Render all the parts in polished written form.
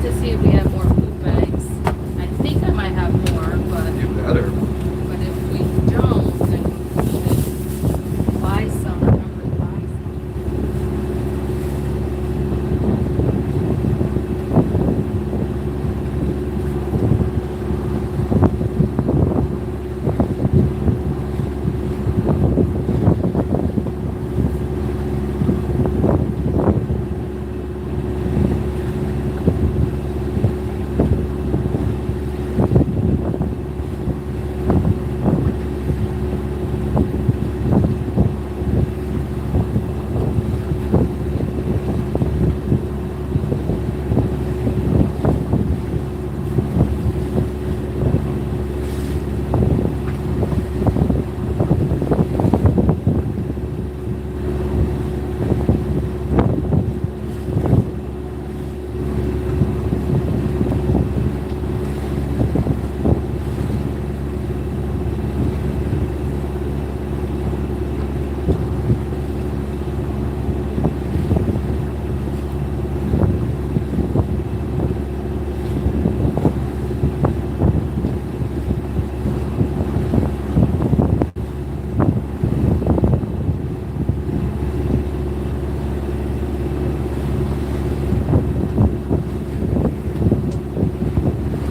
check to see if we have more food bags. I think I might have more, but You better. but if we don't, then we should buy some. Remember to buy some.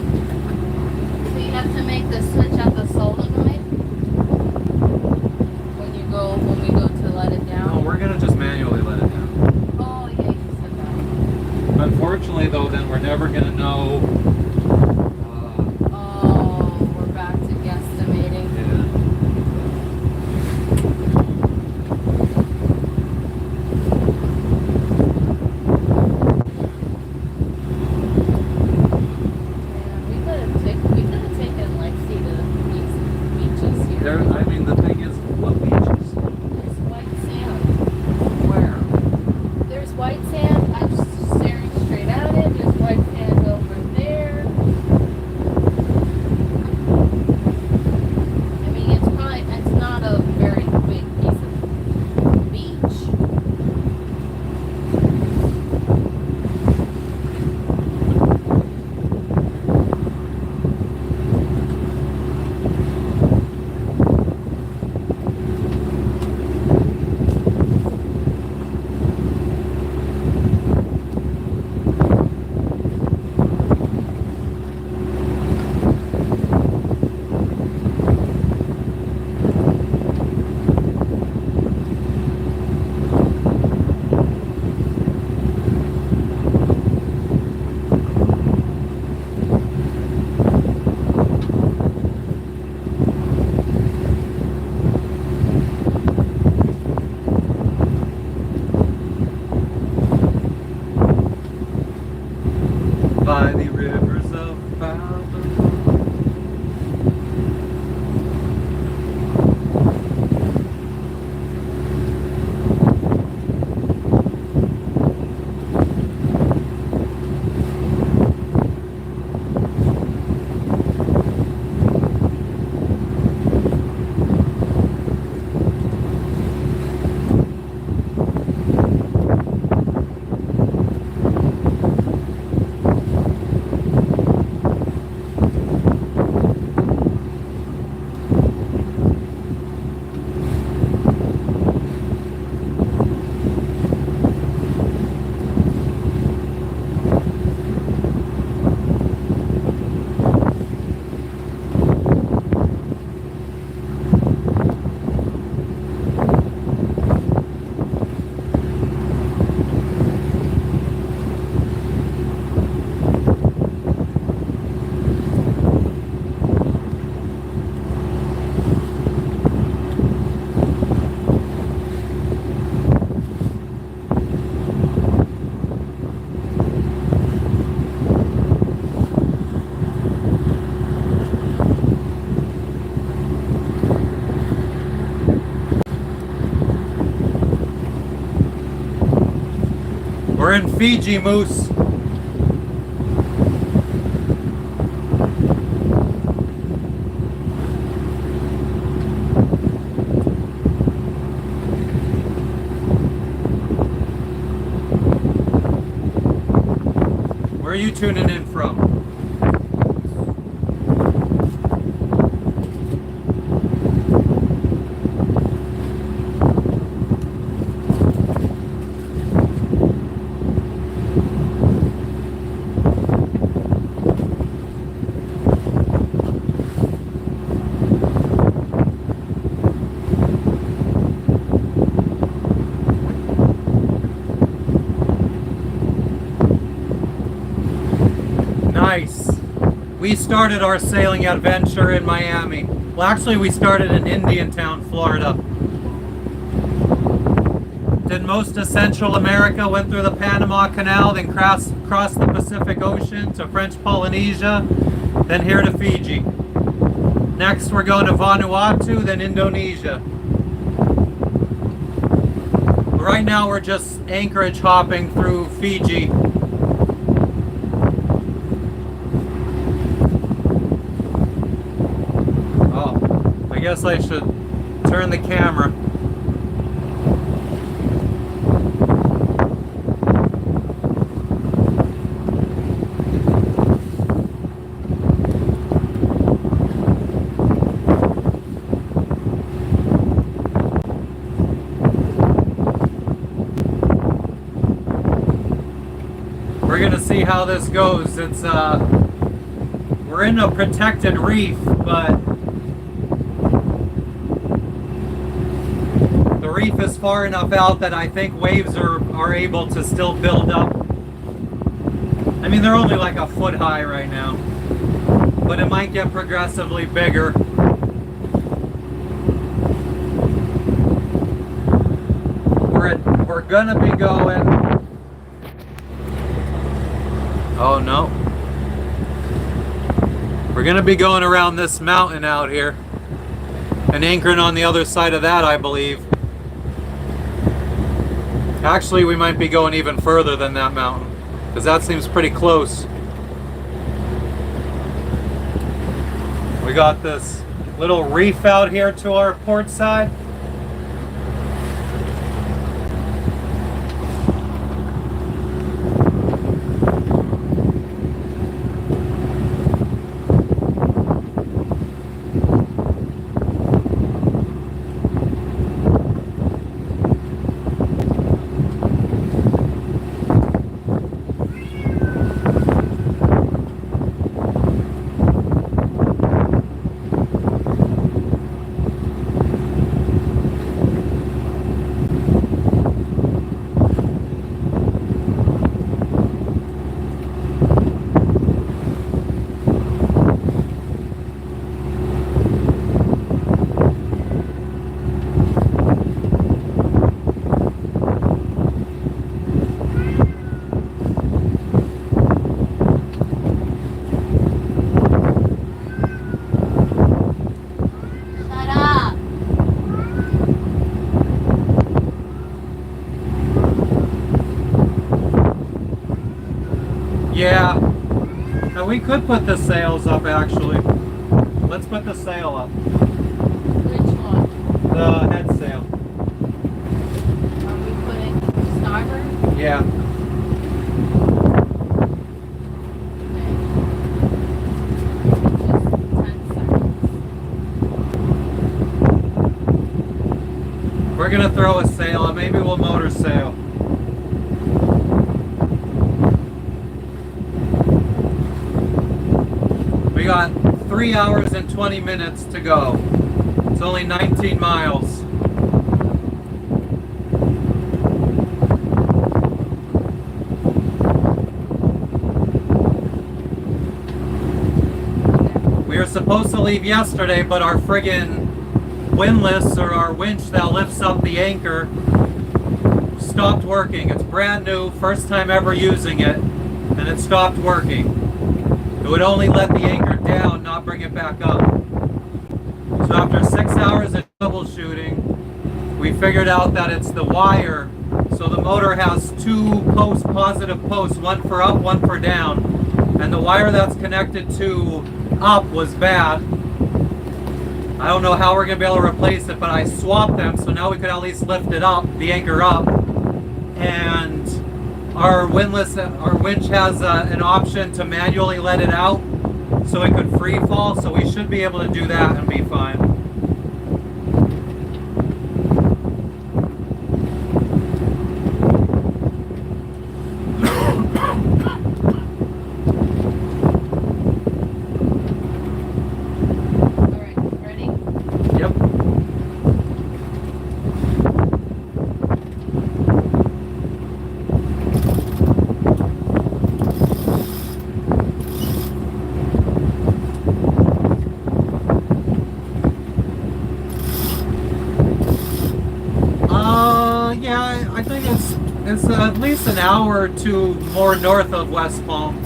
So you have to make the switch at the solenoid when we go to let it No, down. we're gonna just manually let it down. Oh yeah, you said that. Unfortunately, though, then we're never gonna know. Oh, we're back to guesstimating. Yeah. We could have taken Lexi to these beaches here. There. I mean, the thing is, what beaches? There's white sand. Where? There's white sand. I'm just staring straight at it. There's white sand over there. I mean, it's not a very big piece of beach. By the rivers of Babylon. We're in Fiji, Moose. Where are you tuning in from? Nice. We started our sailing adventure in Miami. Well, actually, we started in Indiantown, Florida. Did most of Central America, went through the Panama Canal, then crossed the Pacific Ocean to French Polynesia, then here to Fiji. Next, we're going to Vanuatu, then Indonesia. Right now, we're just Anchorage hopping through Fiji. I guess I should turn the camera. We're gonna see how this goes. It's we're in a protected reef, but the reef is far enough out that I think waves are able to still build up. I mean, they're only like a foot high right now, but it might get progressively bigger. We're gonna be going. Oh no. We're gonna be going around this mountain out here and anchoring on the other side of that, I believe. Actually, we might be going even further than that mountain, because that seems pretty close. We got this little reef out here to our port side. Yeah, now we could put the sails up actually. Let's put the sail up. Which one? The head sail. Are we putting starboard? Yeah. We're gonna throw a sail up. Maybe we'll motor sail. We got 3 hours and 20 minutes to go. It's only 19 miles. We were supposed to leave yesterday, but our friggin' windlass, or our winch that lifts up the anchor, stopped working. It's brand new, first time ever using it, and it stopped working. It would only let the anchor down, not bring it back up. So after 6 hours of troubleshooting, we figured out that it's the wire. So the motor has two positive posts, one for up, one for down. And the wire that's connected to up was bad. I don't know how we're gonna be able to replace it, but I swapped them, so now we could at least lift it up, the anchor up. And our winch has an option to manually let it out so it could free fall, so we should be able to do that and be fine. All right, ready? Yep. Yeah, I think it's at least an hour or two more north of West Palm.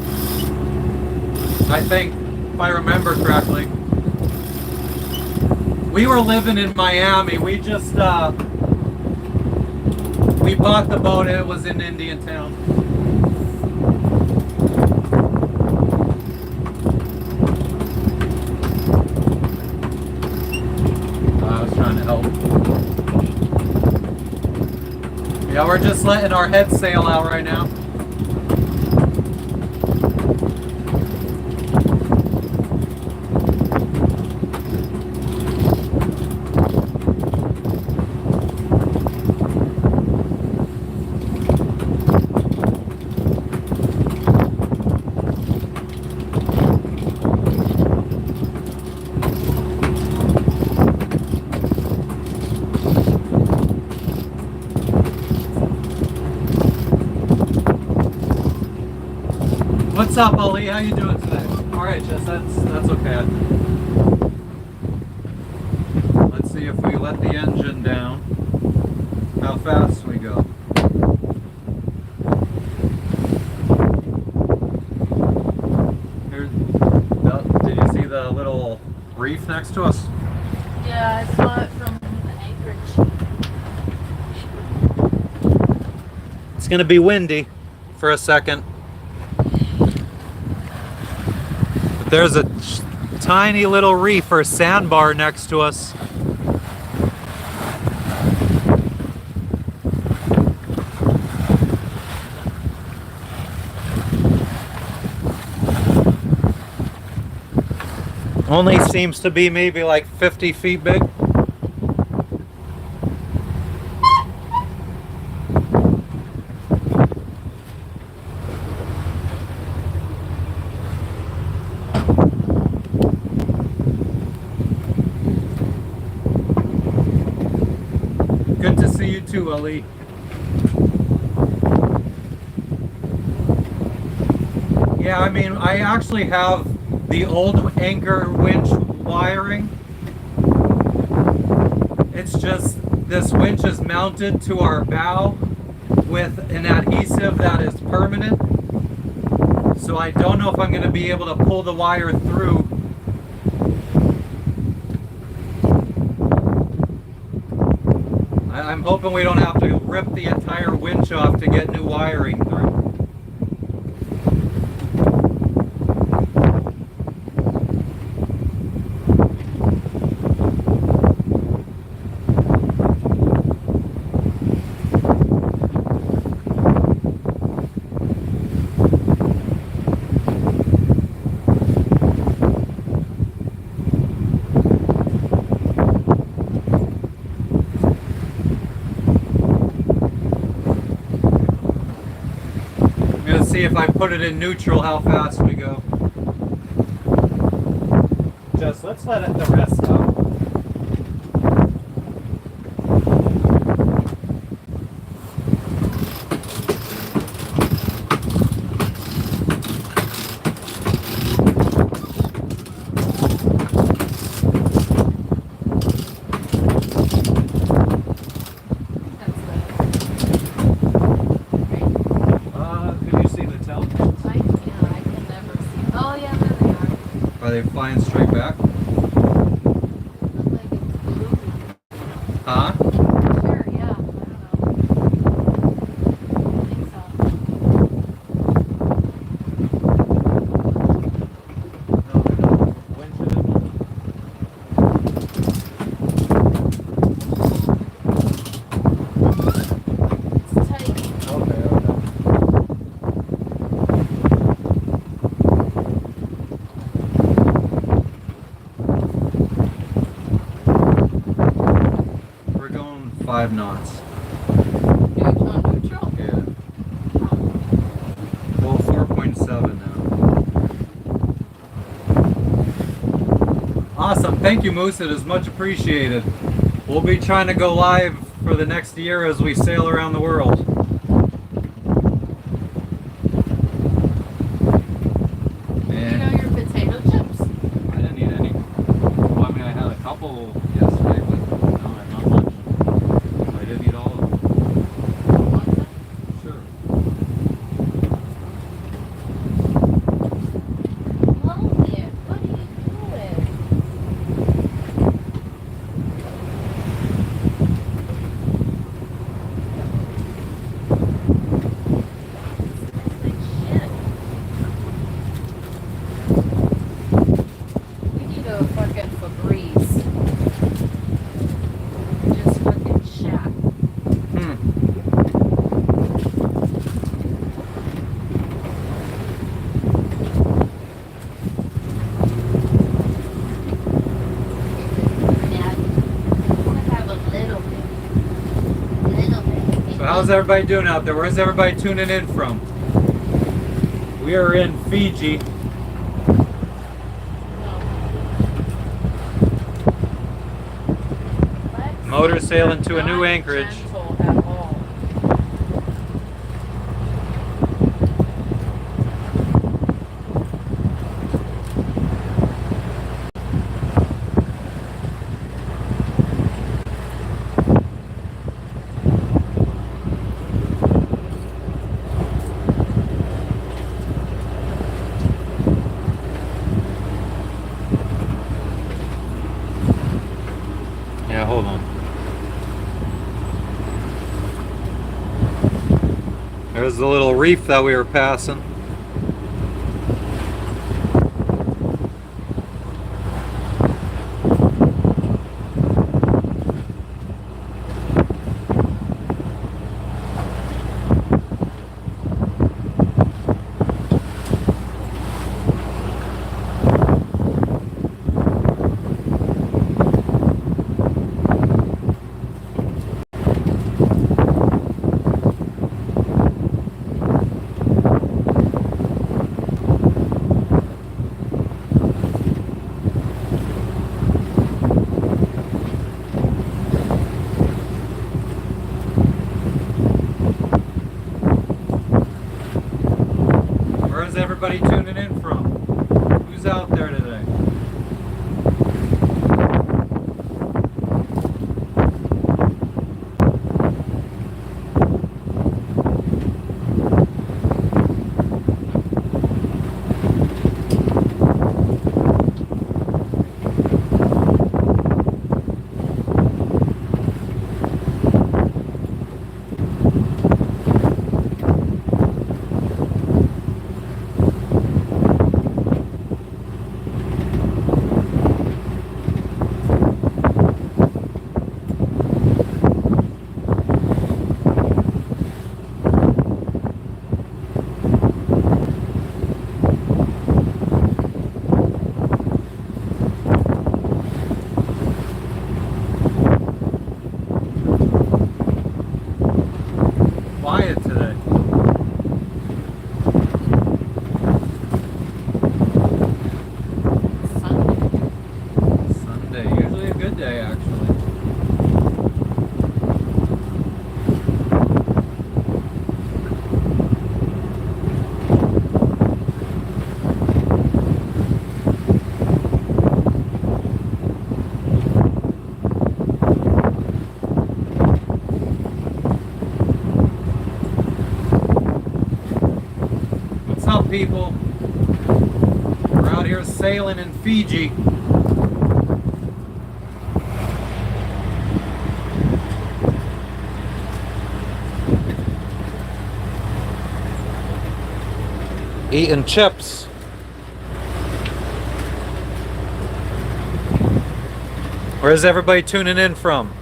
I think, if I remember correctly. We were living in Miami. We just we bought the boat. It was in Indiantown. I was trying to help. Yeah, we're just letting our head sail out right now. What's up, Ali? How you doing today? All right, Jess, that's okay. Let's see if we let the engine down, how fast we go. Here, did you see the little reef next to us? Yeah, I saw it from the Anchorage. It's gonna be windy for a second. There's a tiny little reef or sandbar next to us. Only seems to be maybe like 50 feet big. Good to see you too, Ali. Yeah, I mean, I actually have the old anchor winch wiring. It's just this winch is mounted to our bow with an adhesive that is permanent. So I don't know if I'm going to be able to pull the wire through. I'm hoping we don't have to rip the entire winch off to get new wiring through. See if I put it in neutral how fast we go. Just let's let it the rest out. Are they flying straight back? Huh? Sure, yeah. I think so. It's tight. Okay. 5 knots. Neutral, neutral. Yeah. Well, 4.7 now. Awesome. Thank you, Moose. It is much appreciated. We'll be trying to go live for the next year as we sail around the world. You know your potato chips? I didn't eat any. Well, I mean, I had a couple yesterday, but no, not much. I didn't eat all of them. Want some? Sure. Hello there. What are you doing? Like shit. We need a fucking Febreze. Just fucking shot. Hmm. Yeah. I want to have a little bit. So how's everybody doing out there? Where's everybody tuning in from? We are in Fiji. Motor sailing to a new Anchorage. Gentle at all. Yeah, hold on. There's the little reef that we were passing. Where's everybody tuning in from? Who's out there today? Quiet today. Sunday, usually a good day actually. What's up, people? We're out here sailing in Fiji. Eating chips. Where's everybody tuning in from?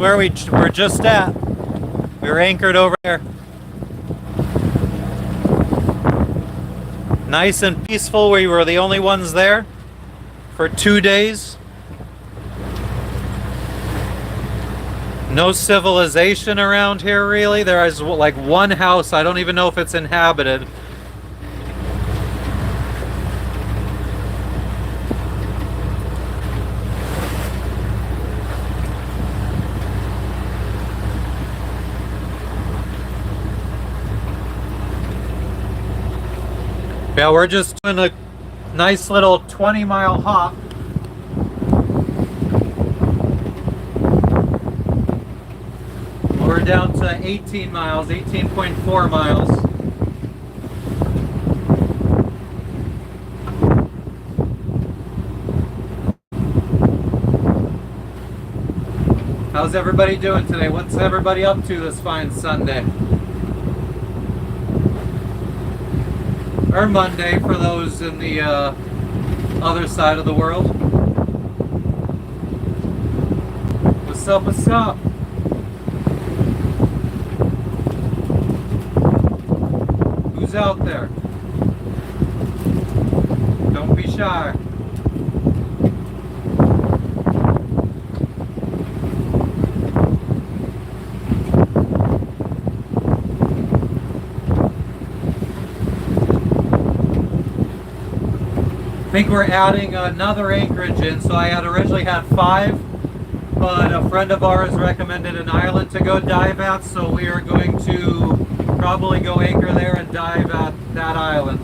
where we were just at. We were anchored over there. Nice and peaceful. We were the only ones there for 2 days. No civilization around here, really. There is like one house. I don't even know if it's inhabited. Yeah, we're just doing a nice little 20-mile hop. We're down to 18 miles, 18.4 miles. How's everybody doing today? What's everybody up to this fine Sunday? Or Monday for those in the other side of the world. What's up, what's up? Who's out there? Don't be shy. I think we're adding another anchorage in, so I had originally had 5, but a friend of ours recommended an island to go dive at, so we are going to probably go anchor there and dive at that island.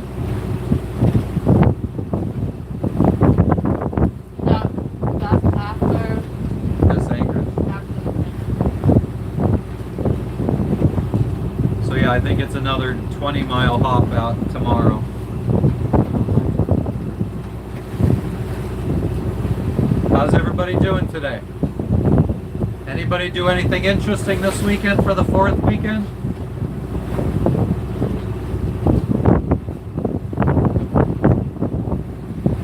That's after. This anchorage. So yeah, I think it's another 20-mile hop out tomorrow. How's everybody doing today? Anybody do anything interesting this weekend for the 4th weekend?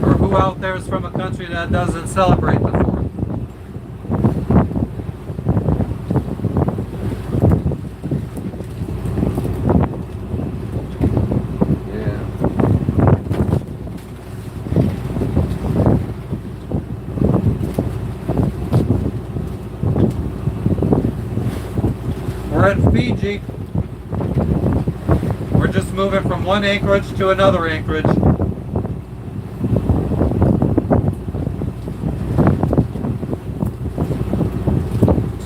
Or who out there is from a country that doesn't celebrate the 4th? We're in Fiji. We're just moving from one anchorage to another anchorage.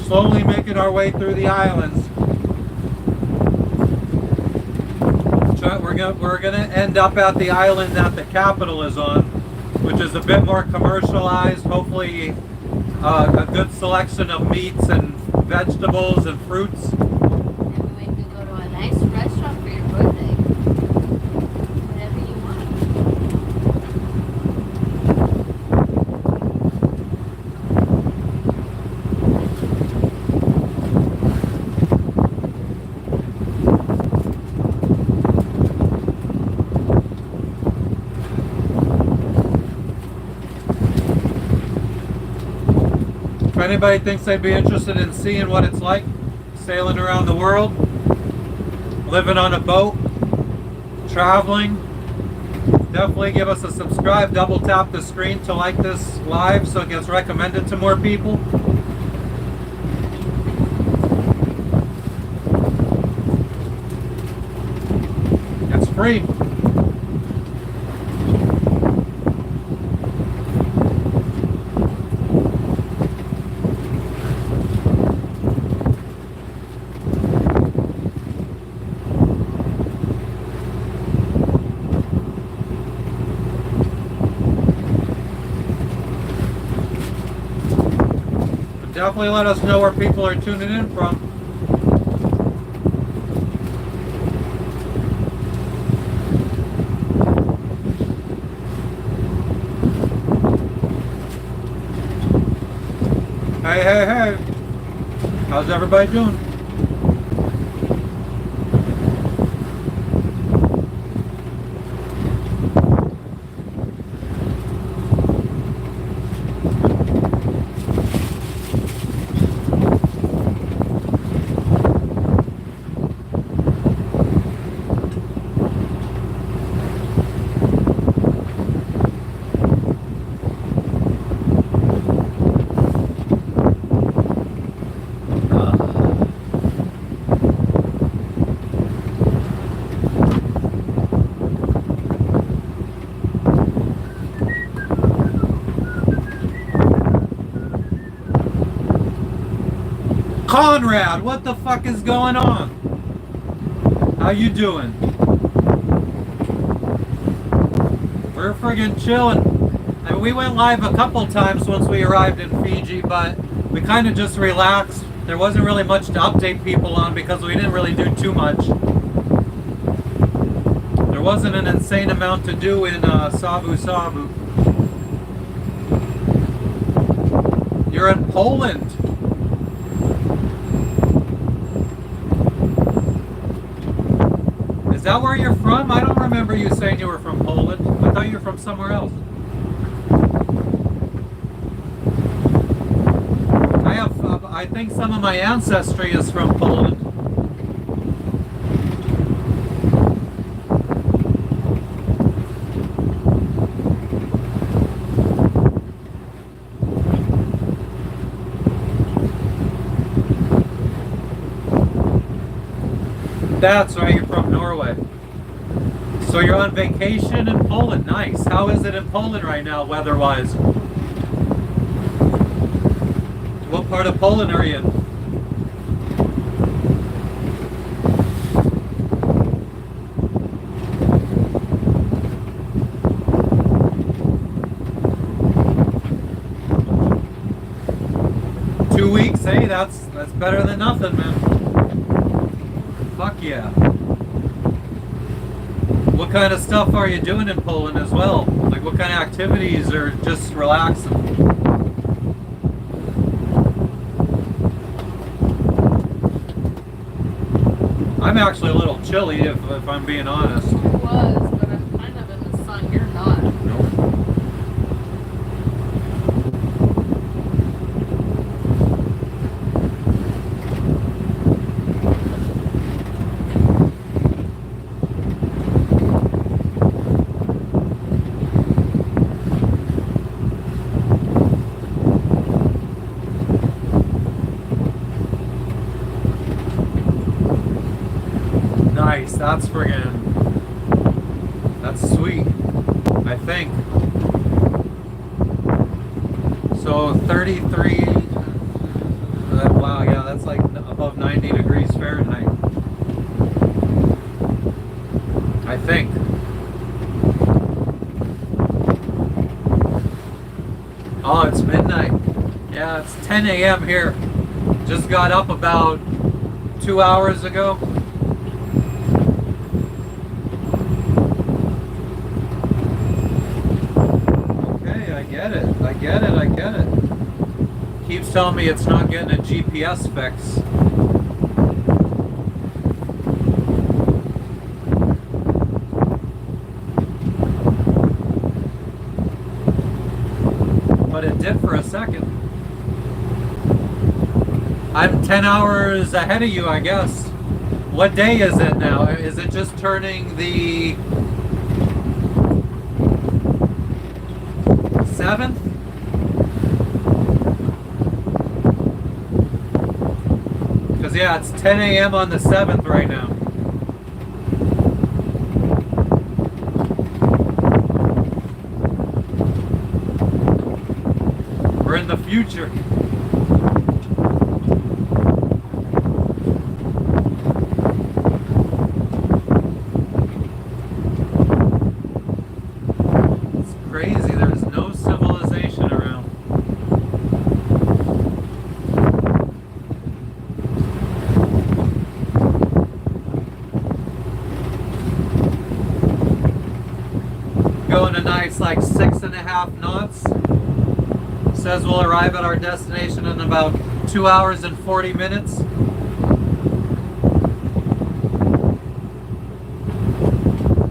Slowly making our way through the islands. We're gonna end up at the island that the capital is on, which is a bit more commercialized. Hopefully, a good selection of meats and vegetables and fruits. And we can go to a nice restaurant for your birthday. Whatever you want. If anybody thinks they'd be interested in seeing what it's like sailing around the world, living on a boat, traveling, definitely give us a subscribe. Double tap the screen to like this live so it gets recommended to more people. It's free. Definitely let us know where people are tuning in from. Hey, hey, hey. How's everybody doing? Conrad, what the fuck is going on? How you doing? We're friggin' chilling. I mean, we went live a couple times once we arrived in Fiji, but we kind of just relaxed. There wasn't really much to update people on because we didn't really do too much. There wasn't an insane amount to do in Sabu Sabu. You're in Poland. Is that where you're from? I don't remember you saying you were from Poland. I thought you were from somewhere else. I think some of my ancestry is from Poland. That's right, you're from Norway. So you're on vacation in Poland. Nice. How is it in Poland right now, weather-wise? What part of Poland are you in? Weeks, hey, that's better than nothing, man. Fuck yeah. What kind of stuff are you doing in Poland as well? Like what kind of activities or just relaxing? I'm actually a little chilly if I'm being honest. It was, but I'm kind of in the sun. You're not. Nope. That's friggin', that's sweet, I think. So 33, wow, yeah, that's like above 90 degrees Fahrenheit. I think. Oh, it's midnight. Yeah, it's 10 a.m. here. Just got up about 2 hours ago. I get it. Keeps telling me it's not getting a GPS fix. But it did for a second. I'm 10 hours ahead of you, I guess. What day is it now? Is it just turning the 7th? Because yeah, it's 10 a.m. on the 7th right now. We're in the future. It's crazy, there's no civilization around. Going a nice like 6.5 knots. Says we'll arrive at our destination in about 2 hours and 40 minutes.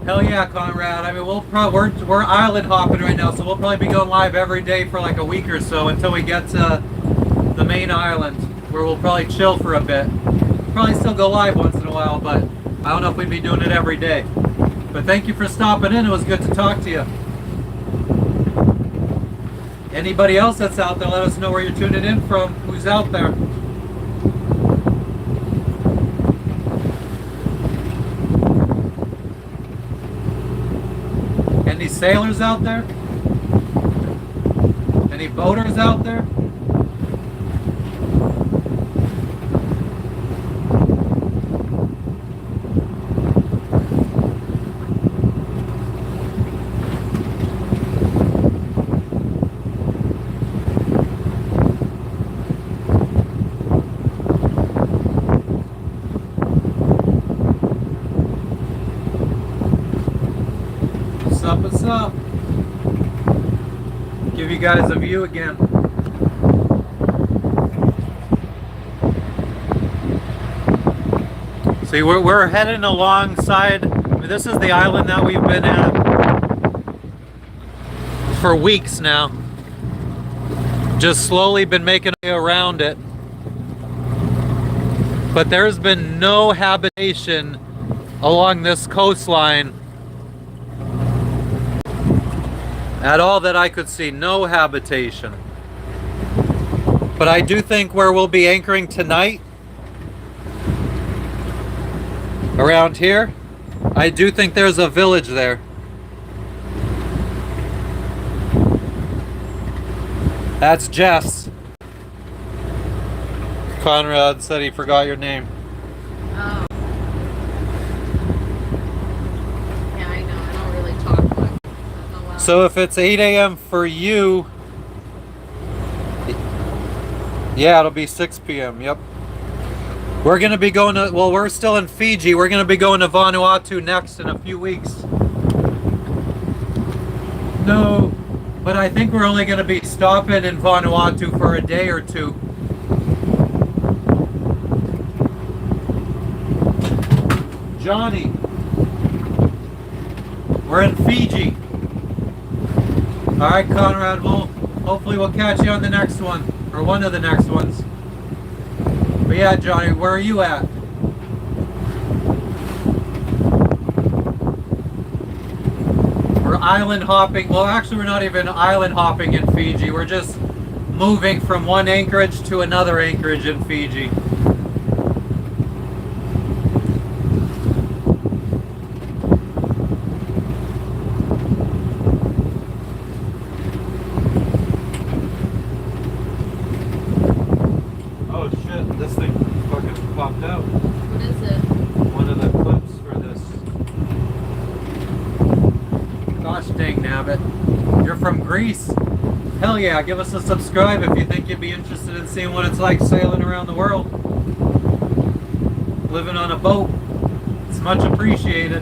Hell yeah, Conrad. I mean, we're island hopping right now, so we'll probably be going live every day for like a week or so until we get to the main island, where we'll probably chill for a bit. Probably still go live once in a while, but I don't know if we'd be doing it every day. But thank you for stopping in. It was good to talk to you. Anybody else that's out there, let us know where you're tuning in from. Who's out there? Any sailors out there? Any boaters out there? up? What's up? Give you guys a view again. See, we're heading alongside. I mean, this is the island that we've been at for weeks now. Just slowly been making our way around it. But there's been no habitation along this coastline at all that I could see. No habitation. But I do think where we'll be anchoring tonight, around here, I do think there's a village there. That's Jess. Conrad said he forgot your name. Oh. Yeah, I know. I don't really talk much. Oh, well. So if it's 8 a.m. for you, yeah, it'll be 6 p.m. Yep. We're going to be going to, well, we're still in Fiji. We're going to be going to Vanuatu next in a few weeks. No, but I think we're only going to be stopping in Vanuatu for a day or two. Johnny, we're in Fiji. All right, Conrad, hopefully we'll catch you on the next one, or one of the next ones. But yeah, Johnny, where are you at? We're island hopping. Well, actually, we're not even island hopping in Fiji. We're just moving from one anchorage to another anchorage in Fiji. This thing fucking popped out. What is it? One of the clips for this. Gosh dang nabbit. You're from Greece? Hell yeah, give us a subscribe if you think you'd be interested in seeing what it's like sailing around the world. Living on a boat. It's much appreciated.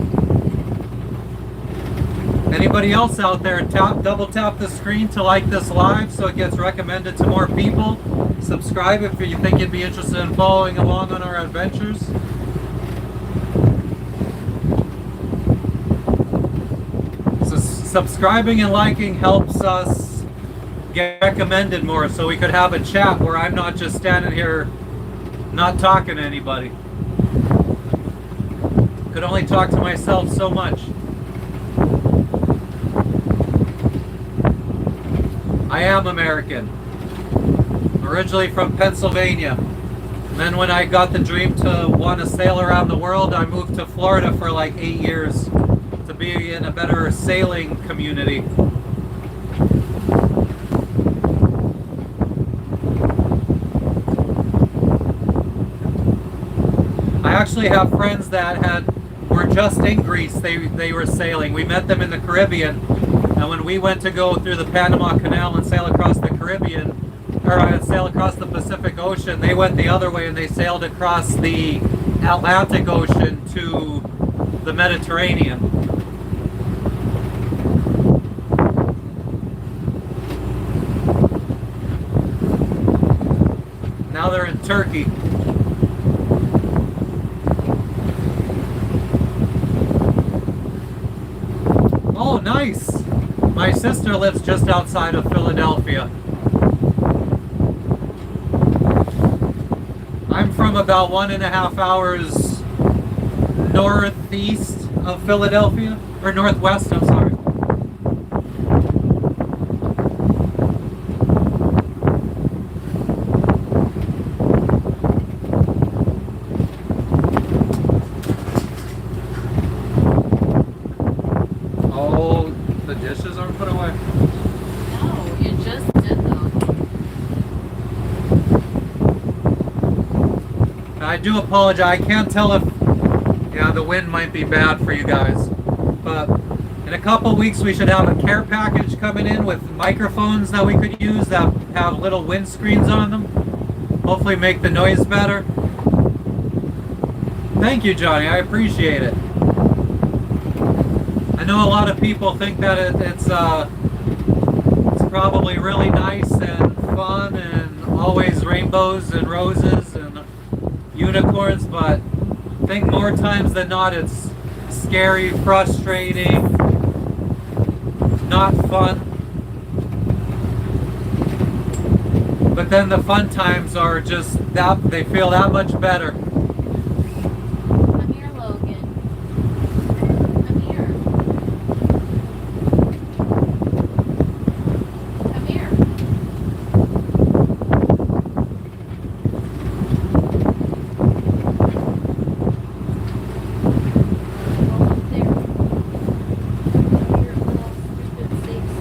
Anybody else out there, double tap the screen to like this live so it gets recommended to more people. Subscribe if you think you'd be interested in following along on our adventures. So subscribing and liking helps us get recommended more so we could have a chat where I'm not just standing here not talking to anybody. Could only talk to myself so much. I am American. Originally from Pennsylvania. And then when I got the dream to want to sail around the world, I moved to Florida for like 8 years to be in a better sailing community. I actually have friends that were just in Greece. They were sailing. We met them in the Caribbean. And when we went to go through the Panama Canal and sail across the Caribbean, or sail across the Pacific Ocean, they went the other way and they sailed across the Atlantic Ocean to the Mediterranean. Now they're in Turkey. Oh, nice! My sister lives just outside of Philadelphia. I'm from about 1.5 hours northeast of Philadelphia, or northwest, I'm sorry. Oh, the dishes aren't put away. No, you just did them. I do apologize. I can't tell if, yeah, the wind might be bad for you guys. But in a couple weeks, we should have a care package coming in with microphones that we could use that have little windscreens on them. Hopefully make the noise better. Thank you, Johnny. I appreciate it. know a lot of people think that it's probably really nice and fun and always rainbows and roses and unicorns, but I think more times than not it's scary, frustrating, not fun. But then the fun times are just that they feel that much better. Come here, Logan. Come here. Come here. Go up there. Your little stupid safe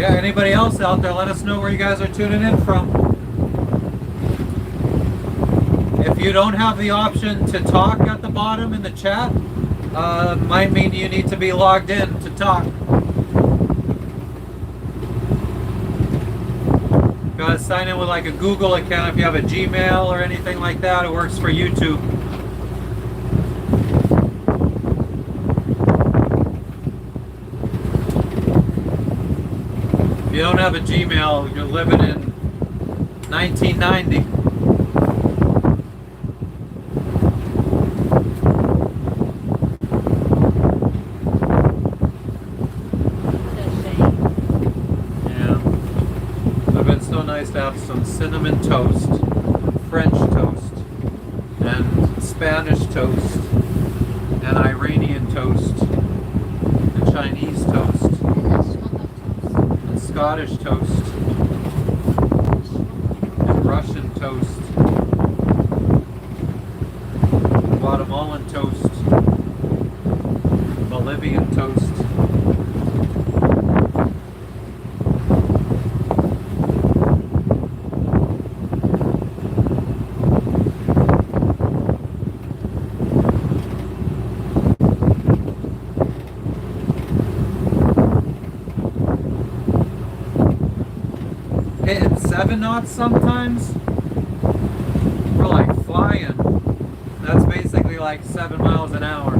Yeah, anybody else out there, let us know where you guys are tuning in from. If you don't have the option to talk at the bottom in the chat, might mean you need to be logged in to talk. Gotta sign in with like a Google account if you have a Gmail or anything like that. It works for YouTube. If you don't have a Gmail, you're living in 1990. Yeah. It would have been so nice to have some cinnamon toast, French toast, and Spanish toast, and Iranian toast, and Chinese toast, and Scottish toast, and Russian toast, Guatemalan toast, Bolivian toast. Hitting 7 knots sometimes. We're like flying. That's basically like 7 miles an hour.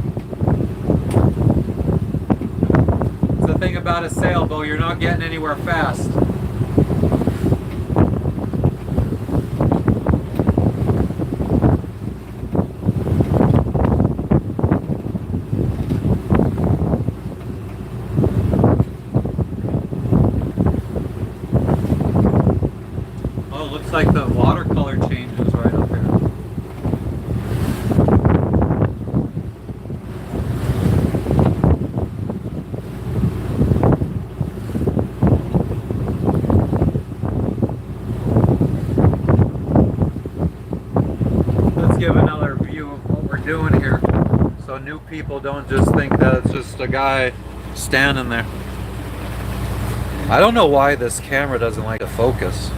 It's the thing about a sailboat, you're not getting anywhere fast. Oh, it looks like the watercolor changes right up here. Let's give another view of what we're doing here, so new people don't just think that it's just a guy standing there. I don't know why this camera doesn't like to focus.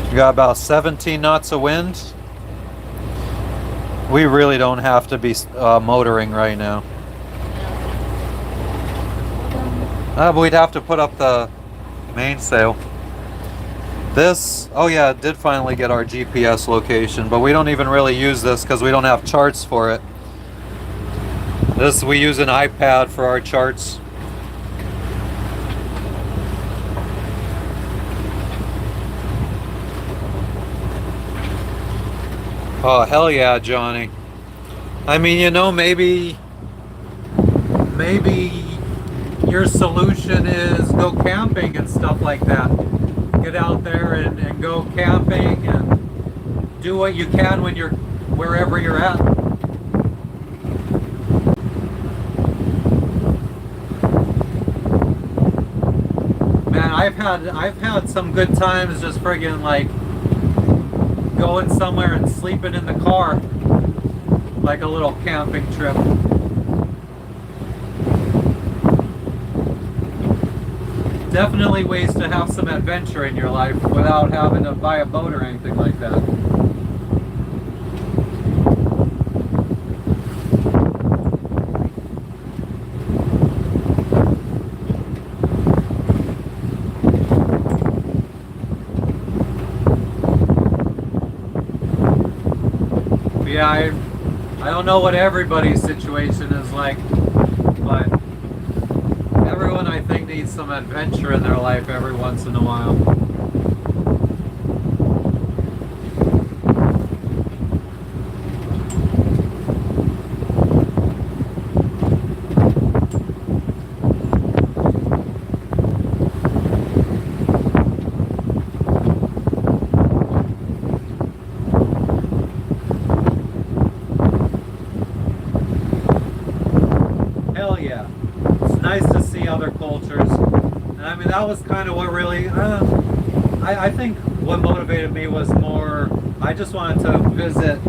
We got about 17 knots of wind. We really don't have to be motoring right now. But we'd have to put up the mainsail. This, oh yeah, it did finally get our GPS location, but we don't even really use this because we don't have charts for it. This, we use an iPad for our charts. Oh, hell yeah, Johnny. I mean, you know, maybe your solution is go camping and stuff like that. Get out there and go camping and do what you can when you're wherever you're at. Man, I've had some good times just friggin' like going somewhere and sleeping in the car, like a little camping trip. Definitely ways to have some adventure in your life without having to buy a boat or anything like that. Yeah, I don't know what everybody's situation is like, but everyone I think needs some adventure in their life every once in a while. Hell yeah. It's nice to see other cultures. And I mean, that was kind of what really, I think what motivated me was more, I just wanted to visit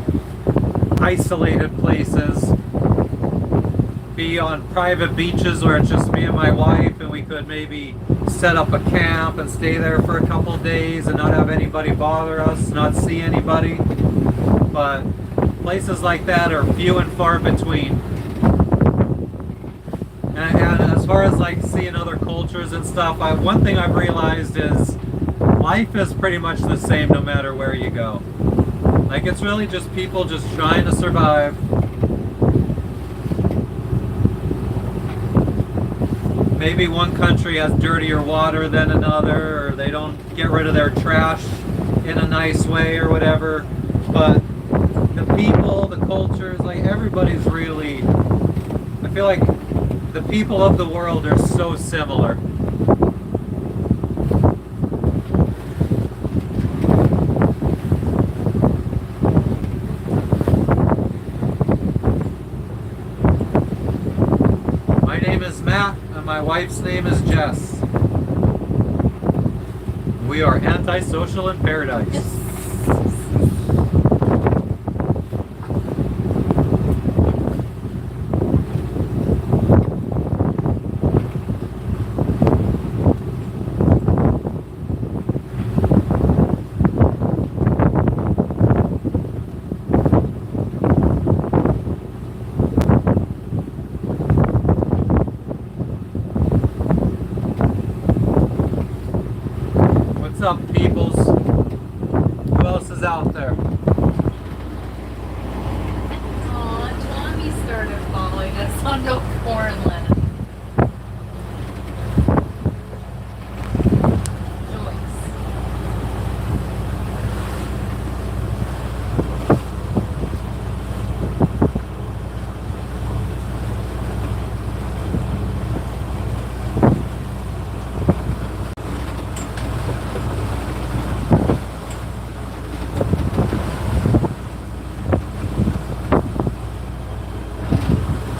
isolated places, be on private beaches where it's just me and my wife, and we could maybe set up a camp and stay there for a couple of days and not have anybody bother us, not see anybody. But places like that are few and far between. And as far as like seeing other cultures and stuff, one thing I've realized is life is pretty much the same no matter where you go. Like, it's really just people just trying to survive. Maybe one country has dirtier water than another, or they don't get rid of their trash in a nice way or whatever. But the people, the cultures, like everybody's really, I feel like the people of the world are so similar. My name is Matt, and my wife's name is Jess. We are antisocial in paradise. What's up, peoples? Who else is out there? Aw, Tommy started following us on No Foreign Land. Joyce.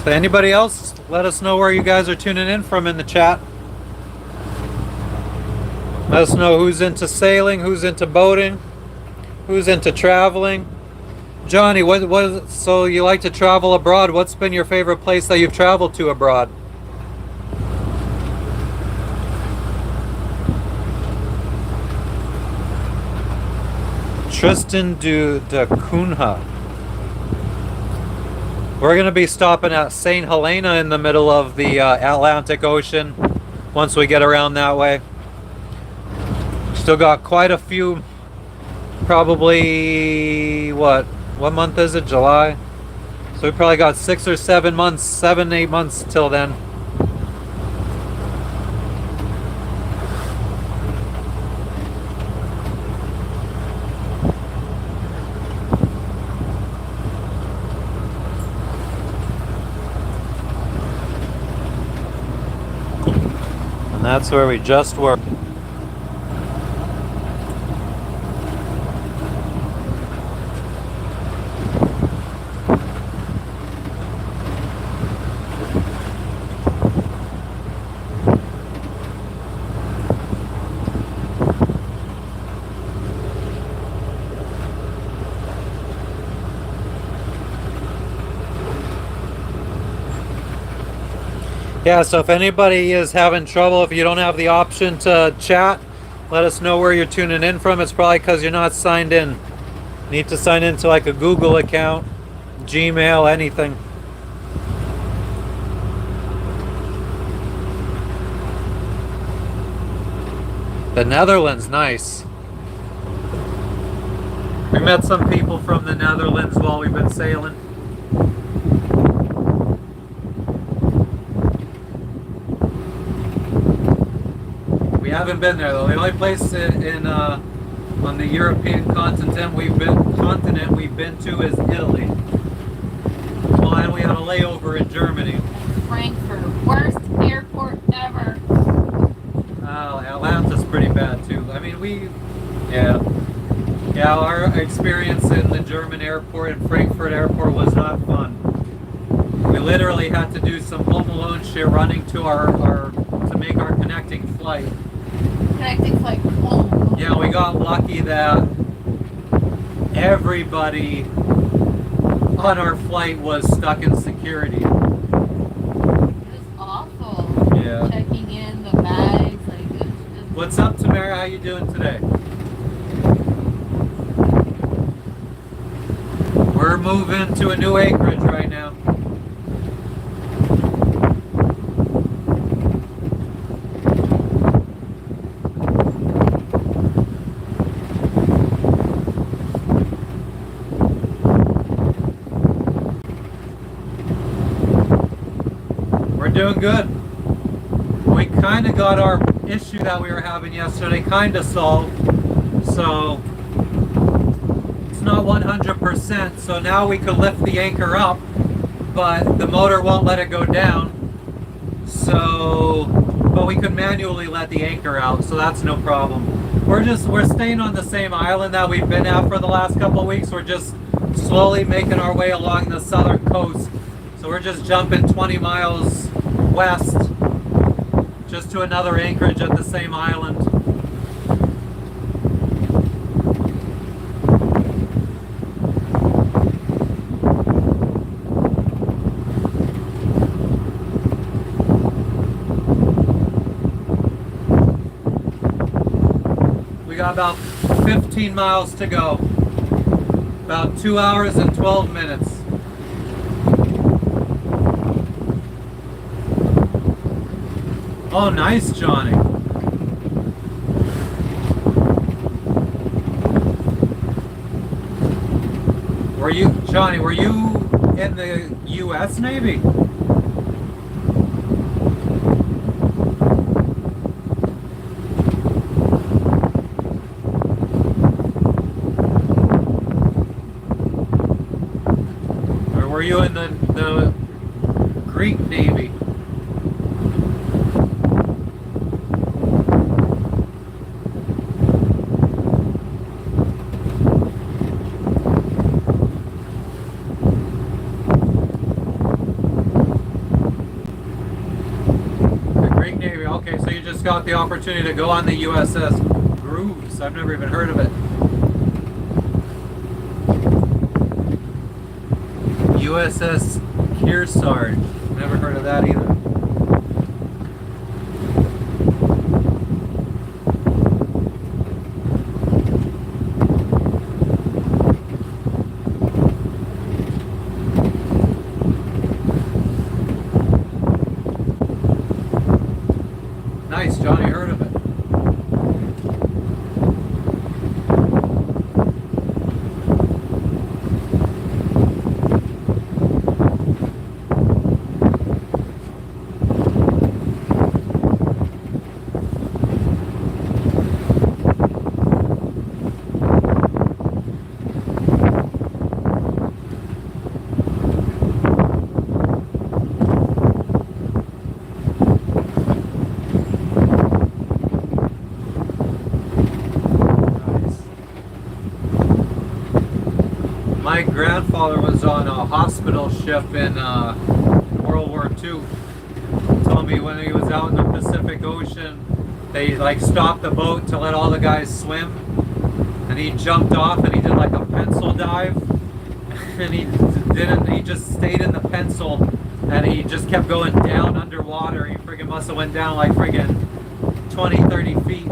So anybody else, let us know where you guys are tuning in from in the chat. Let us know who's into sailing, who's into boating, who's into traveling. Johnny, so you like to travel abroad? What's been your favorite place that you've traveled to abroad? Tristan da Cunha. We're going to be stopping at St. Helena in the middle of the Atlantic Ocean once we get around that way. Still got quite a few, probably, what month is it? July? So we probably got 6 or 7 months, 7, 8 months till then. And that's where we just were. Yeah, so if anybody is having trouble, if you don't have the option to chat, let us know where you're tuning in from. It's probably because you're not signed in. You need to sign into like a Google account, Gmail, anything. The Netherlands, nice. We met some people from the Netherlands while we've been sailing. We haven't been there though. The only place on the European continent we've been to is Italy. Well, and we had a layover in Germany. Frankfurt, worst airport ever. Atlanta's pretty bad too. I mean, yeah, our experience in the German airport and Frankfurt airport was not fun. We literally had to do some Home Alone shit running to to make our connecting flight. Connecting flight home. Yeah, we got lucky that everybody on our flight was stuck in security. It was awful. Yeah. Checking in the bags, like it was just. What's up, Tamara? How you doing today? We're moving to a new Anchorage right now. We're doing good. We kind of got our issue that we were having yesterday kind of solved. So it's not 100%. So now we could lift the anchor up, but the motor won't let it go down. So, but we could manually let the anchor out. So that's no problem. We're staying on the same island that we've been at for the last couple of weeks. We're just slowly making our way along the southern coast. So we're just jumping 20 miles west just to another anchorage at the same island. We got about 15 miles to go. About 2 hours and 12 minutes. Oh, nice, Johnny. Johnny, were you in the U.S. Navy? Or were you in the Greek Navy? Got the opportunity to go on the USS Grooves. I've never even heard of it. USS Kearsarge. Never heard of that either. Nice, Johnny, heard of it. My grandfather was on a hospital ship in World War II. He told me when he was out in the Pacific Ocean, they like stopped the boat to let all the guys swim, and he jumped off and he did like a pencil dive, and he just stayed in the pencil and he just kept going down underwater. He friggin' must have went down like friggin' 20, 30 feet.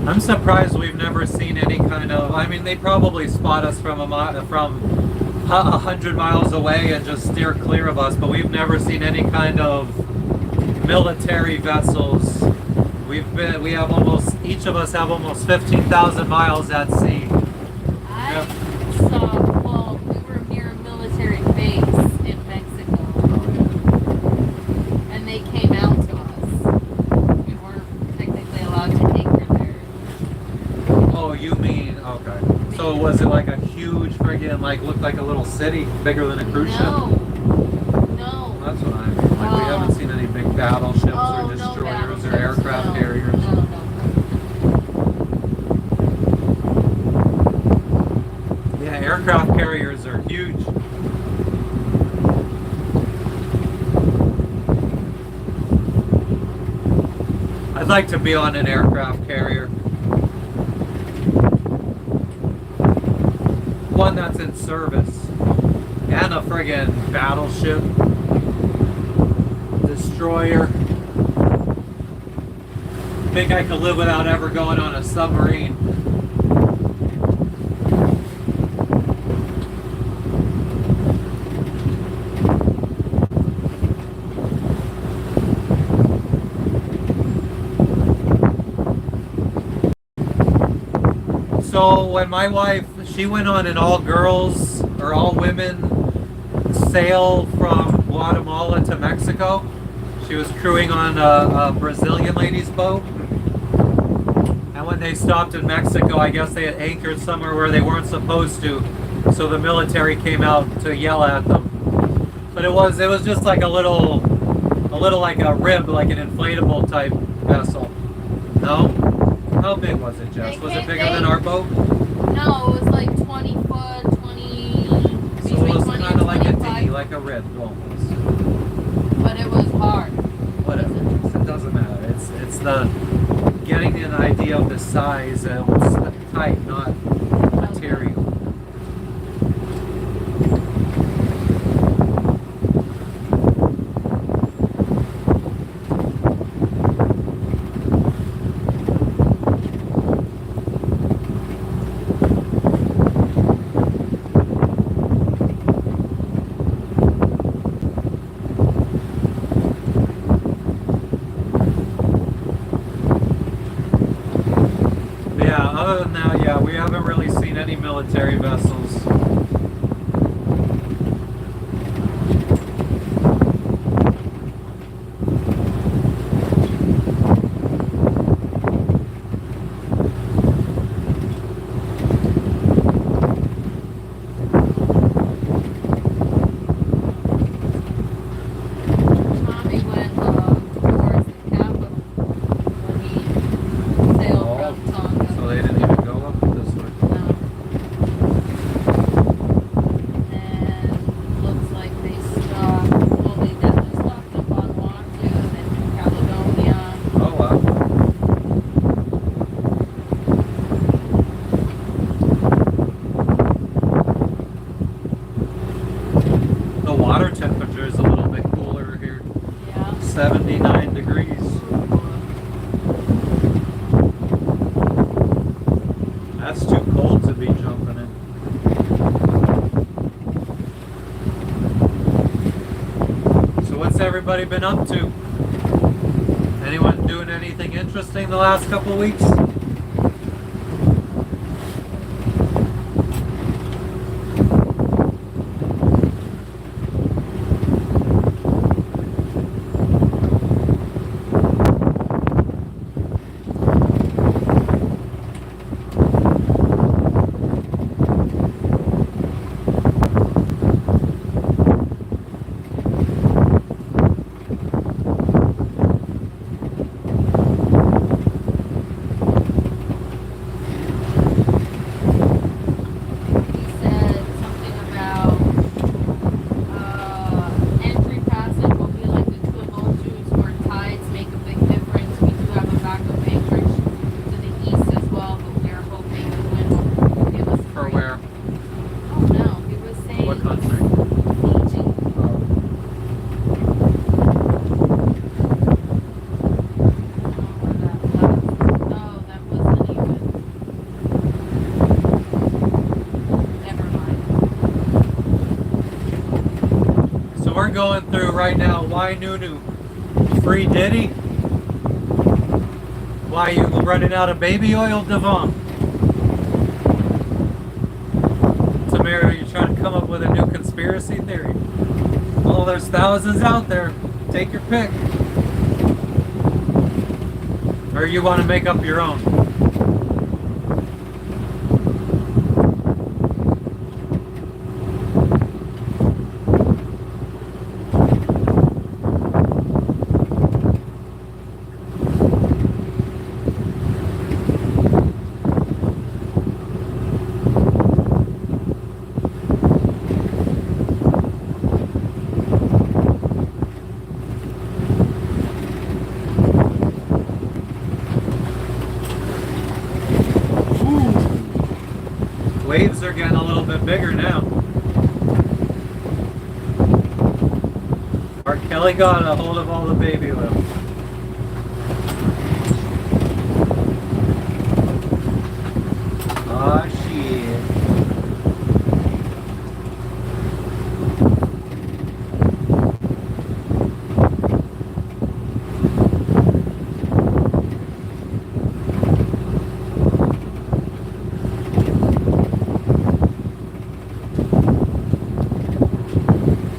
I'm surprised we've never seen any kind of. I mean, they probably spot us from 100 miles away and just steer clear of us, but we've never seen any kind of military vessels. We have almost, each of us have almost 15,000 miles at sea. I saw, well, we were near a military base in Mexico, and they came out to us. We weren't technically allowed to anchor there. Oh, you mean, okay. So was it like a huge friggin', like, looked like a little city, bigger than a cruise ship? No. That's what I mean. Like, we haven't seen any big battleships or destroyers or aircraft carriers. No. Yeah, aircraft carriers are huge. I'd like to be on an aircraft carrier. One that's in service. And a friggin' battleship. Destroyer. Think I could live without ever going on a submarine. So when my wife, she went on an all-girls or all-women sail from Guatemala to Mexico. She was crewing on a Brazilian lady's boat. And when they stopped in Mexico, I guess they had anchored somewhere where they weren't supposed to. So the military came out to yell at them. But it was just like a little like a rib, like an inflatable type vessel. No? How big was it, Jess? Was it bigger than our boat? No, it was like 20 foot, 20. So it was kind of like a dinghy, like a rib almost. But it was hard. Whatever. It doesn't matter. It's the getting an idea of the size. It was tight, not material. Other than that, yeah, we haven't really seen any military vessels. Tommy went towards the capital when he sailed from Tonga. So they didn't even go up this way. No. And looks like they stopped. Well, they definitely stopped up on Vanuatu and then Caledonia. Oh wow. The water temperature is a little bit cooler here. Yeah. 79 degrees. That's too cold to be jumping in. So what's everybody been up to? Anyone doing anything interesting the last couple weeks? where? Oh no, he was saying What country? Fiji. Oh, that wasn't even. Never mind. So we're going through right now. Why Nunu? Free Diddy? Why you running out of baby oil, Devon? Tamara, you trying to come up with a new conspiracy theory? Oh, there's thousands out there. Take your pick. Or you want to make up your own? Waves are getting a little bit bigger now. R. Kelly got a hold of all the baby oil. Ah, shit.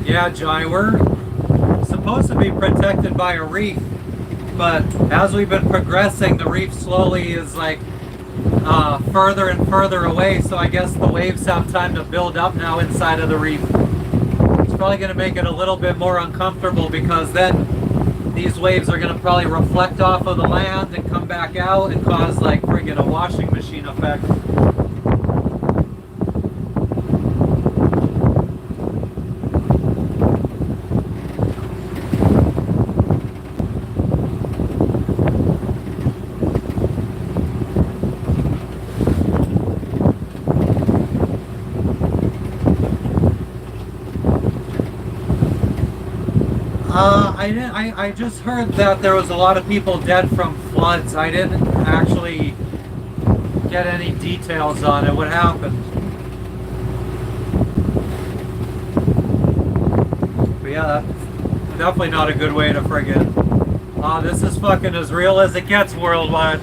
Yeah, Johnny, we're supposed to be protected by a reef, but as we've been progressing, the reef slowly is like further and further away, so I guess the waves have time to build up now inside of the reef. It's probably going to make it a little bit more uncomfortable because then these waves are going to probably reflect off of the land and come back out and cause like friggin' a washing machine effect. I just heard that there was a lot of people dead from floods. I didn't actually get any details on it. What happened? But yeah, that's definitely not a good way to friggin'. This is fucking as real as it gets worldwide.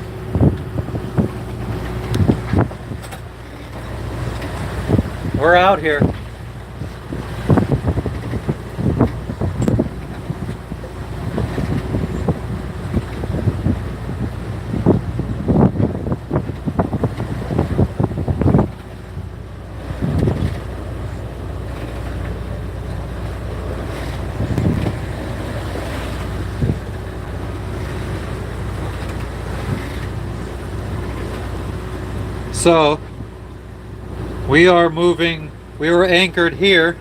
We're out here. So, we are moving, we were anchored here.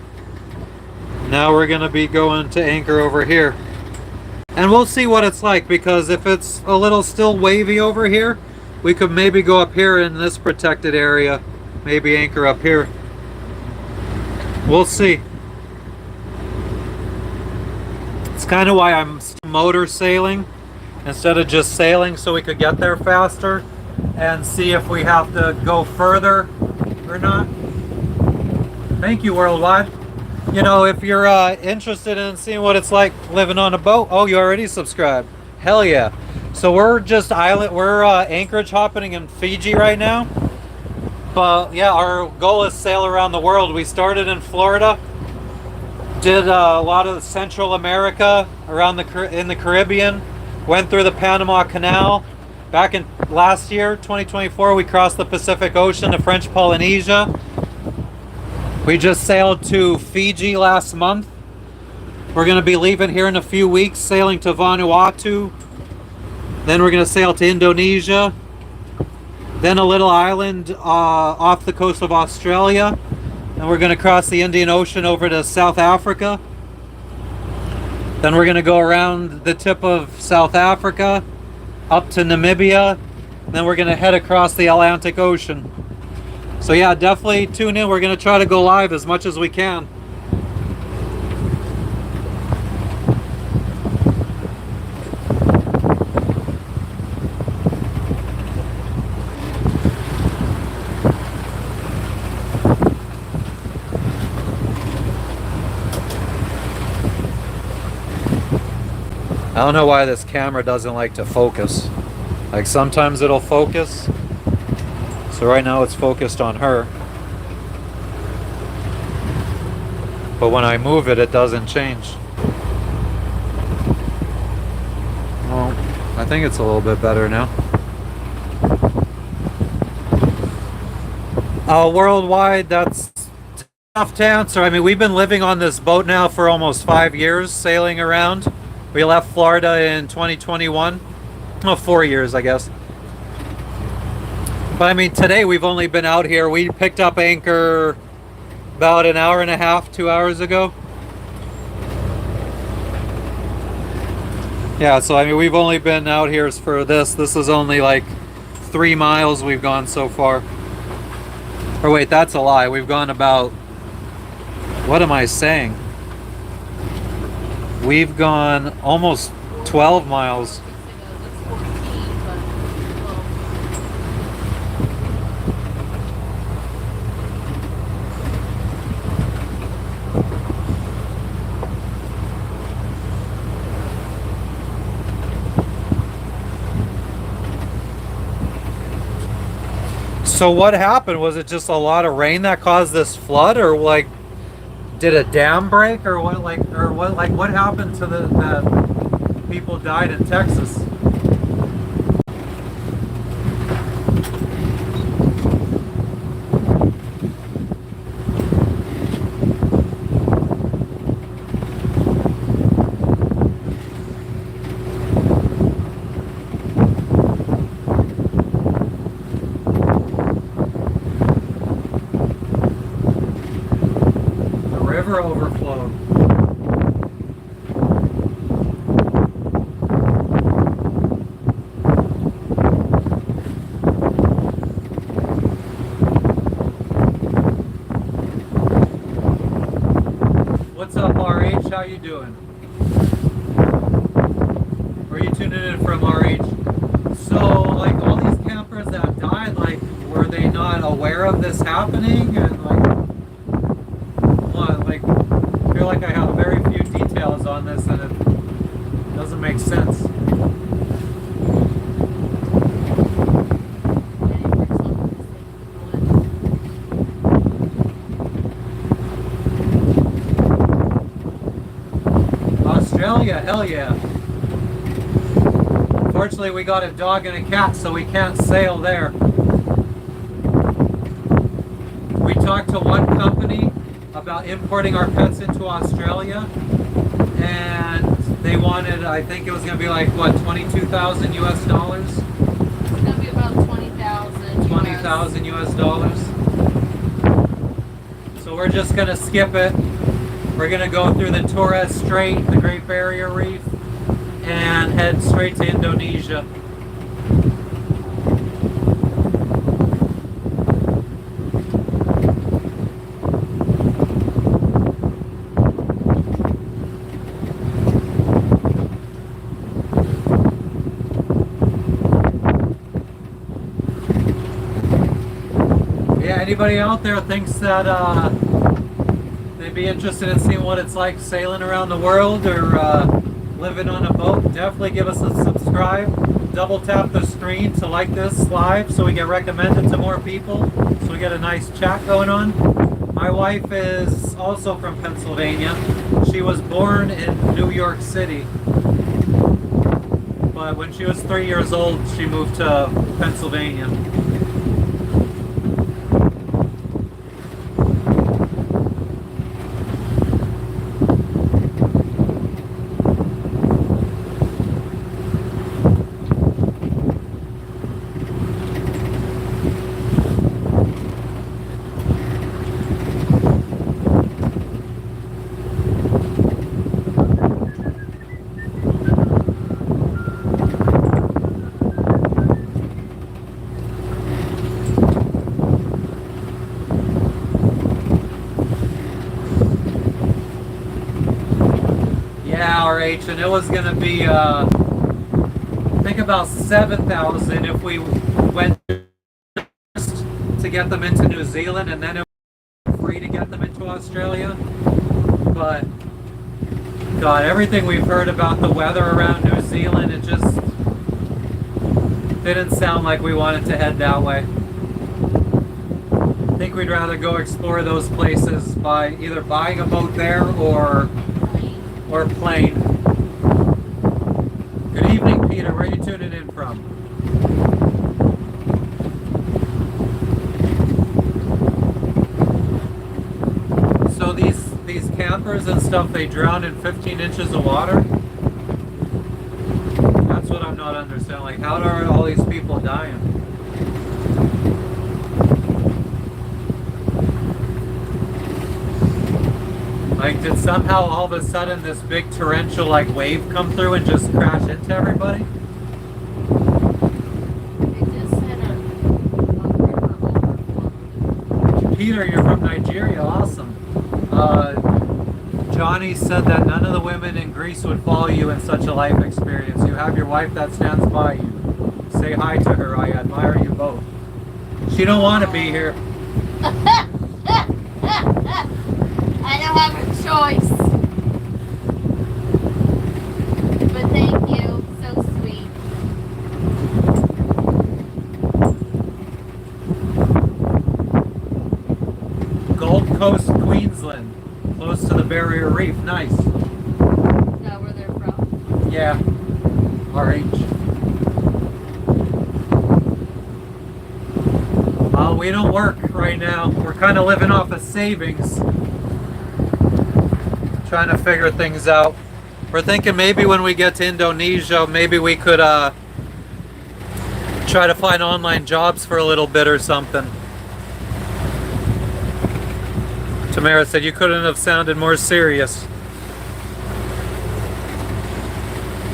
Now we're going to be going to anchor over here. And we'll see what it's like, because if it's a little still wavy over here, we could maybe go up here in this protected area. Maybe anchor up here. We'll see. It's kind of why I'm motor sailing instead of just sailing, so we could get there faster and see if we have to go further or not. Thank you, Worldwide. You know, if you're interested in seeing what it's like living on a boat, oh, you already subscribed. Hell yeah. So we're just Anchorage hopping in Fiji right now. But yeah, our goal is sail around the world. We started in Florida, did a lot of Central America, around in the Caribbean, went through the Panama Canal. Back in last year, 2024, we crossed the Pacific Ocean to French Polynesia. We just sailed to Fiji last month. We're going to be leaving here in a few weeks, sailing to Vanuatu. Then we're going to sail to Indonesia. Then a little island off the coast of Australia. And we're going to cross the Indian Ocean over to South Africa. Then we're going to go around the tip of South Africa, up to Namibia. Then we're going to head across the Atlantic Ocean. So yeah, definitely tune in. We're going to try to go live as much as we can. I don't know why this camera doesn't like to focus. Like sometimes it'll focus. So right now it's focused on her. But when I move it, it doesn't change. Well, I think it's a little bit better now. Worldwide, that's tough to answer. I mean, we've been living on this boat now for almost 5 years, sailing around. We left Florida in 2021. Well, 4 years, I guess. But I mean, today we've only been out here. We picked up anchor about an hour and a half, 2 hours ago. Yeah, so I mean, we've only been out here for this. This is only like 3 miles we've gone so far. Or wait, that's a lie. We've gone about, what am I saying? We've gone almost 12 miles. So what happened? Was it just a lot of rain that caused this flood, or like did a dam break, or what? What happened to the people died in Texas? Overflowed. What's up, RH? How you doing? Where are you tuning in from, RH? So, like, all these campers that died, like, were they not aware of this happening? And like, I feel like I have very few details on this, and it doesn't make sense. Australia, hell yeah. Unfortunately, we got a dog and a cat, so we can't sail there. We talked to one company about importing our pets into Australia, and they wanted, I think it was going to be like, what, 22,000 US dollars? It's going to be about 20,000 20,000 US dollars. So we're just going to skip it. We're going to go through the Torres Strait, the Great Barrier Reef, and head straight to Indonesia. Anybody out there thinks that they'd be interested in seeing what it's like sailing around the world or living on a boat, definitely give us a subscribe. Double tap the screen to like this live so we get recommended to more people, so we get a nice chat going on. My wife is also from Pennsylvania. She was born in New York City, but when she was 3 years old she moved to Pennsylvania. Yeah, RH, and it was gonna be I think about 7,000 if we went to get them into New Zealand, and then it was free to get them into Australia. But God, everything we've heard about the weather around New Zealand, it just didn't sound like we wanted to head that way. I think we'd rather go explore those places by either buying a boat there or plane. Good evening, Peter. Where are you tuning in from? So these campers and stuff, they drown in 15 inches of water? That's what I'm not understanding. Like, how are all these people dying? Like, did somehow all of a sudden this big torrential like wave come through and just crash into everybody? They just said a river overflowed. Peter, you're from Nigeria. Awesome. Johnny said that none of the women in Greece would follow you in such a life experience. You have your wife that stands by you. Say hi to her. I admire you both. She don't want to be here. I don't have a choice. But thank you. So sweet. Gold Coast, Queensland. Close to the Barrier Reef. Nice. Is that where they're from? Yeah. RH. Well, we don't work right now. We're kind of living off of savings. Trying to figure things out. We're thinking maybe when we get to Indonesia, maybe we could try to find online jobs for a little bit or something. Tamara said you couldn't have sounded more serious.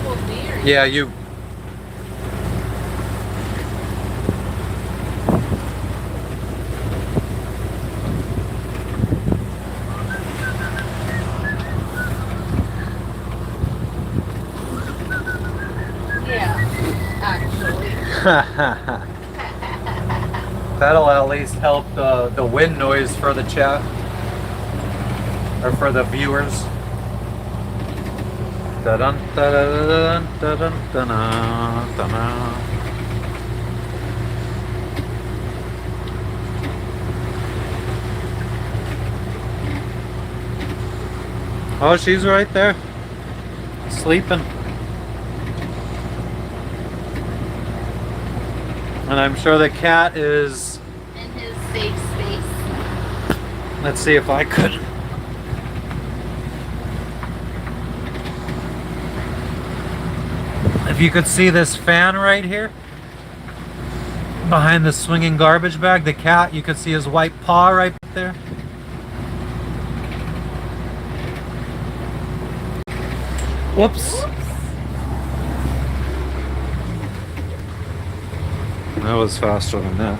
Well, dear. Yeah, you. Yeah, actually. That'll at least help the wind noise for the chat. Or for the viewers. Da-dun, da-da-da-dun, da-dun, da-na, da-na. Oh, she's right there. Sleeping. And I'm sure the cat is... In his safe space. Let's see if I could... If you could see this fan right here, behind the swinging garbage bag, the cat, you could see his white paw right there. Whoops. That was faster than that.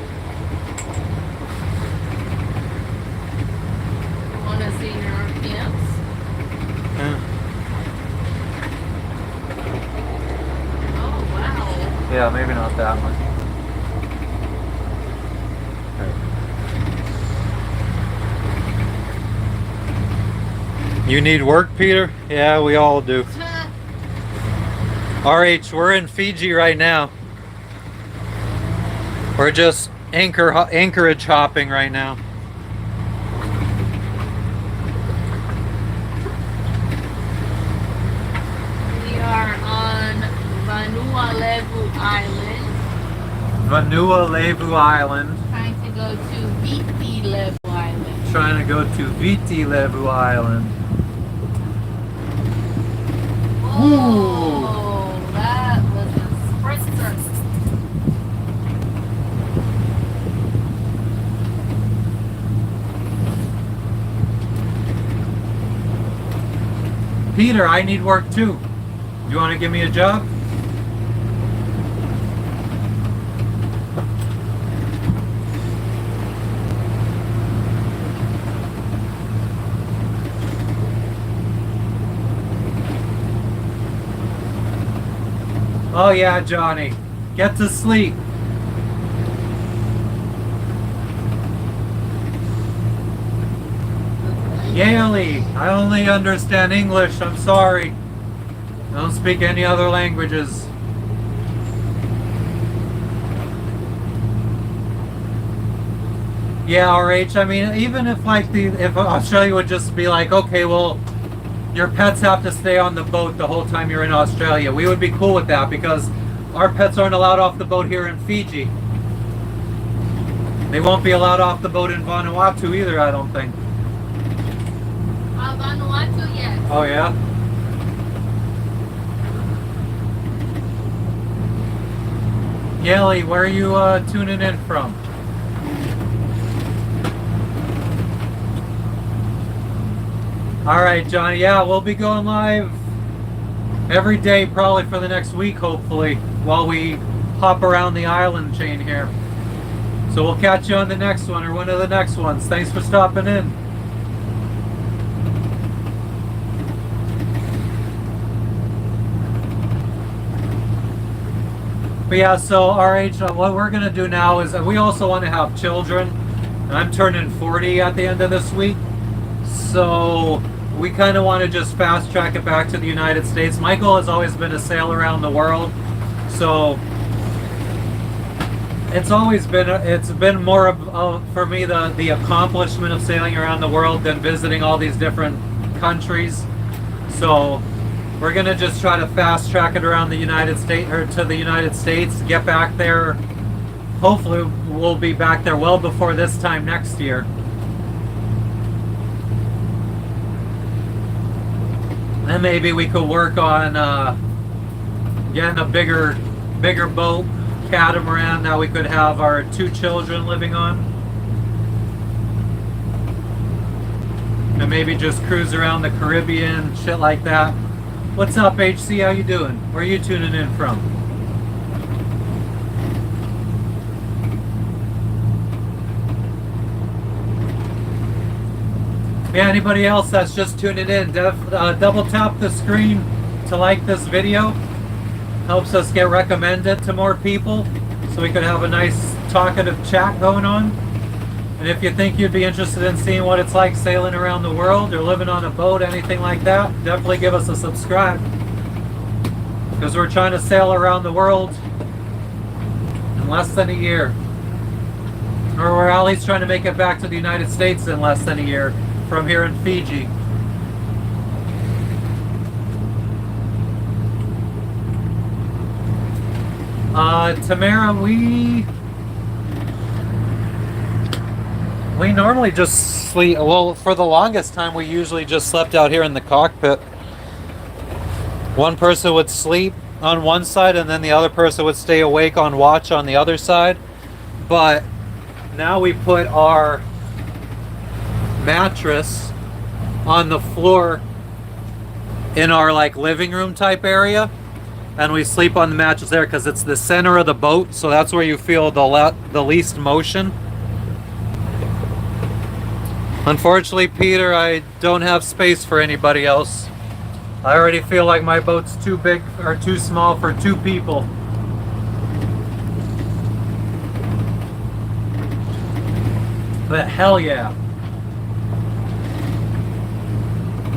Want to see your RPMs? Yeah. Oh, wow. Yeah, maybe not that much. You need work, Peter? Yeah, we all do. RH, we're in Fiji right now. We're just Anchorage hopping right now. We are on Vanuatu Island. Vanuatu Island. Trying to go to Viti Levu Island. Trying to go to Viti Levu Island. Whoa, that was a sprinter. Peter, I need work too. You want to give me a job? Oh yeah, Johnny. Get to sleep. Yaley, I only understand English. I'm sorry. I don't speak any other languages. Yeah, RH. I mean, even if like if Australia would just be like, okay, well, your pets have to stay on the boat the whole time you're in Australia, we would be cool with that because our pets aren't allowed off the boat here in Fiji. They won't be allowed off the boat in Vanuatu either, I don't think. Vanuatu, yes. Oh yeah? Yaley, where are you tuning in from? Alright, Johnny, yeah, we'll be going live every day probably for the next week, hopefully, while we hop around the island chain here. So we'll catch you on the next one or one of the next ones. Thanks for stopping in. But yeah, so RH, what we're going to do now is we also want to have children. I'm turning 40 at the end of this week. So we kind of want to just fast track it back to the United States. My goal has always been to sail around the world. So it's been more of for me the accomplishment of sailing around the world than visiting all these different countries. So we're gonna just try to fast track it around the United States or to the United States, get back there. Hopefully we'll be back there well before this time next year. Then maybe we could work on getting a bigger boat, catamaran, that we could have our 2 children living on. And maybe just cruise around the Caribbean, shit like that. What's up, HC? How you doing? Where are you tuning in from? Yeah, anybody else that's just tuning in, double tap the screen to like this video. Helps us get recommended to more people so we could have a nice talkative chat going on. And if you think you'd be interested in seeing what it's like sailing around the world or living on a boat, anything like that, definitely give us a subscribe. Because we're trying to sail around the world in less than a year. Or we're at least trying to make it back to the United States in less than a year from here in Fiji. Tamara, we normally just sleep. Well, for the longest time, we usually just slept out here in the cockpit. One person would sleep on one side, and then the other person would stay awake on watch on the other side. But now we put our mattress on the floor in our like living room type area, and we sleep on the mattress there because it's the center of the boat, so that's where you feel the least motion. Unfortunately, Peter, I don't have space for anybody else. I already feel like my boat's too big or too small for 2 people. But hell yeah.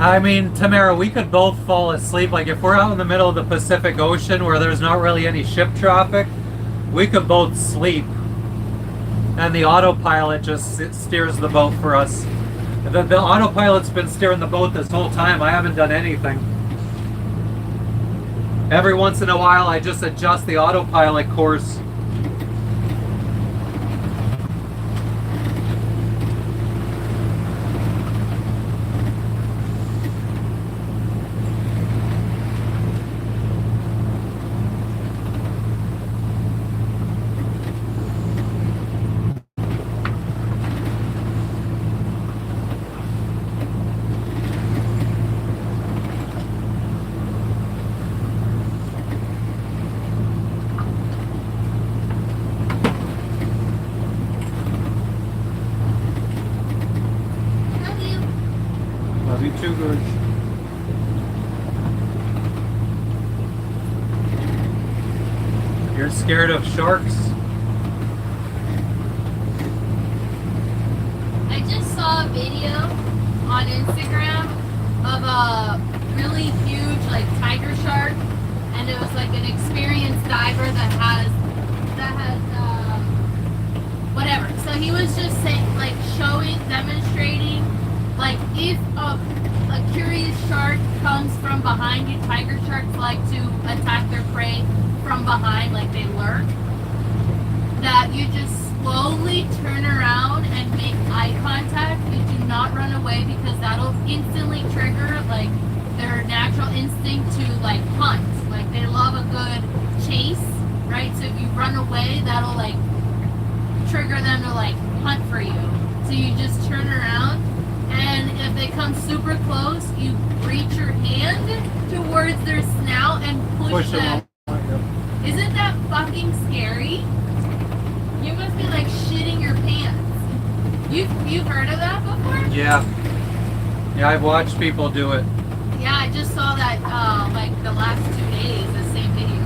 I mean, Tamara, we could both fall asleep. Like if we're out in the middle of the Pacific Ocean where there's not really any ship traffic, we could both sleep. And the autopilot just steers the boat for us. The autopilot's been steering the boat this whole time. I haven't done anything. Every once in a while, I just adjust the autopilot course. Love you too, Gorge. You're scared of sharks? I just saw a video on Instagram of a really huge like tiger shark, and it was like an experienced diver that has whatever. So he was just saying, like, demonstrating, like, if a curious shark comes from behind you, tiger sharks like to attack their prey from behind, like they lurk, that you just slowly turn around and make eye contact. You do not run away, because that'll instantly trigger, like, their natural instinct to, like, hunt. Like, they love a good chase, right? So if you run away, that'll, like, trigger them to, like, hunt for you. So you just turn around, and if they come super close, you reach your hand towards their snout and push them. Isn't that fucking scary? You must be, like, shitting your pants. You've heard of that before? Yeah. Yeah, I've watched people do it. Yeah, I just saw that, like, the last 2 days, the same video.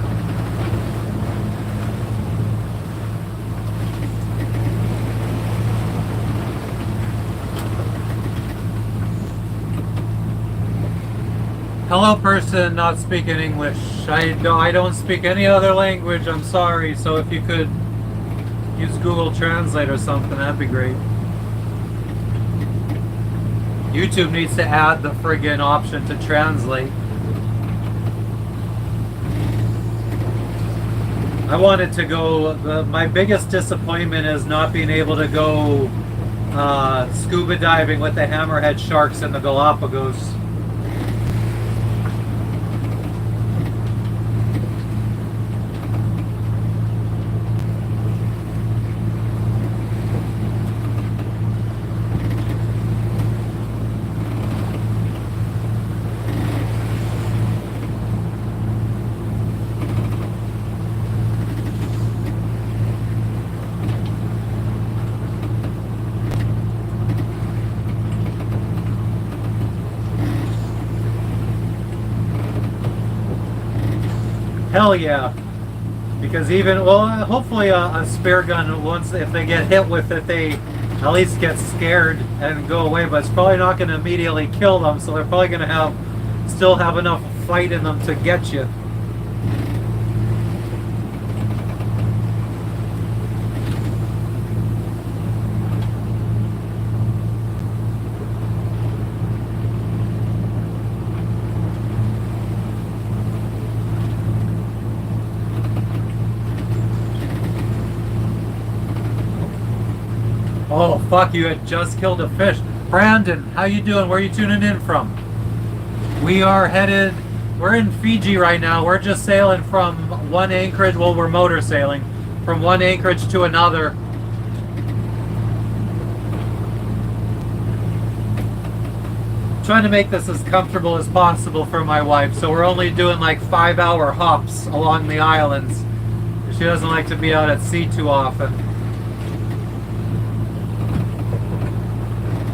Hello, person not speaking English. I don't speak any other language, I'm sorry. So if you could use Google Translate or something, that'd be great. YouTube needs to add the friggin' option to translate. I wanted to go, my biggest disappointment is not being able to go scuba diving with the hammerhead sharks in the Galapagos. Hell yeah. Because even, well, hopefully a spare gun, once, if they get hit with it, they at least get scared and go away, but it's probably not going to immediately kill them, so they're probably going to still have enough fight in them to get you. Oh, fuck, you had just killed a fish. Brandon, how you doing? Where are you tuning in from? We're in Fiji right now. We're just sailing from one Anchorage, well, we're motor sailing, from one Anchorage to another. Trying to make this as comfortable as possible for my wife, so we're only doing like 5-hour hops along the islands. She doesn't like to be out at sea too often.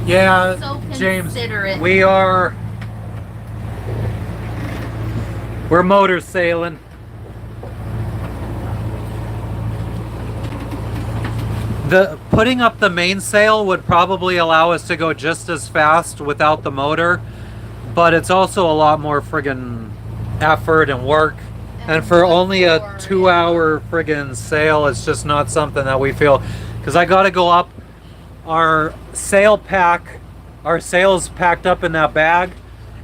Yeah, So James, considerate. we're motor sailing. Putting up the mainsail would probably allow us to go just as fast without the motor, but it's also a lot more friggin' effort and work. And for only a 2-hour friggin' sail, it's just not something that we feel. Because I gotta go up. Our sail's packed up in that bag,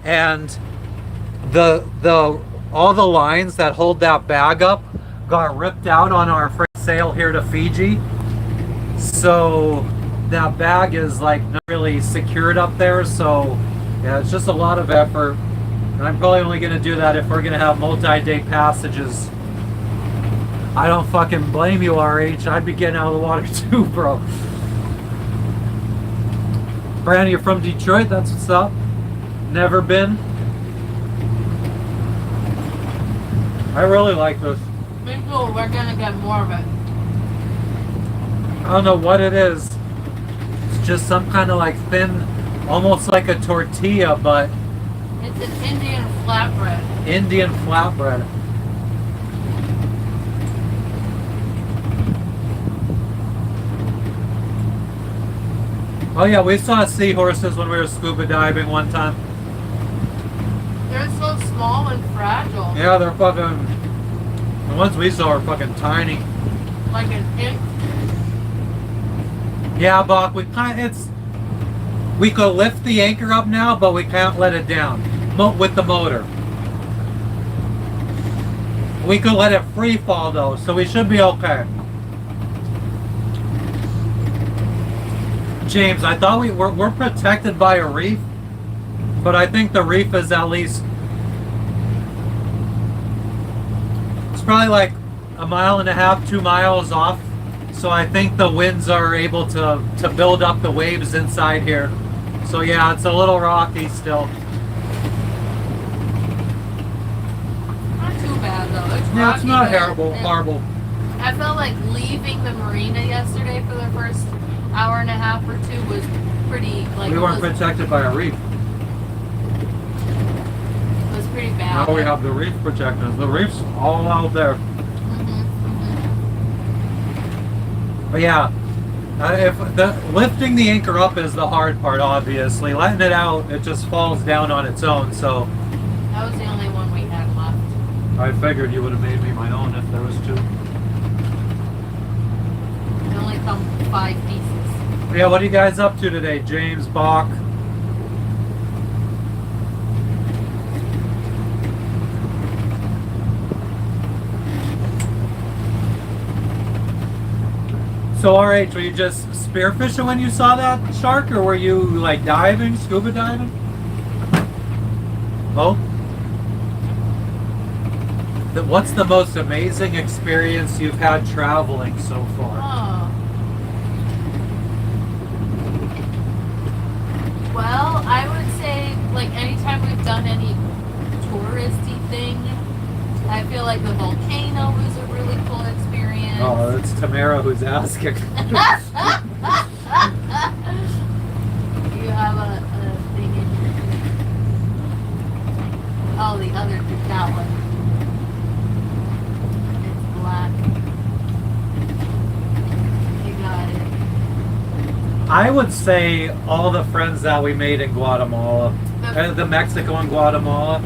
and all the lines that hold that bag up got ripped out on our sail here to Fiji. So that bag is like not really secured up there. So yeah, it's just a lot of effort, and I'm probably only gonna do that if we're gonna have multi-day passages. I don't fucking blame you, RH. I'd be getting out of the water too, bro. Brandon, you're from Detroit? That's what's up. Never been. I really like this. Me too. We're gonna get more of it. I don't know what it is. It's just some kind of like thin, almost like a tortilla, but It's an Indian flatbread. Indian flatbread. Oh yeah, we saw seahorses when we were scuba diving one time. They're so small and fragile. Yeah, they're fucking. The ones we saw are fucking tiny. Like an inch. Yeah, Bach, we could lift the anchor up now, but we can't let it down with the motor. We could let it free fall though, so we should be okay. James, I thought we're protected by a reef, but I think the reef is at least, it's probably like 1.5 miles, 2 miles off. So I think the winds are able to build up the waves inside here. So yeah, it's a little rocky still. Not too bad though. It's Yeah, it's rocky, not but horrible. I felt like leaving the marina yesterday for the first hour and a half or two was pretty like. We weren't protected by a reef. It was pretty bad. Now we have the reef protectors. The reef's all out there. But yeah, if lifting the anchor up is the hard part, obviously. Letting it out, it just falls down on its own. So That was the only one we had left. I figured you would have made me my own if there was 2. It only come 5 pieces. But yeah, what are you guys up to today, James, Bach? So, alright, were you just spearfishing when you saw that shark, or were you like diving, scuba diving? Oh? What's the most amazing experience you've had traveling so far? Oh. Well, I would say, like, anytime we've done any touristy thing, I feel like the volcano was a really cool experience. Oh, it's Tamara who's asking. You have a thing in your... Oh, the other, that one. It's black. You got it. I would say all the friends that we made in Guatemala, the Mexico and Guatemala.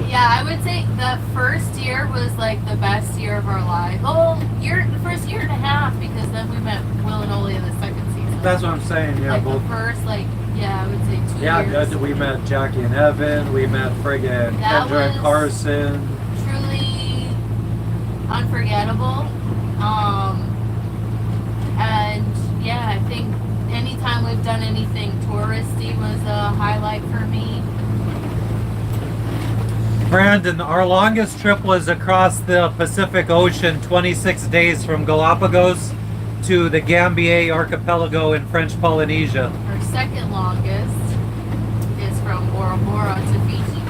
Yeah, I would say the first year was like the best year of our lives. Oh, the first year and a half, because then we met Will and Oli in the second season. That's what I'm saying. Yeah, like both. the first, like, yeah, I would say 2 Yeah, years. we met Jackie and Evan. We met friggin' That Kendra and was- Carson. Truly unforgettable. And yeah, I think anytime we've done anything touristy was a highlight for me. Brandon, our longest trip was across the Pacific Ocean, 26 days from Galapagos to the Gambier Archipelago in French Polynesia. Our second longest is from Bora Bora to Fiji.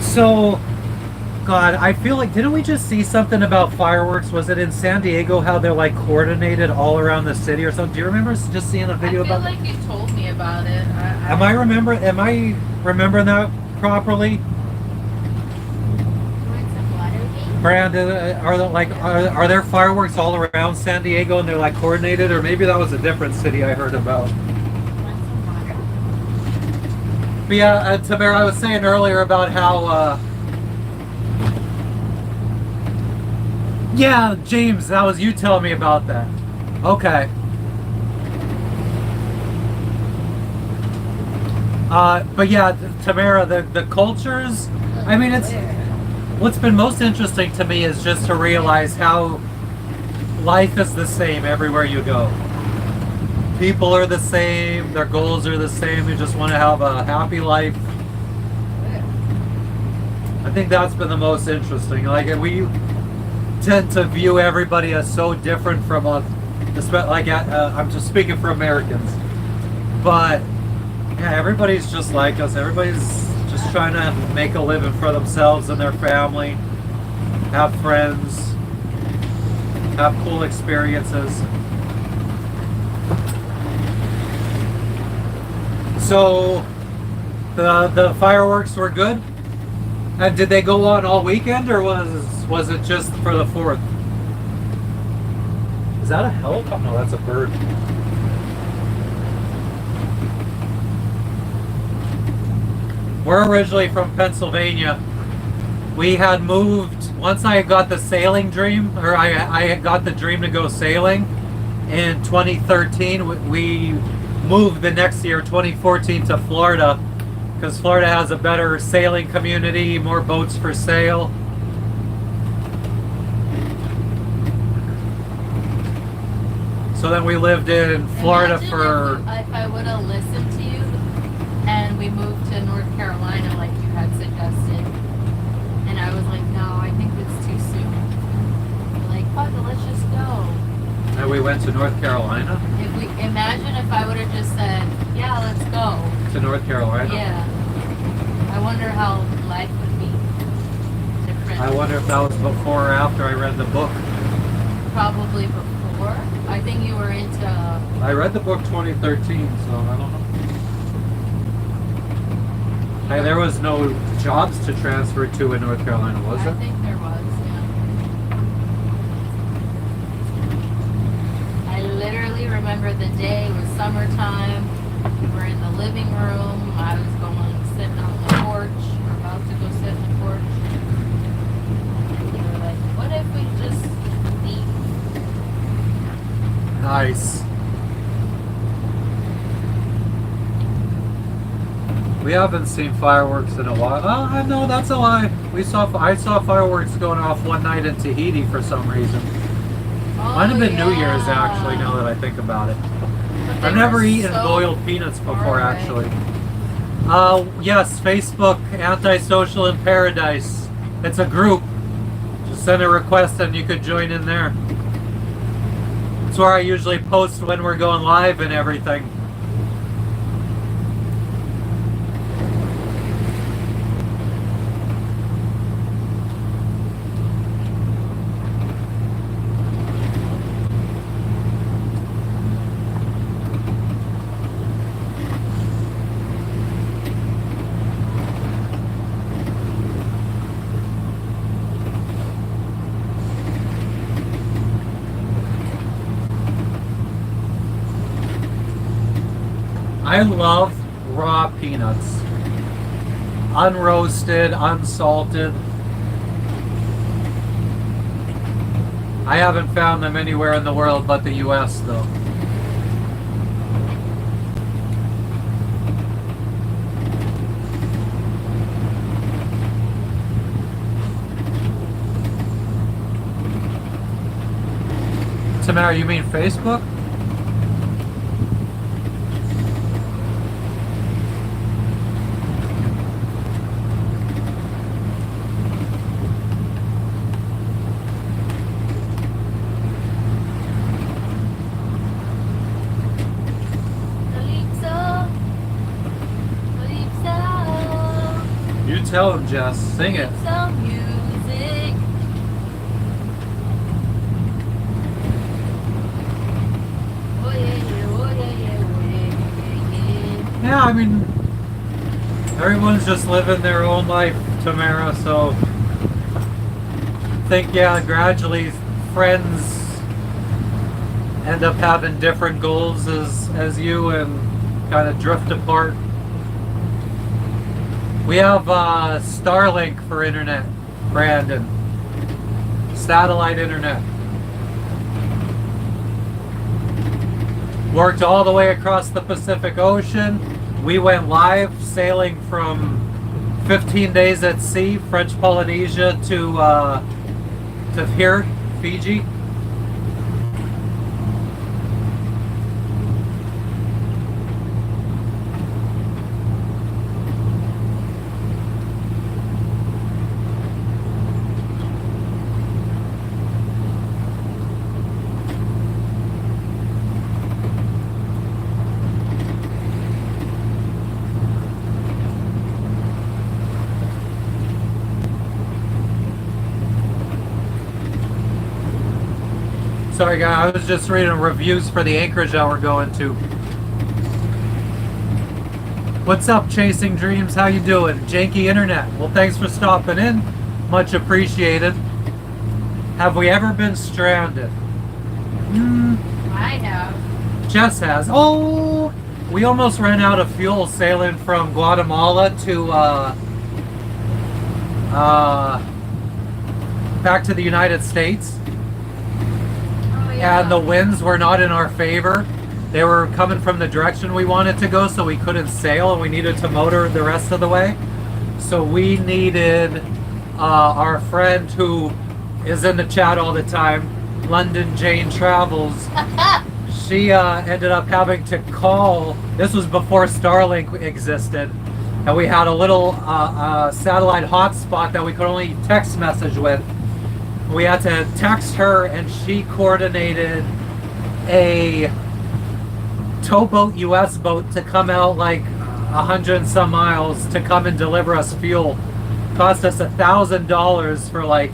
So, God, I feel like, didn't we just see something about fireworks? Was it in San Diego, how they're like coordinated all around the city or something? Do you remember just seeing a video about I feel like you told me about it. Am I remembering that properly? Brandon, are there fireworks all around San Diego and they're like coordinated, or maybe that was a different city I heard about? But yeah, Tamara, I was saying earlier about how yeah, James, that was you telling me about that. Okay. But yeah, Tamara, the cultures, I mean, what's been most interesting to me is just to realize how life is the same everywhere you go. People are the same, their goals are the same, they just want to have a happy life. I think that's been the most interesting. Like, we tend to view everybody as so different from us, I'm just speaking for Americans, but yeah, everybody's just like us. Everybody's just trying to make a living for themselves and their family, have friends, have cool experiences. So the fireworks were good? And did they go on all weekend, or was it just for the 4th? Is that a helicopter? No, that's a bird. We're originally from Pennsylvania. We had moved, once I got the sailing dream, or I had got the dream to go sailing in 2013, we moved the next year, 2014, to Florida, because Florida has a better sailing community, more boats for sale. So then we lived in Florida Imagine if I would have listened to you and we moved to North Carolina like you had suggested, and I was like, no, I think it's too soon. You're like, fuck it, let's just go. And we went to North Carolina? Imagine if I would have just said, yeah, let's go. To North Carolina? Yeah. I wonder how life would be different. I wonder if that was before or after I read the book. Probably before. I think you were into... I read the book 2013, so I don't know. Hey, there was no jobs to transfer to in North Carolina, was there? I think there was, yeah. I literally remember the day, it was summertime. We were in the living room. I was sitting on the porch. We're about to go sit in the porch. And we were like, what if we just leave? Nice. We haven't seen fireworks in a while. Oh, no, that's a lie. I saw fireworks going off one night in Tahiti for some reason. Oh, Might have been New yeah. Year's, actually, now that I think about it. But they I've never were eaten so boiled peanuts before, far away. actually. Yes, Facebook, Antisocial in Paradise. It's a group. Just send a request and you could join in there. It's where I usually post when we're going live and everything. I love raw peanuts. Unroasted, unsalted. I haven't found them anywhere in the world but the US though. Tamara, you mean Facebook? You tell him, Jess. Sing it. Some music. Oh yeah, yeah, oh yeah, yeah, oh yeah, yeah, yeah. Yeah, I mean, everyone's just living their own life, Tamara, so I think, yeah, gradually friends end up having different goals as you and kind of drift apart. We have Starlink for internet, Brandon. Satellite internet. Worked all the way across the Pacific Ocean. We went live sailing from 15 days at sea, French Polynesia to here, Fiji. Sorry guys, I was just reading reviews for the Anchorage that we're going to. What's up, Chasing Dreams? How you doing? Janky Internet. Well, thanks for stopping in. Much appreciated. Have we ever been stranded? I have. Jess has. Oh, we almost ran out of fuel sailing from Guatemala to back to the United States. Oh yeah. And the winds were not in our favor. They were coming from the direction we wanted to go, so we couldn't sail, and we needed to motor the rest of the way. So we needed our friend who is in the chat all the time, London Jane Travels. She ended up having to call. This was before Starlink existed, and we had a little satellite hotspot that we could only text message with. We had to text her, and she coordinated a towboat US boat to come out like 100 and some miles to come and deliver us fuel. Cost us $1,000 for like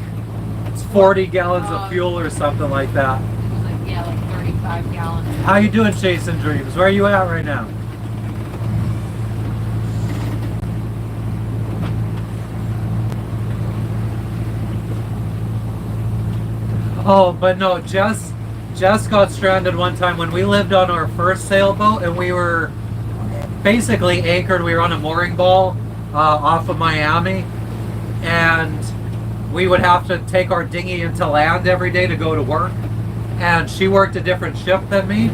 40 gallons of fuel or something like that. It was like, yeah, like 35 gallons. How you doing, Chasing Dreams? Where are you at right now? Oh, but no, Jess got stranded one time when we lived on our first sailboat, and we were basically anchored. We were on a mooring ball off of Miami, and we would have to take our dinghy into land every day to go to work. And she worked a different shift than me,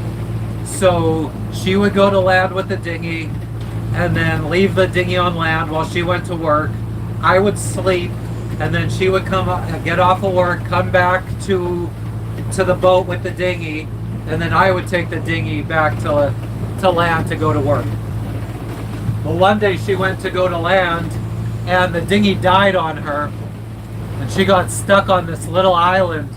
so she would go to land with the dinghy and then leave the dinghy on land while she went to work. I would sleep, and then she would get off of work, come back to the boat with the dinghy, and then I would take the dinghy back to land to go to work. Well, one day she went to go to land, and the dinghy died on her, and she got stuck on this little island.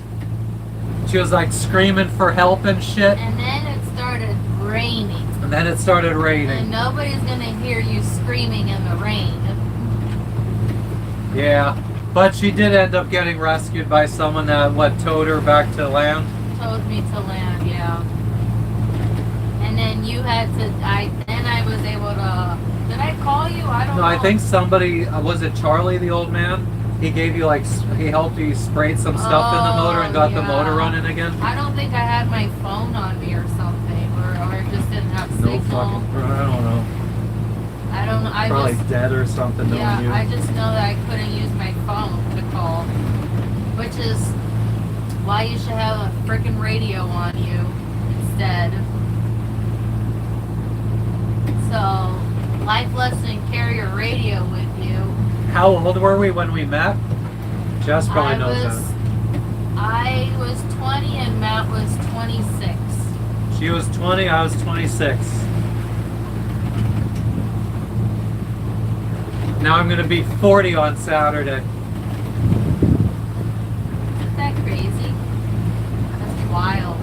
She was like screaming for help and shit. And then it started raining. And And nobody's gonna hear you screaming in the rain. Yeah, but she did end up getting rescued by someone that towed her back to land. Towed me to land, yeah. And then you had to. Then I was able to. Did I call you? I don't know. No, I think somebody was it Charlie, the old man? He gave you he helped you sprayed some stuff in the motor and got the motor running again. I don't think I had my phone on me or something, or I just didn't have signal. I don't know. I don't know. I Probably just, dead or something. yeah, Knowing you. I just know that I couldn't use my phone to call, which is why you should have a freaking radio on you instead. So, life lesson: carry your radio with you. How old were we when we met? Jess probably knows that. I was 20 and Matt was 26. She was 20, I was 26. Now I'm going to be 40 on Saturday. Isn't that crazy? That's wild.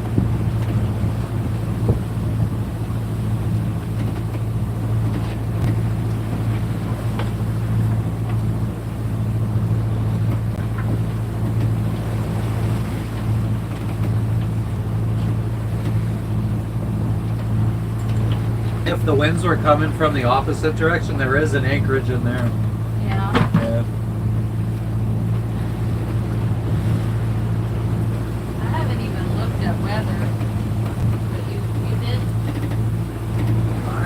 If the winds were coming from the opposite direction, there is an Anchorage in there. Yeah. Yeah. I haven't even looked at weather. But you did?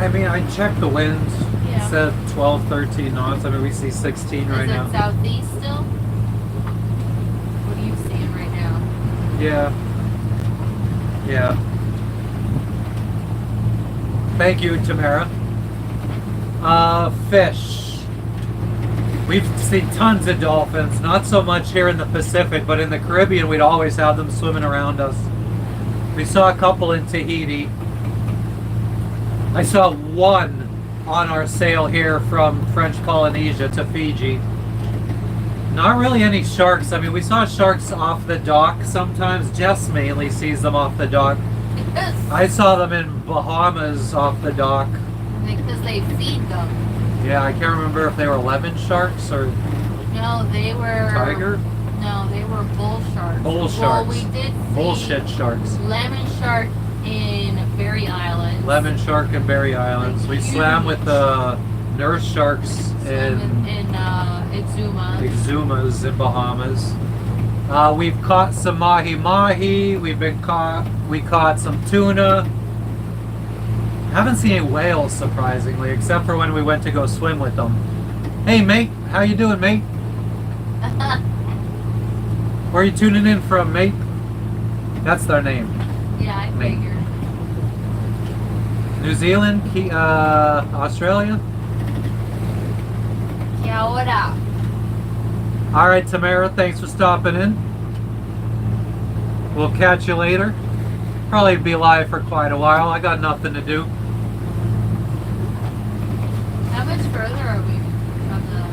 I mean, I checked the wind. Yeah. It said 12, 13 knots. I mean, we see 16 right Is now. it southeast still? What are you seeing right now? Yeah. Yeah. Thank you, Tamara. Fish. We've seen tons of dolphins. Not so much here in the Pacific, but in the Caribbean, we'd always have them swimming around us. We saw a couple in Tahiti. I saw one on our sail here from French Polynesia to Fiji. Not really any sharks. I mean, we saw sharks off the dock sometimes. Jess mainly sees them off the dock. I saw them in Bahamas off the dock. Because they feed them. Yeah, I can't remember if they were lemon sharks or No, they were... tiger. No, they were bull sharks. Bull sharks. Well, we did see Bullshit sharks. lemon shark in Berry Island. Lemon shark and Berry Islands. We swam with the nurse sharks in in Exuma. Exumas in Bahamas. We've caught some mahi-mahi. We caught some tuna. Haven't seen any whales, surprisingly, except for when we went to go swim with them. Hey, mate. How you doing, mate? Where are you tuning in from, mate? That's their name. Yeah, I Mate. figured. New Zealand? Australia? Yeah, what up? All right, Tamara, thanks for stopping in. We'll catch you later. Probably be live for quite a while. I got nothing to do. How much further are we from the...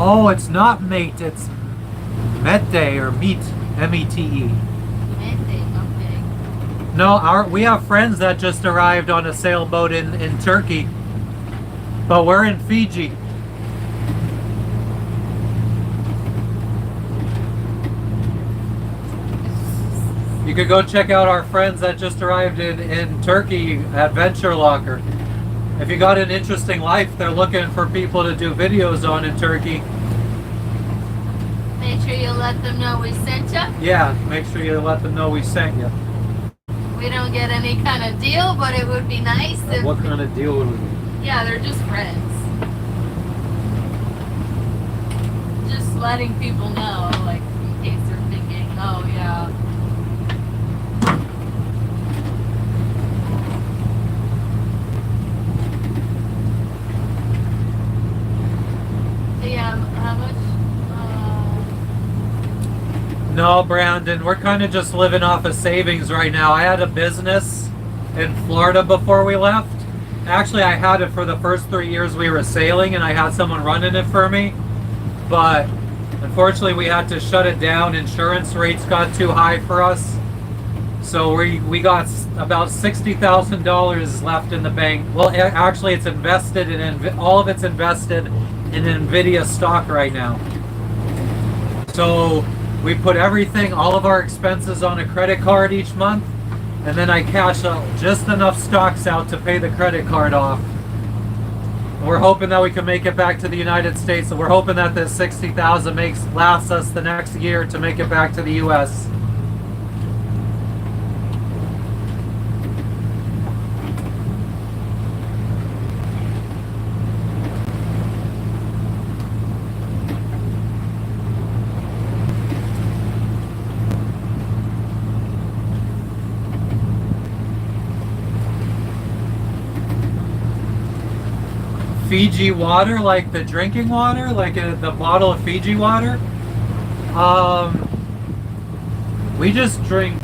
Oh, it's not mate, it's mete or meet, M-E-T-E. Mandate? Okay. No, we have friends that just arrived on a sailboat in Turkey, but we're in Fiji. You could go check out our friends that just arrived in Turkey at Venture Locker. If you got an interesting life they're looking for people to do videos on in Turkey, Make sure you let them know we sent you. yeah, make sure you let them know we sent you. We don't get any kind of deal, but it would be nice if... What kind of deal would we? Yeah, they're just friends. Just letting people know, like, in case they're thinking, oh yeah. Yeah, how much? No, Brandon, we're kind of just living off of savings right now. I had a business in Florida before we left. Actually, I had it for the first 3 years we were sailing, and I had someone running it for me. But unfortunately, we had to shut it down. Insurance rates got too high for us. So we got about $60,000 left in the bank. Well, actually, it's invested in all of it's invested in Nvidia stock right now. So we put everything, all of our expenses on a credit card each month, and then I cash out just enough stocks out to pay the credit card off. We're hoping that we can make it back to the United States. So we're hoping that this $60,000 lasts us the next year to make it back to the U.S. Fiji water, like the drinking water, like the bottle of Fiji water. We just drink.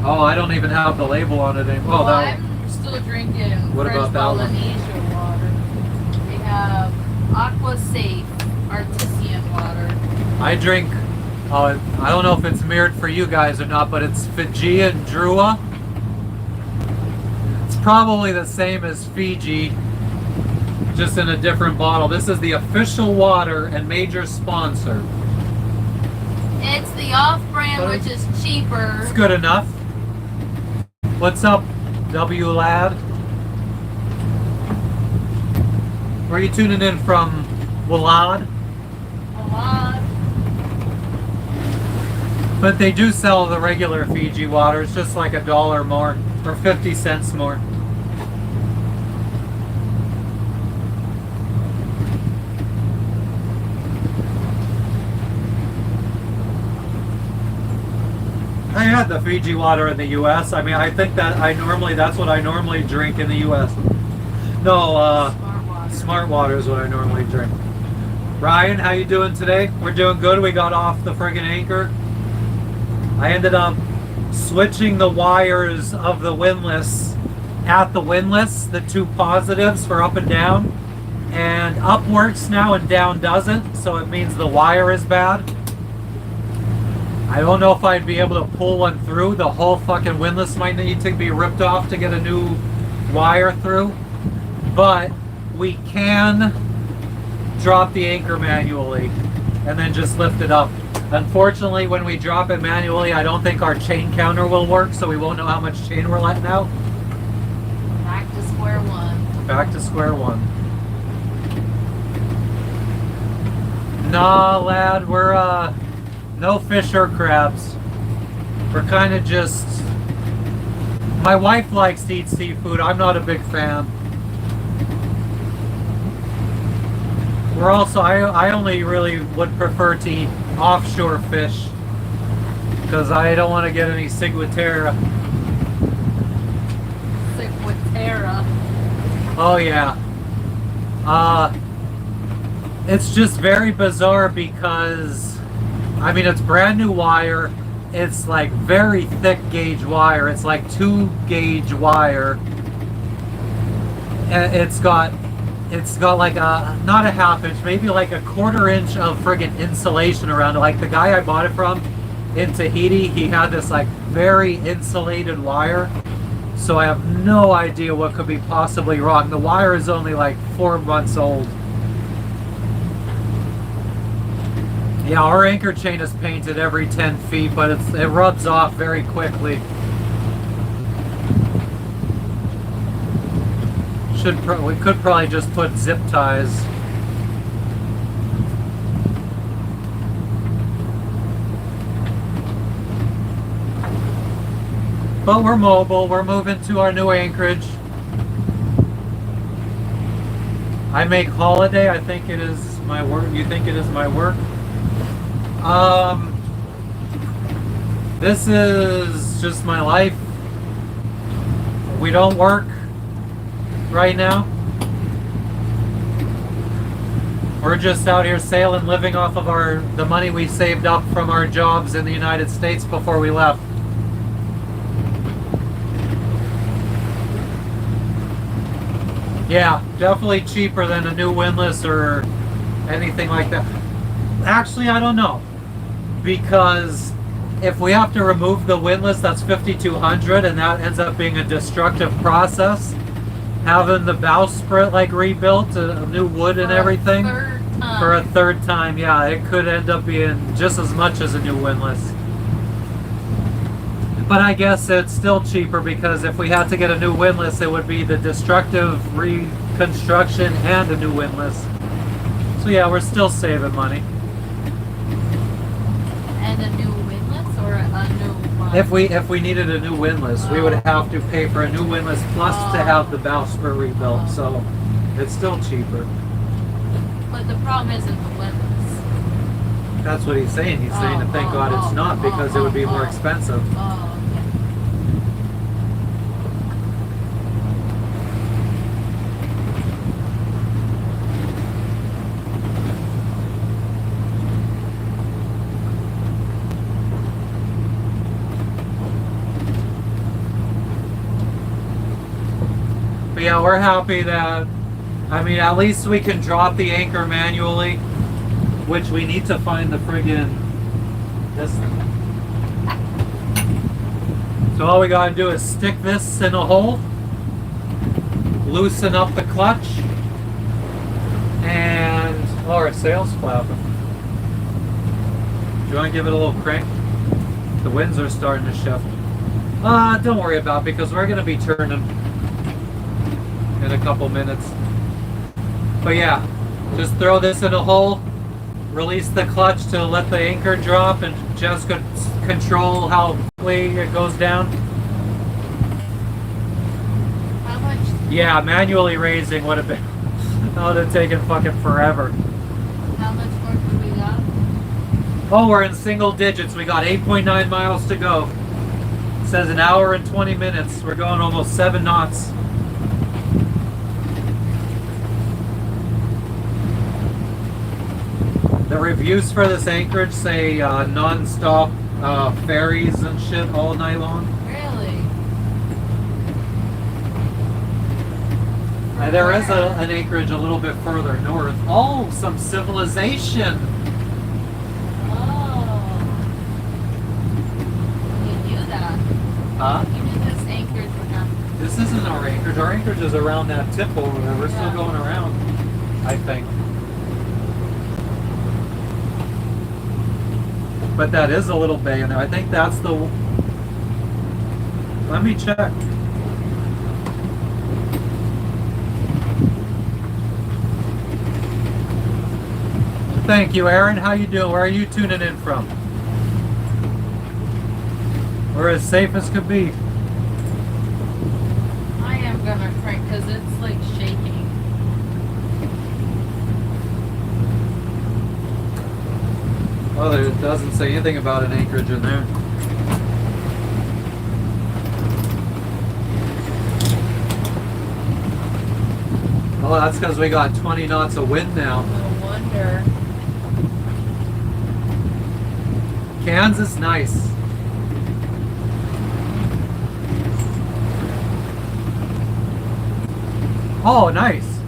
Oh, I don't even have the label on it anymore. Well, I'm still drinking What fresh about that one? Polynesia water. They have Aqua Safe Artesian water. I drink. Oh, I don't know if it's mirrored for you guys or not, but it's Fijian Drua. It's probably the same as Fiji, just in a different bottle. This is the official water and major sponsor. It's the off-brand, which is cheaper. It's good enough. What's up, W Lad? Where are you tuning in from, Walad? A lot. But they do sell the regular Fiji water. It's just like $1 more or 50 cents more. I had the Fiji water in the U.S. I mean, I think that that's what I normally drink in the U.S. No, Smart water. Smart water is what I normally drink. Ryan, how you doing today? We're doing good. We got off the friggin' anchor. I ended up switching the wires of the windlass at the windlass, the two positives for up and down. And up works now and down doesn't, so it means the wire is bad. I don't know if I'd be able to pull one through. The whole fucking windlass might need to be ripped off to get a new wire through. But we can drop the anchor manually and then just lift it up. Unfortunately, when we drop it manually, I don't think our chain counter will work, so we won't know how much chain we're letting out. Back to square one. Back to square one. Nah, lad, No fish or crabs. We're kind of just... My wife likes to eat seafood. I'm not a big fan. We're also... I only really would prefer to eat offshore fish. Because I don't want to get any ciguatera. Ciguatera. Oh yeah. It's just very bizarre because, I mean, it's brand new wire. It's like very thick gauge wire. It's like 2 gauge wire. And it's got like a, not a half inch, maybe like a 1/4 inch of friggin' insulation around it. Like the guy I bought it from in Tahiti, he had this like very insulated wire. So I have no idea what could be possibly wrong. The wire is only like 4 months old. Yeah, our anchor chain is painted every 10 feet, but it rubs off very quickly. We could probably just put zip ties. But we're mobile. We're moving to our new Anchorage. I make holiday. I think it is my work. You think it is my work? This is just my life. We don't work right now. We're just out here sailing, living off of the money we saved up from our jobs in the United States before we left. Yeah, definitely cheaper than a new windlass or anything like that. Actually, I don't know. Because if we have to remove the windlass, that's $5,200, and that ends up being a destructive process. Having the bowsprit like rebuilt, a new wood and everything for a third time, yeah, it could end up being just as much as a new windlass. But I guess it's still cheaper because if we had to get a new windlass, it would be the destructive reconstruction and a new windlass. So yeah, we're still saving money. And a new windlass or a new one? If we needed a new windlass, we would have to pay for a new windlass plus to have the bowsprit rebuilt. So it's still cheaper. But the problem isn't the windlass. That's what he's saying. He's saying that thank God it's not because it would be more expensive. Oh, okay. But yeah, we're happy that, I mean, at least we can drop the anchor manually, which we need to find the friggin' this. So all we gotta do is stick this in a hole, loosen up the clutch, and oh, our sail's flapping. Do you want to give it a little crank? The winds are starting to shift. Don't worry about it because we're gonna be turning in a couple minutes. But yeah, just throw this in a hole, release the clutch to let the anchor drop, and just control how quickly it goes down. How much? Yeah, manually raising would have been, that would have taken fucking forever. How much more do we got? Oh, we're in single digits. We got 8.9 miles to go. It says an hour and 20 minutes. We're going almost 7 knots. The reviews for this Anchorage say non-stop ferries and shit all night long. Really? There is an Anchorage a little bit further north. Oh, some civilization. Oh. You knew that. Huh? You knew this Anchorage would not. This isn't our Anchorage. Our Anchorage is around that tip over there. We're still going around, I think. But that is a little bay in there. I think that's the... Let me check. Thank you, Aaron. How you doing? Where are you tuning in from? We're as safe as could be. I am gonna crank because it's like shaking. Oh, there doesn't say anything about an Anchorage in there. Oh, that's because we got 20 knots of wind now. No wonder. Kansas, nice. Oh, nice.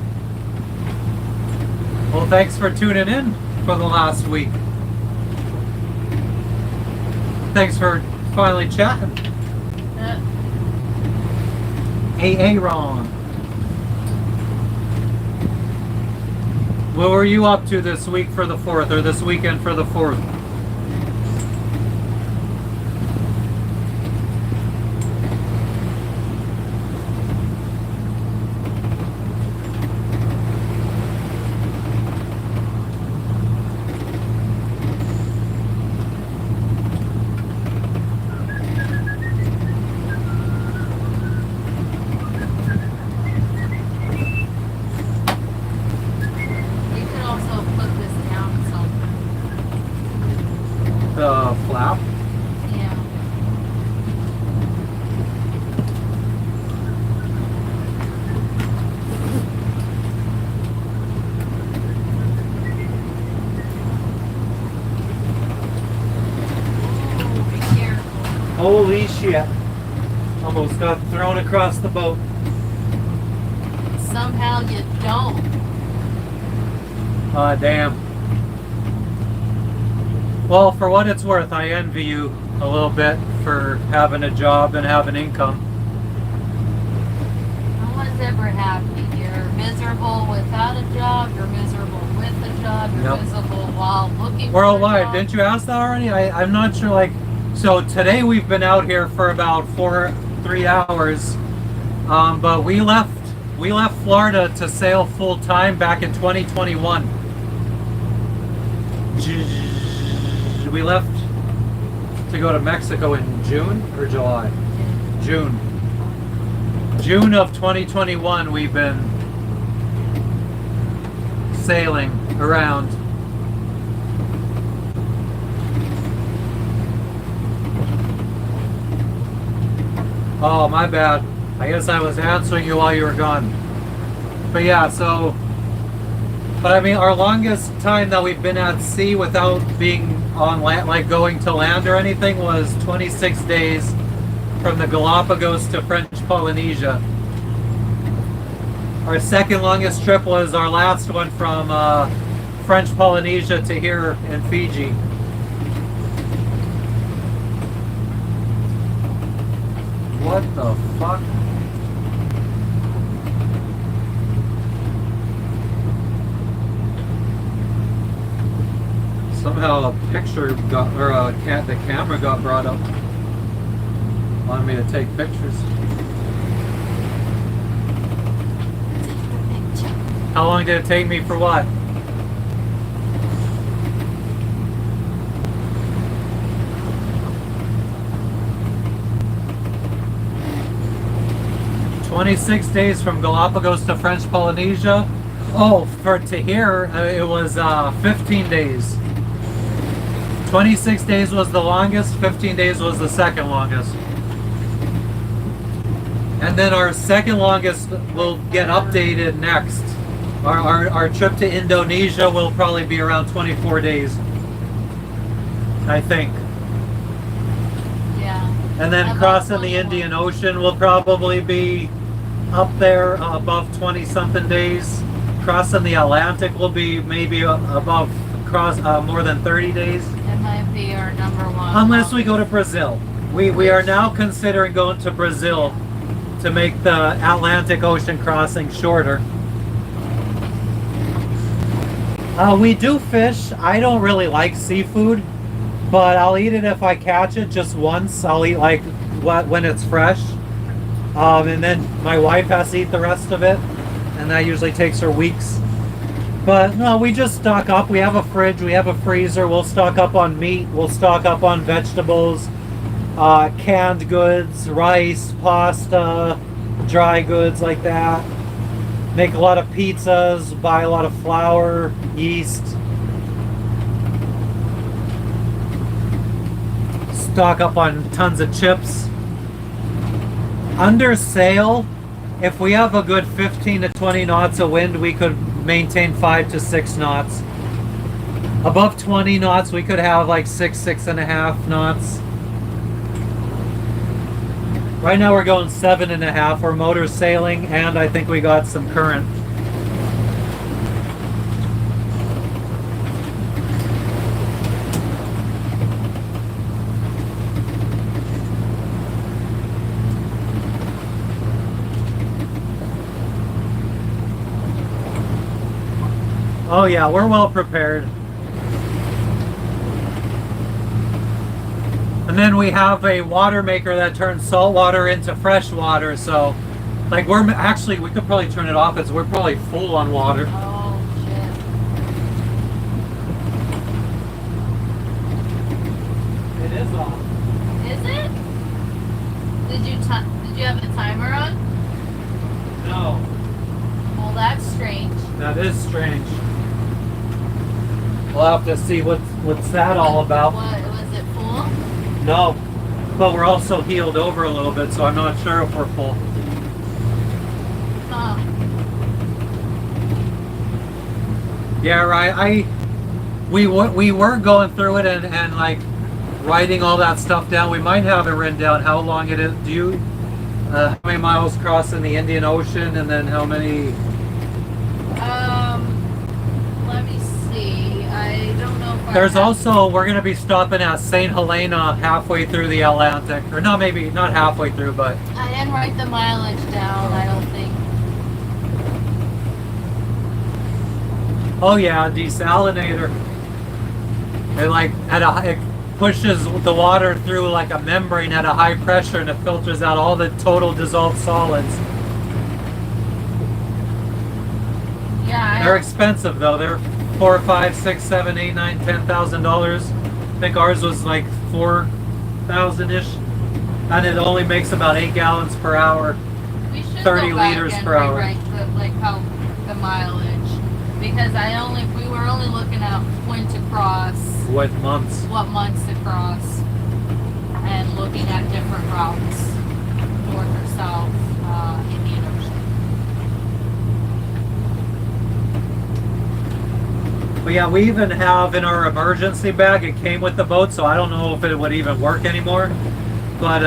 Well, thanks for tuning in for the last week. Thanks for finally chatting. Aaron. What were you up to this week for the 4th, or this weekend for the 4th? You could also put this down somewhere. The flap? Yeah. Oh, be careful. Holy shit. Almost got thrown across the boat. Somehow you don't. Damn. Well, for what it's worth, I envy you a little bit for having a job and having income. No one's ever happy. You're miserable without a job. You're miserable with a job. You're Yep. miserable while looking Worldwide, for a job. didn't you ask that already? I'm not sure, like, so today we've been out here for about 3 hours, but we left Florida to sail full time back in 2021. We left to go to Mexico in June or July? June. June of 2021 we've been sailing around. Oh, my bad. I guess I was answering you while you were gone. But yeah, so... But I mean, our longest time that we've been at sea without being on land, like going to land or anything, was 26 days from the Galapagos to French Polynesia. Our second longest trip was our last one from French Polynesia to here in Fiji. What the fuck? Somehow a picture got, or the camera got brought up. Wanted me to take pictures. How long did it take me for what? "26 days from Galapagos to French Polynesia." Oh, to here, it was 15 days. 26 days was the longest, 15 days was the second longest. And then our second longest will get updated next. Our trip to Indonesia will probably be around 24 days, I think. Yeah. And then About crossing the 21. Indian Ocean will probably be up there above 20 something days. Crossing the Atlantic will be maybe above more than 30 days. It might be our number one. Unless we go to Brazil. We are now considering going to Brazil to make the Atlantic Ocean crossing shorter. We do fish. I don't really like seafood, but I'll eat it if I catch it just once. I'll eat like when it's fresh. And then my wife has to eat the rest of it, and that usually takes her weeks. But no, we just stock up. We have a fridge, we have a freezer. We'll stock up on meat, we'll stock up on vegetables. canned goods, rice, pasta, dry goods like that. Make a lot of pizzas, buy a lot of flour, yeast. Stock up on tons of chips. Under sail, if we have a good 15 to 20 knots of wind, we could maintain 5 to 6 knots. Above 20 knots, we could have like 6.5 knots. Right now we're going 7.5. We're motor sailing, and I think we got some current. Oh yeah, we're well prepared. And then we have a water maker that turns salt water into fresh water. So, like, we could probably turn it off as we're probably full on water. Oh shit. It is off. Is it? Did you have the timer on? No, Well, that's strange. that is strange. We'll have to see what's that all about. What was it full? No, but we're also healed over a little bit, so I'm not sure if we're full. Huh. Yeah, right. We were going through it and like writing all that stuff down. We might have it written down how long it is. Do you? How many miles crossing the Indian Ocean, and then how many? Let me see. I don't know if There's also, we're going to be stopping at St. Helena halfway through the Atlantic, or no, maybe not halfway through, but I didn't write the mileage down, I don't think. oh yeah, desalinator. It pushes the water through like a membrane at a high pressure, and it filters out all the total dissolved solids. Yeah, They're expensive though. They're $4, $5, $6, $7, $8, $9, $10,000. I think ours was like 4,000-ish, and it only makes about 8 gallons per hour. we should 30 go back liters and per hour. rewrite the mileage, because we were only looking at when to cross, What months? what months to cross, and looking at different routes, north or south, Indian Ocean. But yeah, we even have in our emergency bag, it came with the boat, so I don't know if it would even work anymore. But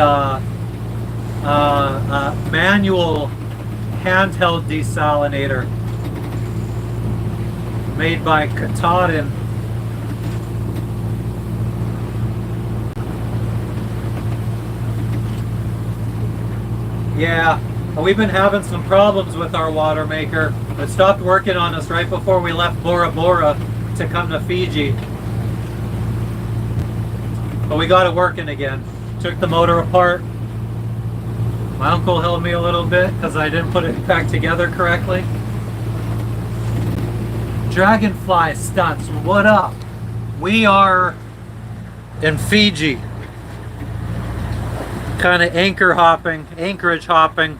manual handheld desalinator made by Katahdin. Yeah, we've been having some problems with our water maker. It stopped working on us right before we left Bora Bora to come to Fiji. But we got it working again. Took the motor apart. My uncle held me a little bit because I didn't put it back together correctly. Dragonfly stunts, what up? We are in Fiji. Kind of Anchorage hopping.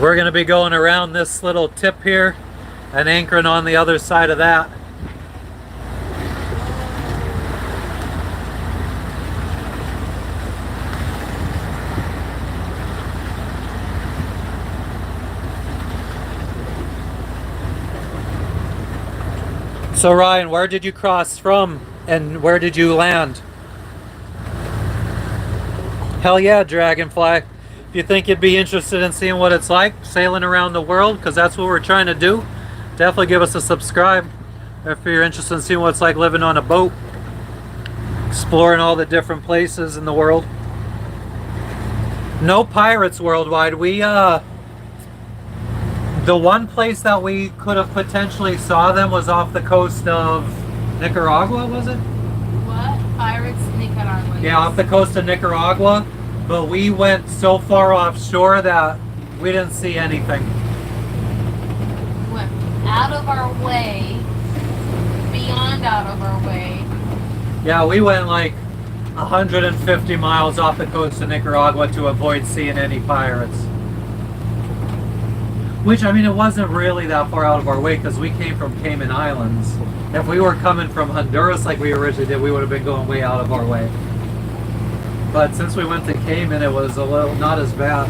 We're going to be going around this little tip here and anchoring on the other side of that. So Ryan, where did you cross from and where did you land? Hell yeah, Dragonfly. If you think you'd be interested in seeing what it's like sailing around the world, because that's what we're trying to do, definitely give us a subscribe if you're interested in seeing what it's like living on a boat, exploring all the different places in the world. No pirates worldwide. The one place that we could have potentially saw them was off the coast of Nicaragua, was it? What? Pirates, Nicaragua. Yeah, off the coast of Nicaragua, but we went so far offshore that we didn't see anything. We went out of our way, beyond out of our way. Yeah, we went like 150 miles off the coast of Nicaragua to avoid seeing any pirates. Which, I mean, it wasn't really that far out of our way because we came from Cayman Islands. If we were coming from Honduras like we originally did, we would have been going way out of our way. But since we went to Cayman, it was a little not as bad.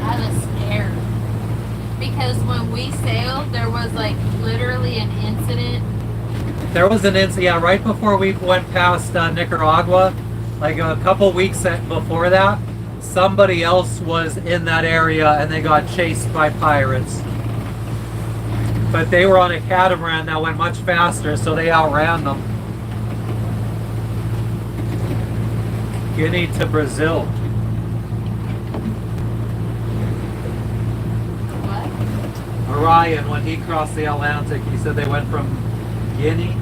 I was scared. Because when we sailed, there was like literally an incident. There was an incident, yeah, right before we went past Nicaragua, like a couple weeks before that, somebody else was in that area and they got chased by pirates. But they were on a catamaran that went much faster, so they outran them. Guinea to Brazil. What? Orion, when he crossed the Atlantic, he said they went from Guinea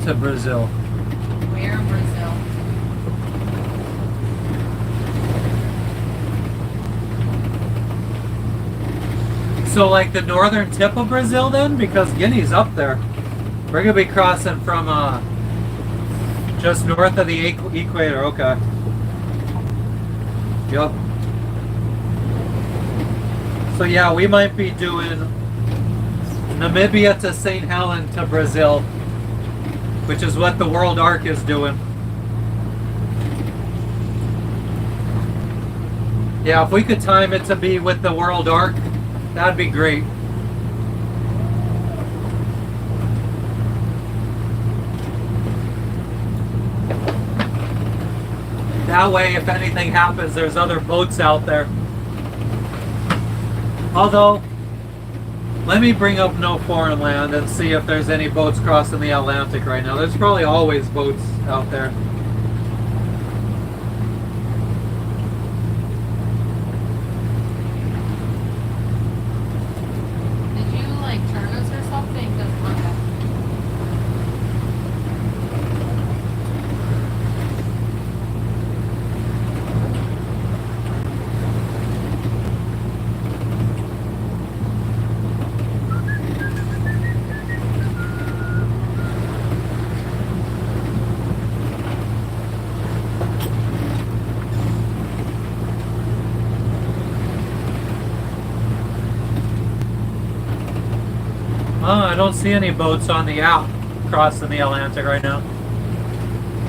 to Brazil. Where in Brazil? So like the northern tip of Brazil then? Because Guinea's up there. We're going to be crossing from just north of the equator. Okay. Yep. So yeah, we might be doing Namibia to St. Helens to Brazil, which is what the World Arc is doing. Yeah, if we could time it to be with the World Arc, that'd be great. That way, if anything happens, there's other boats out there. Although, let me bring up no foreign land and see if there's any boats crossing the Atlantic right now. There's probably always boats out there. Did you like turn us or something? Because what happened? I don't see any boats on the out crossing the Atlantic right now.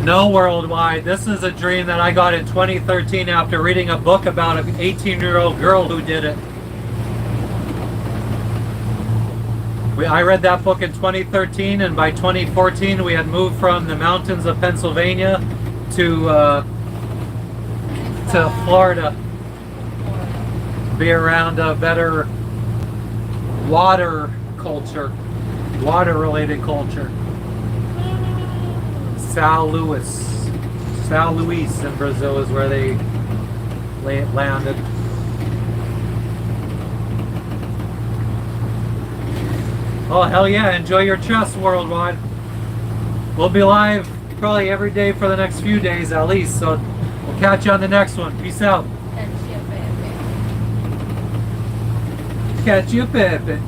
No worldwide. This is a dream that I got in 2013 after reading a book about an 18-year-old girl who did it. I read that book in 2013, and by 2014 we had moved from the mountains of Pennsylvania to Florida. Be around a better water culture, water-related culture. São Luís in Brazil is where they landed. Oh hell yeah, enjoy your chess worldwide. We'll be live probably every day for the next few days at least, so we'll catch you on the next one. Peace out. Catch you, Pepe.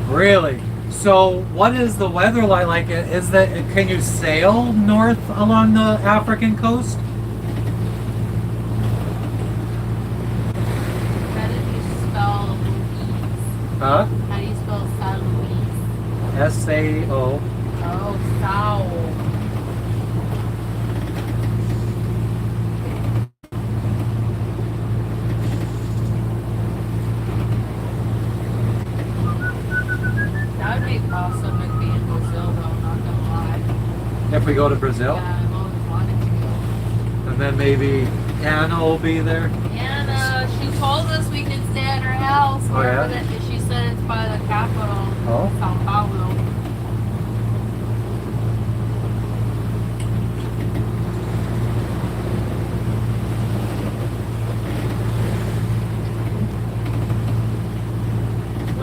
Really? So what is the weather like? Is that, can you sail north along the African coast? How did you spell Louise? Huh? How do you spell São Luís? S-A-O. Oh, São. That would be awesome to be in Brazil, though, not gonna lie. If we go to Brazil? Yeah, I've always wanted to go. And then maybe Anna will be there. And she told us we could stay at her house. Oh, yeah? She said it's by the capital, Oh. Sao Paulo.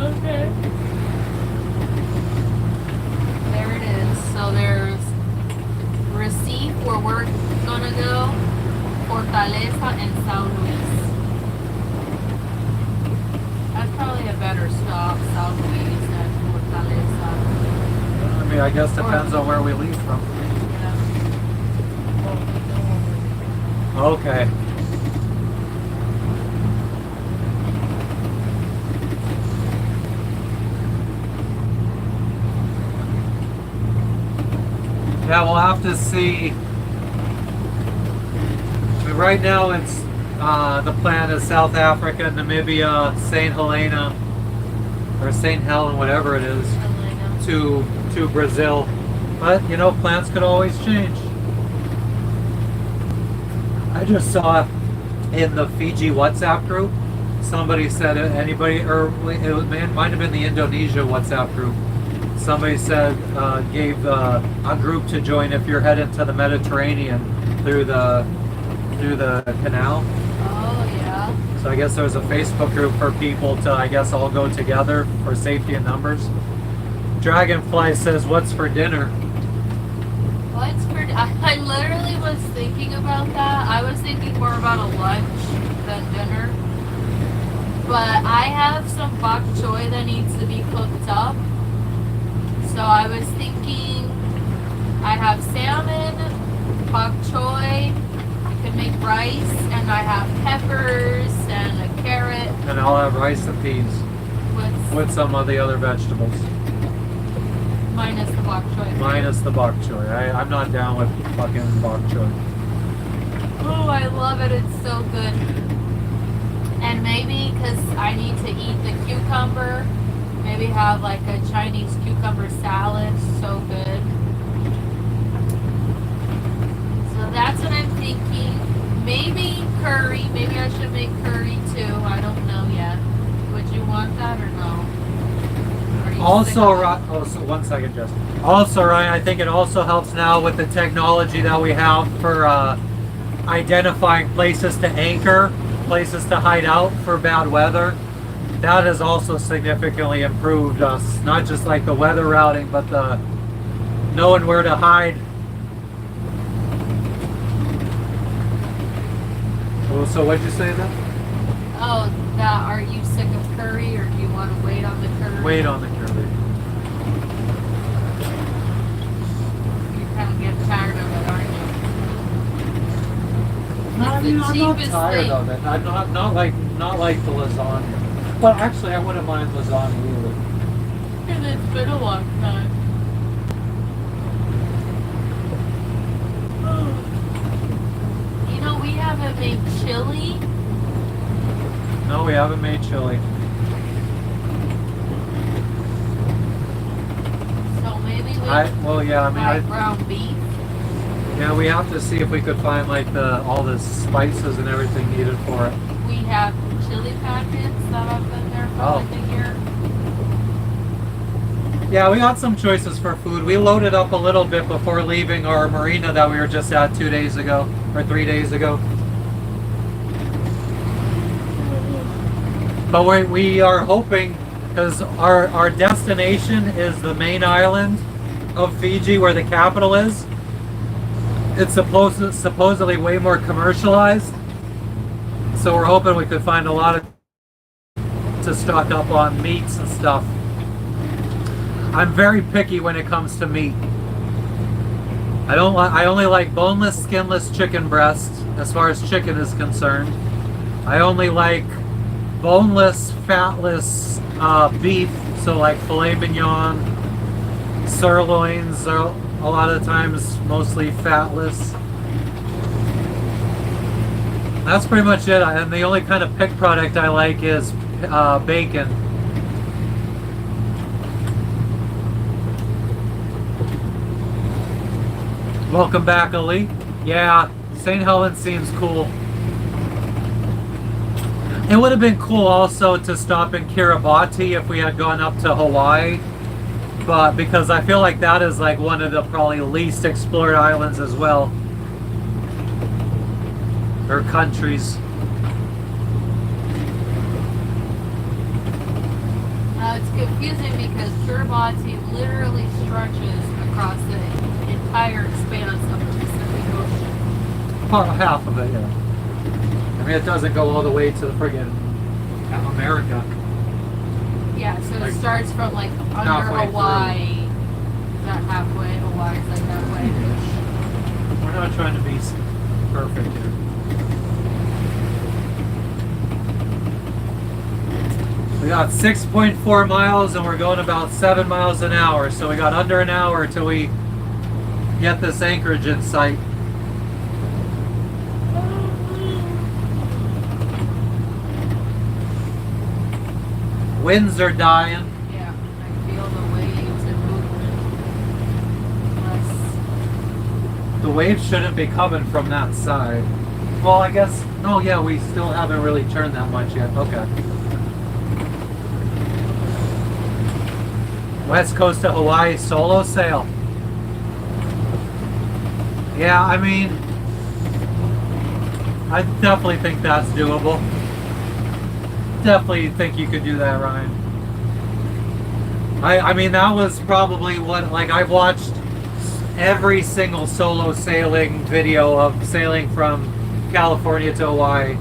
Okay. There it is. So there's stop southways at Fortaleza. I mean, I guess depends on where we leave from. Yeah. Okay. Yeah, we'll have to see. I mean, right now it's the plan is South Africa, Namibia, St. Helena, or St. Helen, whatever it is, Helena. to Brazil. But you know, plans could always change. I just saw in the Fiji WhatsApp group, somebody said anybody, or it might have been the Indonesia WhatsApp group. Somebody said gave a group to join if you're headed to the Mediterranean through the canal. Oh, yeah. So I guess there's a Facebook group for people to, I guess, all go together for safety in numbers. Dragonfly says, "What's for dinner?" What's for... I literally was thinking about that. I was thinking more about a lunch than dinner. But I have some bok choy that needs to be cooked up. So I was thinking I have salmon, bok choy, I could make rice, and I have peppers and a carrot. And I'll have rice and peas with some of the other vegetables. Minus the bok choy. Minus the bok choy. I'm not down with fucking bok choy. Oh, I love it. It's so good. And maybe, because I need to eat the cucumber, maybe have like a Chinese cucumber salad. So good. So that's what I'm thinking. Maybe curry. Maybe I should make curry too. I don't know yet. Would you want that or no? Are you Also, sick of it? oh, so 1 second, Justin. Also, Ryan, I think it also helps now with the technology that we have for identifying places to anchor, places to hide out for bad weather. That has also significantly improved us, not just like the weather routing, but the knowing where to hide. Oh, so what'd you say then? Oh, that are you sick of curry or do you want to wait on the curry? Wait on the curry. You kind of get tired of it, aren't you? I mean, I'm not tired of it. I'm not like the lasagna. Well, actually, I wouldn't mind lasagna either. And it's been a long time. You know, we haven't made chili. No, we haven't made chili. So maybe we I mean, ground beef. yeah, we have to see if we could find like all the spices and everything needed for it. We have chili packets that have been there for like a year. Yeah, we got some choices for food. We loaded up a little bit before leaving our marina that we were just at 2 days ago, or 3 days ago. But we are hoping, because our destination is the main island of Fiji where the capital is. It's supposedly way more commercialized. So we're hoping we could find a lot of to stock up on meats and stuff. I'm very picky when it comes to meat. I only like boneless, skinless chicken breasts as far as chicken is concerned. I only like boneless, fatless beef, so like filet mignon, sirloins are a lot of times mostly fatless. That's pretty much it. And the only kind of pig product I like is bacon. Welcome back, Ali. Yeah, St. Helens seems cool. It would have been cool also to stop in Kiribati if we had gone up to Hawaii, but because I feel like that is like one of the probably least explored islands as well, or countries. It's confusing because Kiribati literally stretches across the entire expanse of the Pacific Ocean. Part half of it, yeah. I mean, it doesn't go all the way to the friggin' America. Yeah, so Like, it starts from like under halfway Hawaii. Not halfway, Hawaii's like that way. We're not trying to be perfect here. We got 6.4 miles and we're going about 7 miles an hour. So we got under an hour till we get this Anchorage in sight. Winds are dying. Yeah, I feel the waves and movement. Less. The waves shouldn't be coming from that side. Well, I guess, oh yeah, we still haven't really turned that much yet. Okay. West coast of Hawaii, solo sail. Yeah, I mean, I definitely think that's doable. Definitely think you could do that, Ryan. I mean, that was probably what, like, I've watched every single solo sailing video of sailing from California to Hawaii.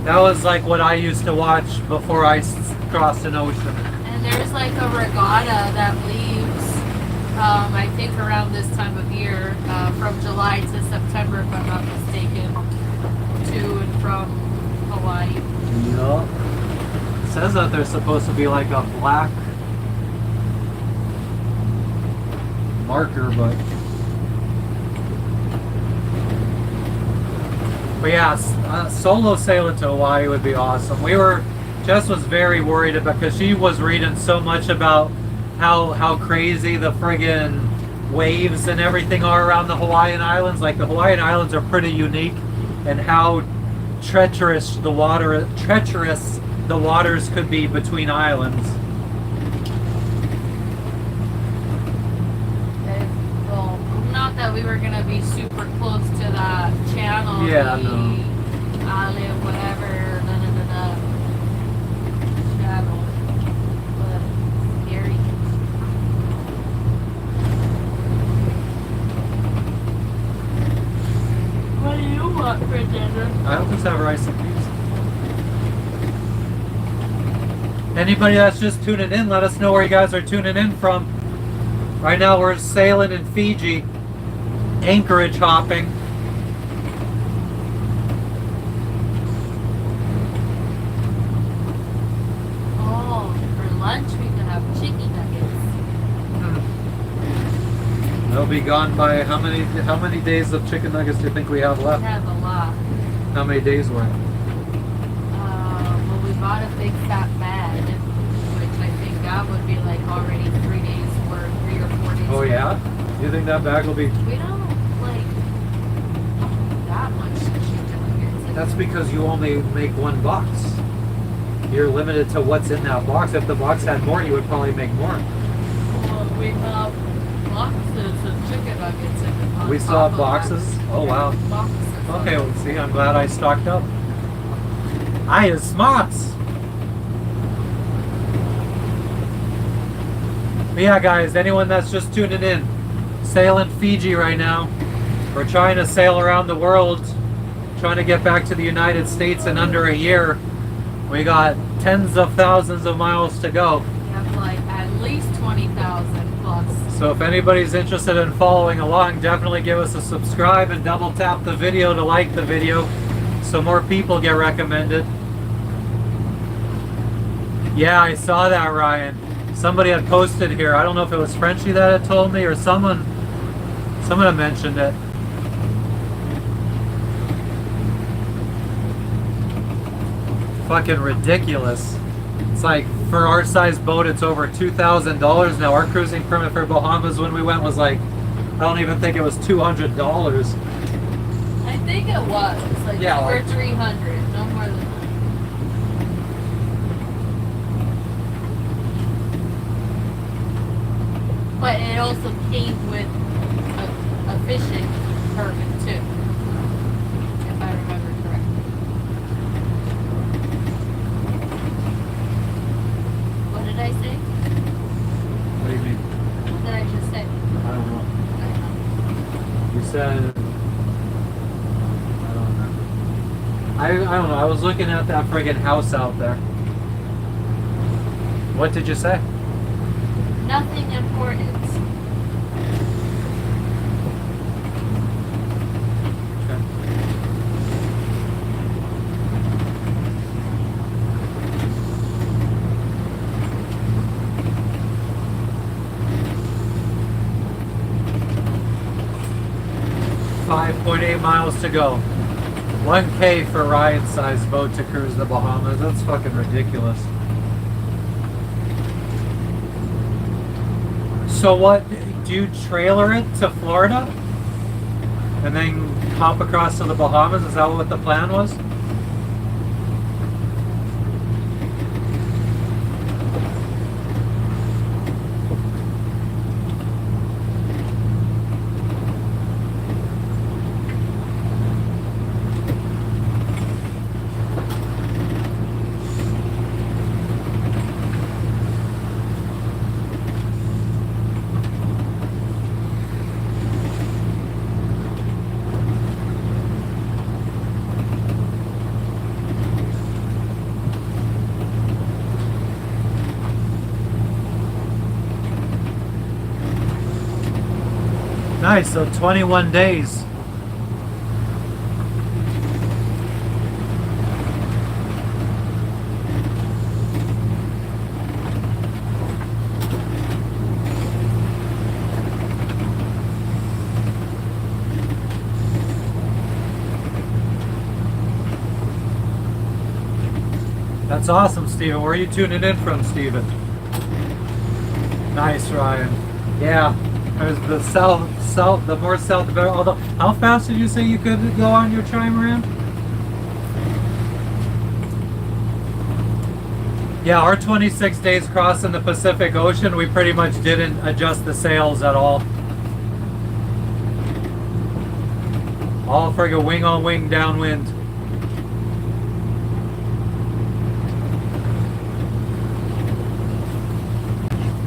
That was like what I used to watch before I crossed an ocean. And there's like a regatta that leaves, I think around this time of year, from July to September, if I'm not mistaken, to and from Hawaii. Yup. It says that there's supposed to be like a black marker, but yeah, solo sailing to Hawaii would be awesome. Jess was very worried about, because she was reading so much about how crazy the friggin' waves and everything are around the Hawaiian Islands. Like, the Hawaiian Islands are pretty unique, and how treacherous the waters could be between islands. Well, not that we were gonna be super close to that channel. Yeah, the no. Island, whatever, channel. But scary. What do you want for dinner? I always have rice and peas. Anybody that's just tuning in, let us know where you guys are tuning in from. Right now we're sailing in Fiji, Anchorage hopping. Oh, for lunch we could have chicken nuggets. They'll be gone by how many days of chicken nuggets do you think we have We left? have a lot. How many days worth? Well, we bought a big fat bag, which I think that would be like already 3 days worth, 3 or 4 days. Oh worth. yeah? You think that bag will be? We don't like that much chicken nuggets. That's because you only make one box. You're limited to what's in that box. If the box had more, you would probably make more. Well, we have boxes of chicken nuggets in the We still have boxes? Oh wow. Boxes. Okay, well, see, I'm glad I stocked up. I is smarts. But yeah, guys, anyone that's just tuning in, sailing Fiji right now. We're trying to sail around the world, trying to get back to the United States in under a year. We got tens of thousands of miles to go. We have like at least 20,000 plus. So if anybody's interested in following along, definitely give us a subscribe and double tap the video to like the video so more people get recommended. Yeah, I saw that, Ryan. Somebody had posted here. I don't know if it was Frenchie that had told me or someone had mentioned it. Fucking ridiculous. It's like, for our size boat, it's over $2,000 now. Our cruising permit for Bahamas when we went was like, I don't even think it was $200. I think it was like Yeah, over like 300, no more than that. But it also came with a fishing permit too, if I remember correctly. What did I say? What do you mean? What did I just say? I don't know. I don't know. You said, I don't remember. I don't know. I was looking at that friggin' house out there. What did you say? Nothing important. 5.8 miles to go. 1K for Ryan's size boat to cruise the Bahamas. That's fucking ridiculous. So what, do you trailer it to Florida? And then hop across to the Bahamas? Is that what the plan was? Nice, so 21 days. That's awesome, Steven. Where are you tuning in from, Steven? Nice, Ryan. Yeah, there's the south, the more south, the better. Although, how fast did you say you could go on your trimaran? Yeah, our 26 days crossing the Pacific Ocean, we pretty much didn't adjust the sails at all. All friggin' wing on wing downwind.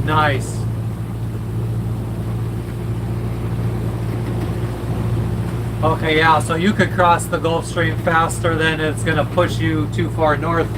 Nice. Okay, yeah, so you could cross the Gulf Stream faster than it's gonna push you too far north.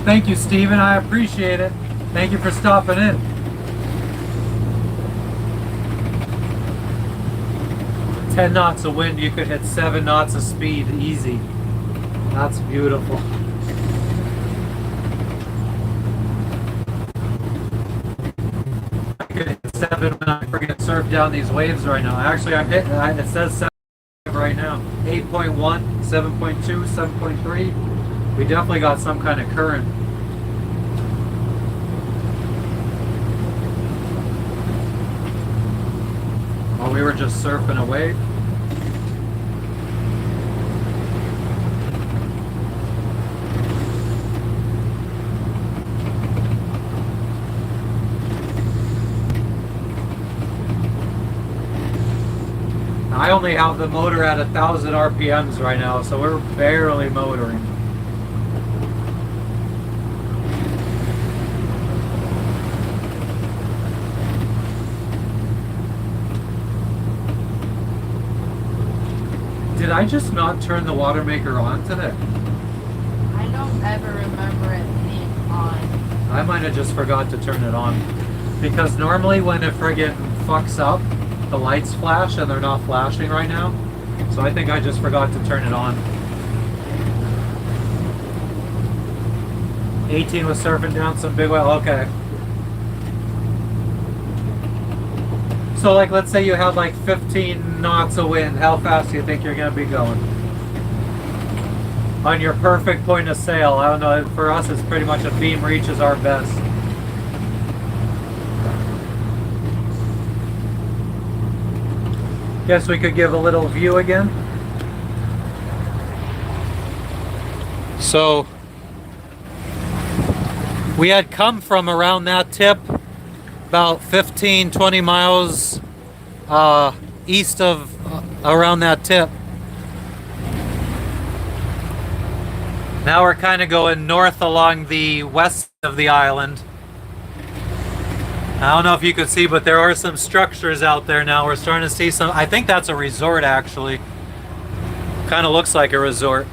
Thank you, Steven. I appreciate it. Thank you for stopping in. With 10 knots of wind, you could hit 7 knots of speed easy. That's beautiful. I could hit 7 when I freaking surf down these waves right now. Actually, I'm hitting, it says 7 right now. 8.1, 7.2, 7.3. We definitely got some kind of current. While we were just surfing away. I only have the motor at 1,000 RPMs right now, so we're barely motoring. Did I just not turn the water maker on today? I don't ever remember it being on. I might have just forgot to turn it on. Because normally when it friggin' fucks up, the lights flash and they're not flashing right now. So I think I just forgot to turn it on. 18 was surfing down some big whale. Okay. So like, let's say you had like 15 knots of wind. How fast do you think you're gonna be going? On your perfect point of sail. I don't know, for us it's pretty much a beam reach is our best. Guess we could give a little view again. So we had come from around that tip about 15, 20 miles east of around that tip. Now we're kind of going north along the west of the island. I don't know if you could see, but there are some structures out there now. We're starting to see some. I think that's a resort, actually. Kind of looks like a resort.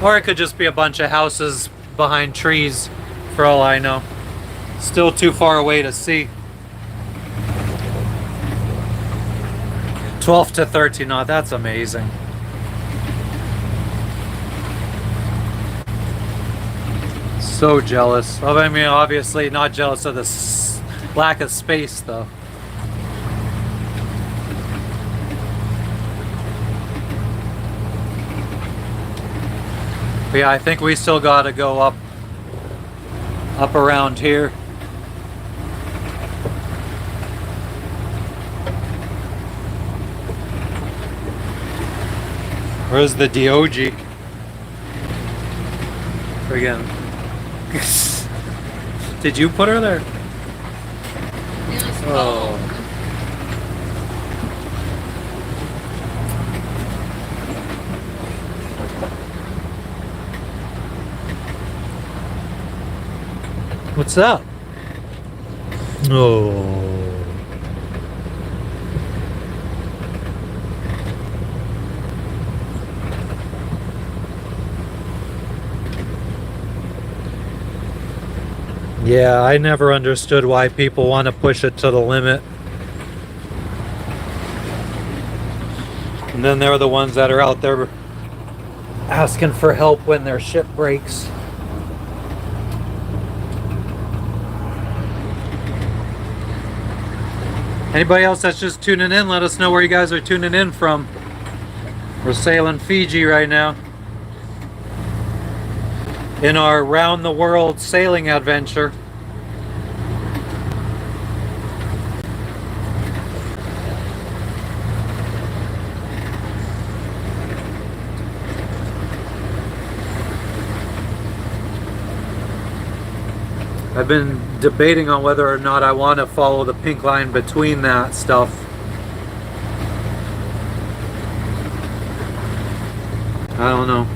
Or it could just be a bunch of houses behind trees, for all I know. Still too far away to see. 12 to 13 knots, that's amazing. So jealous. I mean, obviously not jealous of the lack of space, though. But yeah, I think we still gotta go up around here. Where's the DOG? Friggin'. Did you put her there? It was cold. Oh. What's up? Oh. Yeah, I never understood why people want to push it to the limit. And then they're the ones that are out there asking for help when their ship breaks. Anybody else that's just tuning in, let us know where you guys are tuning in from. We're sailing Fiji right now in our round the world sailing adventure. I've been debating on whether or not I want to follow the pink line between that stuff. I don't know.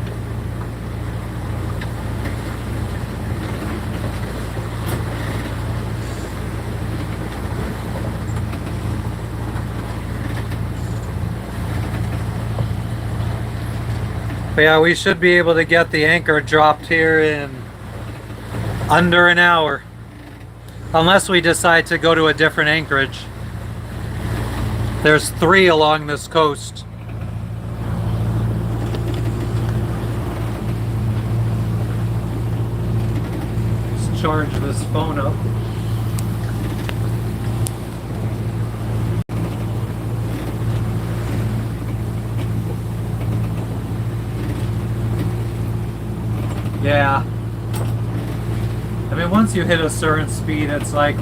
But yeah, we should be able to get the anchor dropped here in under an hour, unless we decide to go to a different anchorage. There's 3 along this coast. Let's charge this phone up. Yeah. I mean, once you hit a certain speed, it's like,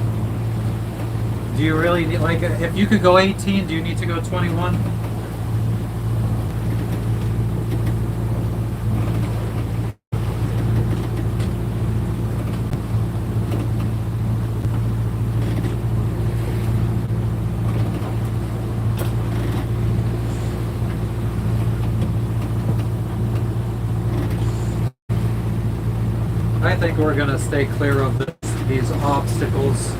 do you really need, like, if you could go 18, do you need to go 21? I think we're gonna stay clear of these obstacles.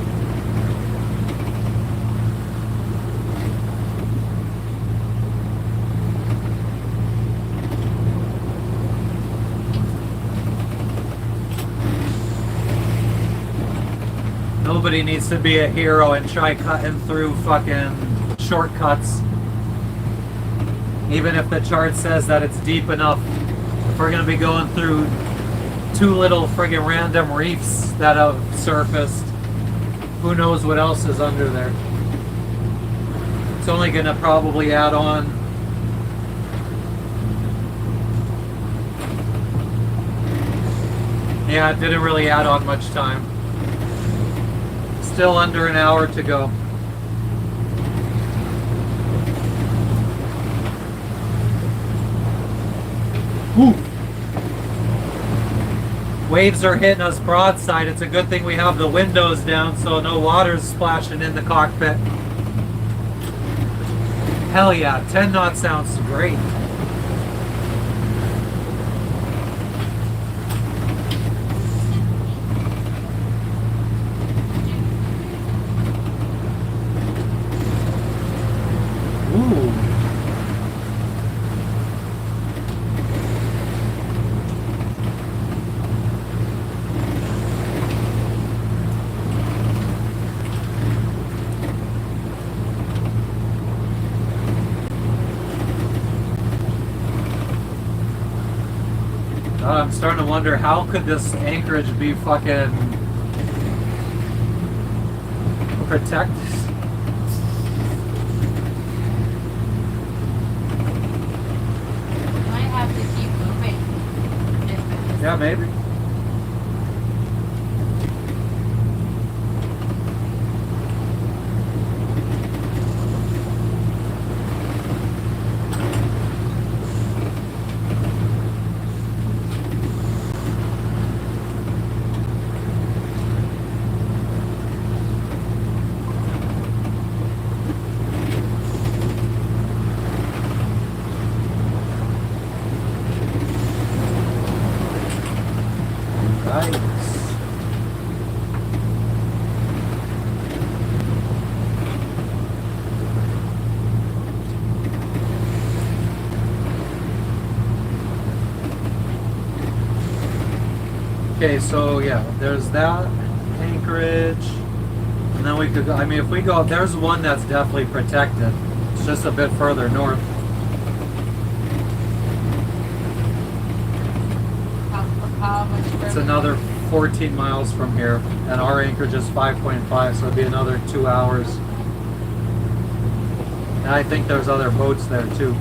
Nobody needs to be a hero and try cutting through fucking shortcuts. Even if the chart says that it's deep enough, if we're gonna be going through 2 little friggin' random reefs that have surfaced, who knows what else is under there. It's only gonna probably add on. Yeah, it didn't really add on much time. Still under an hour to go. Woo. waves are hitting us broadside. It's a good thing we have the windows down so no water's splashing in the cockpit. Hell yeah, 10 knots sounds great. Ooh. I'm starting to wonder, how could this Anchorage be fucking protected? Might have to keep moving. Yeah, maybe. Okay, so yeah, there's that Anchorage, and then we could go, I mean, if we go, there's one that's definitely protected. It's just a bit further north. How much further? It's another 14 miles from here, and our Anchorage is 5.5, so it'd be another 2 hours. And I think there's other boats there too.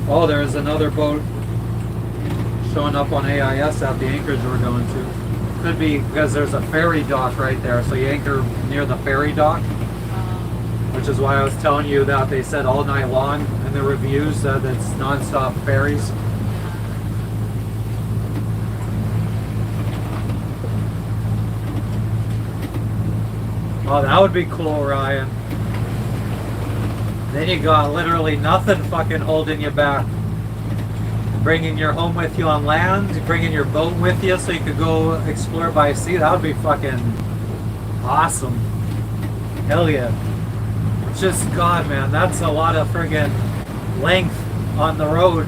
Oh, there's another boat showing up on AIS at the Anchorage we're going to. Could be because there's a ferry dock right there, so you anchor near the ferry dock, which is why I was telling you that they said all night long in the reviews that it's non-stop ferries. Oh, that would be cool, Ryan. Then you got literally nothing fucking holding you back. Bringing your home with you on land, bringing your boat with you so you could go explore by sea. That would be fucking awesome. Hell yeah. It's just, God, man, that's a lot of friggin' length on the road.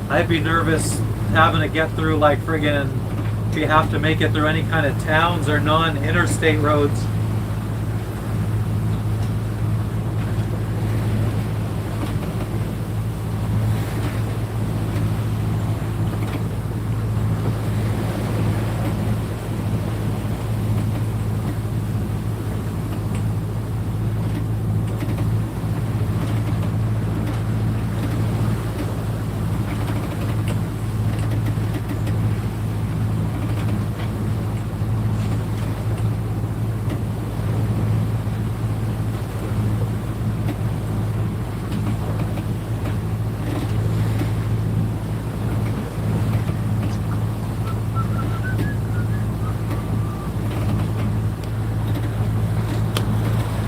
I'd be nervous having to get through like friggin', if you have to make it through any kind of towns or non-interstate roads.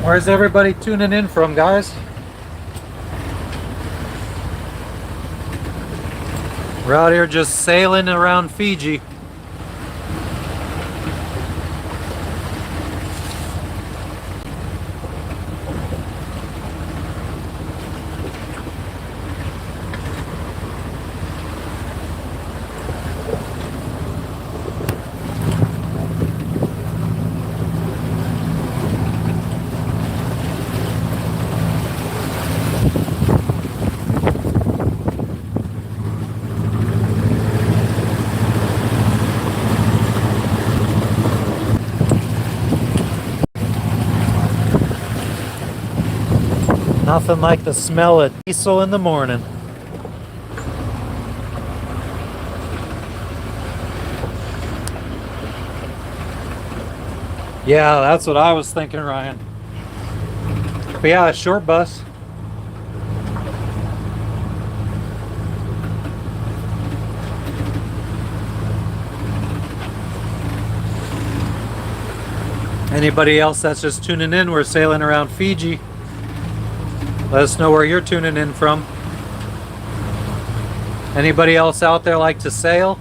Where's everybody tuning in from, guys? We're out here just sailing around Fiji. Nothing like the smell of diesel in the morning. Yeah, that's what I was thinking, Ryan. But yeah, a short bus. Anybody else that's just tuning in, we're sailing around Fiji. Let us know where you're tuning in from. Anybody else out there like to sail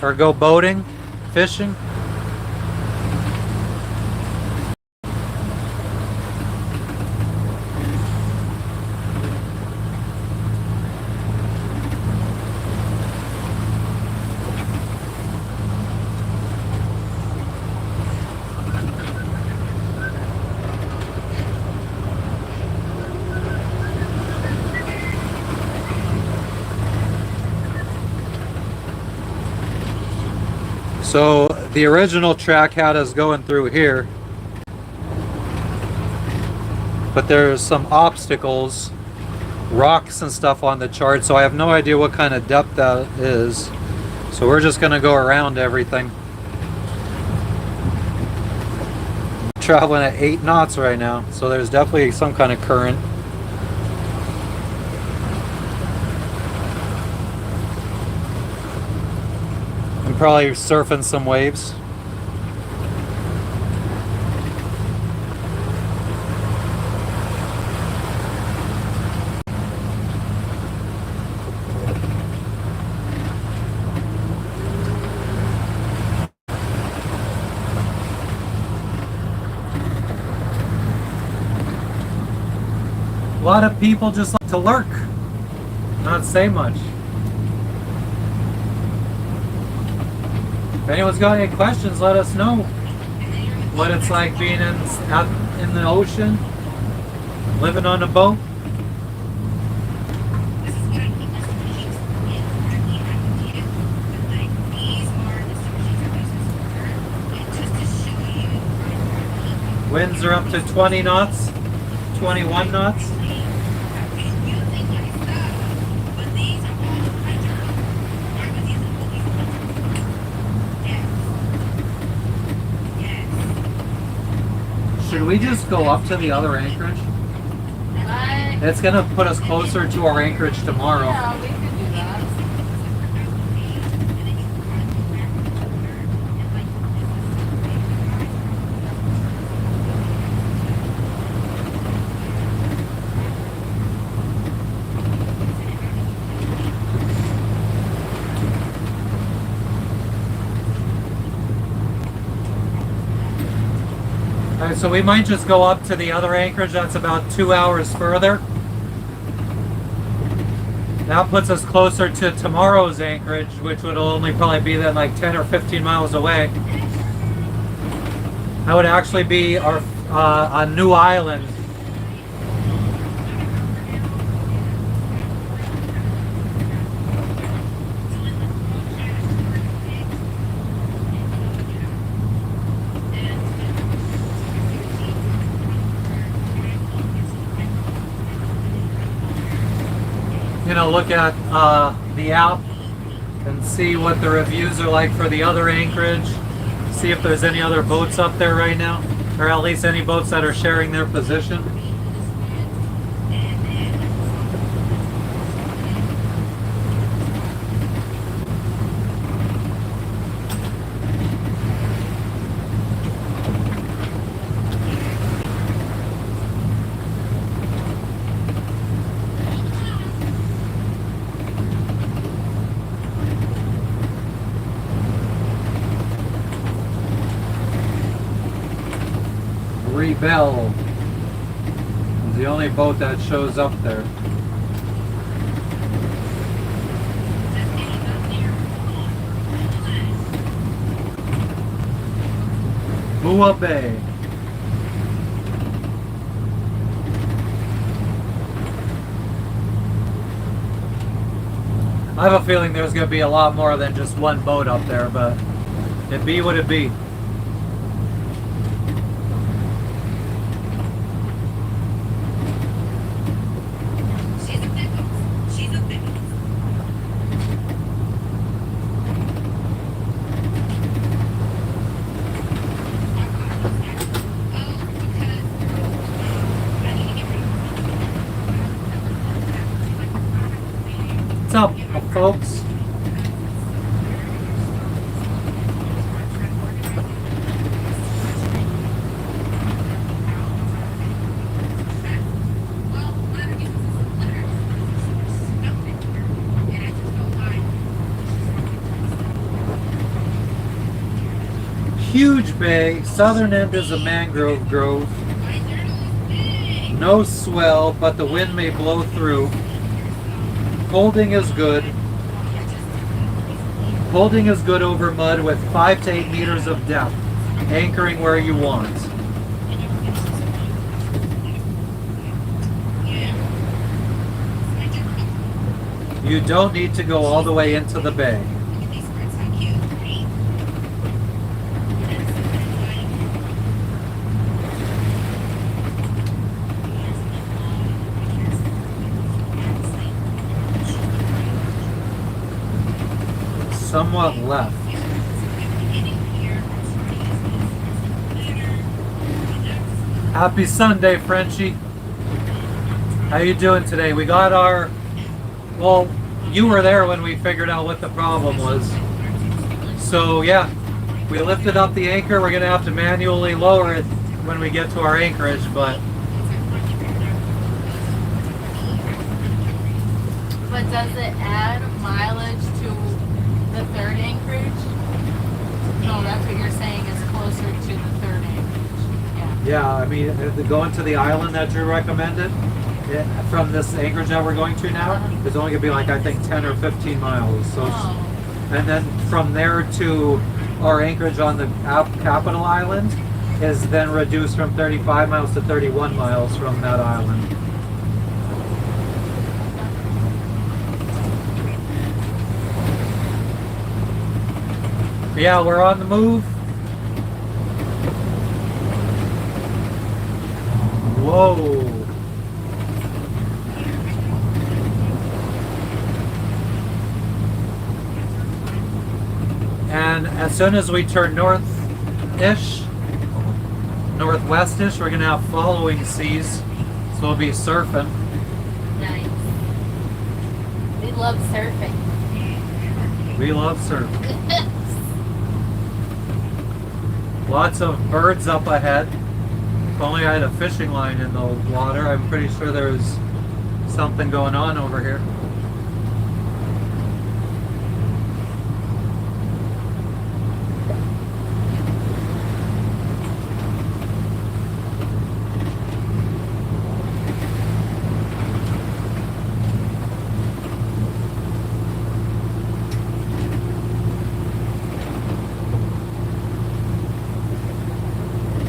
or go boating, fishing? So the original track had us going through here, but there's some obstacles, rocks and stuff on the chart, so I have no idea what kind of depth that is. So we're just gonna go around everything. Traveling at 8 knots right now, so there's definitely some kind of current. I'm probably surfing some waves. A lot of people just like to lurk, not say much. If anyone's got any questions, let us know what it's like being out in the ocean, living on a boat. Winds are up to 20 knots, 21 knots. Should we just go up to the other anchorage? It's gonna put us closer to our anchorage tomorrow. Yeah, we could do that. Alright, so we might just go up to the other anchorage. That's about 2 hours further. That puts us closer to tomorrow's anchorage, which would only probably be then like 10 or 15 miles away. That would actually be our a new island. You know, look at the app and see what the reviews are like for the other anchorage. See if there's any other boats up there right now, or at least any boats that are sharing their position. Bell is the only boat that shows up there. Bua Bay. I have a feeling there's going to be a lot more than just one boat up there, but it be what it be. What's up, folks? Huge bay. Southern end is a mangrove grove. No swell, but the wind may blow through. Holding is good. Holding is good over mud with 5 to 8 meters of depth. Anchoring where you want. You don't need to go all the way into the bay. Somewhat left. Happy Sunday, Frenchie. How you doing today? We got our, well, you were there when we figured out what the problem was. So yeah, we lifted up the anchor. We're gonna have to manually lower it when we get to our anchorage, but does it add mileage to the third anchorage? No, that's what you're saying is closer to the third anchorage. Yeah, I mean, going to the island that you recommended, from this anchorage that we're going to now, it's only gonna be like, I think, 10 or 15 miles. So, and then from there to our anchorage on the capital island is then reduced from 35 miles to 31 miles from that island. Yeah, we're on the move. Whoa. And as soon as we turn north-ish, northwest-ish, we're going to have following seas. So we'll be surfing. Nice. We love surfing. We love surfing. Lots of birds up ahead. If only I had a fishing line in the water. I'm pretty sure there's something going on over here.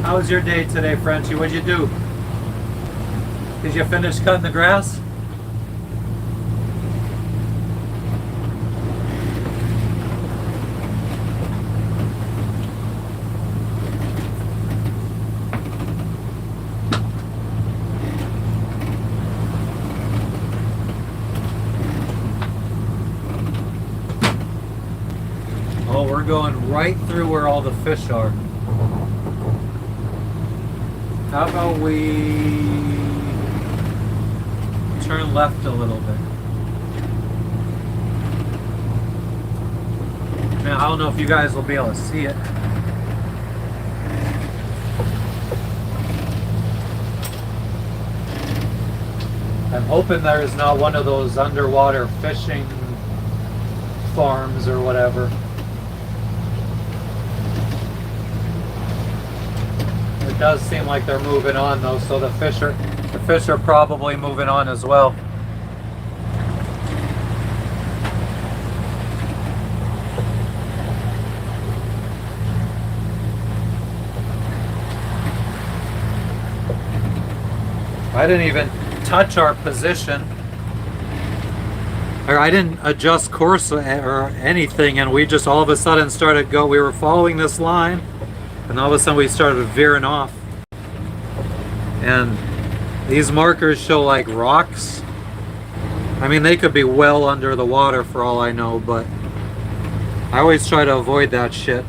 How was your day today, Frenchie? What'd you do? Did you finish cutting the grass? Oh, we're going right through where all the fish are. How about we turn left a little bit? Man, I don't know if you guys will be able to see it. I'm hoping there is not one of those underwater fishing farms or whatever. It does seem like they're moving on though, so the fish are probably moving on as well. I didn't even touch our position, or I didn't adjust course or anything, and we just all of a sudden started we were following this line, and all of a sudden we started veering off. And these markers show like rocks. I mean, they could be well under the water for all I know, but I always try to avoid that shit.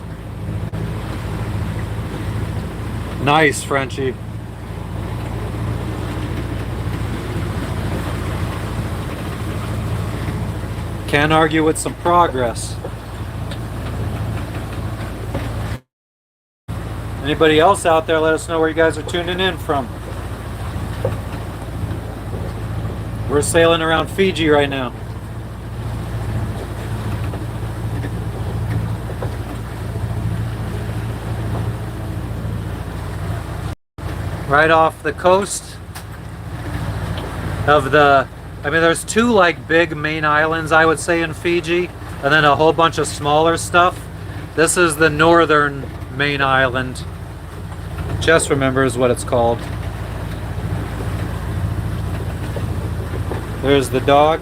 Nice, Frenchie. Can't argue with some progress. Anybody else out there, let us know where you guys are tuning in from. We're sailing around Fiji right now. Right off the coast of the, I mean, there's two like big main islands, I would say, in Fiji, and then a whole bunch of smaller stuff. This is the northern main island. Jess remembers what it's called. There's the dog.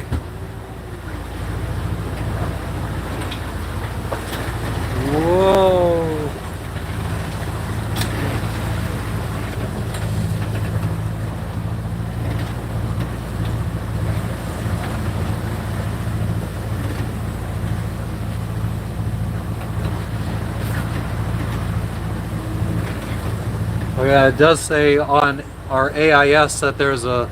Whoa. Oh yeah, it does say on our AIS that there's a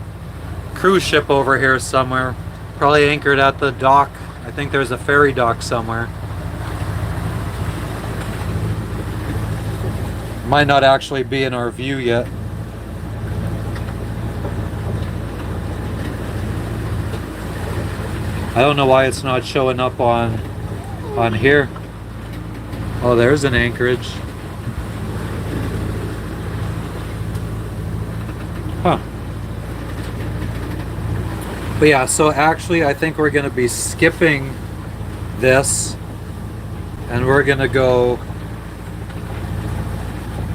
cruise ship over here somewhere, probably anchored at the dock. I think there's a ferry dock somewhere. Might not actually be in our view yet. I don't know why it's not showing up on here. Oh, there's an Anchorage. Huh. But yeah, so actually I think we're going to be skipping this and we're going to go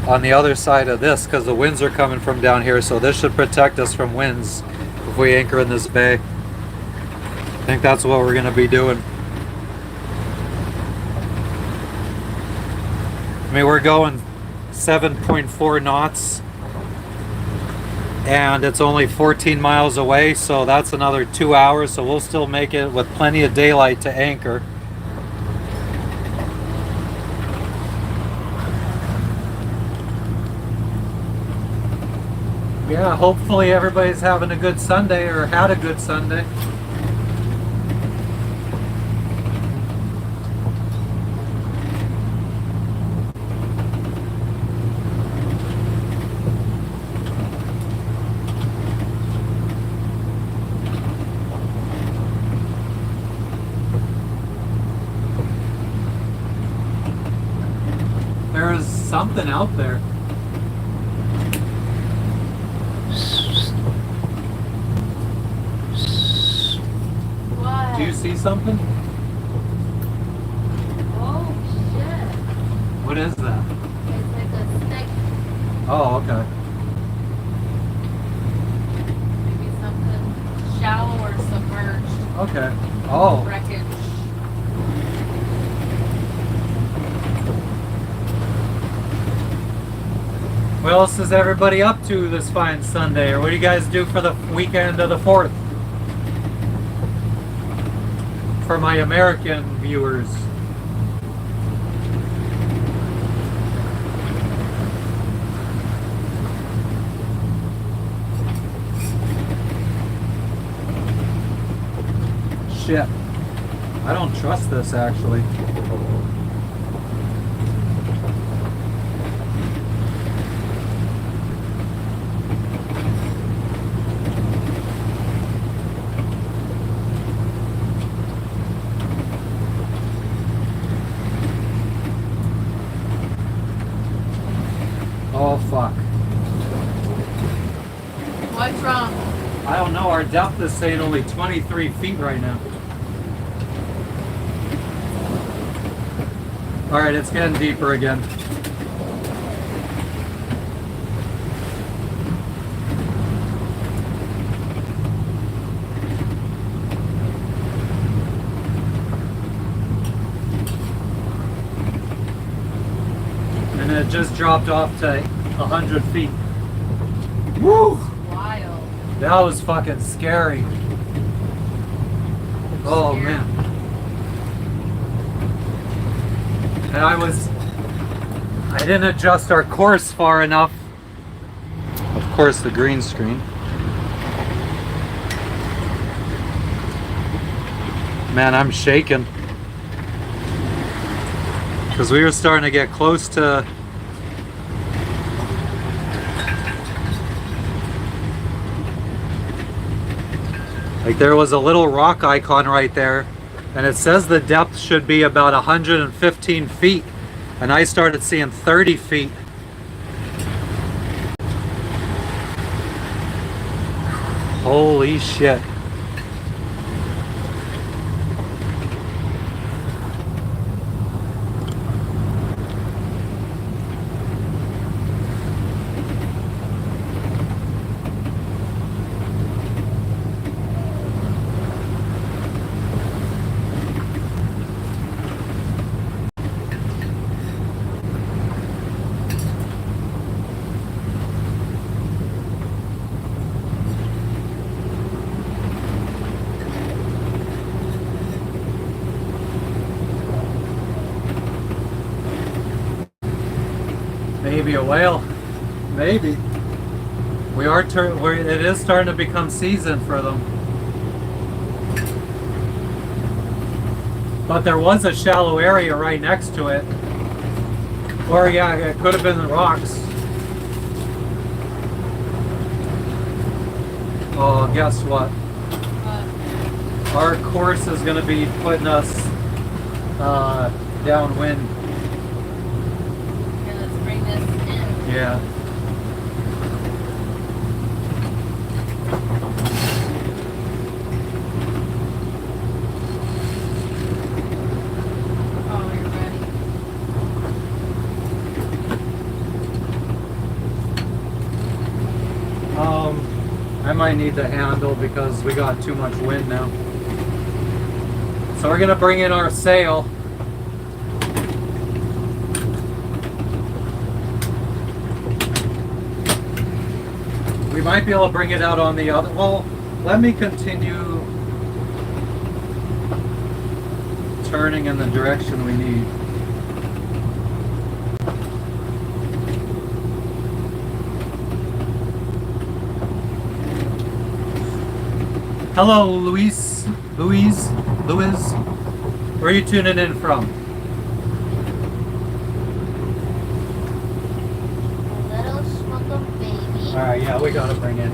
on the other side of this because the winds are coming from down here, so this should protect us from winds if we anchor in this bay. I think that's what we're going to be doing. I mean, we're going 7.4 knots and it's only 14 miles away, so that's another 2 hours, so we'll still make it with plenty of daylight to anchor. Yeah, hopefully everybody's having a good Sunday or had a good Sunday. There's something out there. What? Do you see something? Oh shit. What is that? It's like a stick. Oh, okay. Maybe something shallow or submerged. Okay. Oh. Wreckage. What else is everybody up to this fine Sunday? Or what do you guys do for the weekend of the 4th? For my American viewers. Shit. I don't trust this actually. Oh fuck. What's wrong? I don't know, our depth is saying only 23 feet right now. Alright, it's getting deeper again. And it just dropped off to 100 feet. Woo! Wild. That was fucking scary. Oh Scary. man. And I didn't adjust our course far enough. Of course, the green screen. Man, I'm shaking. Because we were starting to get close to... Like there was a little rock icon right there, and it says the depth should be about 115 feet, and I started seeing 30 feet. Holy shit. Maybe a whale. Maybe. It is starting to become season for them. But there was a shallow area right next to it. Or yeah, it could have been the rocks. Oh, guess what? Our course is going to be putting us downwind. Here, let's bring this in. Yeah. Oh, you're ready. I might need the handle because we got too much wind now. So we're gonna bring in our sail. We might be able to bring it out on the other. Well, let me continue turning in the direction we need. Hello, Louise. Where are you tuning in from? Little smoke baby. All right, yeah, we gotta bring in.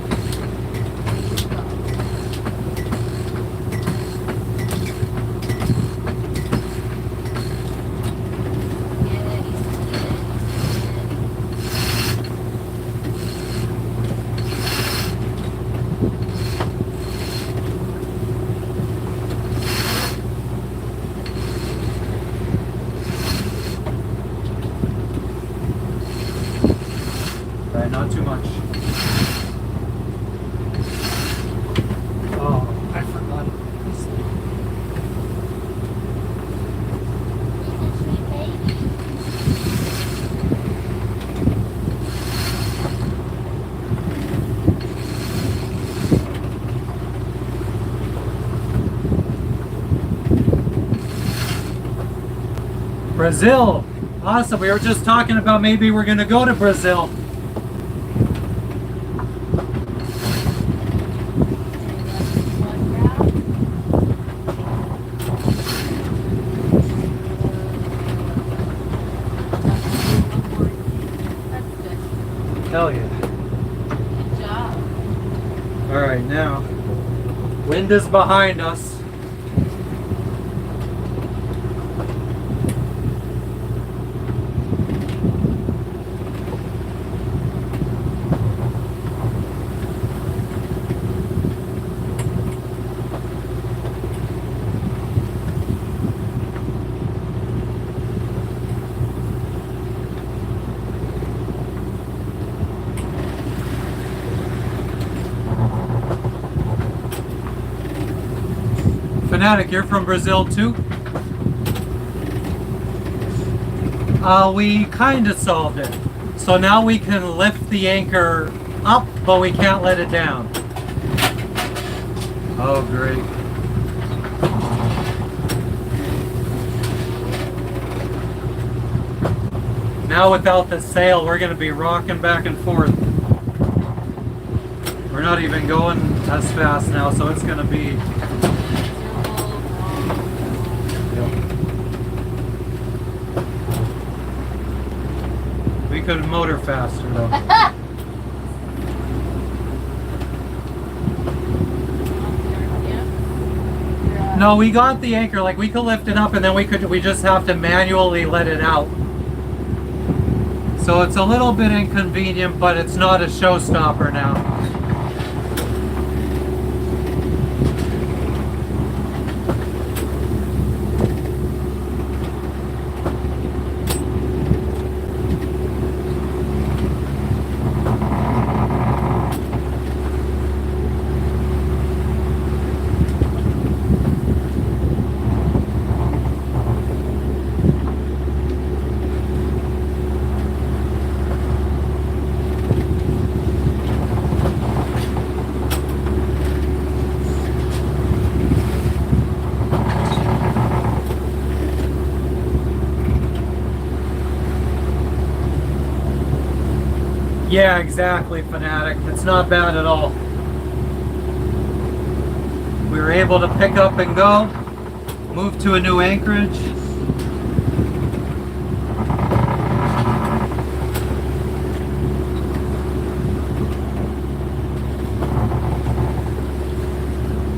Right, not too much. Oh, I forgot. Sweet baby. Brazil! Awesome, we were just talking about maybe we're gonna go to Brazil. Hell yeah. Good job. Alright, now, wind is behind us. Fanatic, you're from Brazil too? We kind of solved it. So now we can lift the anchor up, but we can't let it down. Oh, great. Now without the sail, we're going to be rocking back and forth. We're not even going as fast now, so it's going to be... We could motor faster though. No, we got the anchor. Like we could lift it up, and then we just have to manually let it out. So it's a little bit inconvenient, but it's not a showstopper now. Yeah, exactly, Fanatic. It's not bad at all. We were able to pick up and go, move to a new Anchorage.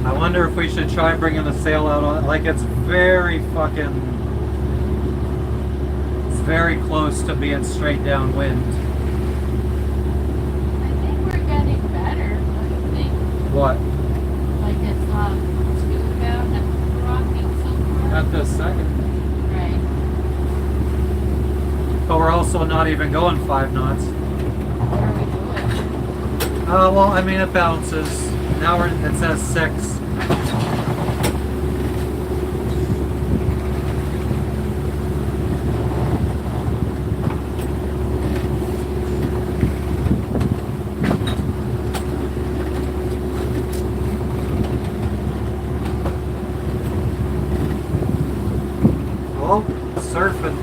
I wonder if we should try bringing the sail out on it. Like, it's very close to being straight downwind. What? Like it's too down and rocking so far. At this second. Right. But we're also not even going 5 knots. What are we doing? Well, I mean, it bounces. Now it says 6. Oh, surfing.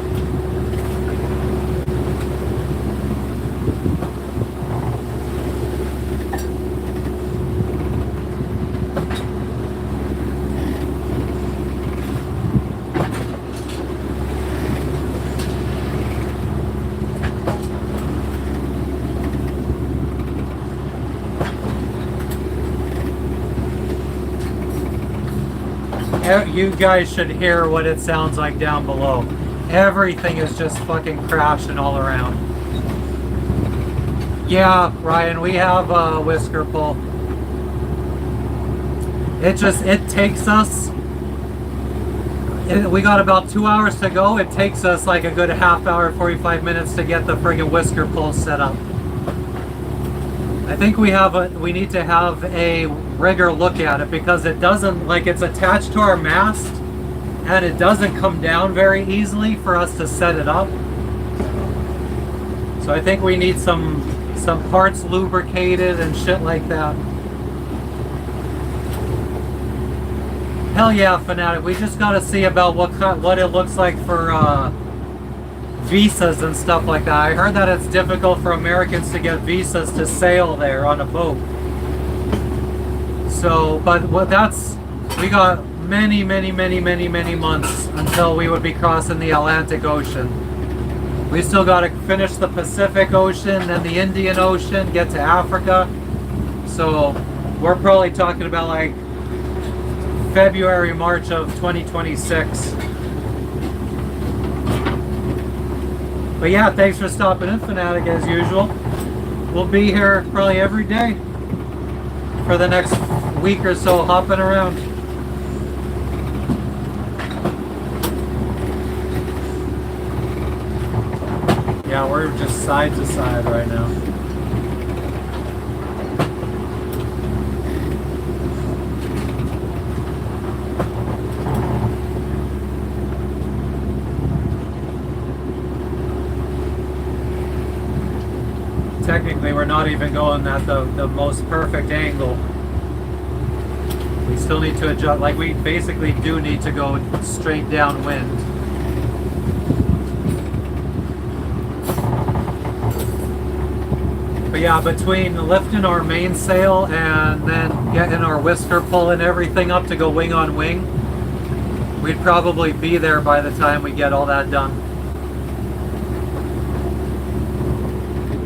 You guys should hear what it sounds like down below. Everything is just fucking crashing all around. Yeah, Ryan, we have a whisker pull. It takes us, we got about 2 hours to go. It takes us like a good half hour, 45 minutes to get the friggin' whisker pull set up. I think we need to have a rigger look at it because it doesn't, like, it's attached to our mast and it doesn't come down very easily for us to set it up. So I think we need some parts lubricated and shit like that. Hell yeah, Fanatic. We just gotta see about what it looks like for visas and stuff like that. I heard that it's difficult for Americans to get visas to sail there on a boat. So, but we got many months until we would be crossing the Atlantic Ocean. We still got to finish the Pacific Ocean, then the Indian Ocean, get to Africa. So we're probably talking about like February, March of 2026. But yeah, thanks for stopping in, Fanatic, as usual. We'll be here probably every day for the next week or so, hopping around. Yeah, we're just side to side right now. Technically, we're not even going at the most perfect angle. We still need to adjust, like we basically do need to go straight downwind. But yeah, between lifting our mainsail and then getting our whisker pull and everything up to go wing on wing, we'd probably be there by the time we get all that done.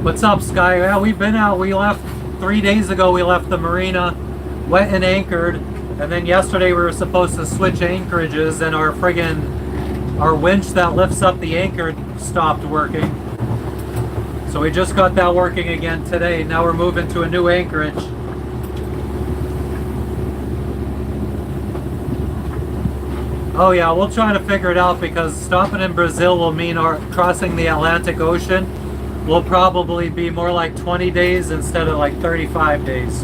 What's up, Sky? Yeah, we've been out. We left 3 days ago. We left the marina, went and anchored, and then yesterday we were supposed to switch anchorages, and our winch that lifts up the anchor stopped working. So we just got that working again today. Now we're moving to a new anchorage. Oh yeah, we'll try to figure it out, because stopping in Brazil will mean our crossing the Atlantic Ocean will probably be more like 20 days instead of like 35 days.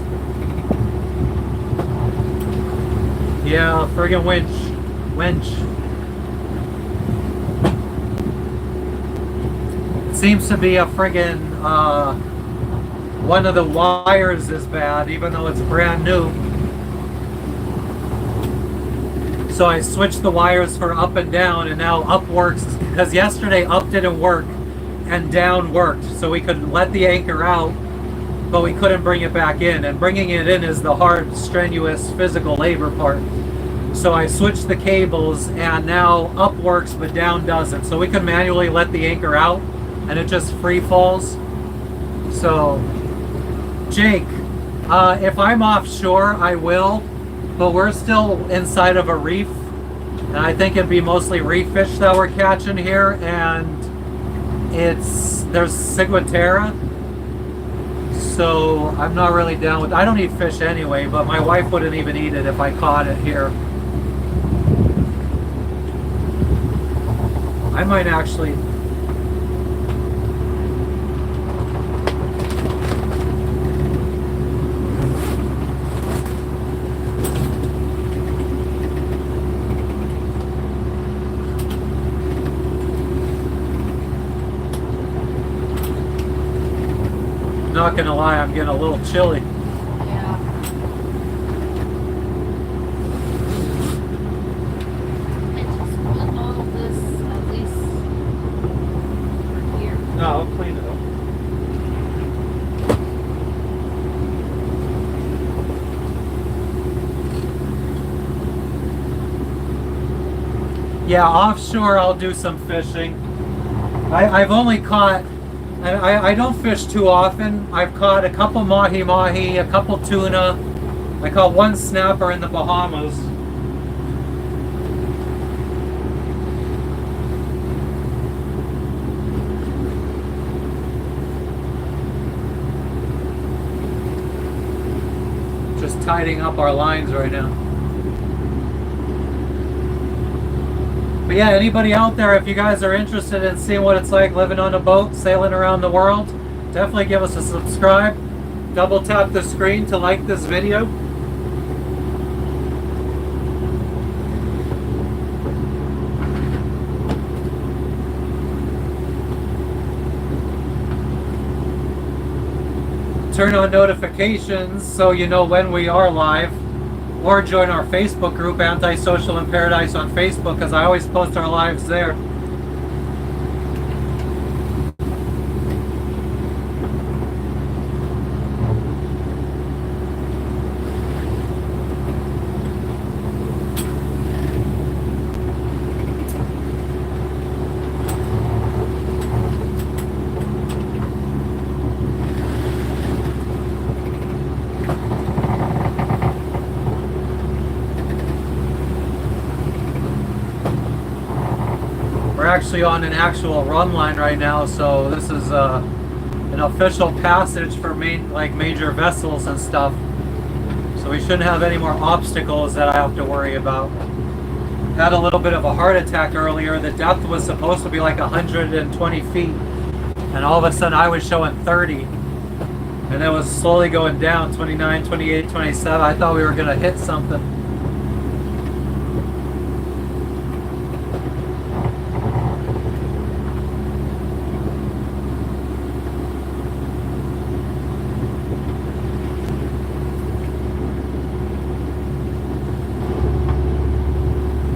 Yeah, friggin' winch. It seems to be a friggin' one of the wires is bad, even though it's brand new. So I switched the wires for up and down, and now up works, because yesterday up didn't work and down worked. So we could let the anchor out, but we couldn't bring it back in. And bringing it in is the hard, strenuous physical labor part. So I switched the cables, and now up works but down doesn't. So we can manually let the anchor out and it just free falls. So Jake, if I'm offshore, I will. But we're still inside of a reef, and I think it'd be mostly reef fish that we're catching here, and there's ciguatera, so I'm not really down with. I don't eat fish anyway, but my wife wouldn't even eat it if I caught it here. I might actually. Not gonna lie, I'm getting a little chilly. Yeah. And just put all of this at least for here. No, I'll clean it up. Yeah, offshore I'll do some fishing. I've only caught, I don't fish too often. I've caught a couple mahi-mahi, a couple tuna. I caught one snapper in the Bahamas. Just tidying up our lines right now. But yeah, anybody out there, if you guys are interested in seeing what it's like living on a boat, sailing around the world, definitely give us a subscribe. Double tap the screen to like this video. Turn on notifications so you know when we are live. Or join our Facebook group, Antisocial in Paradise on Facebook, because I always post our lives there. We're actually on an actual run line right now, so this is an official passage for major vessels and stuff. So we shouldn't have any more obstacles that I have to worry about. Had a little bit of a heart attack earlier. The depth was supposed to be like 120 feet, and all of a sudden I was showing 30, and it was slowly going down, 29, 28, 27. I thought we were gonna hit something.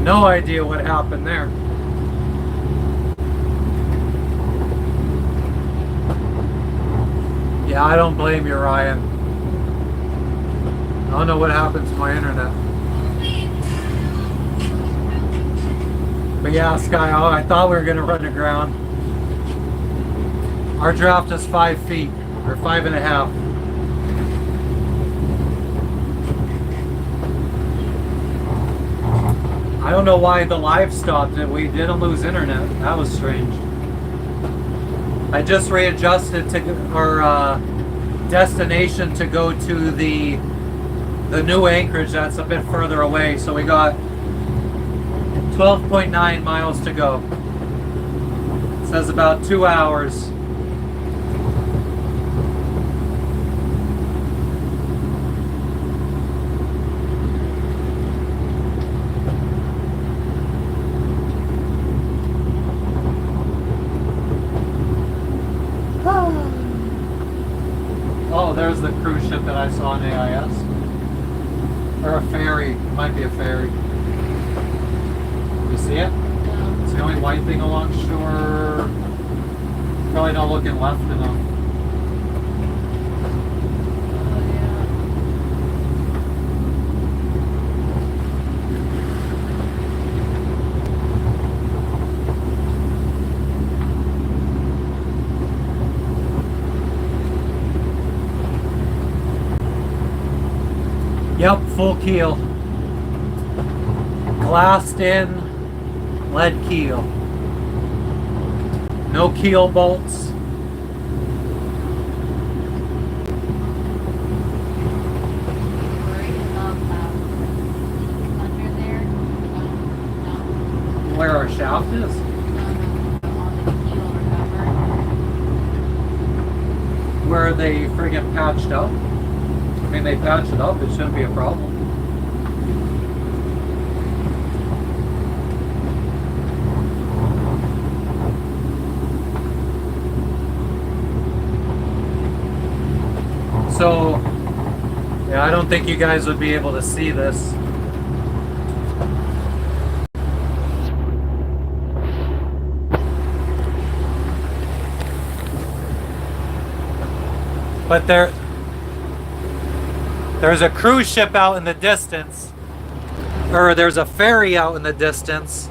No idea what happened there. Yeah, I don't blame you, Ryan. I don't know what happened to my internet. But yeah, Sky, oh, I thought we were gonna run aground. Our draft is 5 feet, or 5.5. I don't know why the live stopped it. We didn't lose internet. That was strange. I just readjusted to our destination to go to the new Anchorage that's a bit further away. So we got 12.9 miles to go. It says about 2 hours. Oh, there's the cruise ship that I saw on AIS. Or a ferry. Might be a ferry. You see it? No. It's the only white thing along shore. Probably not looking left enough. Oh, yeah. Yep, full keel. Glassed in, lead keel. No keel bolts. Worried about under there? No. Where our shaft is. No. On the keel or cover. Where are they friggin' patched up? I mean, they patched it up, it shouldn't be a problem. So, yeah, I don't think you guys would be able to see this. But there's a cruise ship out in the distance, or there's a ferry out in the distance.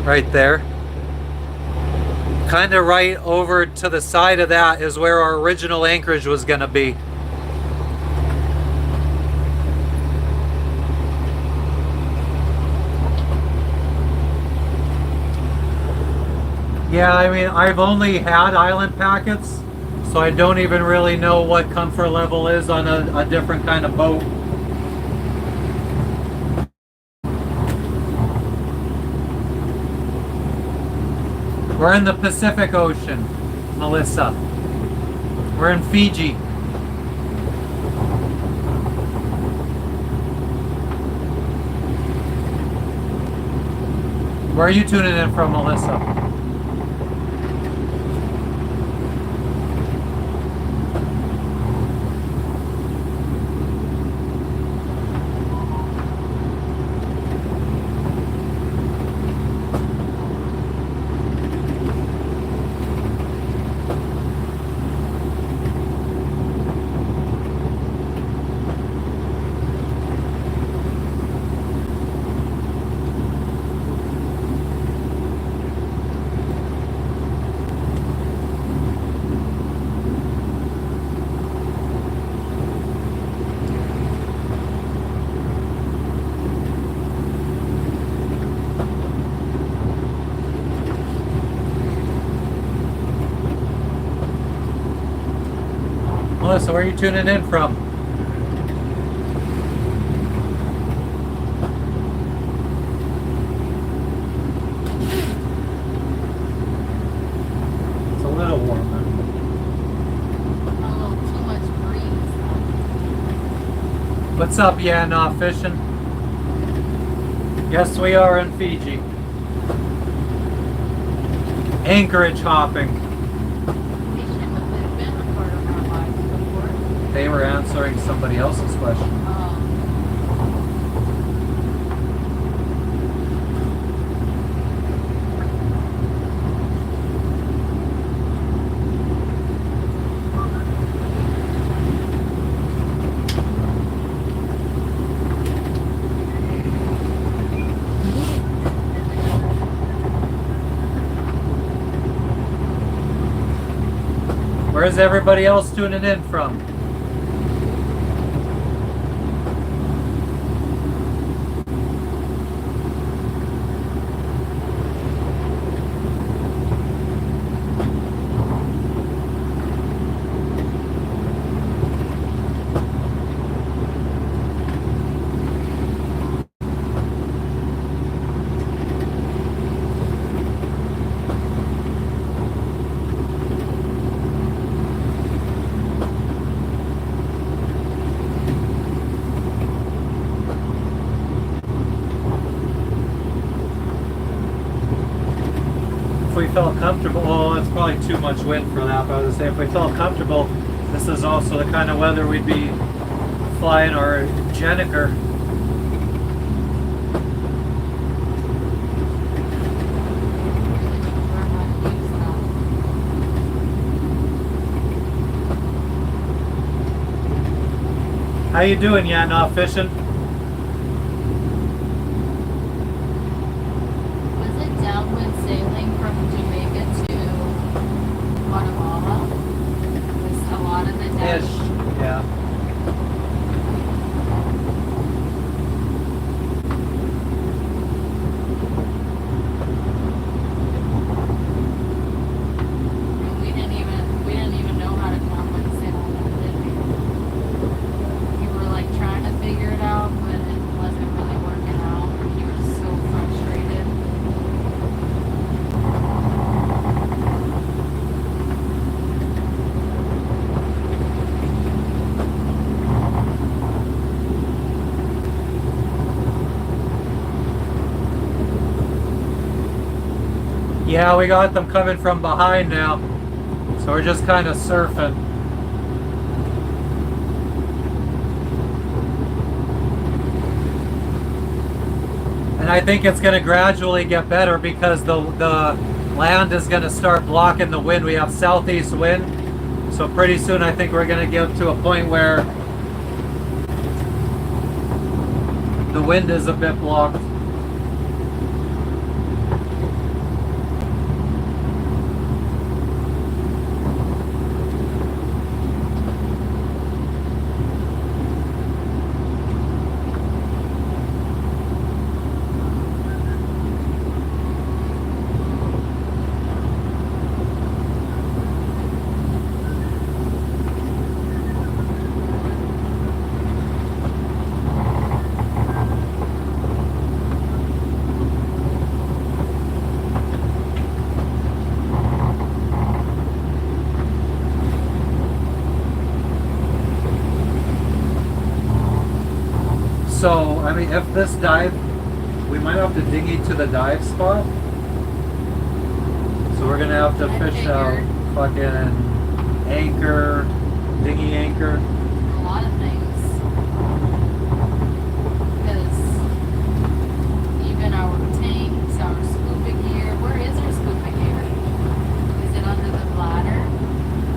Right there. Kind of right over to the side of that is where our original Anchorage was going to be. Yeah, I mean, I've only had island packets, so I don't even really know what comfort level is on a different kind of boat. We're in the Pacific Ocean, Melissa. We're in Fiji. Where are you tuning in from, Melissa? Melissa, where are you tuning in from? It's a little warmer. A little too much breeze. What's up, yeah, not fishing? Yes, we are in Fiji. Anchorage hopping. Fishing with the been a part of our lives before. They were answering somebody else's question. Where's everybody else tuning in from? If we felt comfortable, well, it's probably too much wind for that, but I was gonna say if we felt comfortable, this is also the kind of weather we'd be flying our Jenniker. How you doing, Yana, fishing? Was it downwind sailing from Jamaica to Guatemala? Was a lot of the downwind? Ish, yeah. We didn't even know how to downwind sail on that, did we? We were like trying to figure it out, but it wasn't really working out. We were so frustrated. Yeah, we got them coming from behind now. So we're just kind of surfing. And I think it's going to gradually get better because the land is going to start blocking the wind. We have southeast wind. So pretty soon I think we're going to get to a point where the wind is a bit blocked. So, I mean, if this dive, we might have to dinghy to the dive spot. So we're gonna have to I fish out figured. fucking anchor, dinghy anchor. A lot of things. Because even our tanks, our scuba gear, where is our scuba gear? Is it under the bladder?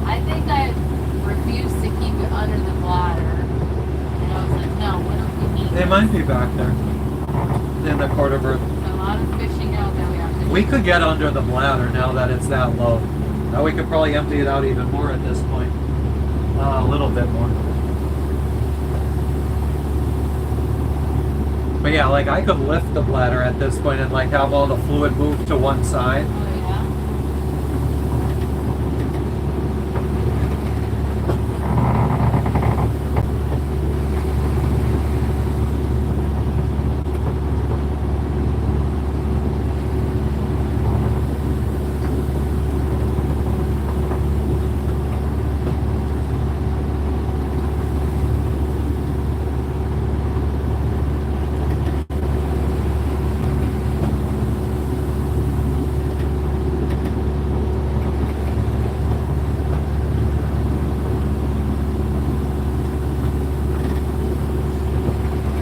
I think I refused to keep it under the bladder. And I was like, no, what if we need They this? might be back there in the quarter berth. There's a lot of fishing out there we have to do. We could get under the bladder now that it's that low. Now we could probably empty it out even more at this point. A little bit more. But yeah, like I could lift the bladder at this point and like have all the fluid move to one side. Oh, yeah.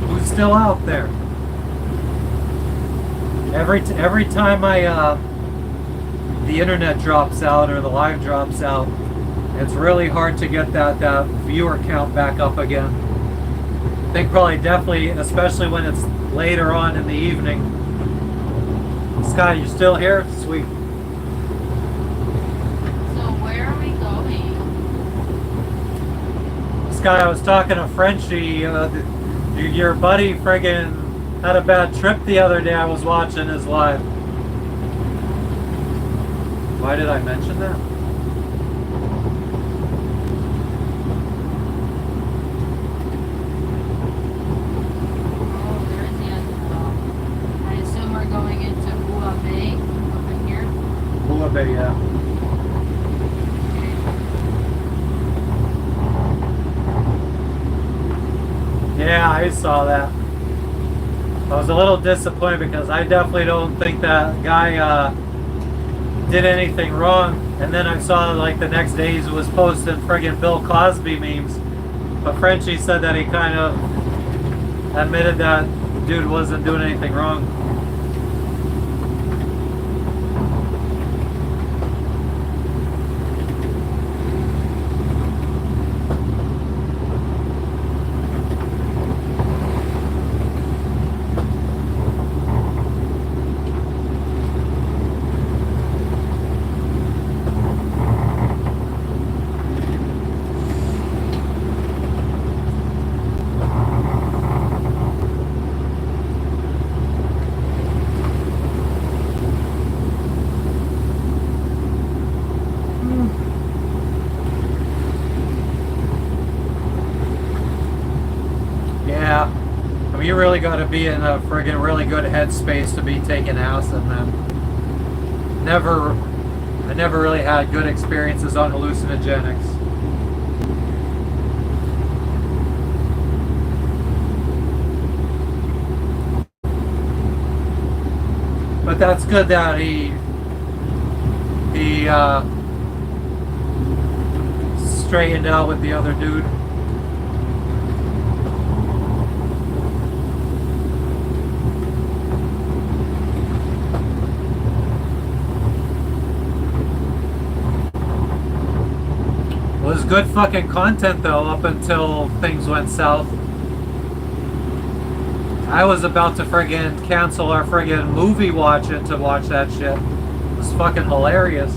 Who's still out there? Every time the internet drops out or the live drops out, it's really hard to get that viewer count back up again. I think probably definitely, especially when it's later on in the evening. Scott, you still here? Sweet. So where are we going? This guy I was talking to Frenchie, your buddy friggin' had a bad trip the other day. I was watching his live. Why did I mention that? Oh, there's the other stop. I assume we're going into Ua Bay up in here. Hula Bay, yeah. Yeah, I saw that. I was a little disappointed because I definitely don't think that guy did anything wrong. And then I saw like the next day he was posting friggin' Bill Cosby memes. But Frenchie said that he kind of admitted that dude wasn't doing anything wrong. Yeah, I mean, you really got to be in a friggin' really good headspace to be taking acid, man. I never really had good experiences on hallucinogenics. But that's good that he straightened out with the other dude. It was good fucking content though up until things went south. I was about to friggin' cancel our friggin' movie watching to watch that shit. It was fucking hilarious.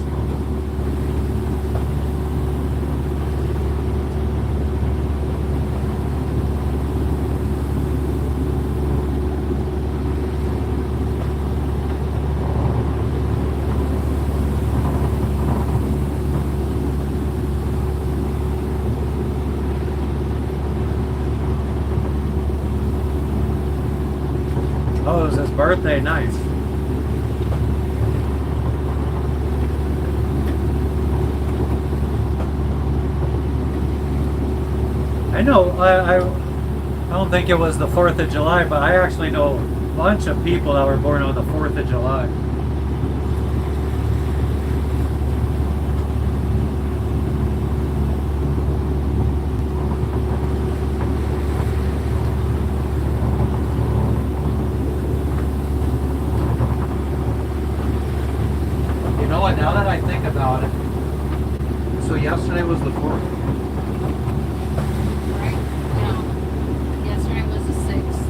Oh, it was his birthday, nice. I know, I don't think it was the 4th of July, but I actually know a bunch of people that were born on the 4th of July. You know what, now that I think about it, so yesterday was the 4th. Right? No. Yesterday was the 6th.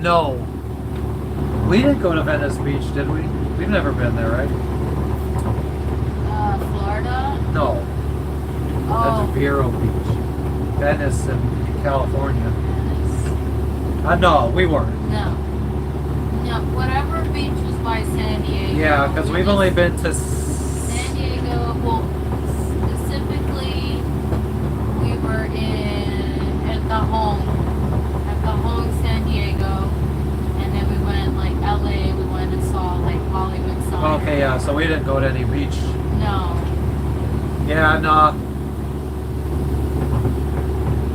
No. We didn't go to Venice Beach, did we? We've never been there, right? Florida? No. That's Oh. Vero Beach. Venice in California. Venice. No, we weren't. No. No, whatever beach was by San Diego. Yeah, because we've only been to... San Diego, well, specifically, we were at the home San Diego, and then we went like LA, we went and saw like Hollywood sign. Okay, yeah, so we didn't go to any beach. No. Yeah, no.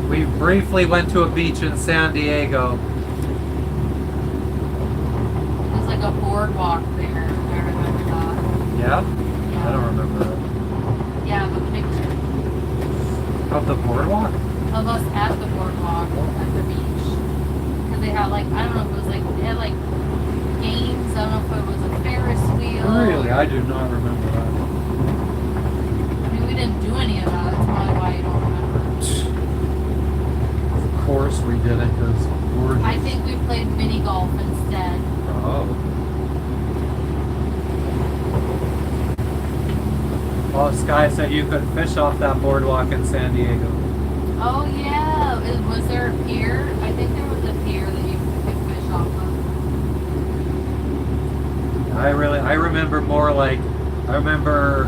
We briefly went to a beach in San Diego. There's like a boardwalk there, I remember that. Yeah? Yeah. I don't remember that. Yeah, I have a picture Of the boardwalk? of us at the boardwalk at the beach. Because because they had like, I don't know if it was like, they had like games. I don't know if it was a Ferris wheel. Really? I do not remember that. I mean, we didn't do any of that. That's probably why you don't remember. Of course we didn't, because we're... I think we played mini golf instead. Oh. Oh, Sky said you could fish off that boardwalk in San Diego. Oh yeah, was there a pier? I think there was a pier that you could fish off of. I remember more like, I remember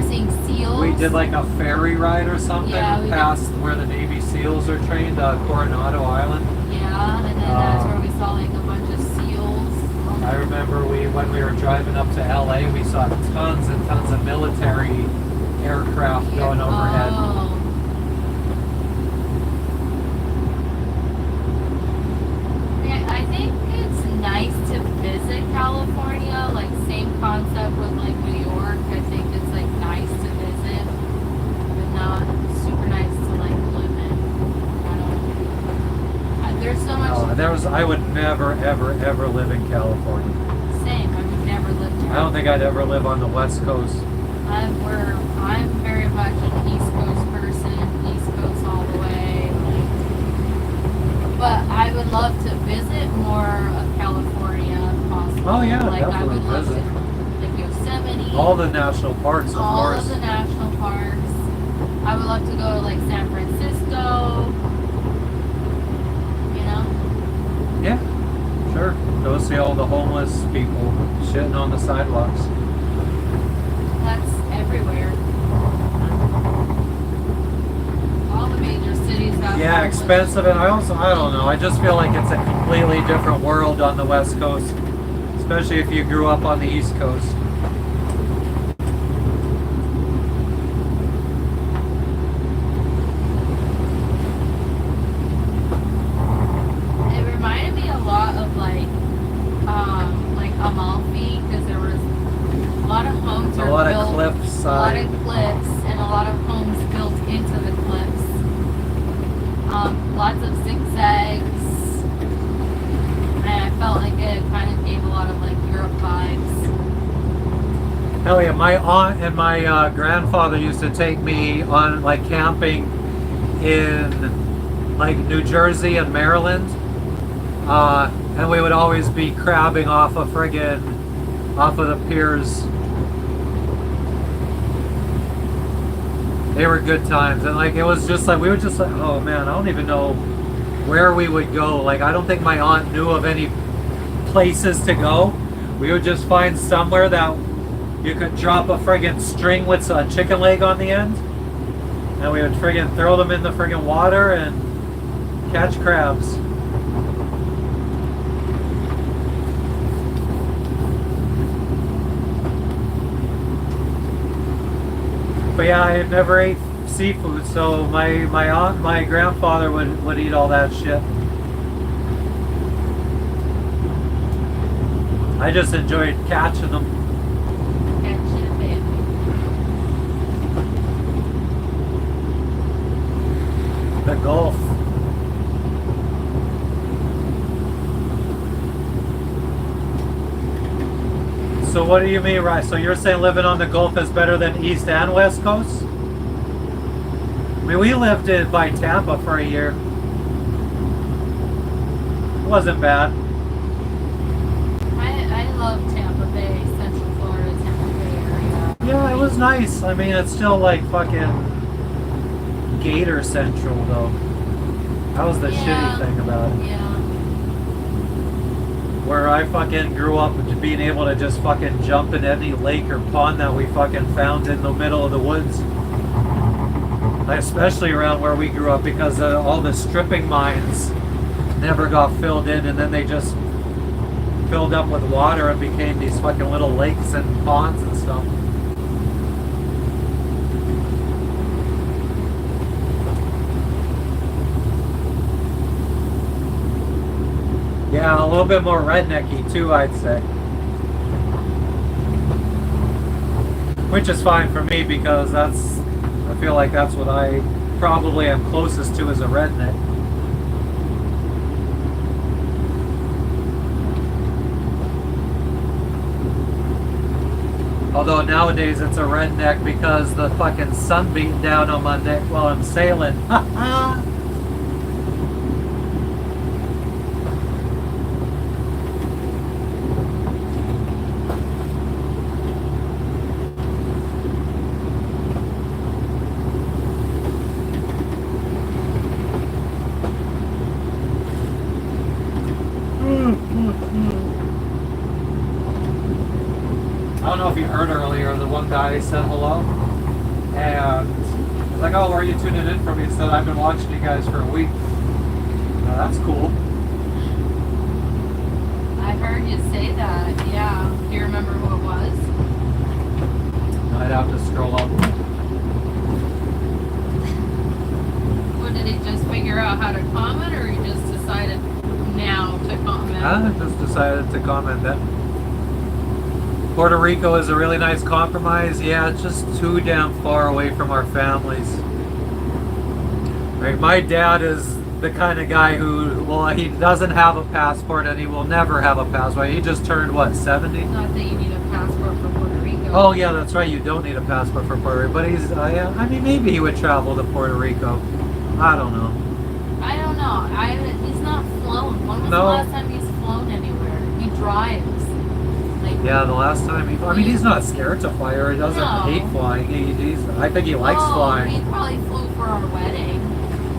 seeing seals. we did like a ferry ride or something Yeah, we did. past where the Navy SEALs are trained, Coronado Island. Yeah, and then that's where we saw like a bunch of seals. I remember when we were driving up to LA, we saw tons and tons of military aircraft going overhead. Oh. Yeah, I think it's nice to visit California, like same concept with like New York. I think it's like nice to visit, but not super nice to like live in. There's so much. I would never, ever, ever live in California. Same. I would never live here. I don't think I'd ever live on the West Coast. I'm very much an East Coast person. East Coast all the way. But I would love to visit more of California if possible. Oh yeah, like I definitely would love visit. to, like Yosemite. All the national parks, of all course. of the national parks. I would love to go to like San Francisco. You know? Yeah, sure. Go see all the homeless people shitting on the sidewalks. That's everywhere. All the major cities have Yeah, homeless. expensive, and I don't know, I just feel like it's a completely different world on the West Coast, especially if you grew up on the East Coast. It reminded me a lot of like Amalfi, because there was a lot of homes A are lot built, of a lot cliffside. of cliffs, and a lot of homes built into the cliffs. Lots of zigzags, and I felt like it kind of gave a lot of like Europe vibes. Hell yeah, my aunt and my grandfather used to take me on like camping in like New Jersey and Maryland. And we would always be crabbing off of the piers. They were good times, and like it was just like we were just like, oh man, I don't even know where we would go. Like I don't think my aunt knew of any places to go. We would just find somewhere that you could drop a friggin' string with a chicken leg on the end, and we would friggin' throw them in the friggin' water and catch crabs. But yeah, I never ate seafood, so my grandfather would eat all that shit. I just enjoyed catching them. Catch it, baby. The Gulf. So what do you mean, right? So you're saying living on the Gulf is better than East and West Coast? I mean, we lived by Tampa for a year. It wasn't bad. I love Tampa Bay, Central Florida, Tampa Bay area. Yeah, it was nice. I mean, it's still like fucking Gator Central, though. That was the shitty thing about it. Yeah. Where I fucking grew up being able to just fucking jump in any lake or pond that we fucking found in the middle of the woods. Especially around where we grew up, because all the stripping mines never got filled in, and then they just filled up with water and became these fucking little lakes and ponds and stuff. Yeah, a little bit more rednecky too, I'd say. Which is fine for me, because I feel like that's what I probably am closest to as a redneck. Although nowadays it's a redneck because the fucking sun beating down on my neck while I'm sailing. I don't know if you heard earlier, the one guy said hello, and I was like, oh, where are you tuning in from? He said, I've been watching you guys for a week. That's cool. I heard you say that, yeah. Do you remember who it was? I'd have to scroll up. Or did he just figure out how to comment, or he just decided now to comment? I just decided to comment that. Puerto Rico is a really nice compromise. Yeah, it's just too damn far away from our families. Right, my dad is the kind of guy who, well, he doesn't have a passport and he will never have a passport. He just turned, what, 70? Not that you need a passport for Puerto Rico. Oh, yeah, that's right. You don't need a passport for Puerto Rico. But he's, yeah, I mean, maybe he would travel to Puerto Rico. I don't know. I don't know. He's not flown. When was the No. last time he's flown anywhere? He drives. Like, Yeah, the last time he, I mean, he's not scared to fly or he doesn't No. hate flying. I think he likes He flying. probably flew for our wedding.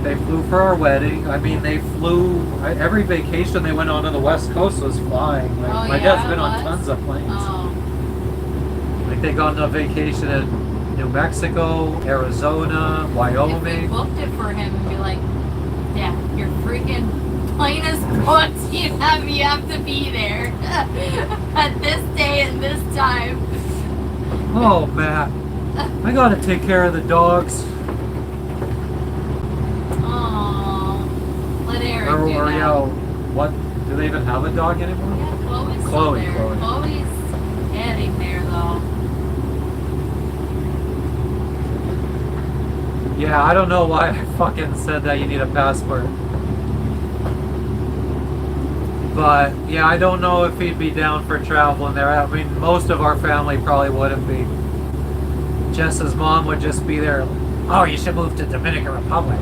They flew for our wedding. I mean, they flew, every vacation they went on the West Coast was flying. Like, Oh, my yeah, dad's been it on was? tons of planes. Oh, Like, they got on a vacation in New Mexico, Arizona, if we Wyoming. booked it for him and be like, yeah, your freaking plane is booked. You have to be there at this day and this time. Oh, Matt, I gotta take care of the dogs. Oh, let Eric do Or, that. yeah, what? Do they even have a dog anymore? Yeah, Chloe's still Chloe, there. Chloe. Chloe's getting there though. Yeah, I don't know why I fucking said that you need a passport. But, yeah, I don't know if he'd be down for traveling there. I mean, most of our family probably wouldn't be. Jess's mom would just be there. Oh, you should move to Dominican Republic.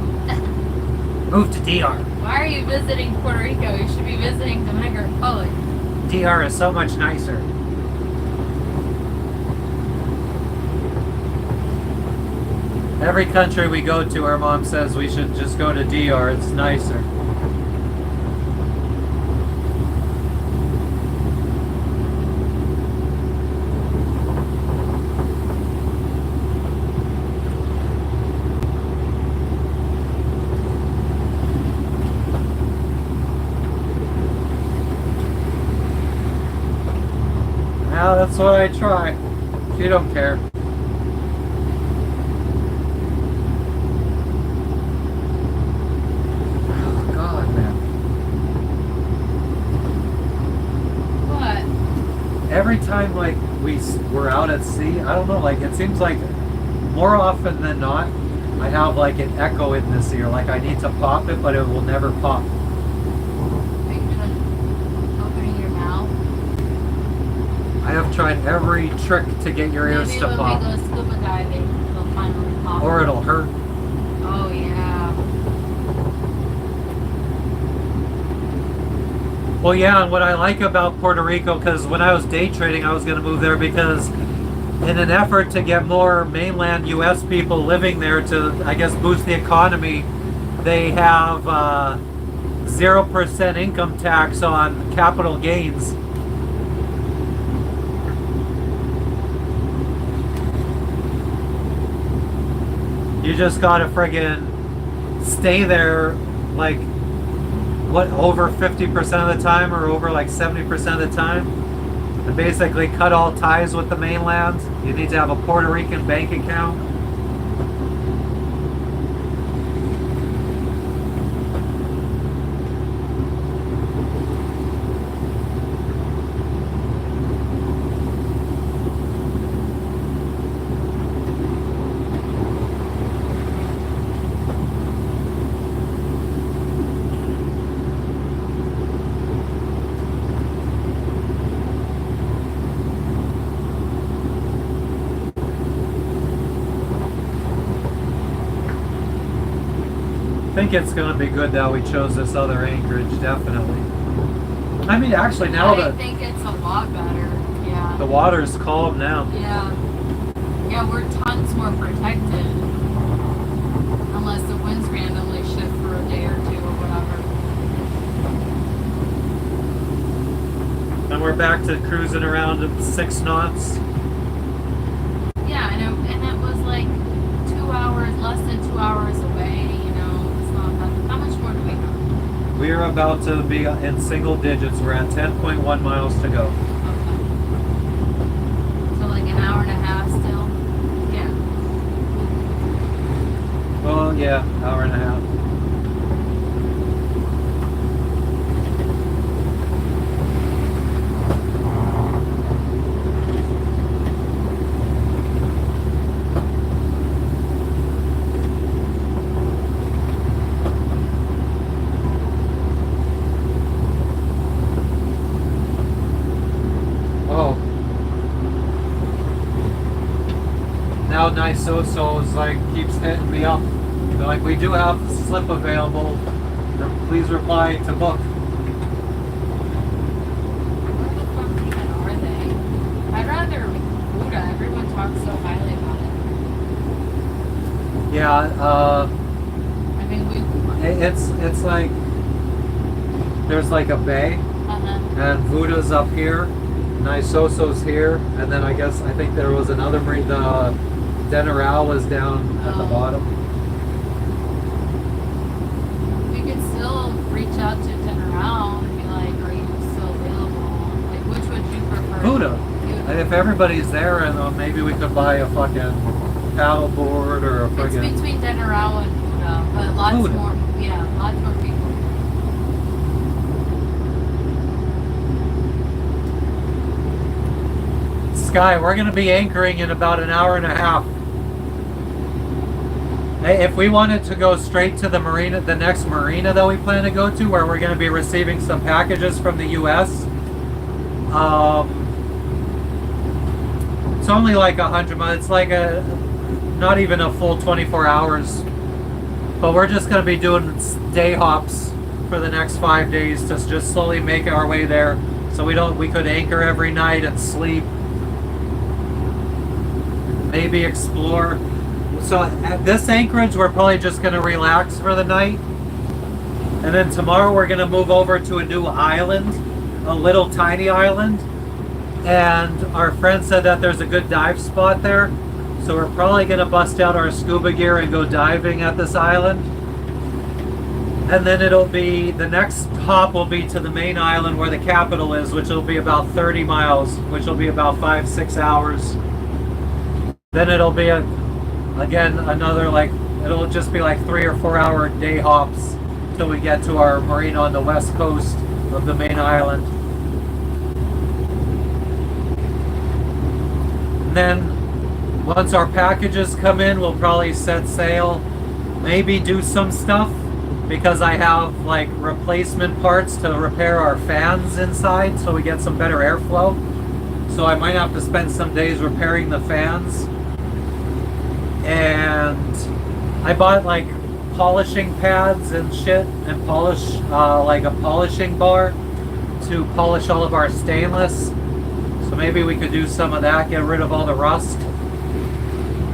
Move to DR. Why are you visiting Puerto Rico? You should be visiting Dominican Republic. DR is so much nicer. Every country we go to, our mom says we should just go to DR. It's nicer. Now that's what I try. She don't care. Oh God, man. What? Every time like we're out at sea, I don't know, like it seems like more often than not, I have like an echo in this ear. Like I need to pop it, but it will never pop. Are you doing opening your mouth? I have tried every trick to get your ears Maybe to when pop, we go scuba diving, it'll finally pop. or it'll hurt. Oh yeah. Well, yeah, and what I like about Puerto Rico, because when I was day trading, I was going to move there because in an effort to get more mainland U.S. people living there to, I guess, boost the economy, they have 0% income tax on capital gains. You just gotta friggin' stay there, like, what, over 50% of the time or over like 70% of the time, and basically cut all ties with the mainland. You need to have a Puerto Rican bank account. think it's going to be good that we chose this other Anchorage, definitely. I mean, actually, now I that think it's a lot better. Yeah. the water's calm now. Yeah. Yeah, we're tons more protected. Unless the winds randomly shift for a day or two or whatever. And we're back to cruising around at 6 knots. Yeah, and it was like 2 hours, less than 2 hours away, you know. It's not that. How much more do we have? We're about to be in single digits. We're at 10.1 miles to go. Okay. So like an hour and a half still? Yeah. Well, yeah, hour and a half. Oh. Now NiSoso is like keeps hitting me up. They're like, we do have the slip available. Please reply to book. Where the fuck even are they? I'd rather Buddha. Everyone talks so highly about it. Yeah, I mean, we. it's like there's like a bay, and Buddha's up here, NiSoso's here, and then I think there was another marine. The Deneral was down at the Oh. bottom. We could still reach out to General and be like, are you still available? Like, which would you prefer? Buddha. And if everybody's there, and maybe we could buy a fucking paddle board or a It's friggin' between General and Buddha, but lots Buddha. more. Yeah, lots more people. Sky. We're gonna be anchoring in about an hour and a half. Hey, if we wanted to go straight to the marina, the next marina that we plan to go to, where we're going to be receiving some packages from the U.S., it's only like 100 miles. It's like not even a full 24 hours. But we're just going to be doing day hops for the next 5 days to just slowly make our way there. So we could anchor every night and sleep. Maybe explore. So at this Anchorage, we're probably just going to relax for the night. And then tomorrow we're going to move over to a new island, a little tiny island. And our friend said that there's a good dive spot there. So we're probably going to bust out our scuba gear and go diving at this island. And then the next hop will be to the main island where the capital is, which will be about 30 miles, which will be about 5-6 hours. Then it'll be it'll just be like 3 or 4 hour day hops till we get to our marina on the west coast of the main island. And then once our packages come in, we'll probably set sail, maybe do some stuff, because I have like replacement parts to repair our fans inside so we get some better airflow. So I might have to spend some days repairing the fans. And I bought like polishing pads and shit, and like a polishing bar to polish all of our stainless. So maybe we could do some of that, get rid of all the rust.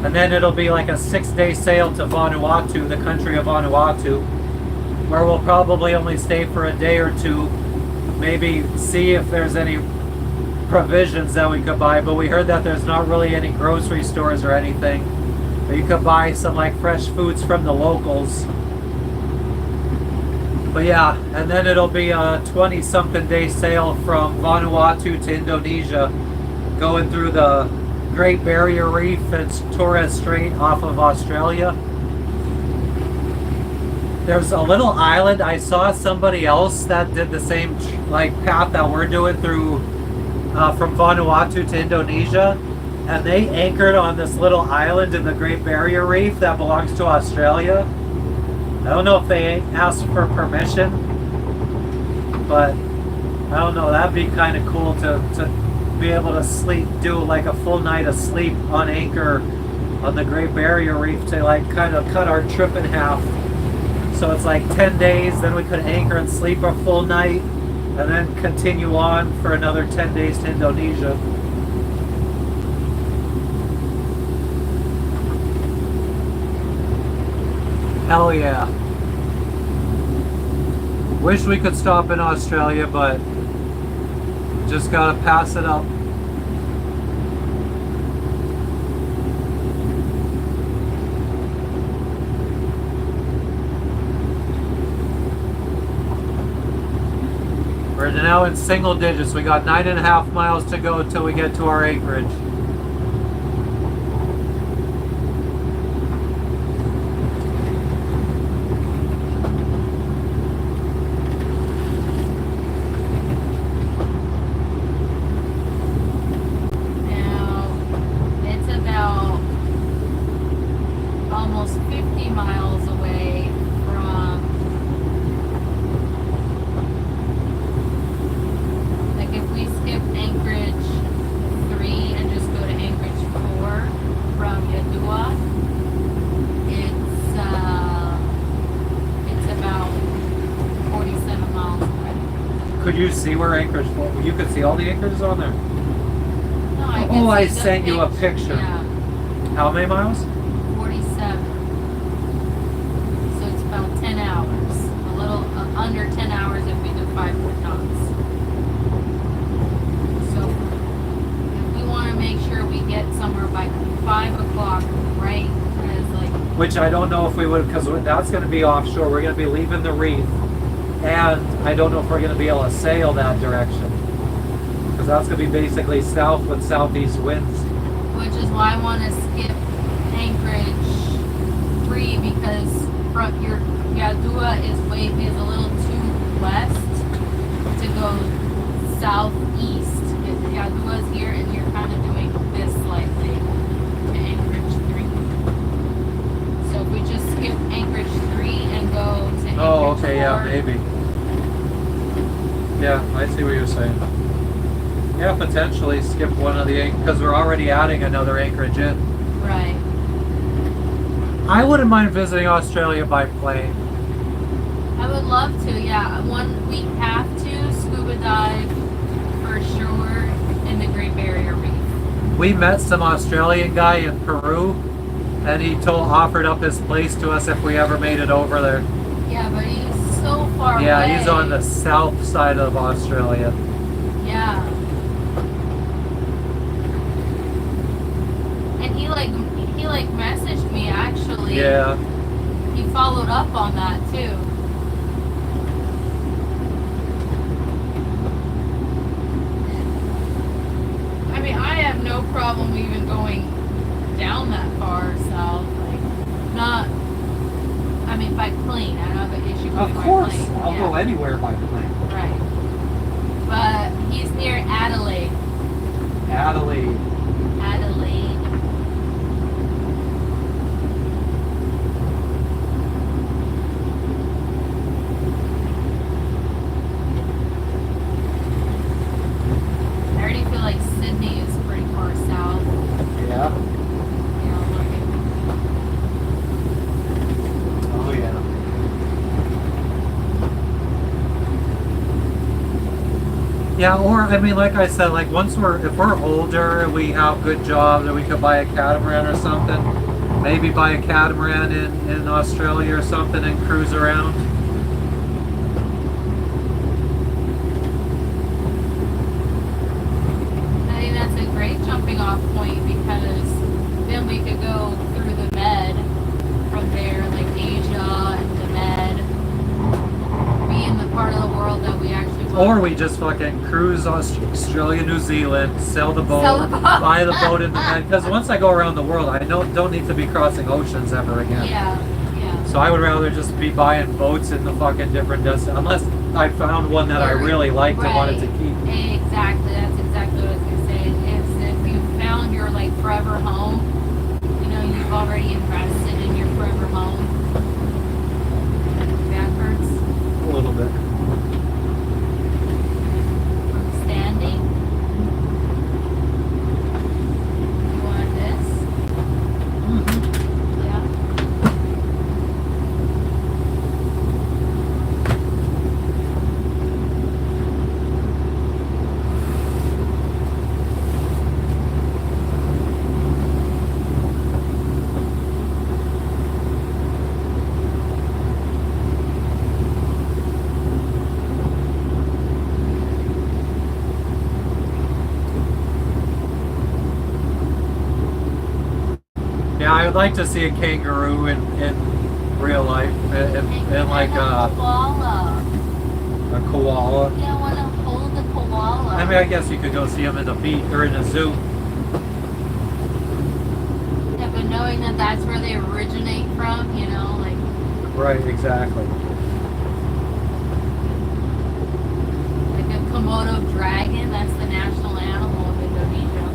And then it'll be like a 6-day sail to Vanuatu, the country of Vanuatu, where we'll probably only stay for a day or two, maybe see if there's any provisions that we could buy. But we heard that there's not really any grocery stores or anything. But you could buy some like fresh foods from the locals. But yeah, and then it'll be a 20-something day sail from Vanuatu to Indonesia, going through the Great Barrier Reef and Torres Strait off of Australia. There's a little island. I saw somebody else that did the same like path that we're doing through from Vanuatu to Indonesia. And they anchored on this little island in the Great Barrier Reef that belongs to Australia. I don't know if they asked for permission, but I don't know, that'd be kind of cool to be able to do like a full night of sleep on anchor on the Great Barrier Reef to like kind of cut our trip in half. So it's like 10 days, then we could anchor and sleep a full night, and then continue on for another 10 days to Indonesia. Hell yeah. Wish we could stop in Australia, but just gotta pass it up. We're now in single digits. We got 9.5 miles to go till we get to our Anchorage. Now, it's about almost 50 miles away from, like if we skip Anchorage 3 and just go to Anchorage 4 from Yadua, it's about 47 miles away. Could you see where Anchorage? You could see all the anchors on there. No, I Oh, I can see the sent you a picture. Yeah, How many miles? 47. So it's about 10 hours. A little under 10 hours if we do 5 more knots. So if we want to make sure we get somewhere by 5 o'clock, right? Because like, Which I don't know if we would, because that's going to be offshore. We're going to be leaving the reef, and I don't know if we're going to be able to sail that direction, because that's going to be basically south with southeast winds. which is why I want to skip Anchorage 3 because from your Yadua is a little too west to go southeast. If Yadua's here and you're kind of doing this slightly to Anchorage 3. So if we just skip Anchorage 3 and go to Anchorage 4. Oh, okay, yeah, maybe. Yeah, I see what you're saying. Yeah, potentially skip one of the because we're already adding another anchorage in. Right. I wouldn't mind visiting Australia by plane. I would love to, yeah. We have to scuba dive for sure in the Great Barrier Reef. We met some Australian guy in Peru, and he offered up his place to us if we ever made it over there. Yeah, but he's so far away. Yeah, he's on the south side of Australia. Yeah. And he messaged me actually. Yeah. He followed up on that too. I mean, I have no problem even going down that far south. Like, not. I mean, by plane. I don't have an issue going Of by course, plane. I'll Yeah. go anywhere by plane. Right. But he's near Adelaide. Adelaide. Adelaide. I already feel like Sydney is pretty far south. Yeah. You know, like Oh yeah. Yeah, or I mean, like I said, like if we're older and we have good jobs, and we could buy a catamaran or something, maybe buy a catamaran in Australia or something and cruise around. I think that's a great jumping off point because then we could go through the Med from there, like Asia and the Med, be in the part of the world that we actually want. Or we just fucking cruise Australia, New Zealand, sell the boat, Sell the boat. buy the boat in the Med. Because once I go around the world, I don't need to be crossing oceans ever again. Yeah, yeah. So I would rather just be buying boats in the fucking different destinations, unless I found one that I really liked and wanted to keep. Exactly, that's exactly what I was gonna say. Is if you found your like forever home, you know, you've already invested in your forever home. Backwards A little bit. from standing. You want this? Yeah. Yeah, I would like to see a kangaroo in real life, in like a koala. a koala. Yeah, I want to hold the koala. I mean, I guess you could go see them in the beach or in a zoo. Yeah, but knowing that that's where they originate from, you know, like Right, exactly. a Komodo dragon, that's the national animal of Indonesia.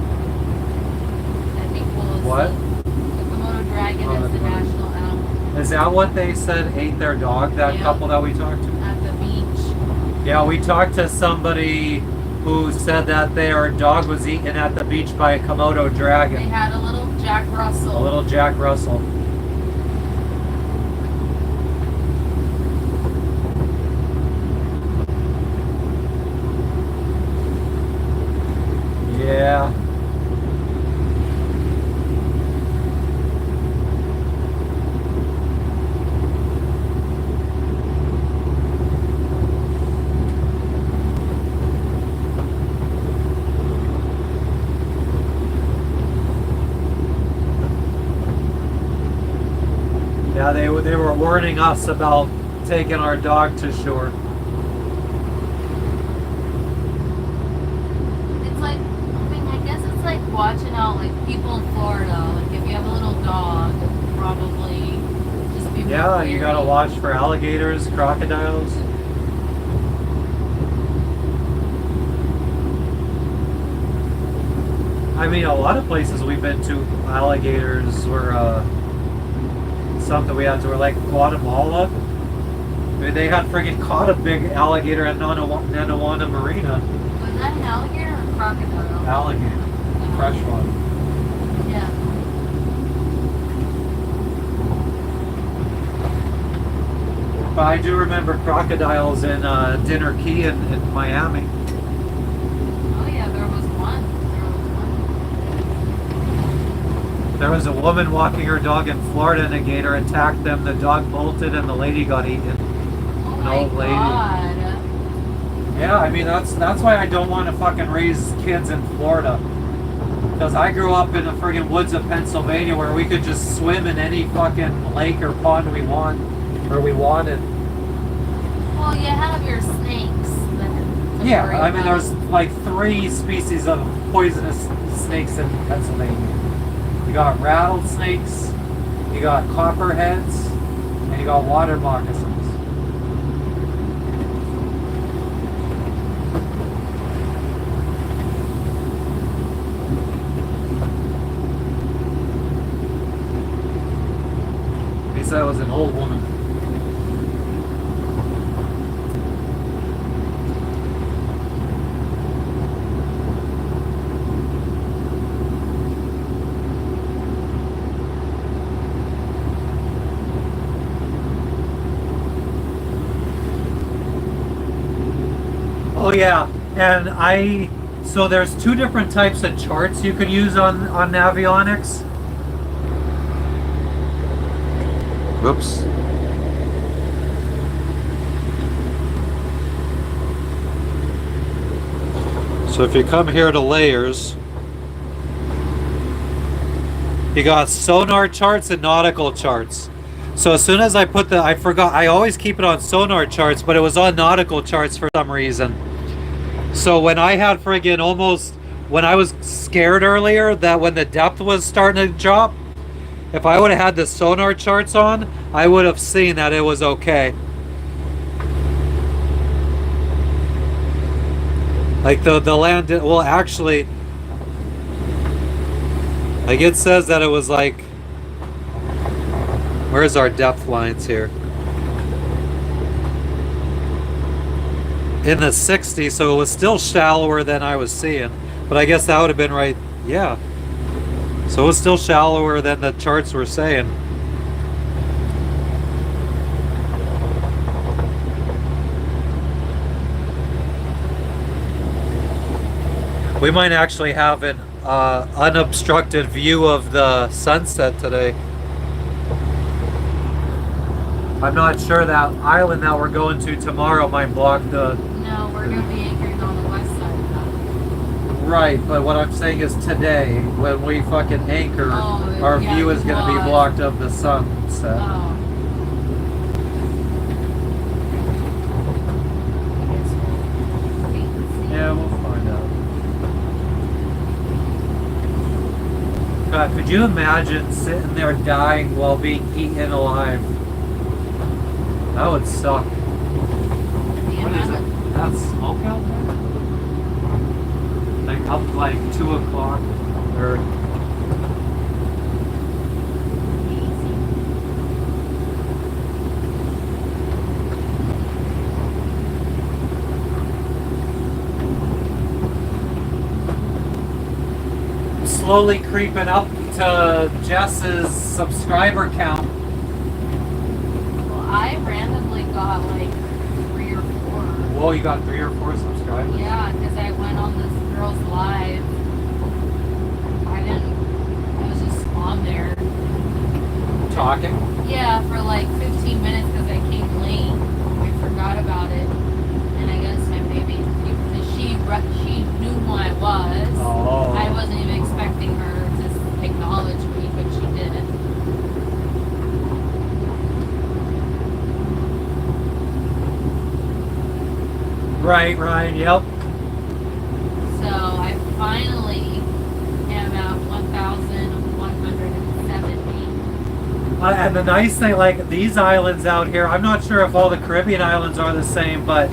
That'd be cool to What? see. The Komodo dragon Oh, is the that's funny. national animal Is that what they said ate their dog, that Yeah. couple that we talked to? at the beach. Yeah, we talked to somebody who said that their dog was eaten at the beach by a Komodo They dragon. had a little Jack Russell. A little Jack Russell. Yeah. Yeah, they were warning us about taking our dog to shore. It's like, I mean, I guess it's like watching out like people in Florida. Like if you have a little dog, probably just be more Yeah, you gotta wary. watch for alligators, crocodiles. I mean, a lot of places we've been to, alligators were something we had to, were like Guatemala. I mean, they had friggin' caught a big alligator at Nanawana Marina. Was that an alligator or a crocodile? Alligator. Freshwater. Yeah. But I do remember crocodiles in Dinner Key in Miami. Oh yeah, there was one. There was a woman walking her dog in Florida and a gator attacked them. The dog bolted and the lady got eaten. Oh An my old lady. god. Yeah, I mean that's why I don't want to fucking raise kids in Florida. Because I grew up in the friggin' woods of Pennsylvania where we could just swim in any fucking lake or pond we wanted. Well, you have your snakes. Then, to Yeah, worry I mean about. there's like 3 species of poisonous snakes in Pennsylvania. You got rattlesnakes, you got copperheads, and you got water moccasins. He said it was an old woman. Oh yeah, and so there's 2 different types of charts you could use on Navionics. Whoops. So if you come here to layers, you got sonar charts and nautical charts. So as soon as I put I always keep it on sonar charts, but it was on nautical charts for some reason. So when I had when I was scared earlier that when the depth was starting to drop, if I would have had the sonar charts on, I would have seen that it was okay. Like the land, well actually, like it says that it was like, where's our depth lines here? In the 60s, so it was still shallower than I was seeing. But I guess that would have been right, yeah. So it was still shallower than the charts were saying. We might actually have an unobstructed view of the sunset today. I'm not sure that island that we're going to tomorrow might block the... No, we're going to be anchoring on the west side of that. Right, but what I'm saying is today, when we fucking anchor, Oh, our yeah, view is going to be blocked. blocked of the sunset. Oh. Yeah, we'll find out. God, could you imagine sitting there dying while being eaten alive? That would suck. What is it? That's smoke out there? Like up like 2 o'clock or Slowly creeping up to Jess's subscriber count. Well, I randomly got like 3 or 4. Whoa, you got 3 or 4 subscribers? Yeah, because I went on this girl's live. I was just on there. Talking? Yeah, for like 15 minutes because I came late. I forgot about it. And I guess maybe because she knew who I was. Oh. I wasn't even expecting her to acknowledge me, but she did. Right, yep. So I finally am at 1,170. And the nice thing, like these islands out here, I'm not sure if all the Caribbean islands are the same, but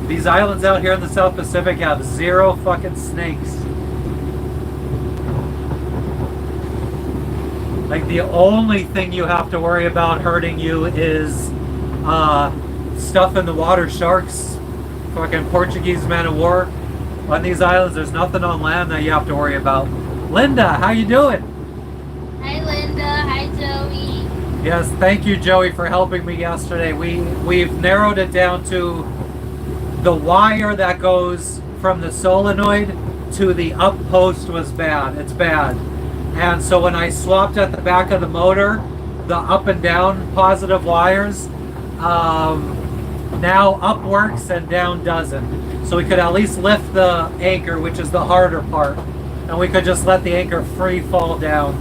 these islands out here in the South Pacific have 0 fucking snakes. Like the only thing you have to worry about hurting you is stuff in the water, sharks, fucking Portuguese man of war. On these islands, there's nothing on land that you have to worry about. Linda, how you doing? Hi Linda, hi Joey. Yes, thank you, Joey, for helping me yesterday. We've narrowed it down to the wire that goes from the solenoid to the up post was bad. It's bad. And so when I swapped at the back of the motor, the up and down positive wires, now up works and down doesn't. So we could at least lift the anchor, which is the harder part, and we could just let the anchor free fall down.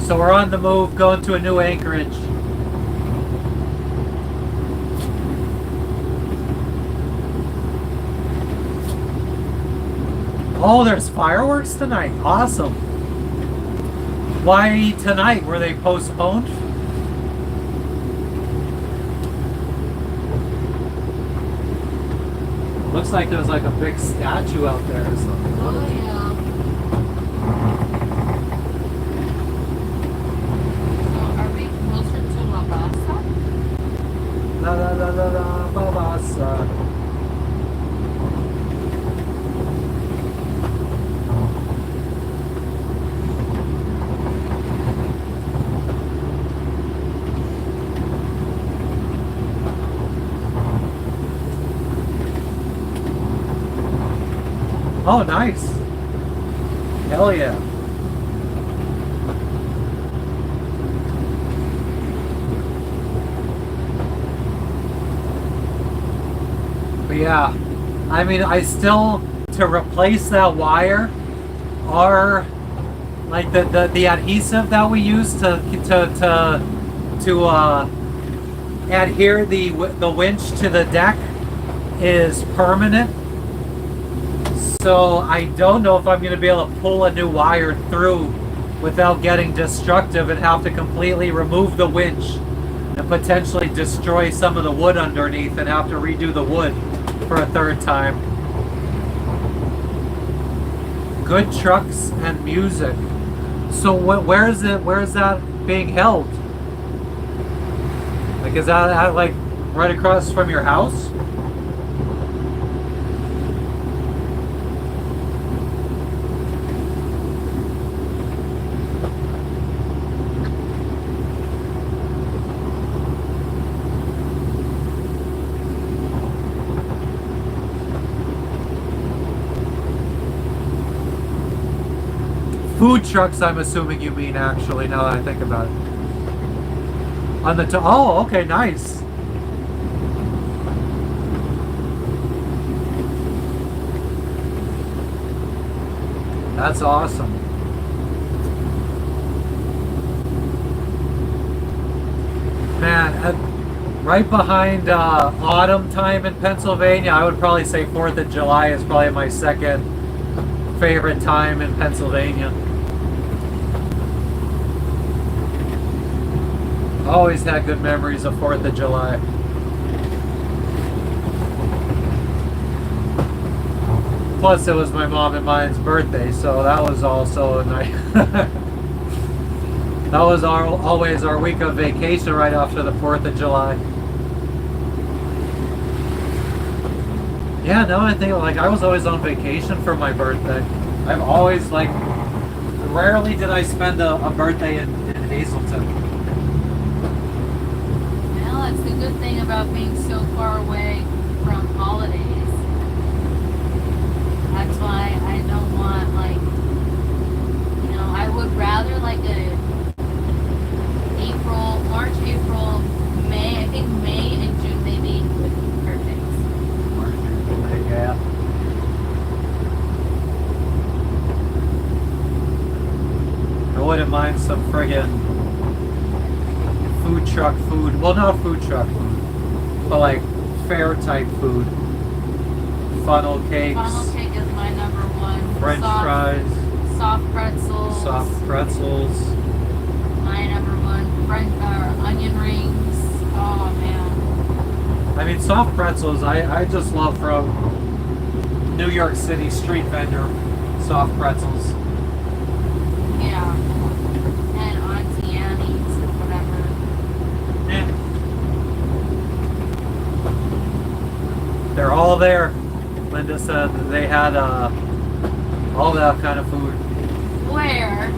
So we're on the move, going to a new Anchorage. Oh, there's fireworks tonight. Awesome. Why tonight? Were they postponed? Looks like there's like a big statue out there or something. Oh yeah. So are we closer to La Bassa? La la la la la babasa. Oh, nice. Hell yeah. But yeah, I mean, I still, to replace that wire, are like the adhesive that we use to adhere the winch to the deck is permanent. So I don't know if I'm going to be able to pull a new wire through without getting destructive and have to completely remove the winch and potentially destroy some of the wood underneath and have to redo the wood for a third time. Good trucks and music. So where is that being held? Like, is that like right across from your house? Food trucks, I'm assuming you mean, actually, now that I think about it. On the oh, okay, nice. That's awesome. Man, right behind autumn time in Pennsylvania, I would probably say 4th of July is probably my second favorite time in Pennsylvania. Always had good memories of 4th of July. Plus, it was my mom and mine's birthday, so that was also a nice. That was always our week of vacation right after the 4th of July. Yeah, now I think, like, I was always on vacation for my birthday. I've always, like, rarely did I spend a birthday in Hazleton. Well, that's the good thing about being so far away from holidays. That's why I don't want, like, you know, I would rather like a March, April, May. I think May and June maybe would be perfect. March, April, May, yeah. I wouldn't mind some friggin' food truck food. Well, not food truck food, but like fair type food. Funnel cakes. Funnel cake is my number one. French fries. Soft pretzels. Soft pretzels. My number one. Onion rings. Oh man. I mean, soft pretzels, I just love from New York City street vendor soft pretzels. Yeah. And Auntie Annie's or whatever. Yeah. They're all there. Linda said that they had all that kind of food. Where?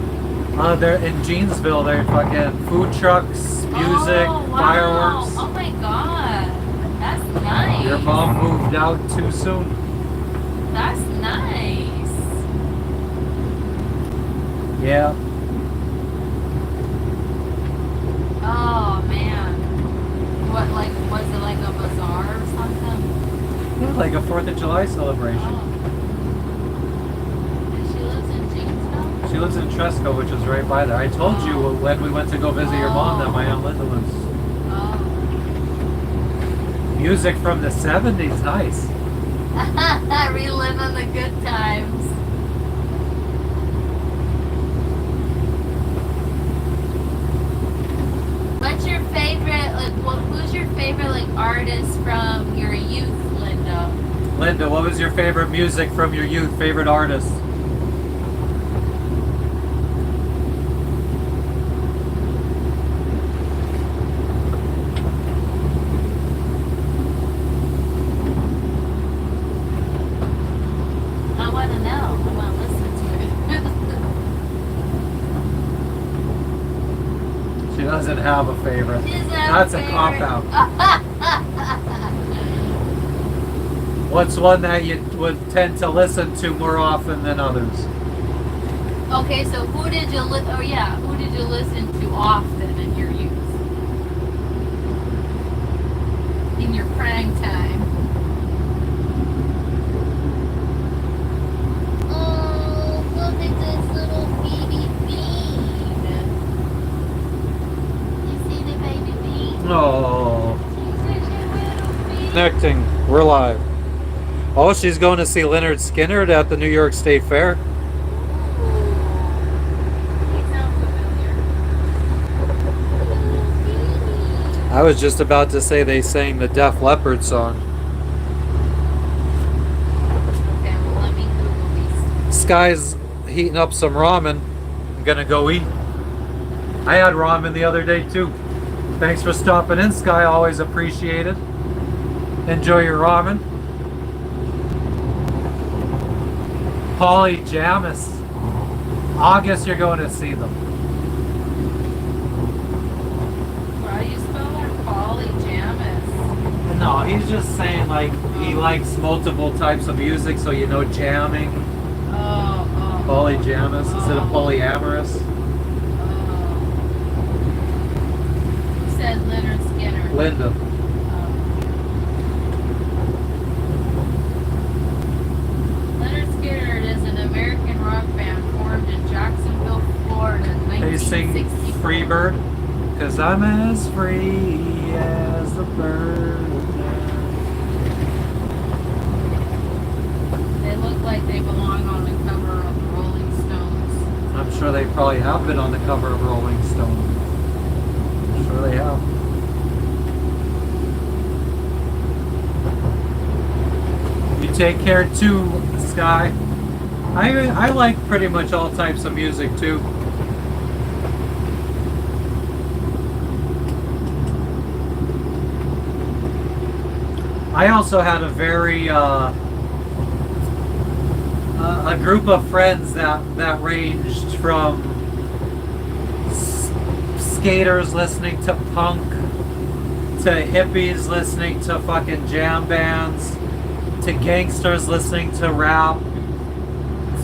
They're in Jeansville. They're fucking food trucks, music, Oh, wow. fireworks. Oh my god. That's nice. Your mom moved out too soon. That's nice. Yeah. Oh man. What, like, was it like a bazaar or something? Like a 4th of July celebration. Oh. And she lives in Janesville? She lives in Tresco, which is right by there. I told you when we went to go visit your mom that my Aunt Linda lives. Oh. Music from the 70s, nice. Reliving the good times. What's your favorite, like, who's your favorite, like, artist from your youth, Linda? Linda, what was your favorite music from your youth? Favorite artist? I want to know. I want to listen to it. She doesn't have a favorite. She doesn't have That's a favorite. cop-out. What's one that you would tend to listen to more often than others? Okay, so who did you who did you listen to often in your youth? In your prime time? Oh, look at this little baby bean. You see the baby bean? Oh, She's such a little bean. connecting. We're live. Oh, she's going to see Leonard Skinner at the New York State Fair. He sounds familiar. I was just about to say they sang the Def Leppard song. Okay, well, let me Google these. Sky's heating up some ramen. I'm gonna go eat. I had ramen the other day too. Thanks for stopping in, Sky. Always appreciated. Enjoy your ramen. Polly Jamis. August, you're going to see them. How do you spell that? Polyjamus. No, he's just saying like he likes multiple types of music, so you know jamming. Oh. Polyjamus instead of polyamorous. You said Leonard Skinner. Linda. Leonard Skinner is an American rock band free bird? Cause I'm as free as the bird. They look like they belong on the cover of Rolling Stones. I'm sure they probably have been on the cover of Rolling Stone. I'm sure they have. You take care too, Sky. I like pretty much all types of music too. I also had a very a group of friends that ranged from skaters listening to punk to hippies listening to fucking jam bands to gangsters listening to rap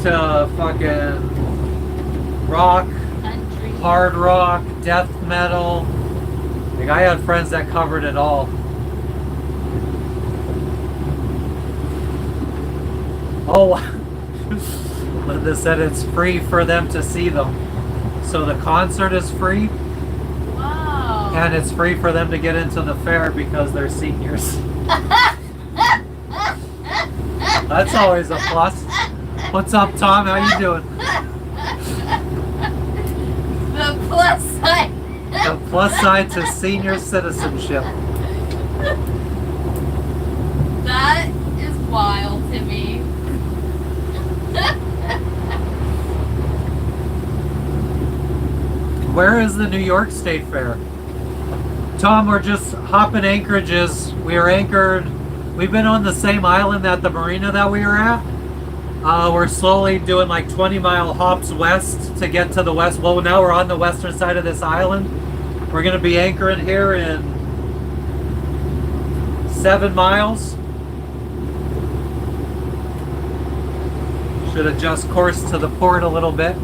to fucking rock, Country. hard rock, death metal. Like I had friends that covered it all. Oh, Linda said it's free for them to see them. So the concert is free, Wow. and it's free for them to get into the fair because they're seniors. That's always a plus. What's up, Tom? How you doing? The plus side. The plus side to senior citizenship. That is wild to me. Where is the New York State Fair? Tom, we're just hopping anchorages. We are anchored. We've been on the same island at the marina that we were at. We're slowly doing like 20-mile hops west to get to the west. Well, now we're on the western side of this island. We're going to be anchoring here in 7 miles. Should adjust course to the port a little bit.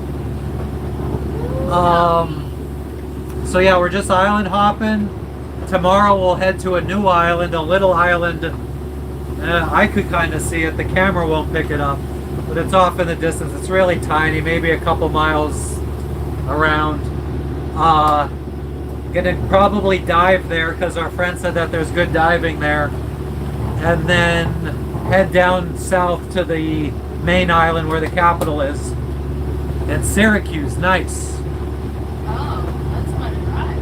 So yeah, we're just island hopping. Tomorrow we'll head to a new island, a little island. I could kind of see it. The camera won't pick it up, but it's off in the distance. It's really tiny, maybe a couple miles around. Gonna probably dive there because our friend said that there's good diving there, and then head down south to the main island where the capital is. And Syracuse, nice. Oh, that's fun to drive.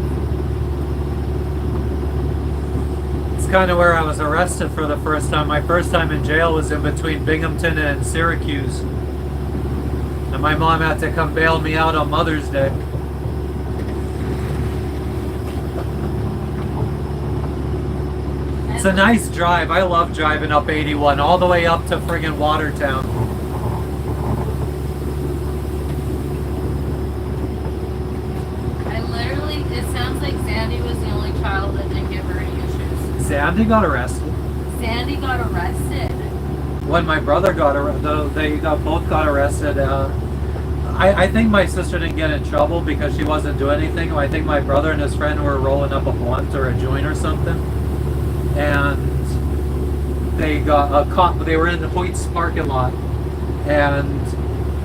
It's kind of where I was arrested for the first time. My first time in jail was in between Binghamton and Syracuse. And my mom had to come bail me out on Mother's Day. It's a nice drive. I love driving up 81 all the way up to friggin' Watertown. It sounds like Sandy was the only child that didn't give her any issues. Sandy got arrested. Sandy got arrested. When my brother got arrested, they both got arrested. I think my sister didn't get in trouble because she wasn't doing anything. I think my brother and his friend were rolling up a blunt or a joint or something, and they got caught. They were in the Hoyt's parking lot, and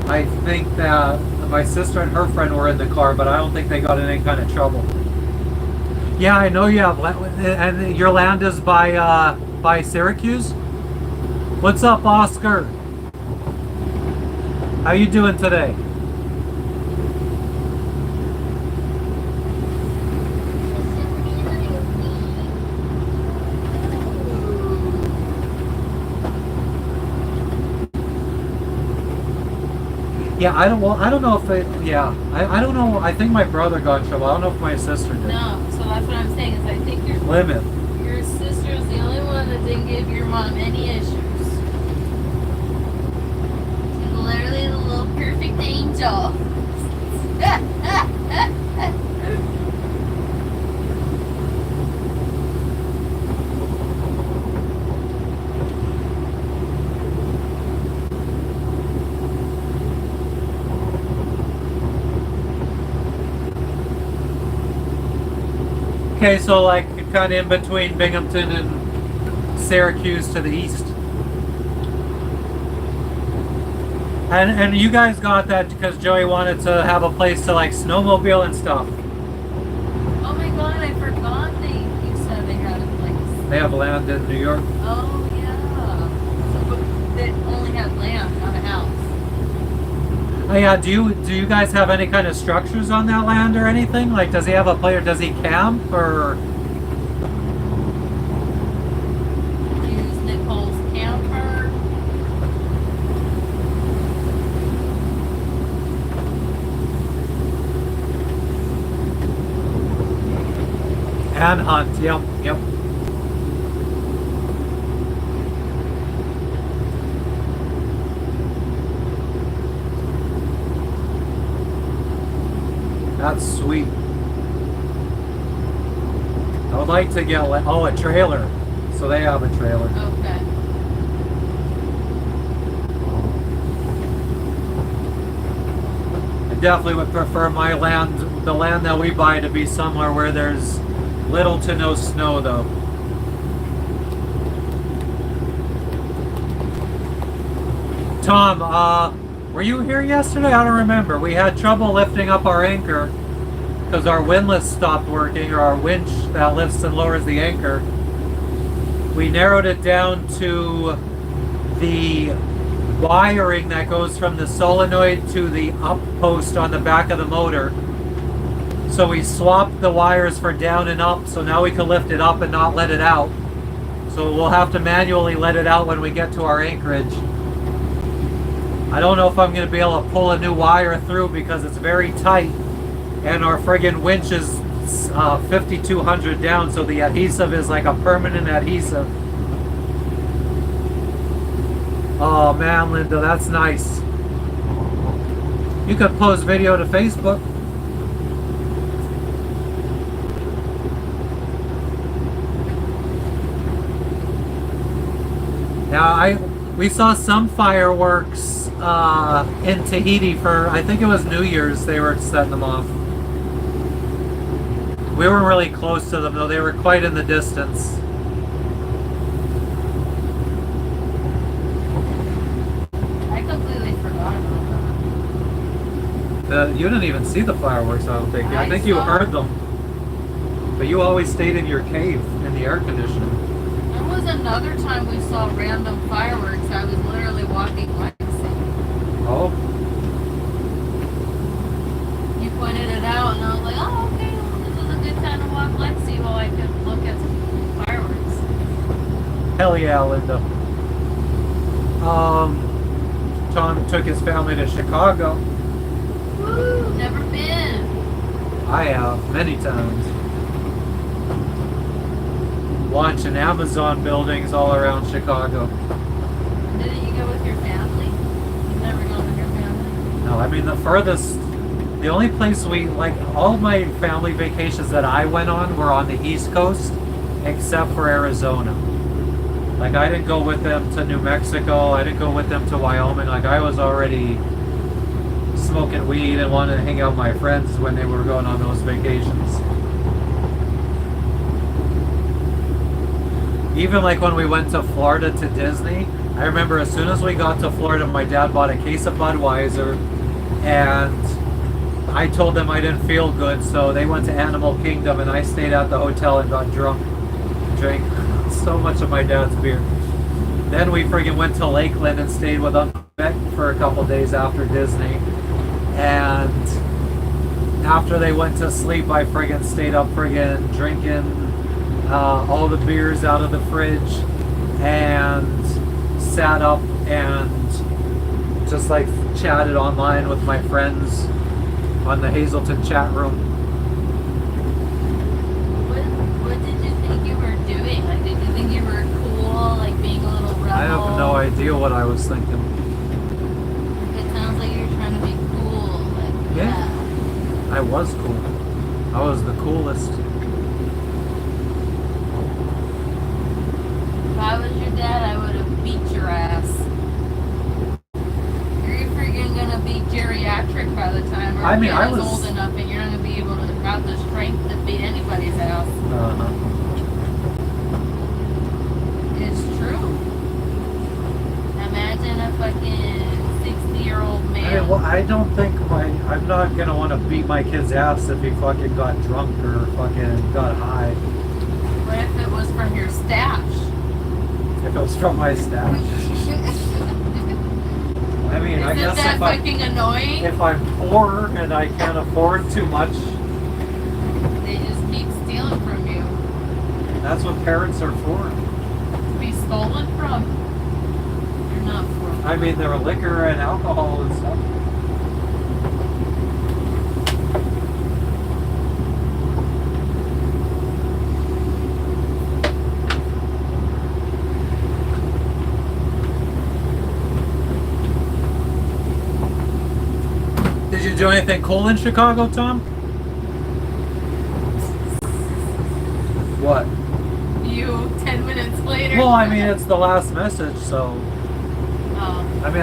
I think that my sister and her friend were in the car, but I don't think they got in any kind of trouble. Yeah, I know you have, and your land is by Syracuse. What's up, Oscar? How you doing today? Yeah, I don't know if they. Yeah, I don't know. I think my brother got in trouble. I don't know if my sister did. No, so that's what I'm saying. Is I think your sister is the only one that didn't give your mom any issues. She's literally the little perfect angel. Okay, so like kind of in between Binghamton and Syracuse to the east. And you guys got that because Joey wanted to have a place to like snowmobile and stuff. They have land in New York. Oh, yeah. So, but they only have land, not a house. Oh yeah, do you guys have any kind of structures on that land or anything? Like, does he have a place, or does he camp, or? Use Nicole's camper. And hunt, yep. That's sweet. I would like to get, a trailer. So they have a trailer. Okay. I definitely would prefer my land, the land that we buy, to be somewhere where there's little to no snow, though. Tom, were you here yesterday? I don't remember. We had trouble lifting up our anchor because our windlass stopped working, or our winch that lifts and lowers the anchor. We narrowed it down to the wiring that goes from the solenoid to the up post on the back of the motor. So we swapped the wires for down and up, so now we can lift it up and not let it out. So we'll have to manually let it out when we get to our Anchorage. I don't know if I'm going to be able to pull a new wire through because it's very tight, and our friggin' winch is 5,200 down, so the adhesive is like a permanent adhesive. Oh man, Linda, that's nice. You could post video to Facebook. Now we saw some fireworks in Tahiti for, I think it was New Year's, they were setting them off. We weren't really close to them though, they were quite in the distance. I completely forgot about that. You didn't even see the fireworks, I don't think. I think you saw- heard them. But you always stayed in your cave in the air conditioning. There was another time we saw random fireworks. I was literally walking Lexi. Oh, You pointed it out, and I was like, oh, okay, well, this is a good time to walk Lexi while I could look at some fireworks. hell yeah, Linda. Tom took his family to Chicago. Woo, never been. I have, many times. Launching Amazon buildings all around Chicago. Didn't you go with your family? You've never gone with your family? No, I mean the furthest, the only place all of my family vacations that I went on were on the East Coast, except for Arizona. Like I didn't go with them to New Mexico, I didn't go with them to Wyoming, like I was already smoking weed and wanted to hang out with my friends when they were going on those vacations. Even like when we went to Florida to Disney, I remember as soon as we got to Florida, my dad bought a case of Budweiser, and I told them I didn't feel good, so they went to Animal Kingdom, and I stayed at the hotel and got drunk, drank so much of my dad's beer. Then we friggin' went to Lakeland and stayed with Uncle Beck for a couple days after Disney, and after they went to sleep, I friggin' stayed up friggin' drinking all the beers out of the fridge and sat up and just like chatted online with my friends on the Hazelton chat room. What did you think you were doing? Like, did you think you were cool, like being a little rebel? I have no idea what I was thinking. It sounds like you're trying to be cool. Like, Yeah. I was cool. I was the coolest. If I was your dad, I would have beat your ass. You're freaking gonna be geriatric by the time our I mean, kid I is was- old enough, and you're not gonna be able to have the strength to beat anybody's ass. It's true. Imagine a fucking 60-year-old male. I don't think I'm not gonna want to beat my kid's ass if he fucking got drunk or fucking got high. What if it was from your stash. If it was from my stash. I mean, I Isn't guess that if fucking annoying? if I'm poor and I can't afford too much, They just keep stealing from you. that's what parents are for. To be stolen from. You're not for. I mean, there are liquor and alcohol and stuff. Did you do anything cool in Chicago, Tom? What? You 10 minutes later. Well, I mean, it's the last message, so Oh. I mean,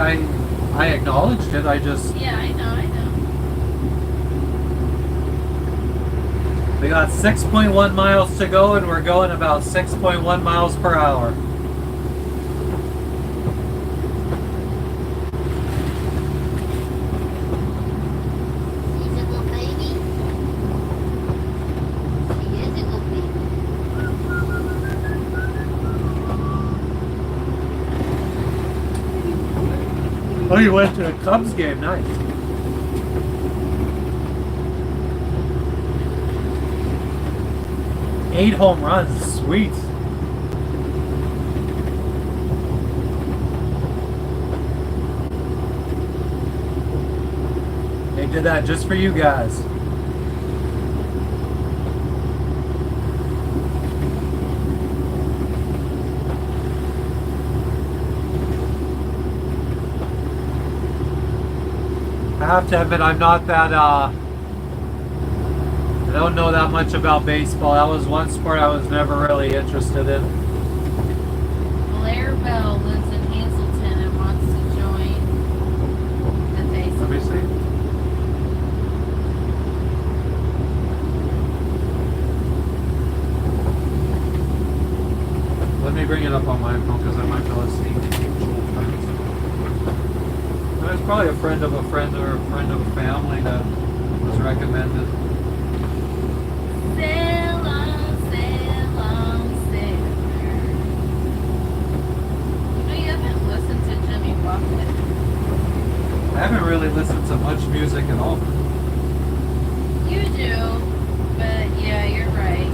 I acknowledged it. I just Yeah, I know. we got 6.1 miles to go, and we're going about 6.1 miles per hour. He's a good baby. He is a good baby. Oh, you went to a Cubs game, nice. Eight home runs, sweet. They did that just for you guys. I have to admit, I'm not that, I don't know that much about baseball. That was one sport I was never really interested in. Blair Bell lives in Hazleton and wants to join the Let baseball. me see. Let me bring it up on my phone because I might be able to see mutual friends. There's probably a friend of a friend or a friend of a family that was recommended. Sail on, sail on, sailor. You know, you haven't listened to Jimmy Buffett. I haven't really listened to much music at all. You do, but yeah, you're right.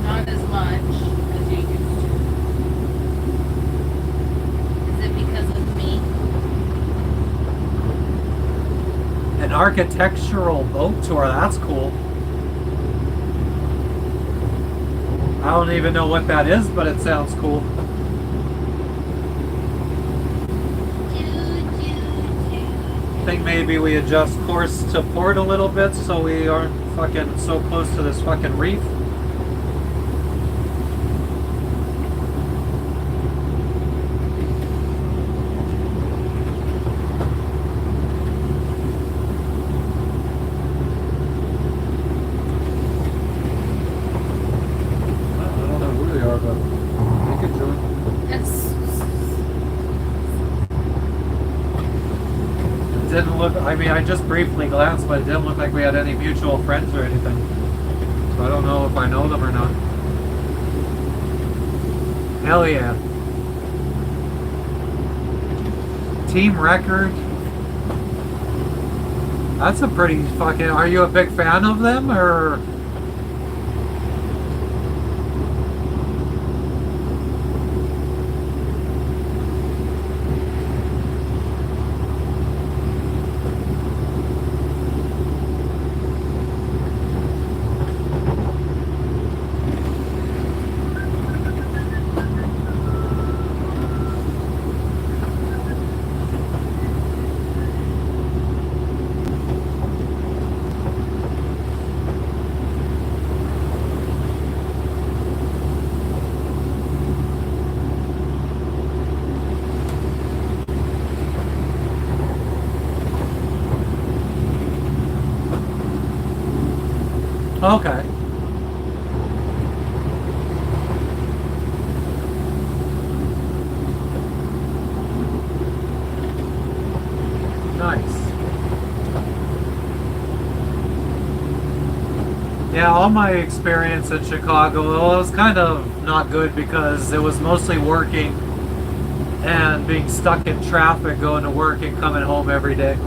Not as much as you used to. Is it because of me? An architectural boat tour, that's cool. I don't even know what that is, but it sounds cool. I think maybe we adjust course to port a little bit so we aren't fucking so close to this fucking reef. I don't know who they are, but they could join. It's It didn't look, I mean, I just briefly glanced, but it didn't look like we had any mutual friends or anything. So I don't know if I know them or not. Hell yeah. Team record. That's a pretty fucking, are you a big fan of them or? Okay. Nice. Yeah, all my experience in Chicago, well, it was kind of not good because it was mostly working and being stuck in traffic going to work and coming home every day.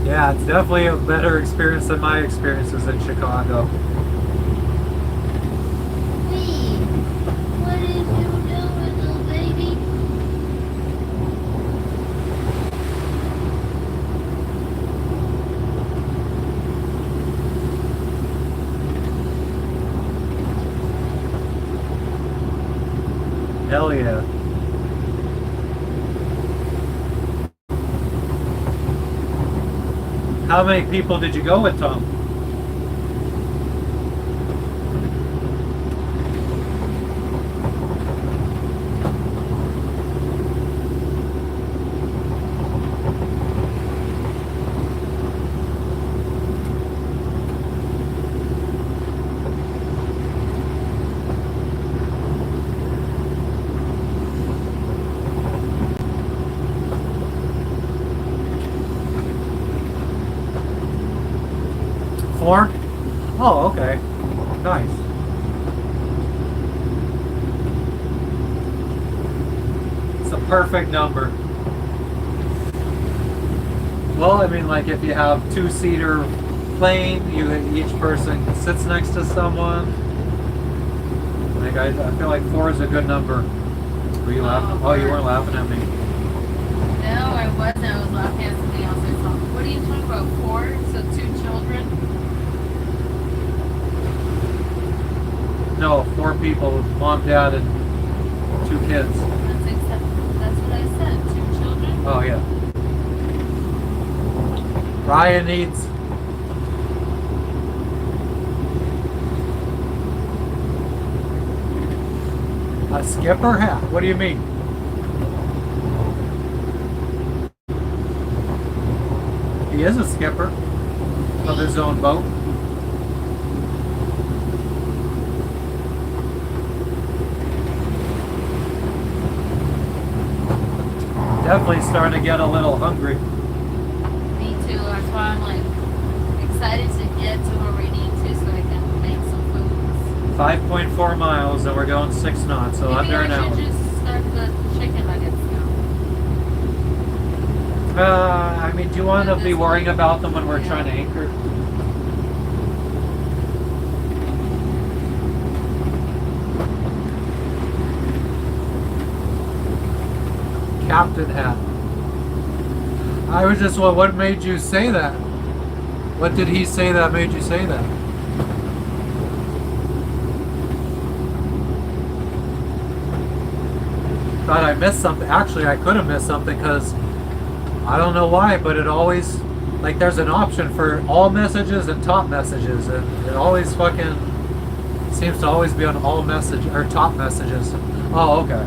Yeah, it's definitely a better experience than my experiences in Chicago. Hey, what is you doing, little baby? Hell yeah. How many people did you go with, Tom? Four? Oh, okay. Nice. It's a perfect number. Well, I mean, like if you have two-seater plane, each person sits next to someone. Like I feel like four is a good number. Were you laughing? Oh, you weren't laughing at me. No, I wasn't. I was laughing at something else I saw. What are you talking about? 4? So 2 children? No, 4 people, mom, dad, and 2 kids. That's what I said. 2 children? Oh yeah. Ryan needs. A skipper hat? What do you mean? He is a skipper of his own boat. Definitely starting to get a little hungry. Me too. That's why I'm like excited to get to where we need to so I can make some foods. 5.4 miles and we're going 6 knots, so Maybe under an I hour. should just start the chicken nuggets now. I mean, do you want to be worrying about them when we're trying to anchor? Captain hat. I was just, well, what made you say that? What did he say that made you say that? Thought I missed something. Actually, I could have missed something because I don't know why, but it always, like, there's an option for all messages and top messages, and it always fucking seems to always be on all message or top messages. Oh, okay.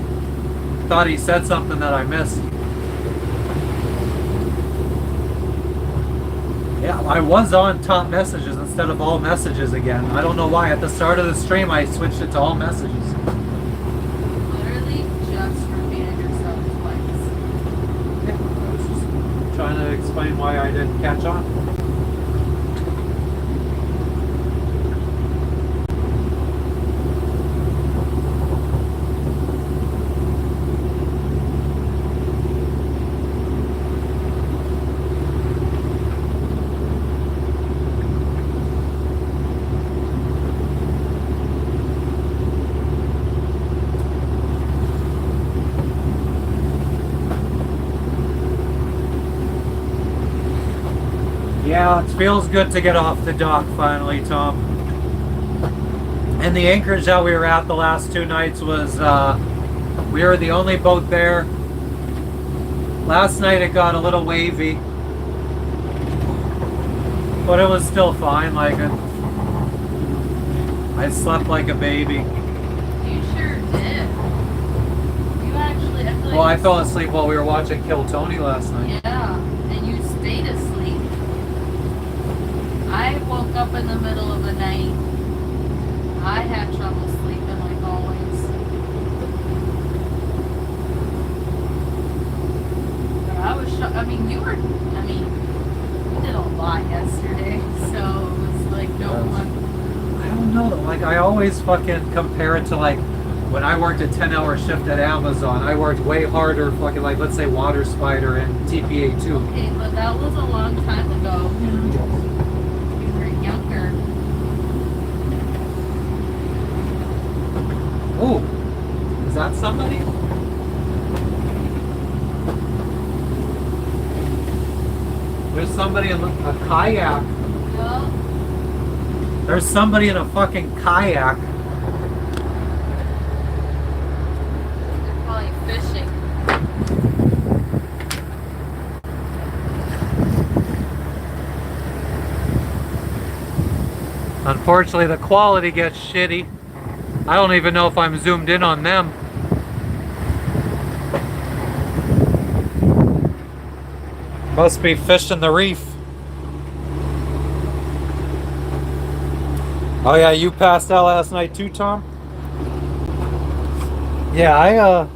Thought he said something that I missed. Yeah, I was on top messages instead of all messages again. I don't know why. At the start of the stream, I switched it to all messages. Literally just repeated yourself twice. Yeah, I was just trying to explain why I didn't catch on. Yeah, it feels good to get off the dock finally, Tom. And the Anchorage that we were at the last 2 nights was, we were the only boat there. Last night it got a little wavy, but it was still fine. Like, I slept like a baby. You sure did. You actually, I feel like Well, I fell asleep while we were watching Kill Tony last night. Yeah, and you stayed asleep. I woke up in the middle of the night I had trouble sleeping like always. But I was you did a lot yesterday, so it was like no one. I don't know. Like I always fucking compare it to like when I worked a 10-hour shift at Amazon. I worked way harder, fucking like let's say Water Spider and TPA2. Okay, but that was a long time ago. You were younger. Oh, is that somebody? There's somebody in a kayak. Yeah. There's somebody in a fucking kayak. They're probably fishing. Unfortunately, the quality gets shitty. I don't even know if I'm zoomed in on them. Must be fishing the reef. Oh yeah, you passed out last night too, Tom? Yeah,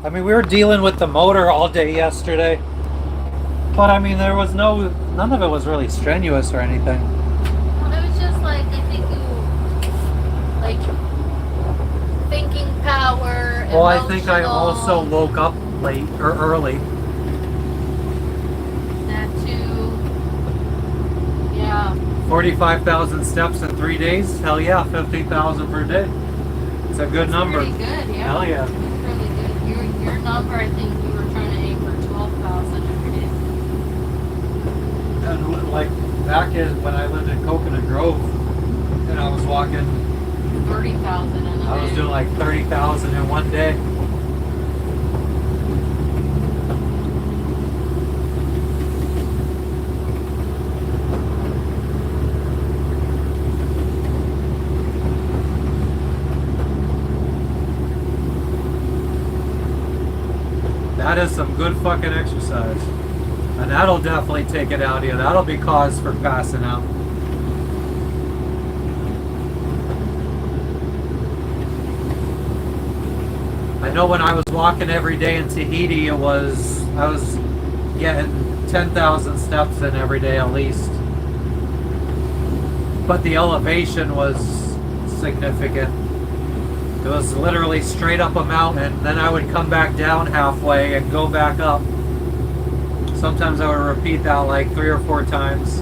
I mean, we were dealing with the motor all day yesterday. But I mean, none of it was really strenuous or anything. Well, it was just like, I think thinking power. Well, I think I emotional, also woke up late or early. That too. Yeah. 45,000 steps in 3 days? Hell yeah, 50,000 per day. It's a good number. Pretty good, yeah. Hell yeah. It's really good. Your number, I think you were trying to aim for 12,000 every day. And like back when I lived in Coconut Grove, and I was walking, 30,000 in a day. I was doing like 30,000 in one day. That is some good fucking exercise. And that'll definitely take it out of you. That'll be cause for passing out. I know when I was walking every day in Tahiti, I was getting 10,000 steps in every day at least. But the elevation was significant. It was literally straight up a mountain, then I would come back down halfway and go back up. Sometimes I would repeat that like 3 or 4 times.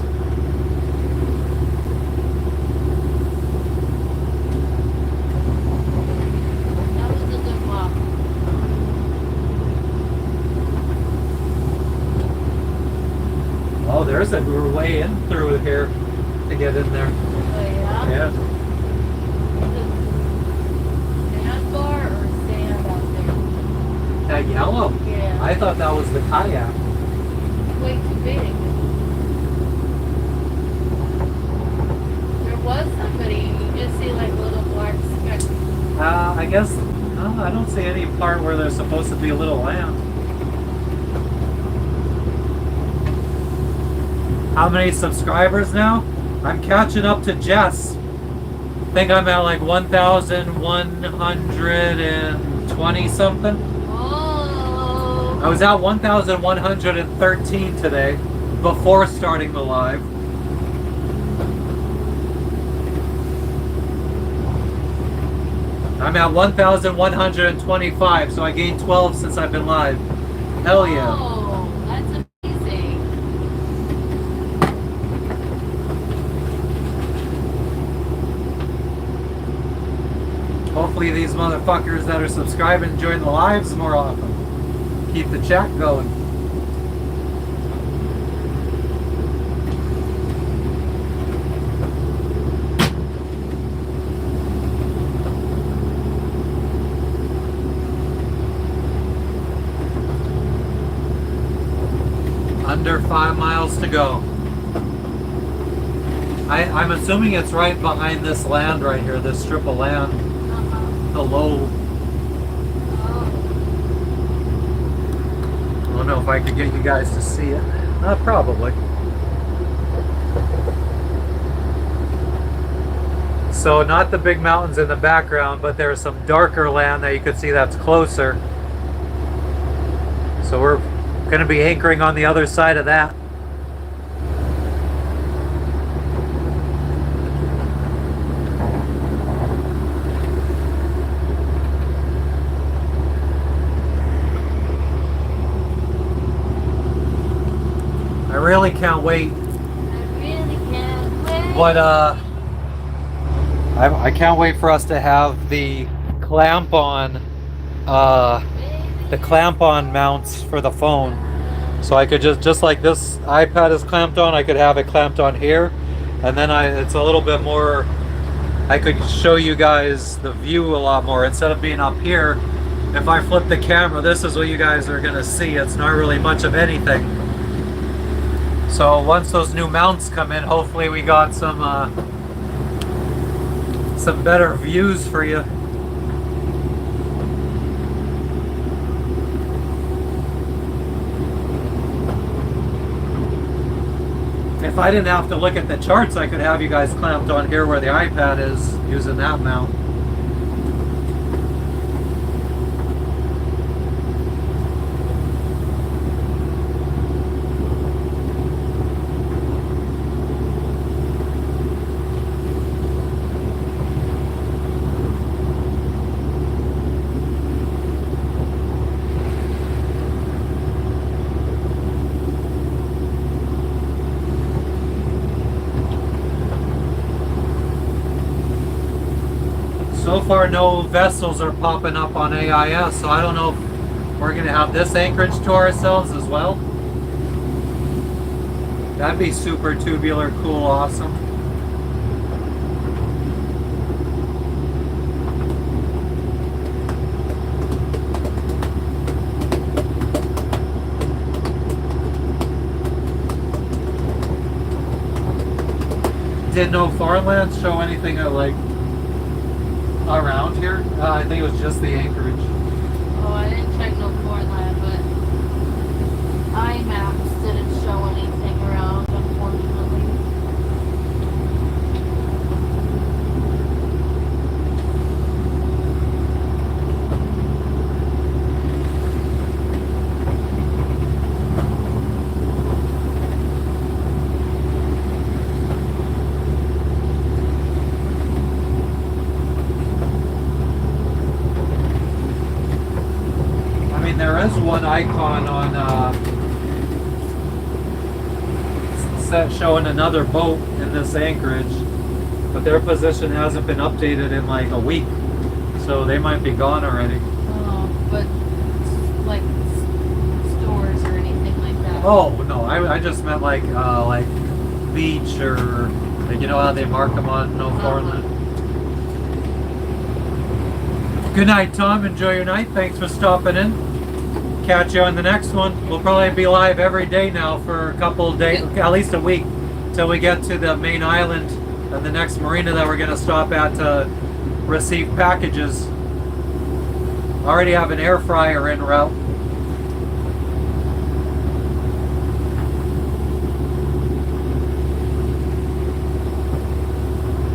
That was a good walk. Oh, we were way in through here to get in there. Oh, yeah? Yeah. Sandbar or sand out there? That yellow? Yeah. I thought that was the kayak. Way too big. There was somebody, you just see like little black specks. I guess, I don't see any part where there's supposed to be a little land. How many subscribers now? I'm catching up to Jess. I think I'm at like 1,120 something. Oh. I was at 1,113 today before starting the live. I'm at 1,125, so I gained 12 since I've been live. Hell yeah. Oh, that's amazing. Hopefully these motherfuckers that are subscribing join the lives more often. Keep the chat going. Under 5 miles to go. I'm assuming it's right behind this land right here, this strip of land. The low. I don't know if I could get you guys to see it. Probably. So not the big mountains in the background, but there's some darker land that you could see that's closer. So we're going to be anchoring on the other side of that. I really can't wait. I really can't wait. But I can't wait for us to have the clamp on mounts for the phone. So I could just like this iPad is clamped on, I could have it clamped on here, and then it's a little bit more, I could show you guys the view a lot more instead of being up here. If I flip the camera, this is what you guys are gonna see. It's not really much of anything. So once those new mounts come in, hopefully we got some better views for you. If I didn't have to look at the charts, I could have you guys clamped on here where the iPad is using that mount. So far, no vessels are popping up on AIS, so I don't know if we're going to have this Anchorage to ourselves as well. That'd be super tubular, cool, awesome. Did no farmlands show anything like around here? I think it was just the Anchorage. Oh, I didn't check no Portland, but iMaps didn't show anything around, unfortunately. There is one icon on set showing another boat in this Anchorage, but their position hasn't been updated in like a week, so they might be gone already. Oh, but like stores or anything like that. Oh no, I just meant like beach or like, you know how they mark them on no foreland. Good night, Tom. Enjoy your night. Thanks for stopping in. Catch you on the next one. We'll probably be live every day now for a couple of days, at least a week, till we get to the main island and the next marina that we're going to stop at to receive packages. Already have an air fryer en route.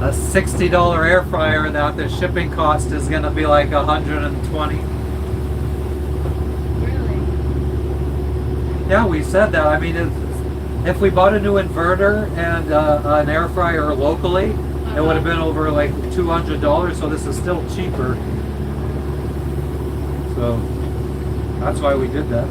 A $60 air fryer that the shipping cost is going to be like $120. Yeah, we said that. I mean, if we bought a new inverter and an air fryer locally, it would have been over like $200, so this is still cheaper. So that's why we did that.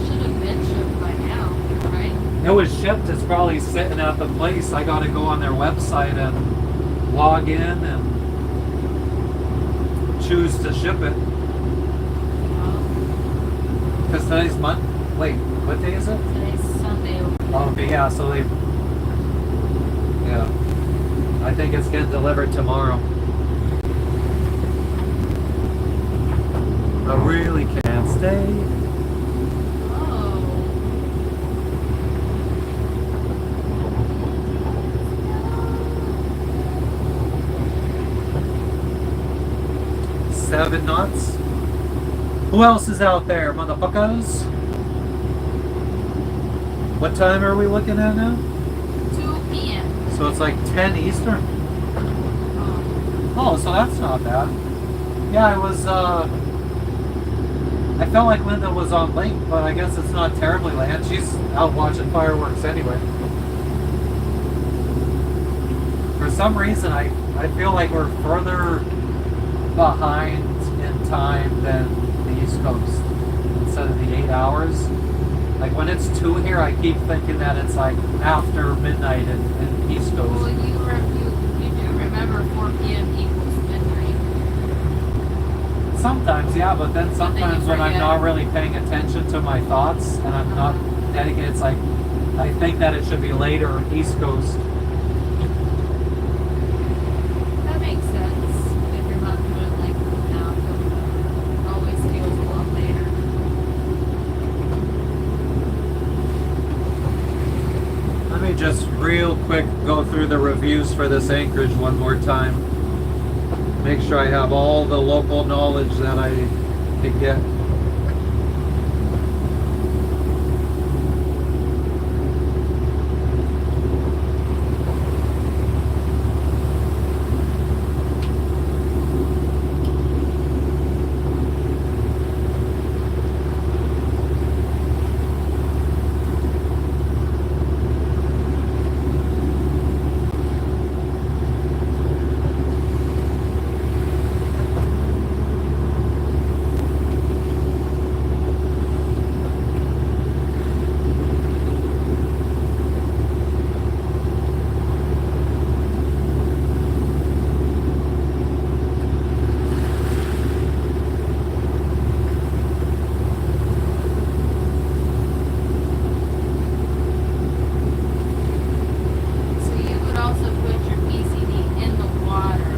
Should have been shipped by now, right? It was shipped. It's probably sitting at the place. I got to go on their website and log in and choose to ship it. Because today's Monday. Wait, what day is it? Today's Sunday. Oh, yeah, so they. Yeah. I think it's getting delivered tomorrow. I really can't stay. Oh. 7 knots. Who else is out there, motherfuckers? What time are we looking at now? 2 p.m. So it's like 10 Eastern. Oh, so that's not bad. Yeah, I was, I felt like Linda was on late, but I guess it's not terribly late. And she's out watching fireworks anyway. For some reason, I feel like we're further behind in time than the East Coast. Instead of the 8 hours. Like when it's 2 here, I keep thinking that it's like after midnight in East Coast. Well, you do remember 4 p.m. equals midnight. Sometimes, yeah, but then sometimes you when I'm forget. not really paying attention to my thoughts and I'm not dedicated, it's like I think that it should be later East Coast. That makes sense. If you're not doing it like now, it always feels a lot later. Let me just real quick go through the reviews for this Anchorage one more time. Make sure I have all the local knowledge that I could get. So you would also put your PCD in the water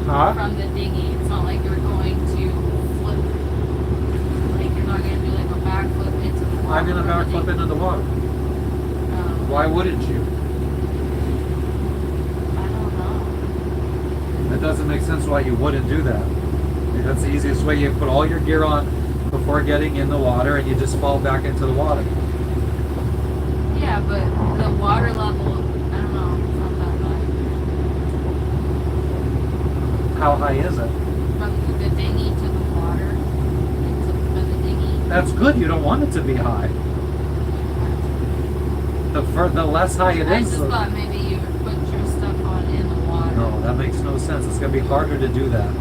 Huh? from the dinghy. It's not like you're going to flip. Like you're not going to do like a backflip into the water. I'm gonna from the backflip dinghy. into the water. Why wouldn't you? I don't know. That doesn't make sense why you wouldn't do that. That's the easiest way. You put all your gear on before getting in the water and you just fall back into the water. Yeah, but the water level, I don't know, it's not that high. How high is it? From the dinghy to the water, from the dinghy. That's good. You don't want it to be high. The less high it I is. just thought maybe you would put your stuff on in the water. No, that makes no sense. It's gonna be harder to do that.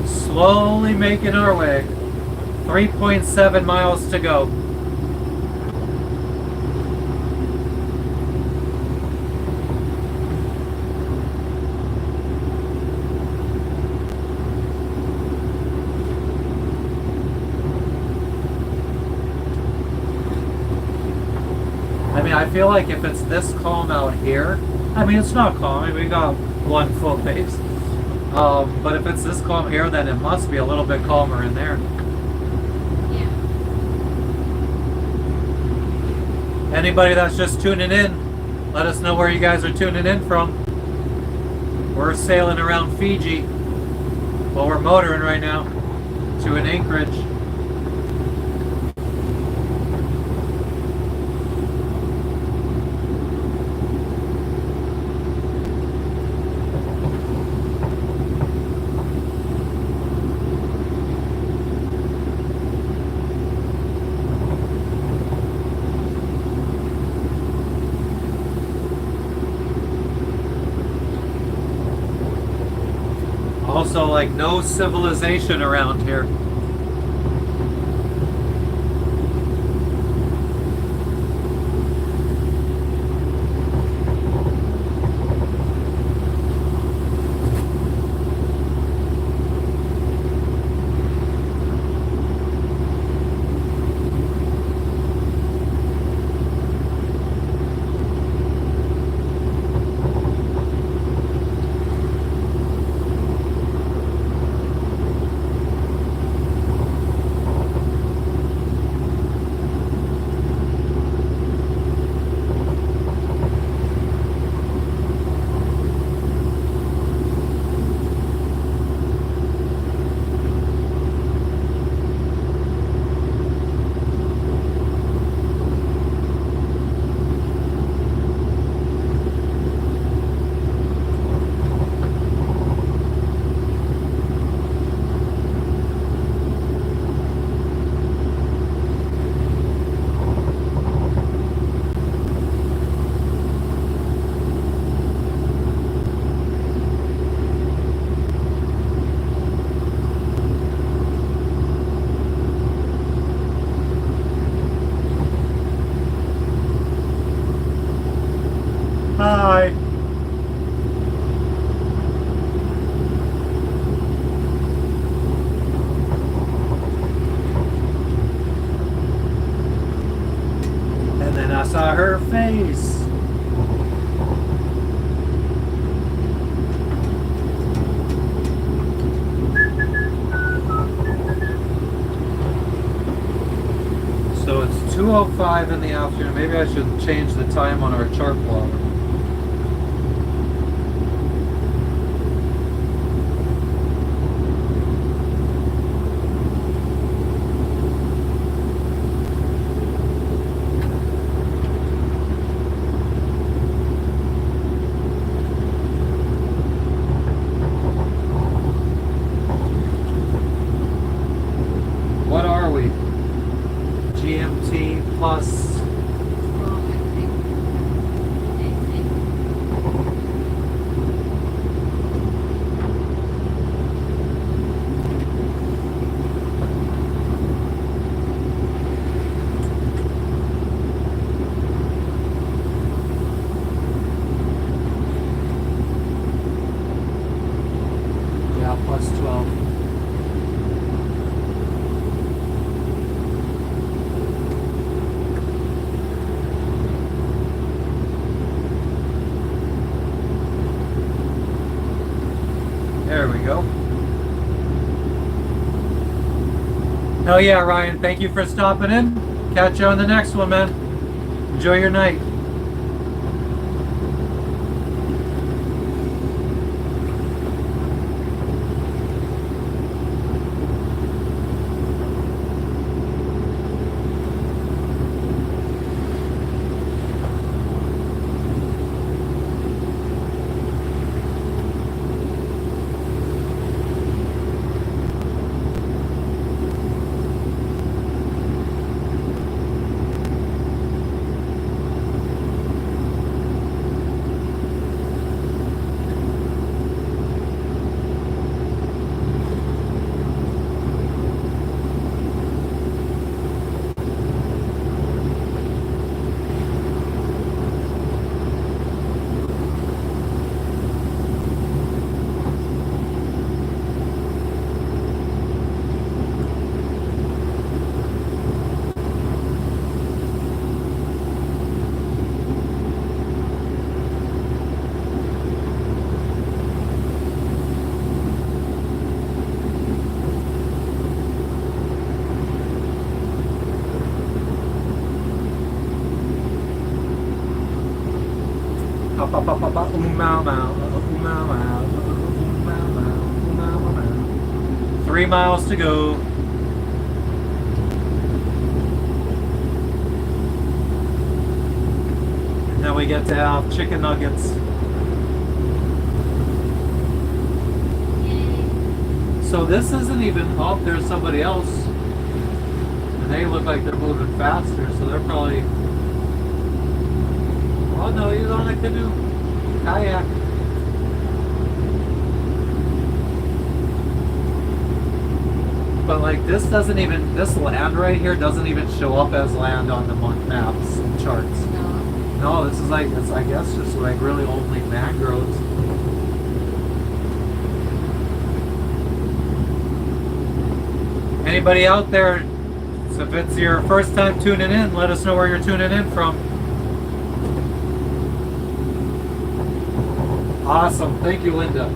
Slowly making our way. 3.7 miles to go. I mean, I feel like if it's this calm out here, I mean, it's not calm. I mean, we got 1 foot base. But if it's this calm here, then it must be a little bit calmer in there. Yeah. Anybody that's just tuning in, let us know where you guys are tuning in from. We're sailing around Fiji. Well, we're motoring right now to an Anchorage. Also, like, no civilization around here. I saw her face. So it's 2:05 in the afternoon. Maybe I should change the time on our chart plotter. What are we? GMT plus. Wrong, I think. Yeah, plus 12. There we go. Hell yeah, Ryan. Thank you for stopping in. Catch you on the next one, man. Enjoy your night. Mau, mau, mau, mau, mau, mau. 3 miles to go. And then we get to have chicken nuggets. So this isn't even, oh, there's somebody else. And they look like they're moving faster, so they're probably, oh no, he's on a canoe. Kayak. But like this doesn't even, this land right here doesn't even show up as land on the maps and charts. No, this is like, it's I guess just like really only mangroves. Anybody out there, so if it's your first time tuning in, let us know where you're tuning in from. Awesome, thank you, Linda.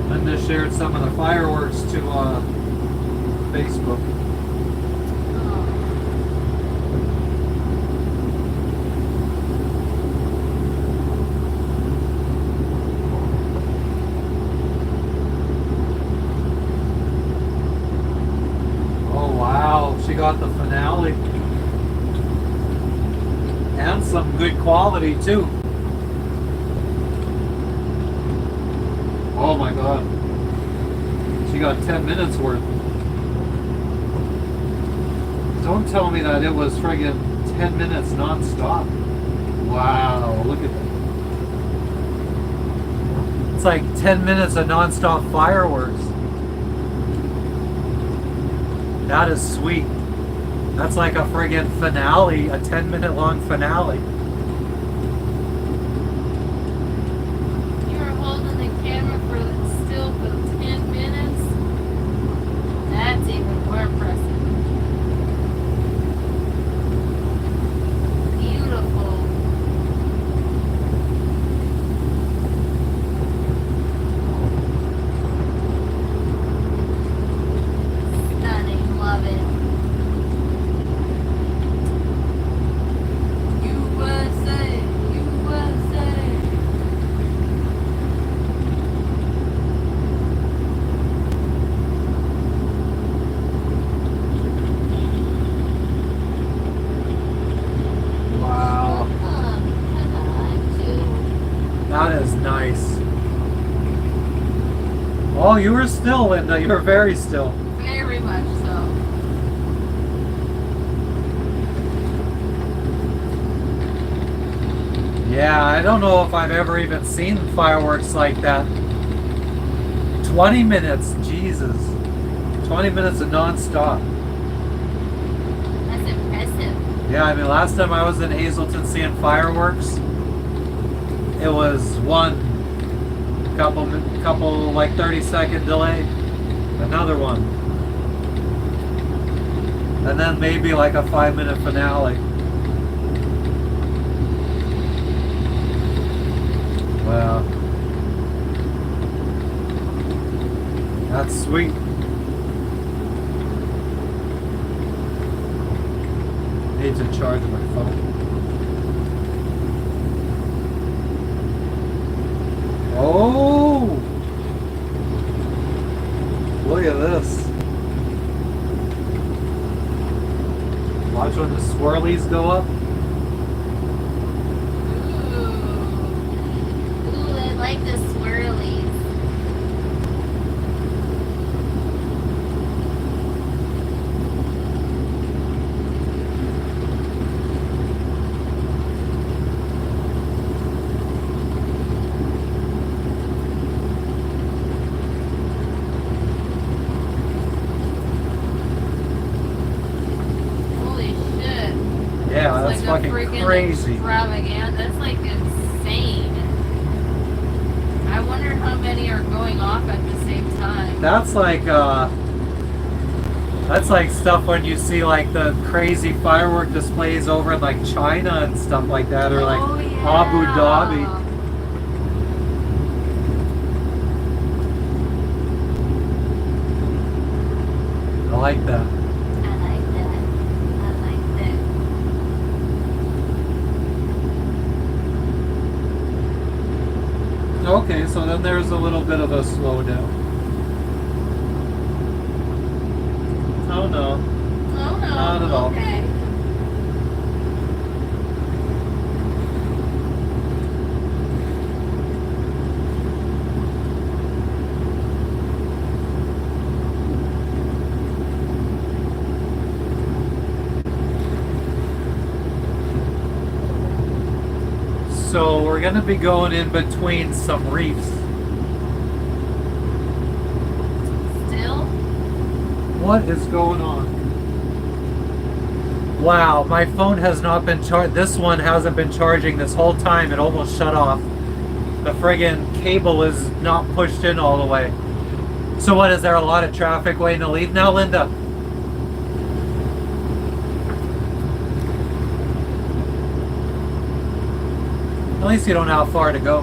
Linda shared some of the fireworks to Facebook. Oh wow, she got the finale. And some good quality too. Oh my god. She got 10 minutes worth. Don't tell me that it was friggin' 10 minutes non-stop. Wow, look at that. It's like 10 minutes of non-stop fireworks. That is sweet. That's like a friggin' finale, a 10-minute long finale. Oh, you were still, Linda. You were very still. Very much so. Yeah, I don't know if I've ever even seen fireworks like that. 20 minutes, Jesus. 20 minutes of non-stop. That's impressive. Yeah, I mean, last time I was in Hazelton seeing fireworks, it was one couple like 30-second delay, another one, and then maybe like a 5-minute finale. Wow, that's sweet. Need to charge my phone. Oh! Look at this. Watch when the swirlies go up. Ooh, I like the swirlies. Yeah, that's like fucking a freaking crazy. extravagant. That's like insane. I wonder how many are going off at the same time. That's like stuff when you see like the crazy firework displays over in like China and stuff like that, or like Oh, yeah. Abu Dhabi. I like that. I like that. I like that. Okay, so then there's a little bit of a slowdown. Oh no. Oh no. Not at all. Okay. So we're gonna be going in between some reefs. Still? What is going on? Wow, my phone has not been charged. This one hasn't been charging this whole time. It almost shut off. The friggin' cable is not pushed in all the way. So what, is there a lot of traffic waiting to leave now, Linda? At least you don't know how far to go.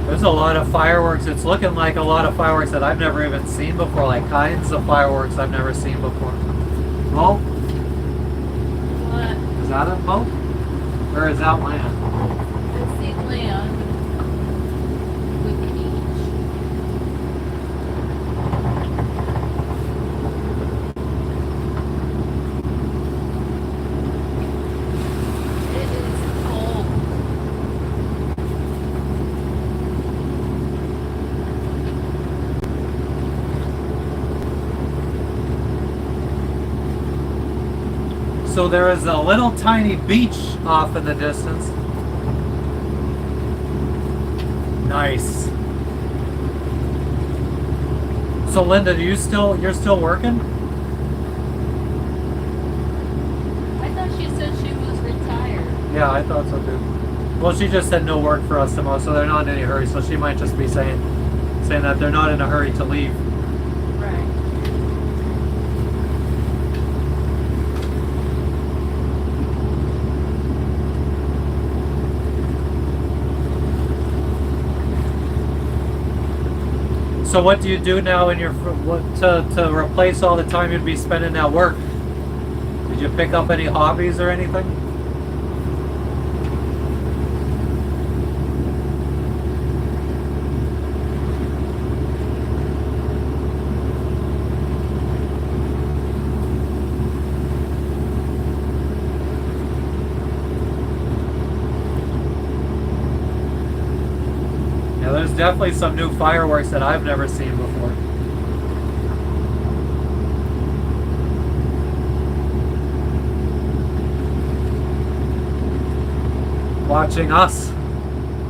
There's a lot of fireworks. It's looking like a lot of fireworks that I've never even seen before, like kinds of fireworks I've never seen before. Well, What? is that a boat? Or is that land? Let's see land. With the beach. It is cold. So there is a little tiny beach off in the distance. Nice. So Linda, you're still working? I thought she said she was retired. Yeah, I thought so too. Well, she just said no work for us tomorrow, so they're not in any hurry. So she might just be saying that they're not in a hurry to leave. Right. So what do you do now in your to replace all the time you'd be spending at work? Did you pick up any hobbies or anything? there's definitely some new fireworks that I've never seen before. Watching us.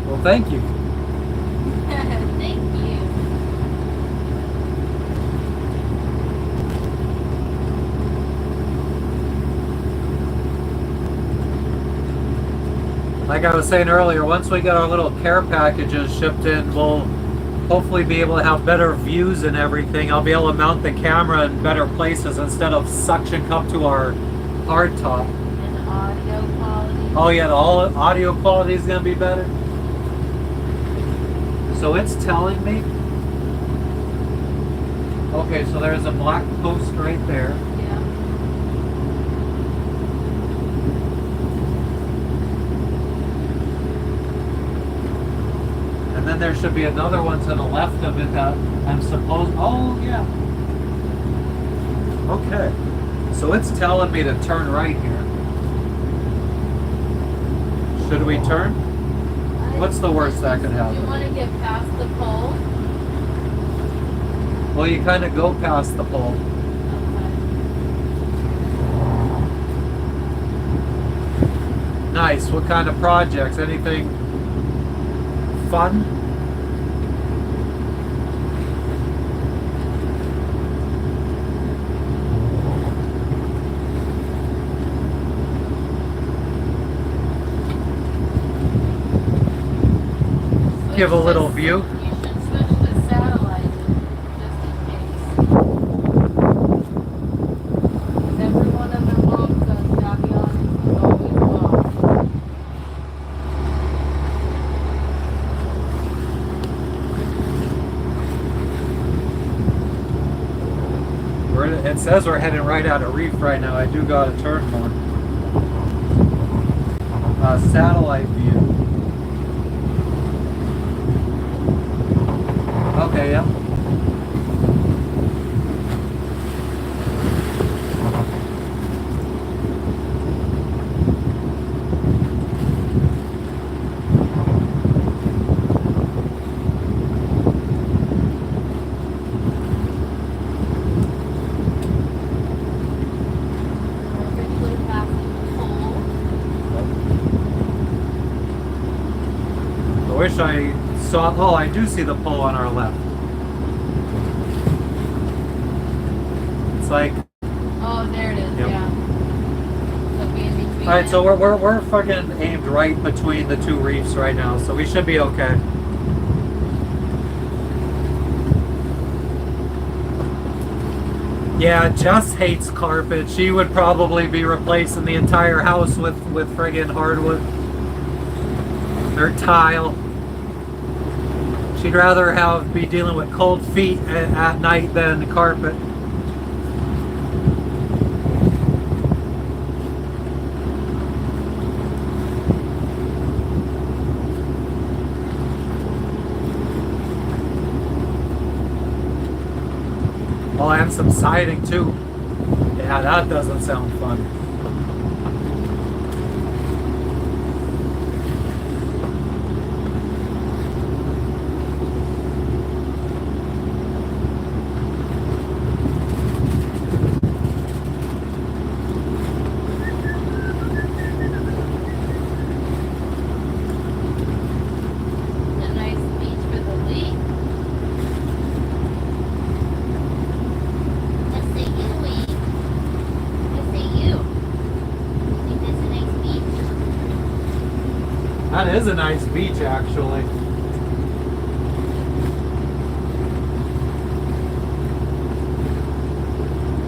Well, thank you. Thank you. Like I was saying earlier, once we get our little care packages shipped in, we'll hopefully be able to have better views and everything. I'll be able to mount the camera in better places instead of suction cup to our hard top. And the audio quality. Oh yeah, the audio quality is going to be better. So it's telling me. Okay, so there's a black post right there. Yeah. And then there should be another one to the left of it that I'm supposed. Oh yeah. Okay. So it's telling me to turn right here. Should we turn? What's the worst that could Do you happen? want to get past the pole? Well, you kind of go past the pole. Okay. Nice. What kind of projects? Anything fun? Give a little view. You should switch to satellite just in case. Because every one of their moms does Davion is always off. It says we're heading right out of reef right now. I do gotta turn more. Satellite view. Okay, yeah. We're officially passing the pole. I wish I saw. Oh, I do see the pole on our left. It's like. Oh, there it is. Yep. Yeah. So be in between. All right, so them. we're fucking aimed right between the two reefs right now, so we should be okay. Yeah, Jess hates carpet. She would probably be replacing the entire house with friggin' hardwood or tile. She'd rather be dealing with cold feet at night than carpet. Oh, and some siding too. Yeah, that doesn't sound fun. A nice beach for the leak. Let's say you leave. Let's say you. You think that's a nice beach? That is a nice beach, actually.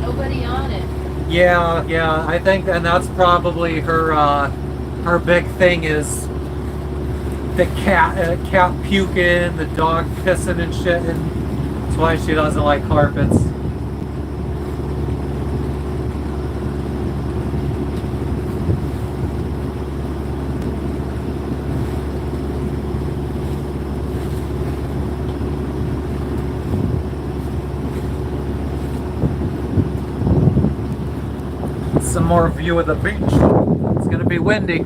Nobody on it. Yeah, I think, and that's probably her big thing is the cat puking, the dog pissing and shitting. That's why she doesn't like carpets. Some more view of the beach. It's gonna be windy.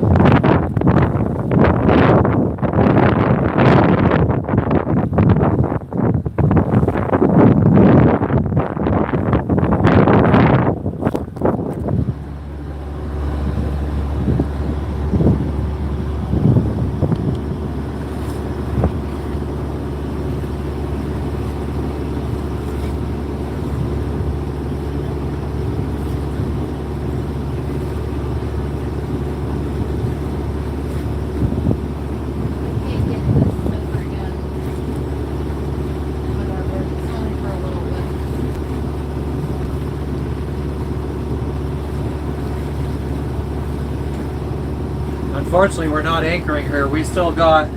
Unfortunately, we're not anchoring here. We still got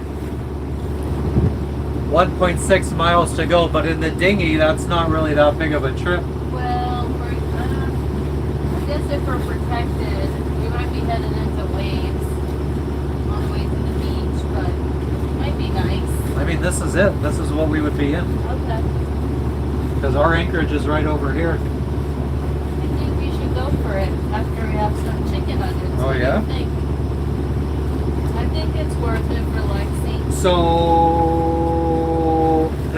1.6 miles to go, but in the dinghy, that's not really that big of a trip. Well, I guess if we're protected, we might be heading into waves on the way to the beach, but it might be nice. I mean, this is it. This is what we would be in. Okay. Because our anchorage is right over here. I think we should go for it after we have some chicken nuggets. Oh, What do you yeah? think? I think it's worth it for Lexi. So,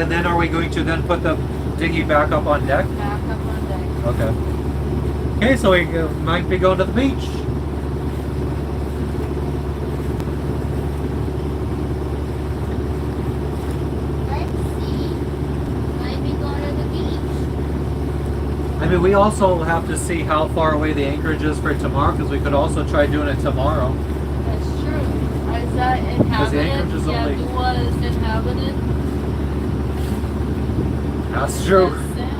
and then are we going to then put the dinghy back up on deck? Back up on deck. Okay. Okay, so we might be going to the beach. Let's see. Might be going to the beach. I mean, we also have to see how far away the anchorage is for tomorrow, because we could also try doing it tomorrow. That's true. Is that inhabited? Anchorage is only- Yahuwah is inhabited. That's true. Good sound.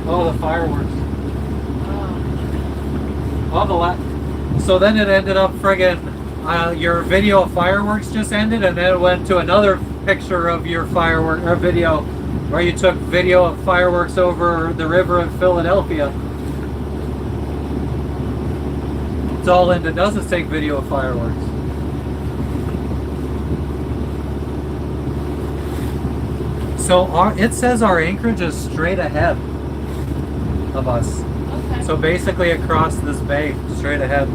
Oh, the fireworks. Oh. Oh, so then it ended up friggin' your video of fireworks just ended, and then it went to another picture of your firework or video where you took video of fireworks over the river in Philadelphia. It's all Linda does is take video of fireworks. So it says our anchorage is straight ahead of us. Okay. So basically across this bay, straight ahead.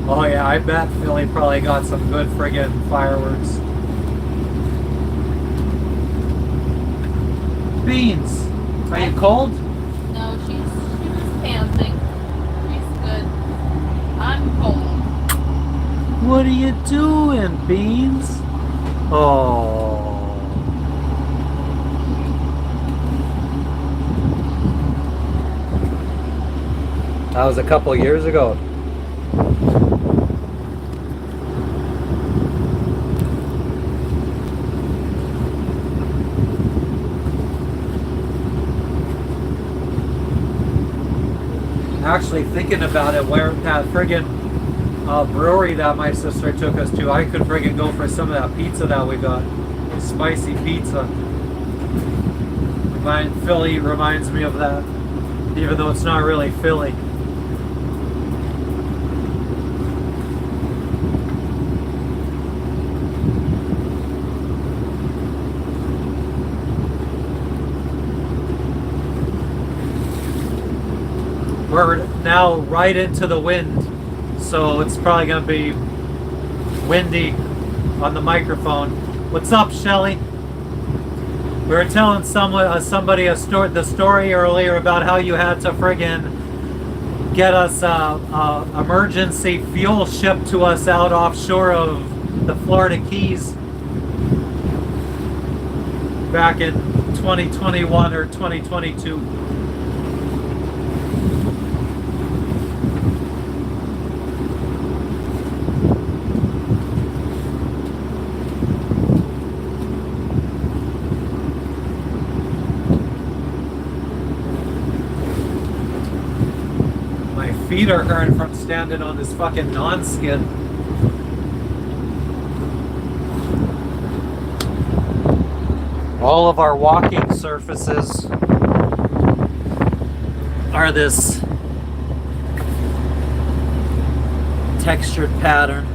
Oh yeah, I bet Philly probably got some good friggin' fireworks. Beans, are you cold? No, she's panting. She's good. I'm cold. What are you doing, Beans? Oh. That was a couple years ago. Actually thinking about it, where that friggin' brewery that my sister took us to, I could friggin' go for some of that pizza that we got. Spicy pizza. Philly reminds me of that, even though it's not really Philly. We're now right into the wind, so it's probably going to be windy on the microphone. What's up, Shelly? We were telling somebody the story earlier about how you had to friggin' get us emergency fuel shipped to us out offshore of the Florida Keys back in 2021 or 2022. Feet are hurting from standing on this fucking non-skin. All of our walking surfaces are this textured pattern.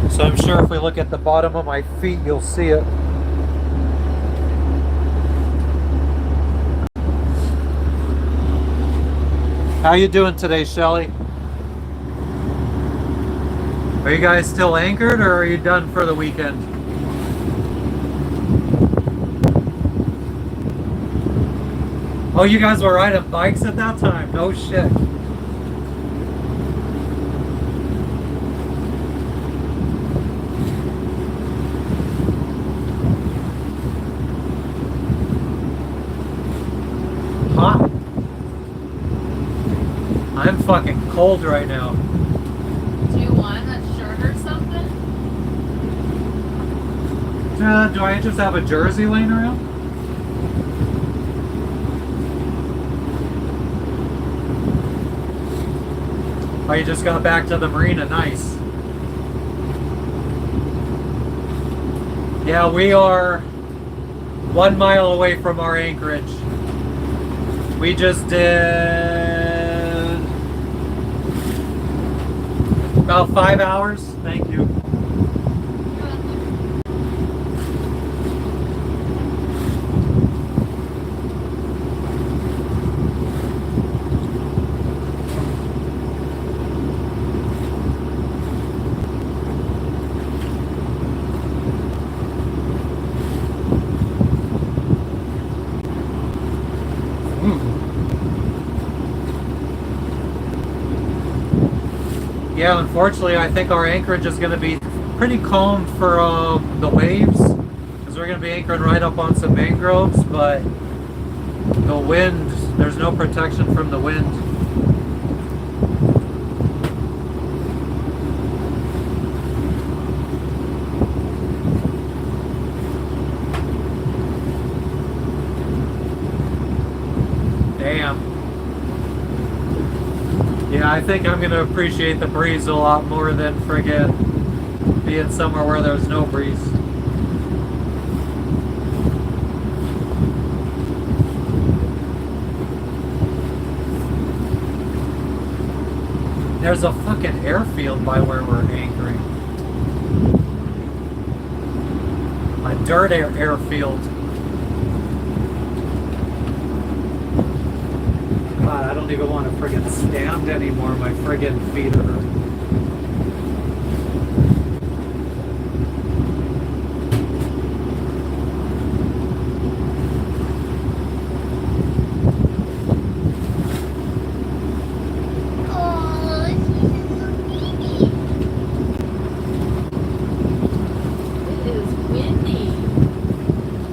So I'm sure if we look at the bottom of my feet, you'll see it. How you doing today, Shelly? Are you guys still anchored, or are you done for the weekend? Oh, you guys were riding bikes at that time? No shit. fucking cold right now. Do you want a shirt or something? Do I just have a jersey laying around? Oh, you just got back to the marina. Nice. Yeah, we are 1 mile away from our Anchorage. We just did about 5 hours. Thank you. Yeah, unfortunately, I think our Anchorage is going to be pretty calm for the waves, because we're going to be anchoring right up on some mangroves, but the wind, there's no protection from the wind. Damn. Yeah, I think I'm going to appreciate the breeze a lot more than friggin' being somewhere where there's no breeze. There's a fucking airfield by where we're anchoring. A dirt airfield. God, I don't even want to friggin' stand anymore. My friggin' feet are hurt. Oh, this is so creepy. It is windy.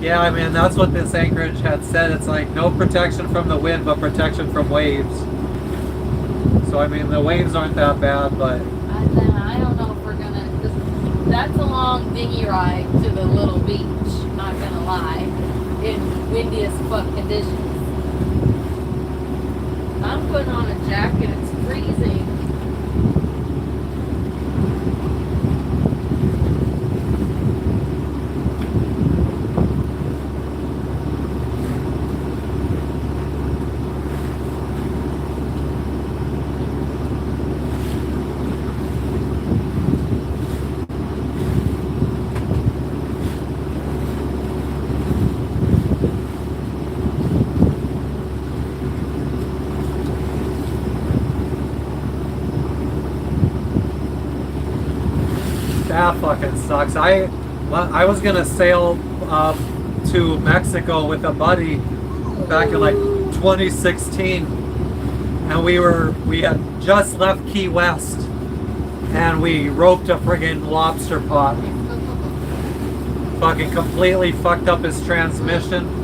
Yeah, I mean, that's what this Anchorage had said. It's like no protection from the wind, but protection from waves. So, I mean, the waves aren't that bad, but I don't know if we're gonna. That's a long dinghy ride to the little beach. Not gonna lie, in windy as fuck conditions. I'm putting on a jacket. It's freezing. that fucking sucks. I was gonna sail to Mexico with a buddy back in like 2016, and we had just left Key West, and we roped a friggin' lobster pot. Fucking completely fucked up his transmission.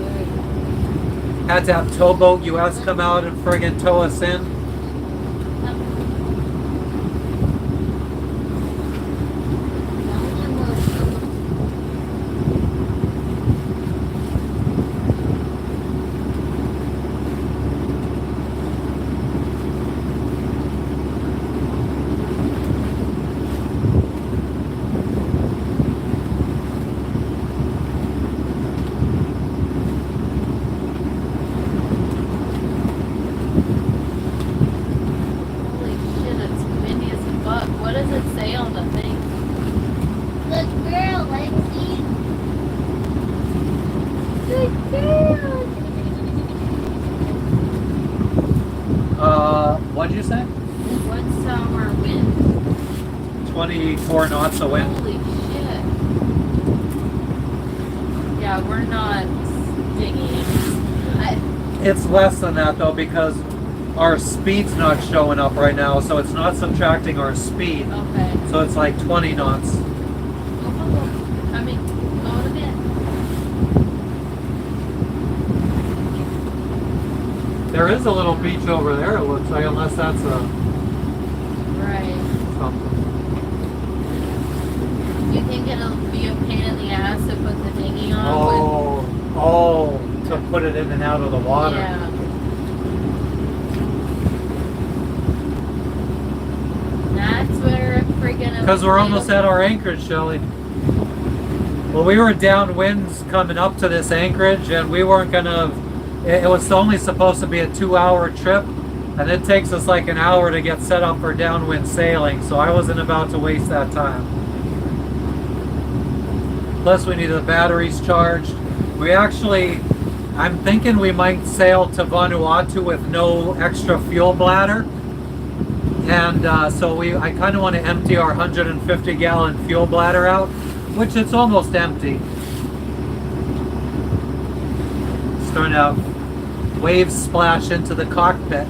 Had to have Towboat US come out and friggin' tow us in. What'd you say? What's our wind? 24 knots of wind. Holy shit. Yeah, we're not digging. It's less than that though, because our speed's not showing up right now, so it's not subtracting our speed. Okay. So it's like 20 knots. I mean, go to bed. There is a little beach over there, it looks like, unless that's a something. You think it'll be a pain in the ass to put the dinghy on? To put it in and out of the water. Yeah. That's where freaking. Because we're almost at our Anchorage, Shelly. Well, we were downwinds coming up to this Anchorage, and we weren't gonna. It was only supposed to be a 2-hour trip, and it takes us like an hour to get set up for downwind sailing. So I wasn't about to waste that time. Plus, we needed the batteries charged. We actually, I'm thinking we might sail to Vanuatu with no extra fuel bladder. And so I kind of want to empty our 150-gallon fuel bladder out, which it's almost empty. Starting to have waves splash into the cockpit.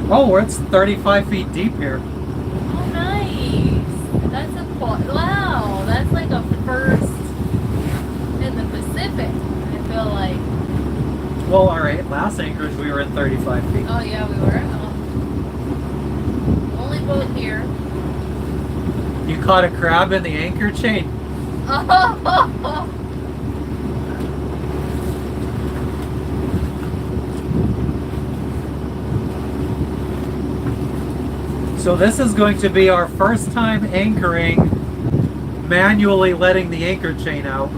Oh, it's 35 feet deep here. Oh, nice. That's a wow. That's like a first in the Pacific. I feel like. Well, all right. Last Anchorage we were in 35 feet. Oh yeah, we were. Only boat here. You caught a crab in the anchor chain. Oh. So this is going to be our first time anchoring, manually letting the anchor chain out.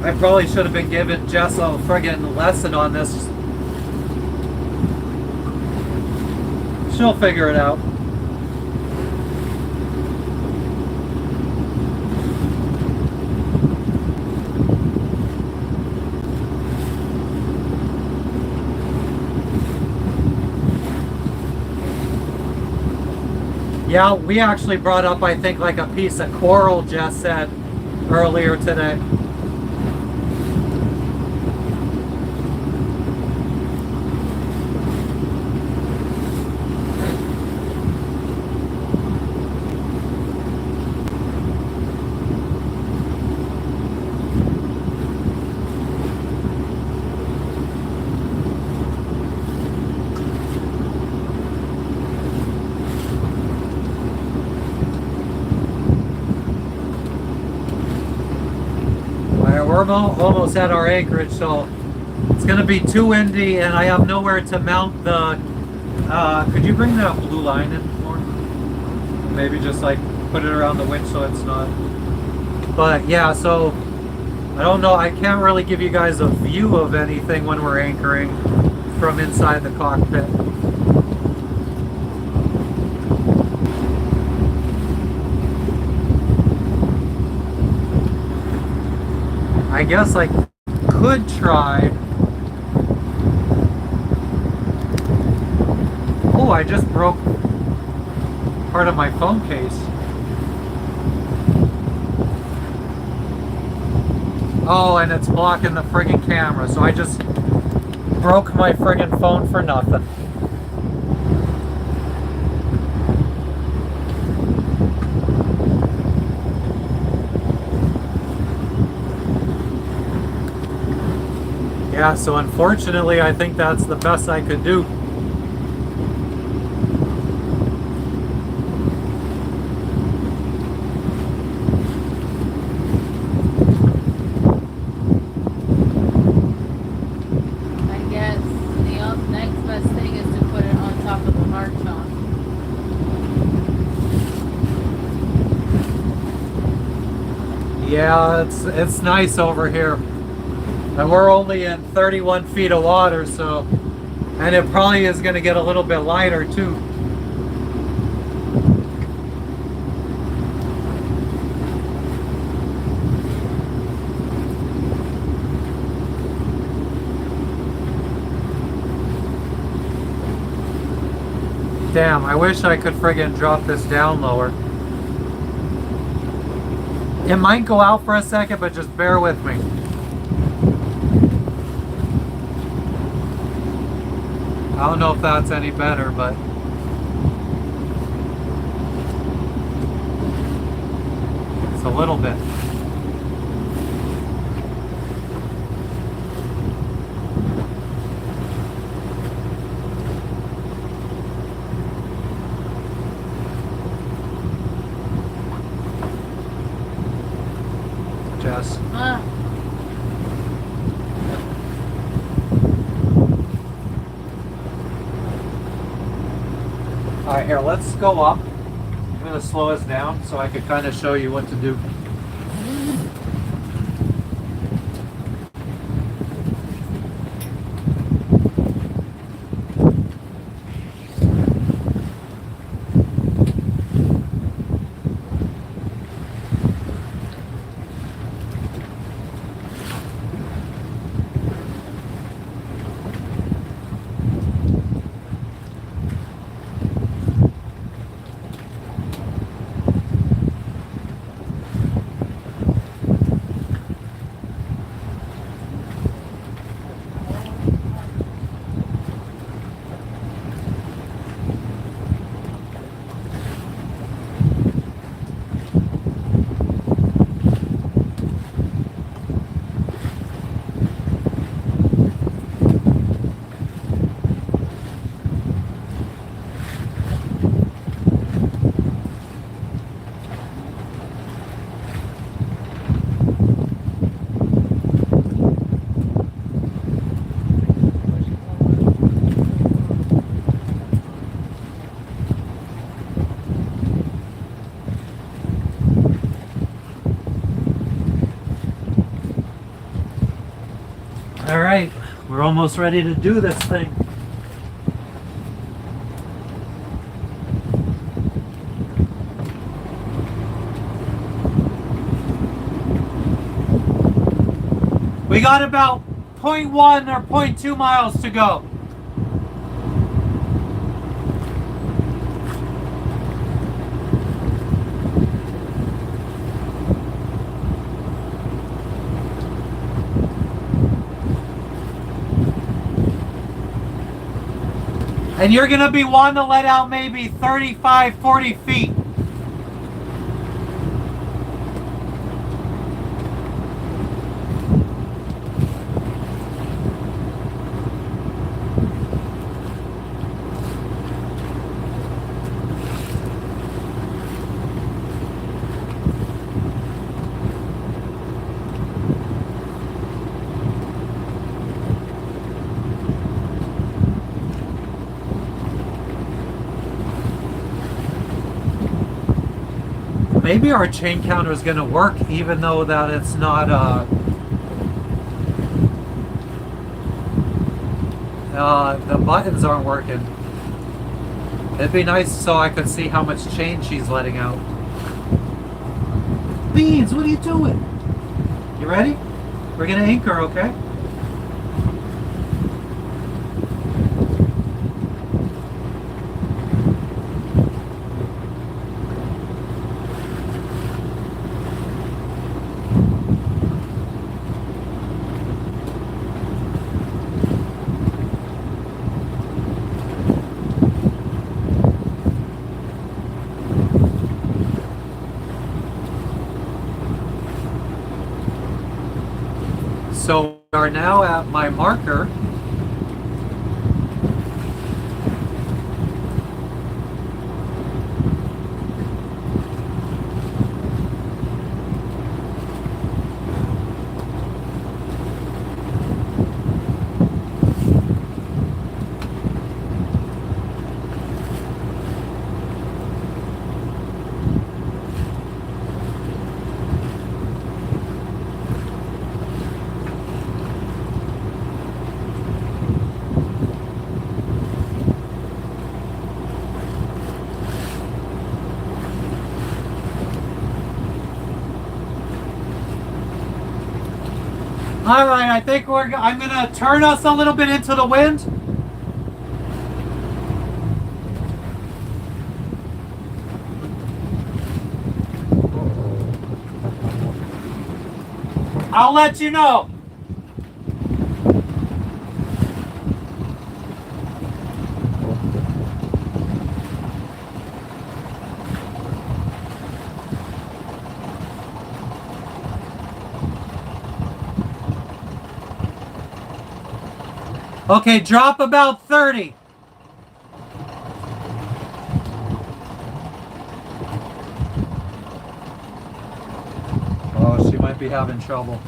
I probably should have been giving Jess a friggin' lesson on this. She'll figure it out. Yeah, we actually brought up, I think, like a piece of coral, Jess said earlier today. We're almost at our anchorage, so it's going to be too windy, and I have nowhere to mount the. Could you bring that blue line in more? Maybe just like put it around the winch so it's not. But yeah, so I don't know. I can't really give you guys a view of anything when we're anchoring from inside the cockpit. I guess I could try. Oh, I just broke part of my phone case. Oh, and it's blocking the friggin' camera, so I just broke my friggin' phone for nothing. Yeah, so unfortunately, I think that's the best I could do. I guess the next best thing is to put it on top of the hardtop. Yeah, it's nice over here. And we're only in 31 feet of water, so, and it probably is going to get a little bit lighter too. Damn, I wish I could friggin' drop this down lower. It might go out for a second, but just bear with me. I don't know if that's any better, but it's a little bit. Jess. All right, here, let's go up. I'm going to slow us down so I can kind of show you what to do. All right, we're almost ready to do this thing. We got about 0.1 or 0.2 miles to go. And you're going to be wanting to let out maybe 35, 40 feet. Maybe our chain counter is going to work even though that it's not the buttons aren't working. It'd be nice so I could see how much chain she's letting out. Beans, what are you doing? You ready? We're going to anchor, okay? So we are now at my marker. All right, I think I'm gonna turn us a little bit into the wind. I'll let you know. Okay, drop about 30. Oh, she might be having trouble.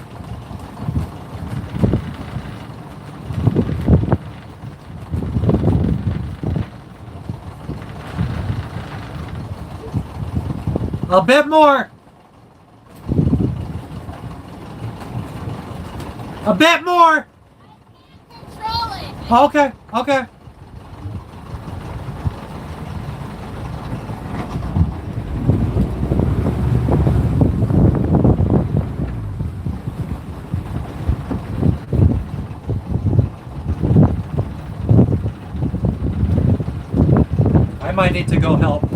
A bit more. A bit more. Control it. Okay, okay. I might need to go help.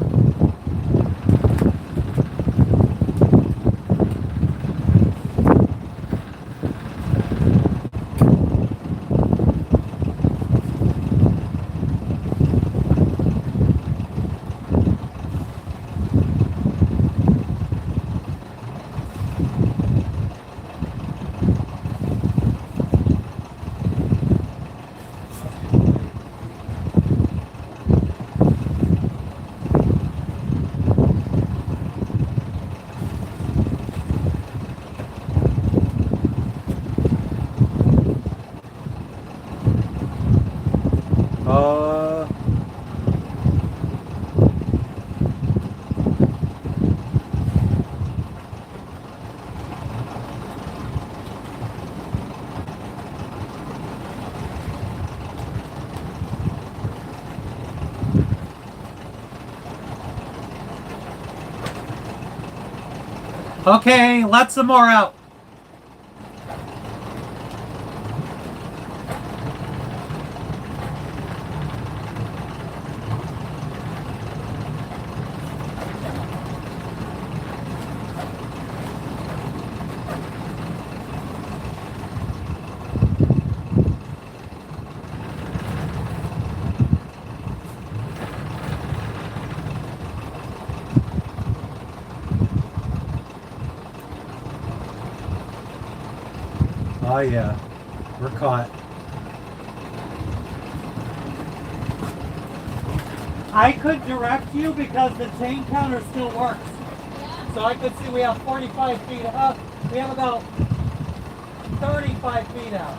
Okay, let some more out. Oh yeah, we're caught. I could direct you because the chain counter still works. So I could see we have 45 feet up. We have about 35 feet out.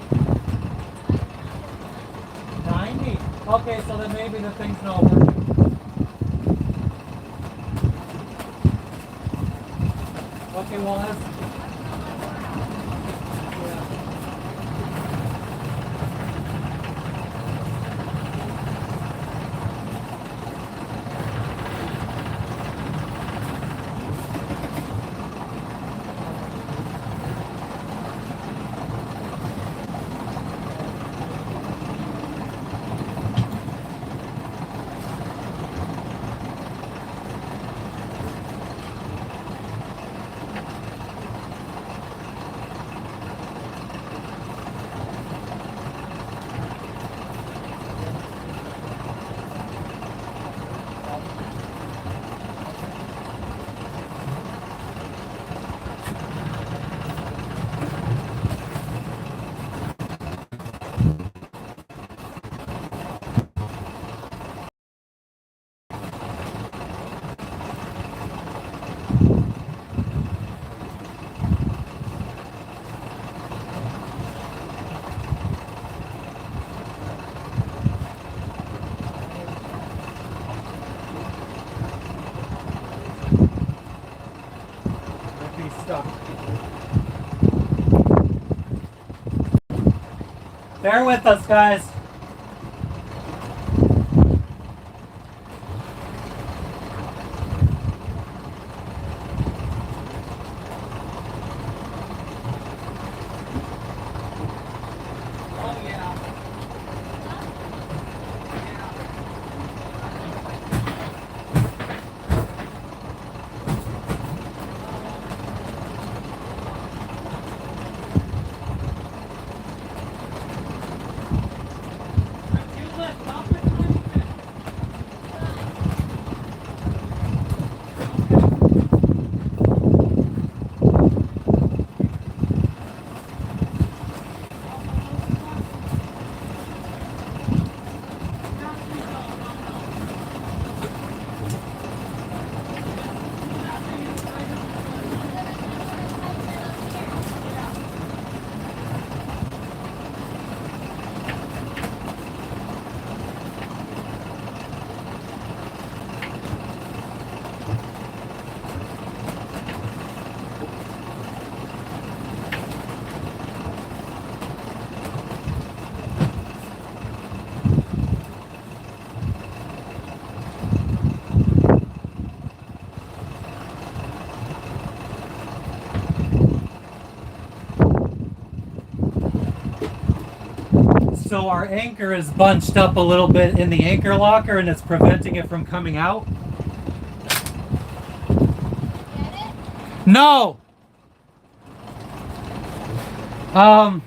90? Okay, so then maybe the thing's not working. Okay, well, that's... Bear with us, guys. So our anchor is bunched up a little bit in the anchor locker and it's preventing it from coming out. Get it? No! I'm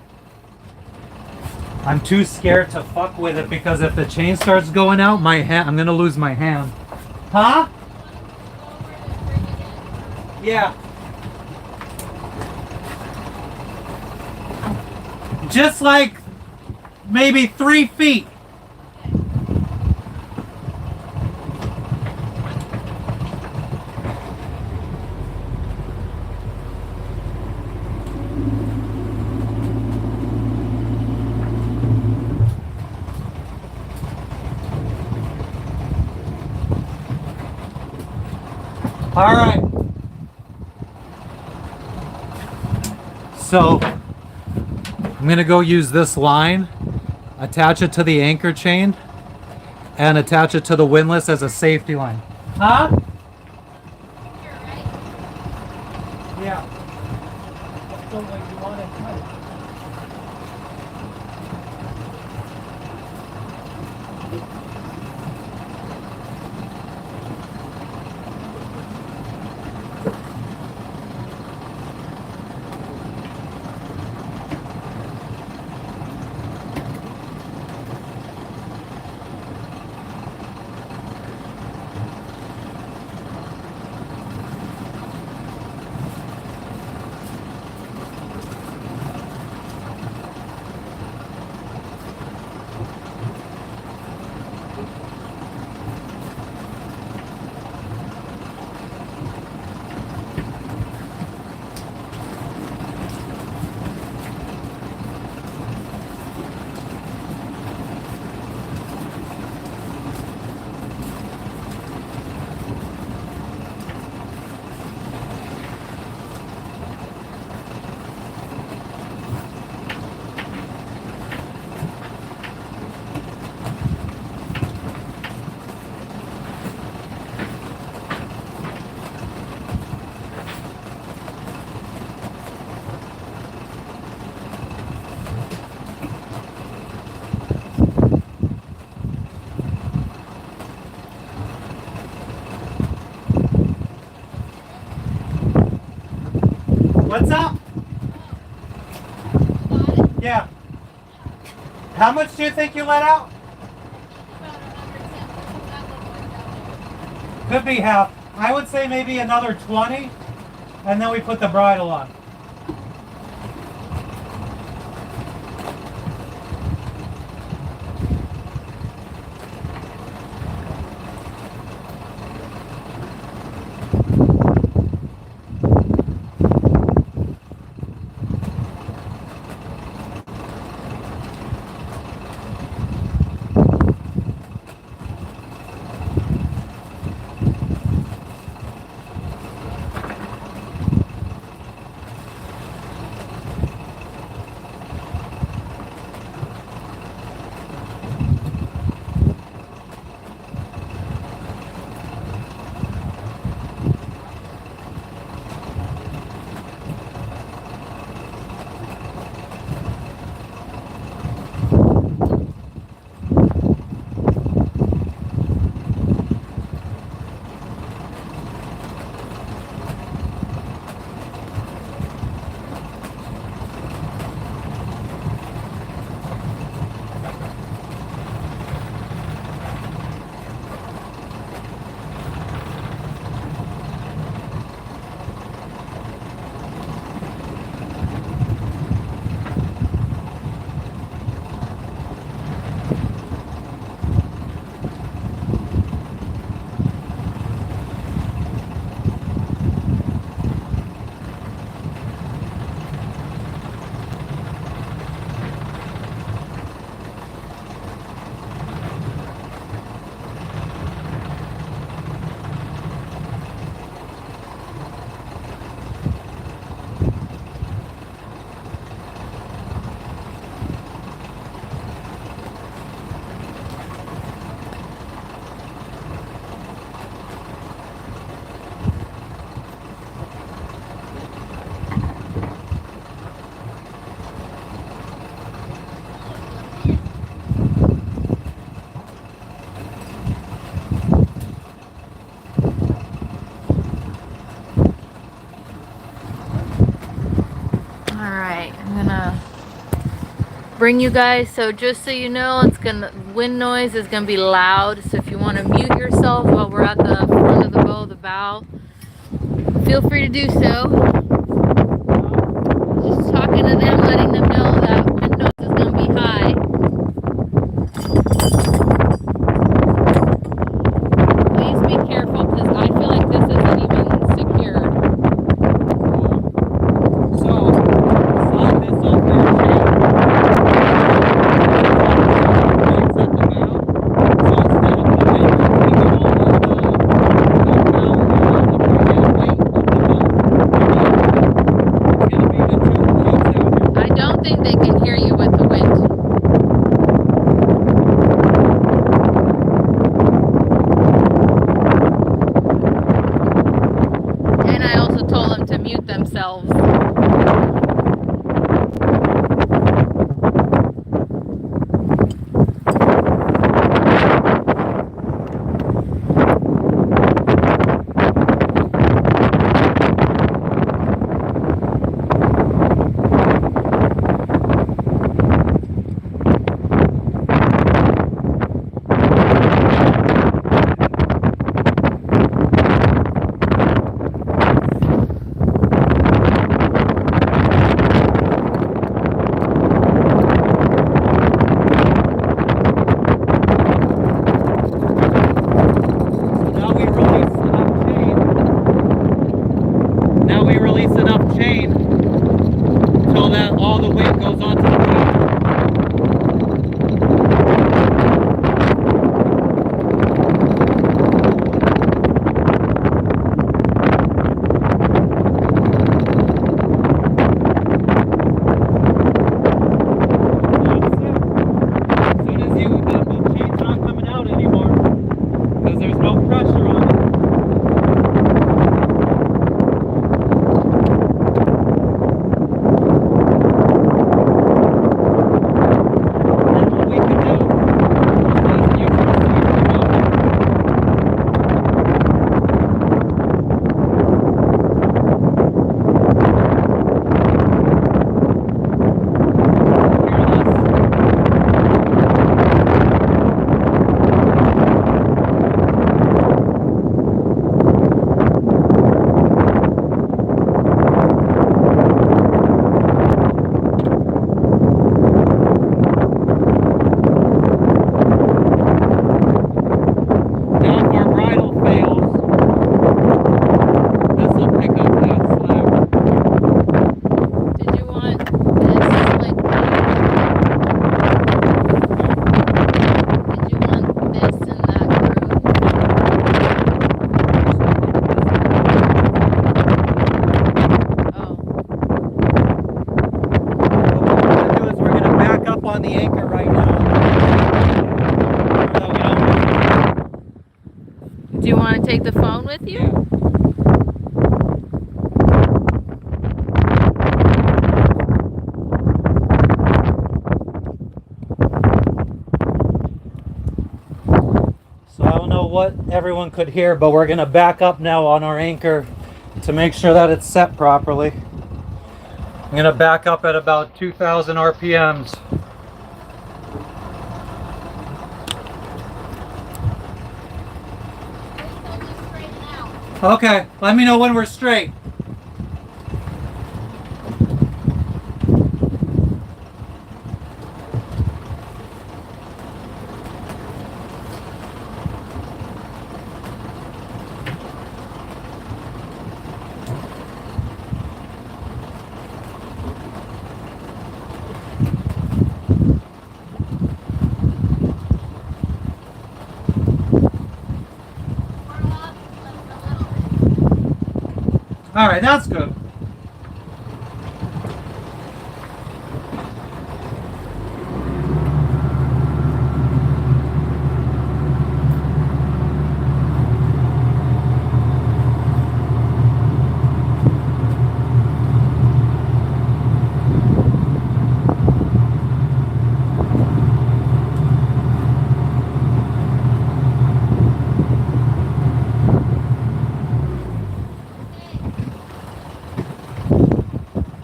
too scared to fuck with it because if the chain starts going out, I'm gonna lose my hand. Huh? Yeah. Just like maybe 3 feet. All right. So I'm gonna go use this line, attach it to the anchor chain, and attach it to the windlass as a safety line. Huh? Here, right? Yeah. So like you want it tight. What's up? Got it? Yeah. How much do you think you let out? About another 10. That looks like that. Could be half. I would say maybe another 20, and then we put the bridle on. Alright, I'm gonna bring you guys, so just so you know, wind noise is gonna be loud, so if you want to mute yourself while we're at the front of the bow, feel free to do so. Just talking to them, letting them know that wind noise is gonna be high. Please be careful, because I feel like this isn't even secured. So, slide this on there, I don't think they can hear you with the wind. And I also told them to mute themselves. now we release enough chain until that all the weight goes onto the wheel. As soon as the chain's not coming out anymore because there's no pressure on it. On the anchor right now. Do you want to take the phone with you? Yeah. So I don't know what everyone could hear, but we're going to back up now on our anchor to make sure that it's set properly. I'm going to back up at about 2,000 RPMs. Okay, let me know when we're straight. All right, that's good.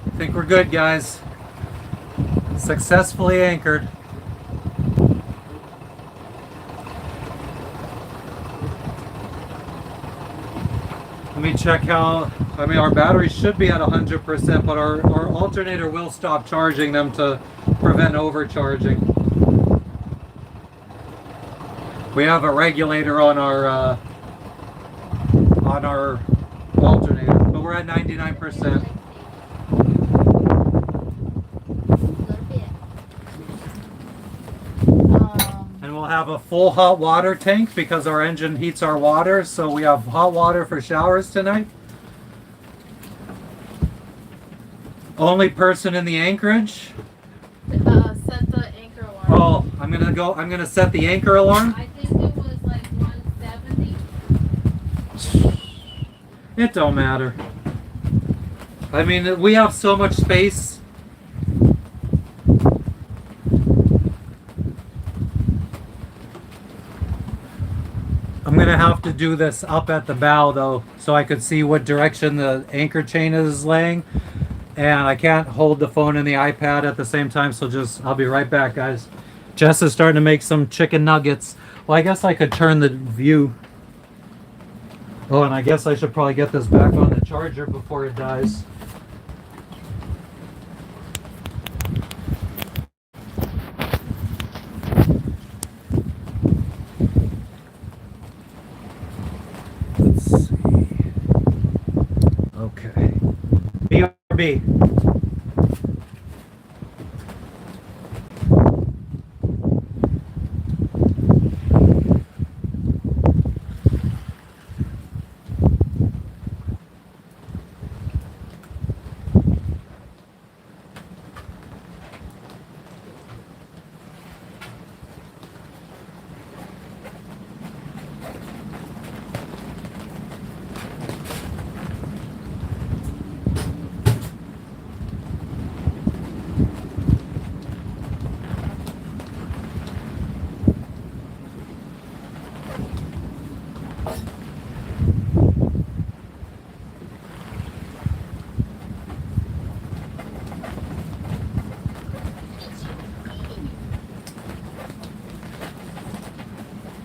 I think we're good, guys. Successfully anchored. Let me check how, I mean, our batteries should be at 100%, but our alternator will stop charging them to prevent overcharging. We have a regulator on our alternator, but we're at 99%. And we'll have a full hot water tank because our engine heats our water, so we have hot water for showers tonight. Only person in the Anchorage. Set the anchor alarm. Oh, I'm gonna set the anchor alarm. I think it was like 170. It don't matter. I mean, we have so much space. I'm gonna have to do this up at the bow though, so I could see what direction the anchor chain is laying. And I can't hold the phone and the iPad at the same time, so I'll be right back, guys. Jess is starting to make some chicken nuggets. Well, I guess I could turn the view. Oh, and I guess I should probably get this back on the charger before it dies. Let's see. Okay. BRB.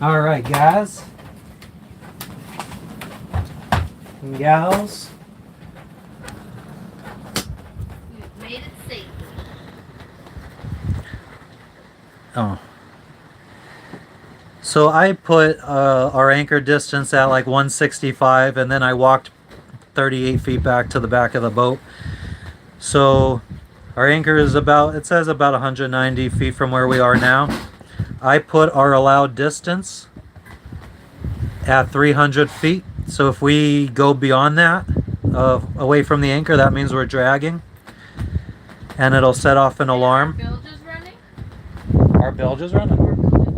All right, guys and gals. We've made it safe. Oh. So I put our anchor distance at like 165, and then I walked 38 feet back to the back of the boat. So our anchor is it says about 190 feet from where we are now. I put our allowed distance at 300 feet. So if we go beyond that, away from the anchor, that means we're dragging. And it'll set off an alarm. Our bilge is running? Our bilge is running? Our bilge is running.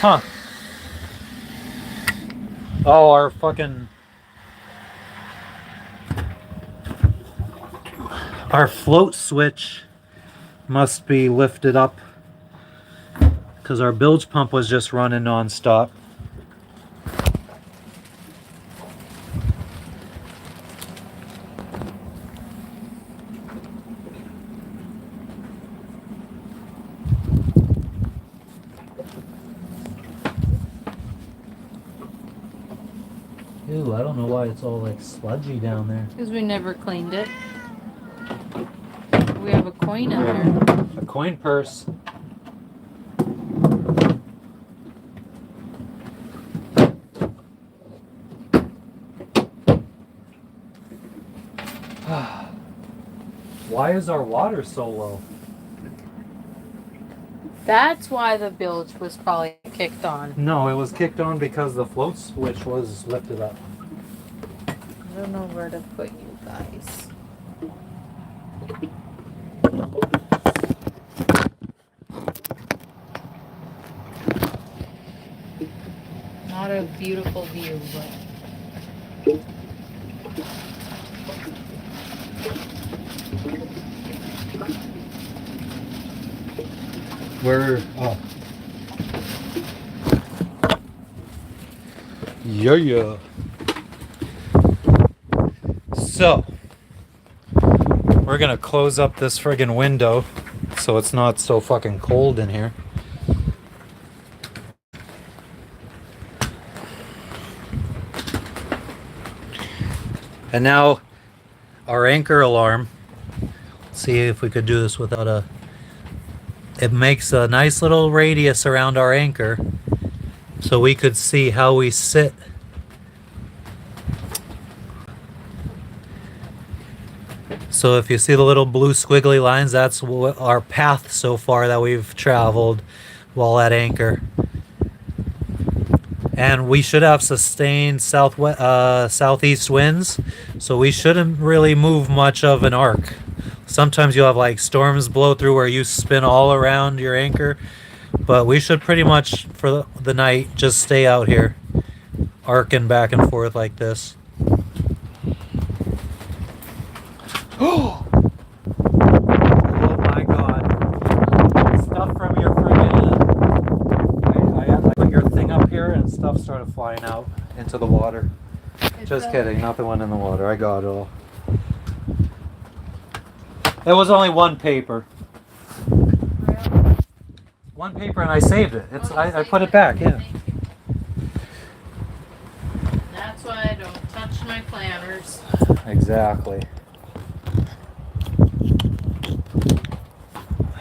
Huh. Oh, our float switch must be lifted up because our bilge pump was just running non-stop. Ew, I don't know why it's all like sludgy down there. Because we never cleaned it. We have a coin in there. A coin purse. Why is our water so low? That's why the bilge was probably kicked on. No, it was kicked on because the float switch was lifted up. I don't know where to put you guys. Not a beautiful view, but We're Yeah. So, we're gonna close up this friggin' window so it's not so fucking cold in here. And now, our anchor alarm. Let's see if we could do this without a... It makes a nice little radius around our anchor so we could see how we sit. So if you see the little blue squiggly lines, that's our path so far that we've traveled while at anchor. And we should have sustained southeast winds, so we shouldn't really move much of an arc. Sometimes you'll have like storms blow through where you spin all around your anchor, but we should pretty much for the night just stay out here, arcing back and forth like this. Oh my god. Stuff from your friggin'... I had to put your thing up here and stuff started flying out into the water. Just kidding, nothing went in the water. I got it all. There was only one paper. One paper and I saved it. I put it back, yeah. That's why I don't touch my planners. Exactly.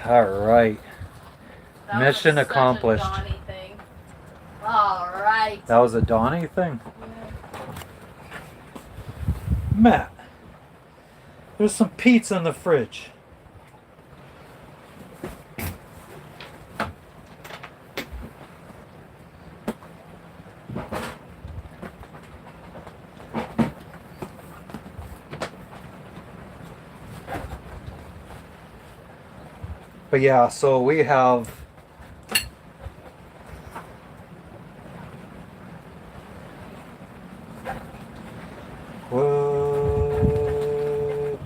Alright. Mission accomplished. All right. That was a Donnie thing? Matt, there's some pizza in the fridge. But yeah, so we have whoa.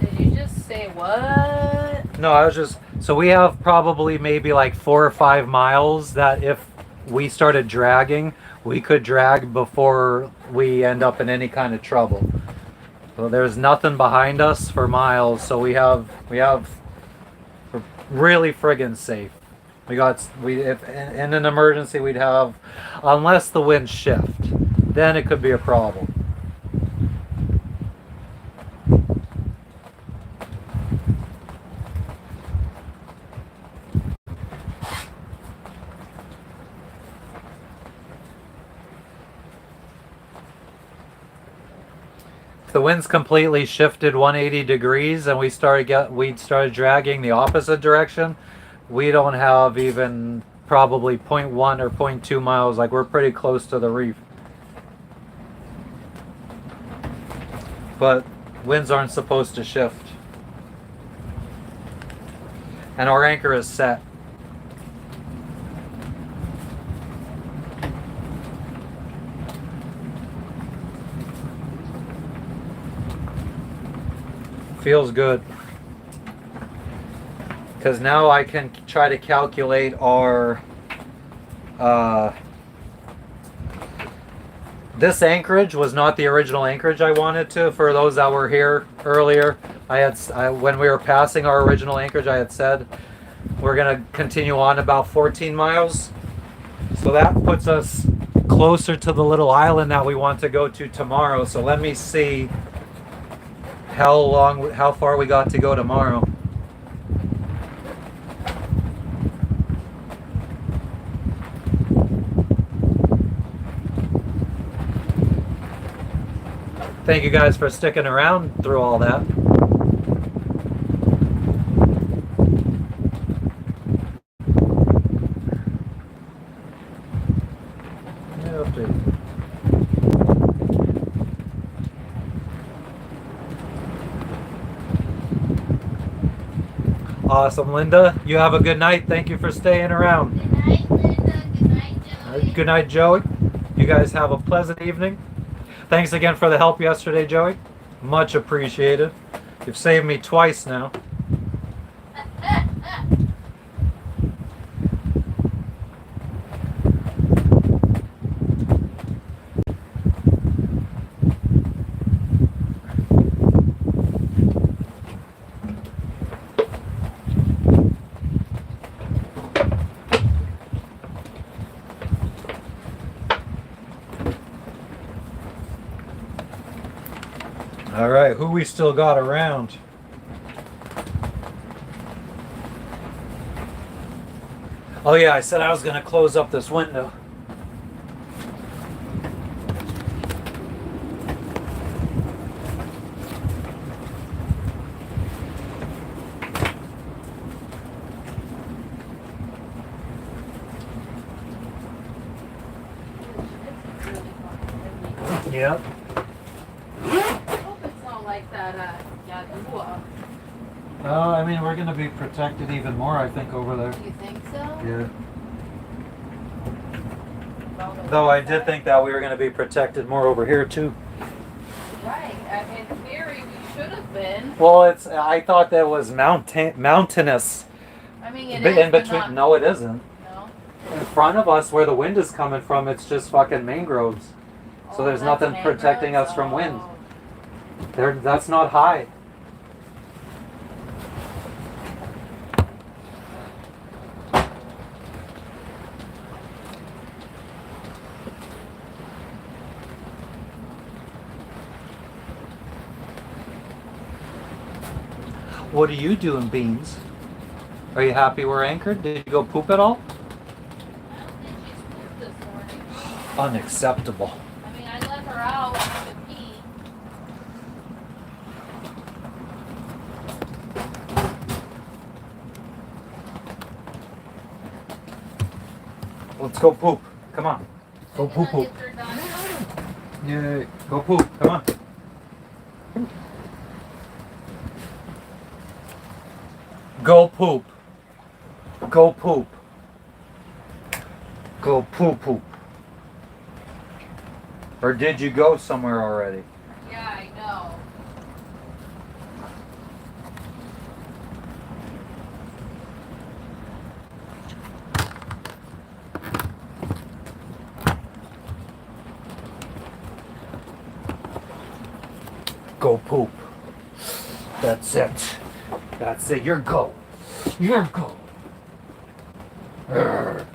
Did you just say what? No, I was just so we have probably maybe like 4 or 5 miles that if we started dragging, we could drag before we end up in any kind of trouble. So there's nothing behind us for miles, so we have we're really friggin' safe. If in an emergency we'd have, unless the winds shift, then it could be a problem. The winds completely shifted 180 degrees and we started dragging the opposite direction. We don't have even probably 0.1 or 0.2 miles, like we're pretty close to the reef. But winds aren't supposed to shift. And our anchor is set. Feels good. Because now I can try to calculate our this Anchorage was not the original Anchorage I wanted to. For those that were here earlier, when we were passing our original Anchorage, I had said we're gonna continue on about 14 miles. So that puts us closer to the little island that we want to go to tomorrow. So let me see how far we got to go tomorrow. Thank you guys for sticking around through all that. Awesome, Linda. You have a good night. Thank you for staying around. Good night, Linda. Good night, Joey. Good night, Joey. You guys have a pleasant evening. Thanks again for the help yesterday, Joey. Much appreciated. You've saved me twice now. we still got around. Oh yeah, I said I was gonna close up this window. Yep. I hope it's not like that Yagua. I mean, we're gonna be protected even more, I think, over there. You think so? Yeah. Though I did think that we were gonna be protected more over here too. Right. In theory, we should have been. Well, I thought that was mountainous. I mean, it In is, but between. not- No, it isn't. No. In front of us, where the wind is coming from, it's just fucking mangroves. So Oh, there's that's nothing protecting mangroves? us from wind. Oh. That's not high. What are you doing, Beans? Are you happy we're anchored? Did you go poop at all? I don't think she's pooped this morning. Unacceptable. I mean, I let her out to pee. Let's go poop. Come on. Go The poop poop. nuggets are done. Yay. Go poop. Come on. Go poop. Go poop. Go poop poop. Or did you go somewhere already? Yeah, I know. Go poop. That's it. That's it. You're go. You're go. Urgh.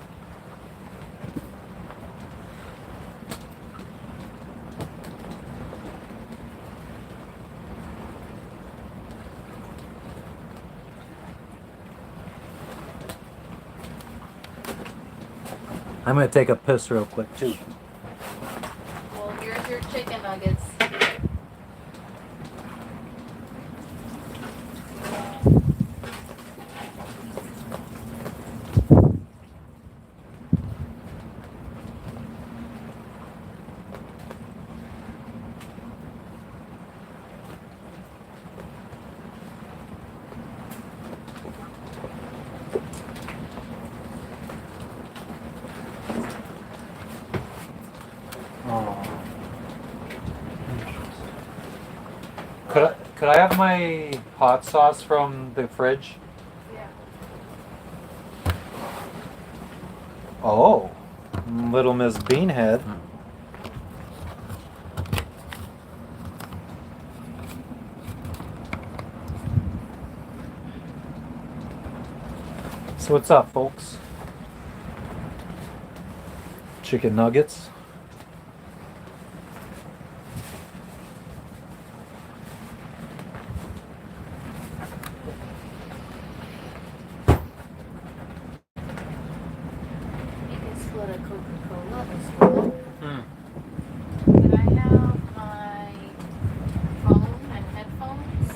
I'm gonna take a piss real quick too. Well, here's your chicken nuggets. Could I have my hot sauce from the fridge? Yeah. Oh, Little Miss Beanhead. So what's up, folks? Chicken nuggets. You can split a Coca-Cola as well. Can I have my phone and headphones?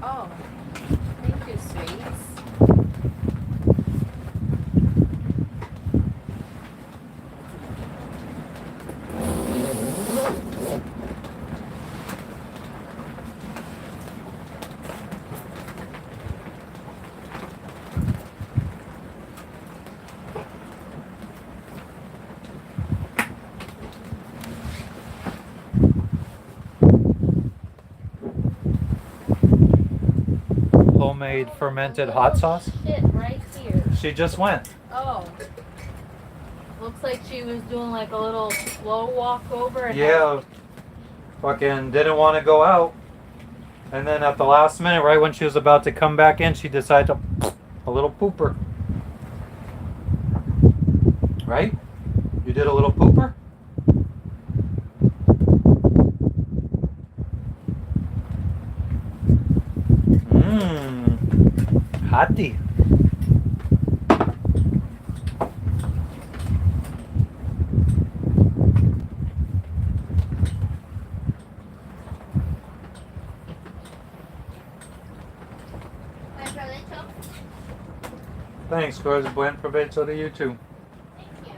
Oh, thank you, sweets. Homemade fermented hot sauce. Shit, right here. She just went. Oh. Looks like she was doing like a little slow walk over. And Yeah. Fucking didn't want to go out. And then at the last minute, right when she was about to come back in, she decided to a little pooper. Right? You did a little pooper? Mmm. Hottie. My provecho. Thanks, guys. Buen provecho to you too. Thank you.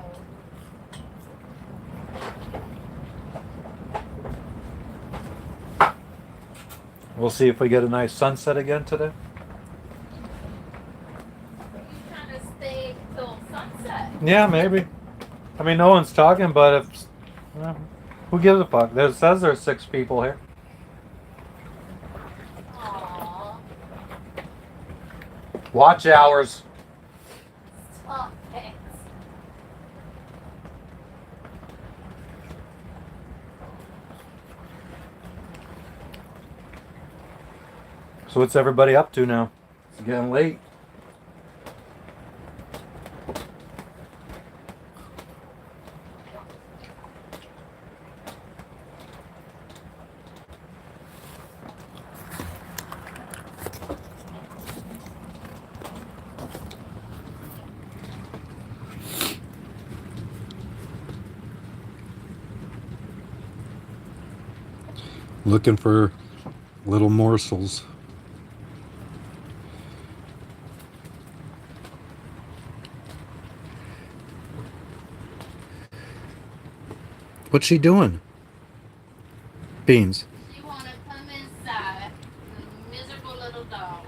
We'll see if we get a nice sunset again today. Are you trying to stay till sunset? Yeah, maybe. I mean, no one's talking, but if who gives a fuck? It says there's 6 people here. Aww. Watch hours. Stop it. So what's everybody up to now? It's getting late. Looking for little morsels. What's she doing? Beans. You want to come inside, you miserable little dog.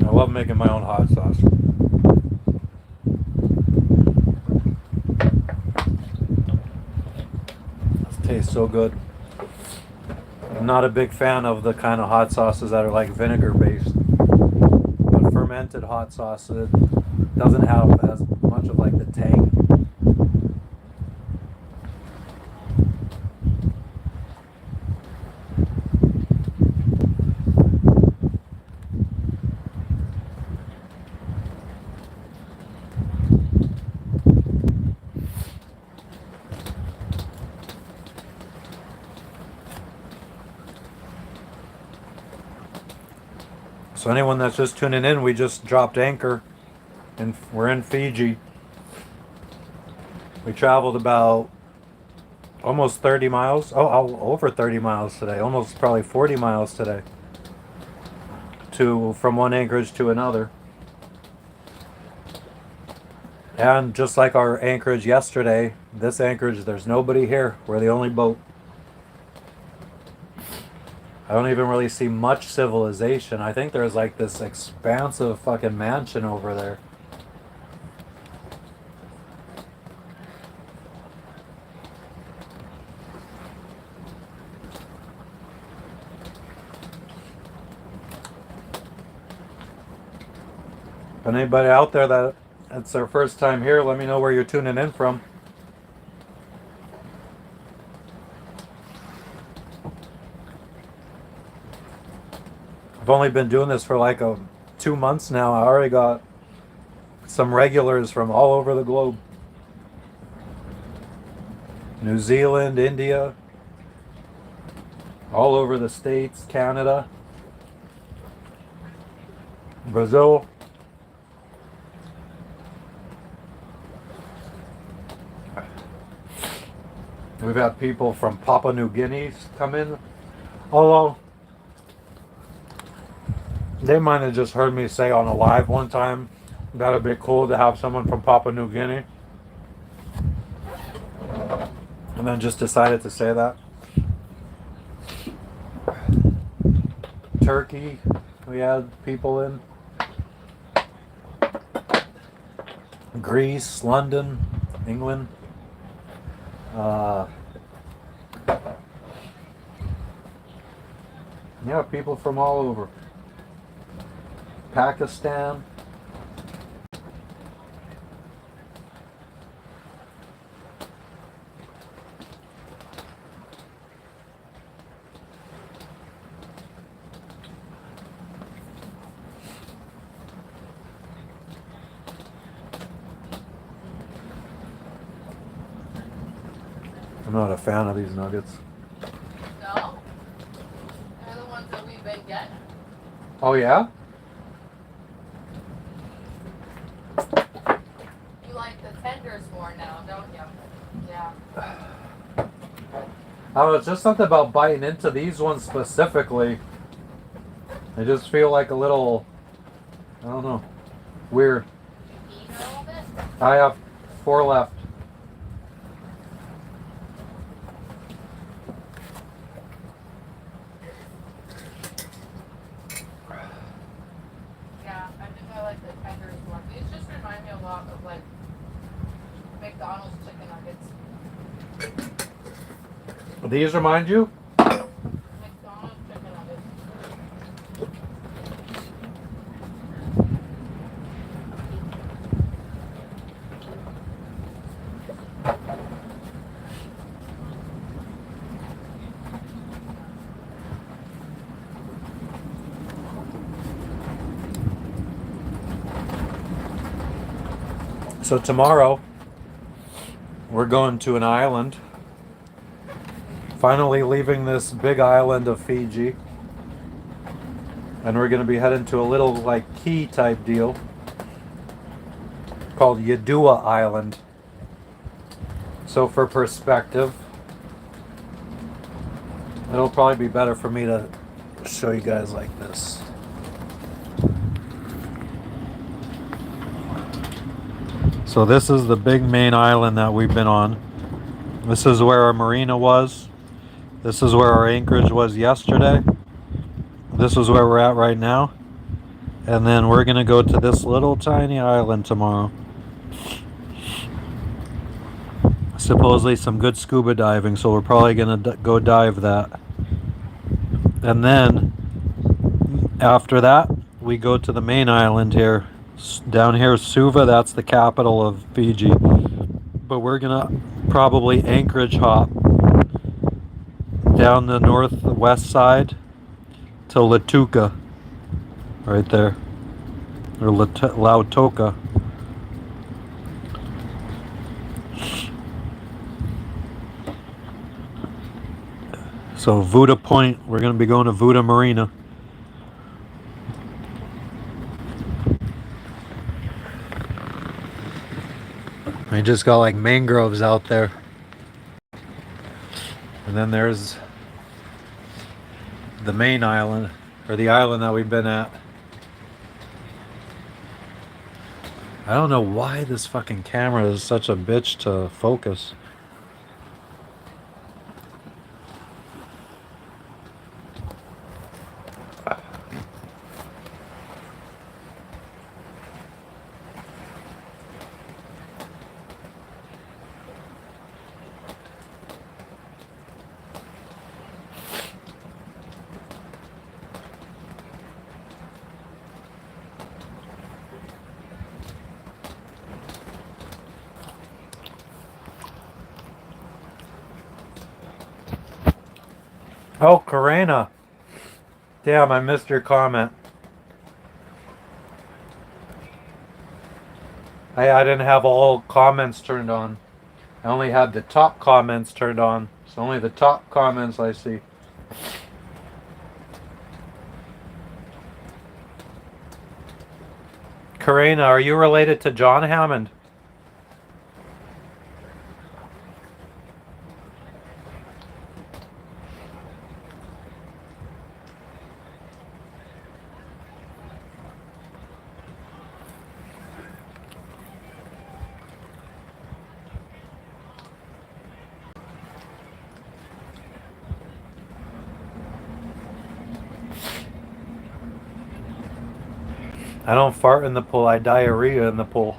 I love making my own hot sauce. This tastes so good. I'm not a big fan of the kind of hot sauces that are like vinegar based. But fermented hot sauce, it doesn't have as much of like the tang. So anyone that's just tuning in, we just dropped anchor and we're in Fiji. We traveled about almost 30 miles. Oh, over 30 miles today. Almost probably 40 miles today. From one anchorage to another. And just like our anchorage yesterday, this anchorage, there's nobody here. We're the only boat. I don't even really see much civilization. I think there's like this expansive fucking mansion over there. If anybody out there that it's their first time here, let me know where you're tuning in from. I've only been doing this for like 2 months now. I already got some regulars from all over the globe. New Zealand, India, all over the States, Canada, Brazil. We've had people from Papua New Guinea come in, although they might have just heard me say on a live one time that'd be cool to have someone from Papua New Guinea, and then just decided to say that. Turkey, we had people in. Greece, London, England. Yeah, people from all over. Pakistan. I'm not a fan of these nuggets. No? They're the ones that we've been getting. Oh yeah? You like the tenders more now, don't you? Yeah. Oh, it's just something about biting into these ones specifically. They just feel like a little, I don't know, weird. You eat a little bit? I have 4 left. Yeah, I think I like the tenders more. These just remind me a lot of like McDonald's chicken nuggets. These remind you? McDonald's chicken nuggets. So tomorrow, we're going to an island. Finally leaving this big island of Fiji. And we're going to be heading to a little like key type deal called Yadua Island. So for perspective, it'll probably be better for me to show you guys like this. So this is the big main island that we've been on. This is where our marina was. This is where our Anchorage was yesterday. This is where we're at right now. And then we're gonna go to this little tiny island tomorrow. Supposedly some good scuba diving, so we're probably gonna go dive that. And then after that, we go to the main island here. Down here is Suva, that's the capital of Fiji. But we're gonna probably Anchorage hop down the northwest side to Latuka, right there, or Lautoka. So Vuda Point, we're gonna be going to Vuda Marina. I just got like mangroves out there. And then there's the main island, or the island that we've been at. I don't know why this fucking camera is such a bitch to focus. Oh, Karina. Damn, I missed your comment. I didn't have all comments turned on. I only had the top comments turned on. So only the top comments I see. Karina, are you related to John Hammond? I don't fart in the pool, I diarrhea in the pool.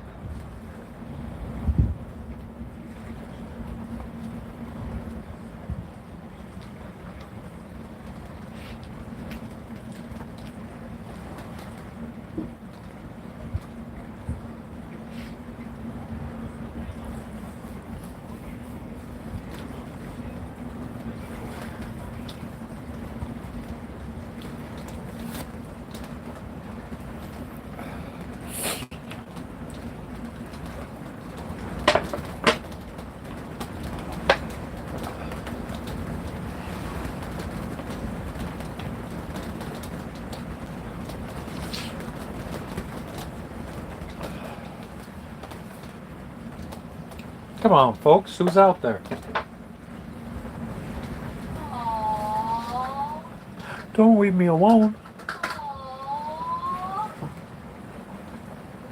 Come on, folks, who's out there? Aww. Don't leave me alone. Aww.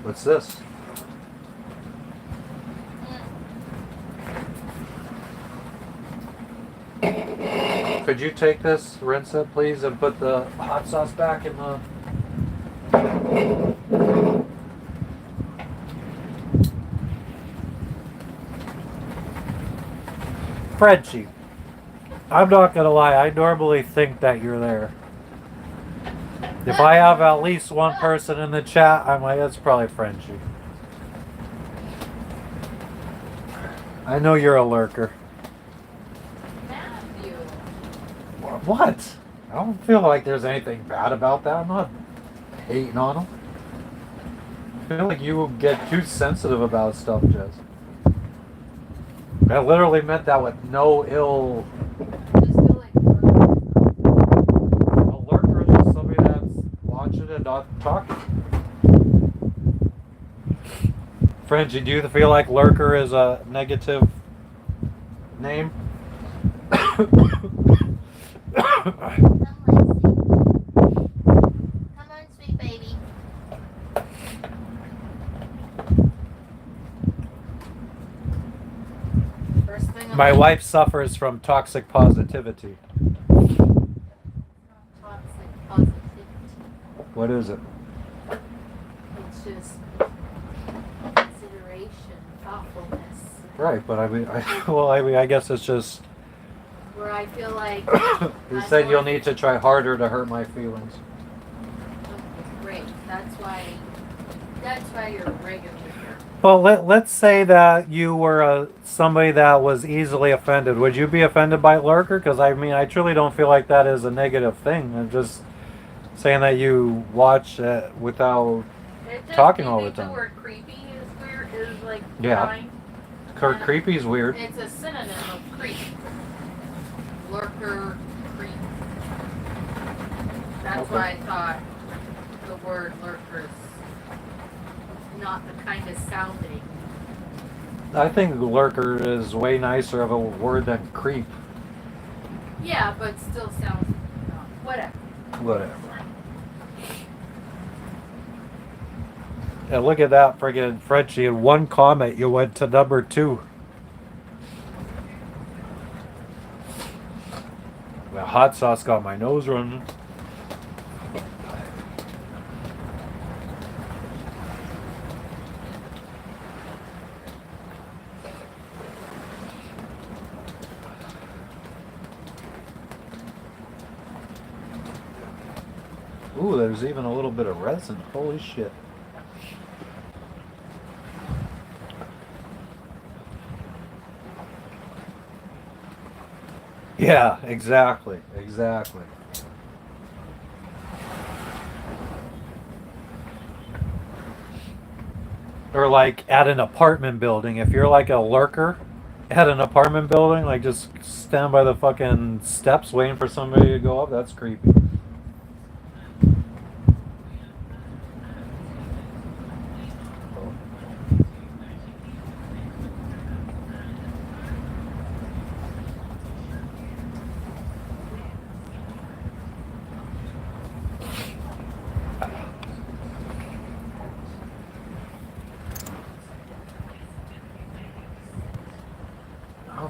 What's this? Could you take this, rinse it, please, and put the hot sauce back in the... Frenchie, I'm not gonna lie, I normally think that you're there. If I have at least one person in the chat, I'm like, that's probably Frenchie. I know you're a lurker. Matthew. What? I don't feel like there's anything bad about that. I'm not hating on him. I feel like you get too sensitive about stuff, Jess. I literally meant that with no ill. Just feel like A lurker is just somebody that's watching and not talking. Frenchie, do you feel like lurker is a negative name? Come, Lexi. Come on, sweet baby. first thing. My wife suffers from toxic positivity. Toxic positivity. What is it? It's just consideration, thoughtfulness. Right, but I guess it's just. Where I feel like You said you'll need to try harder to hurt my feelings. Okay, great. That's why you're regular here. Well, let's say that you were somebody that was easily offended. Would you be offended by lurker? Because I mean, I truly don't feel like that is a negative thing. I'm just saying that you watch it without It just, talking you all the think time. The word creepy is weird. Is like Yeah. fine. Kurt creepy's weird. It's a synonym of creep. Lurker, creep. That's Okay. why I thought the word lurker's not the kindest sounding. I think lurker is way nicer of a word than creep. Yeah, but still sounds whatever. Whatever. And look at that friggin' Frenchie. In one comment, you went to number 2. The hot sauce got my nose running. Ooh, there's even a little bit of resin. Holy shit. Yeah, exactly. Exactly. Or like at an apartment building. If you're like a lurker at an apartment building, like just stand by the fucking steps waiting for somebody to go up, that's creepy.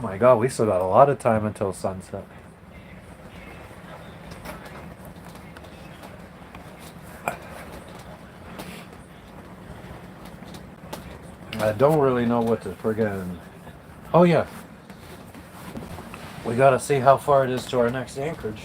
my god, we still got a lot of time until sunset. I don't really know what to friggin'... Oh yeah. We gotta see how far it is to our next Anchorage.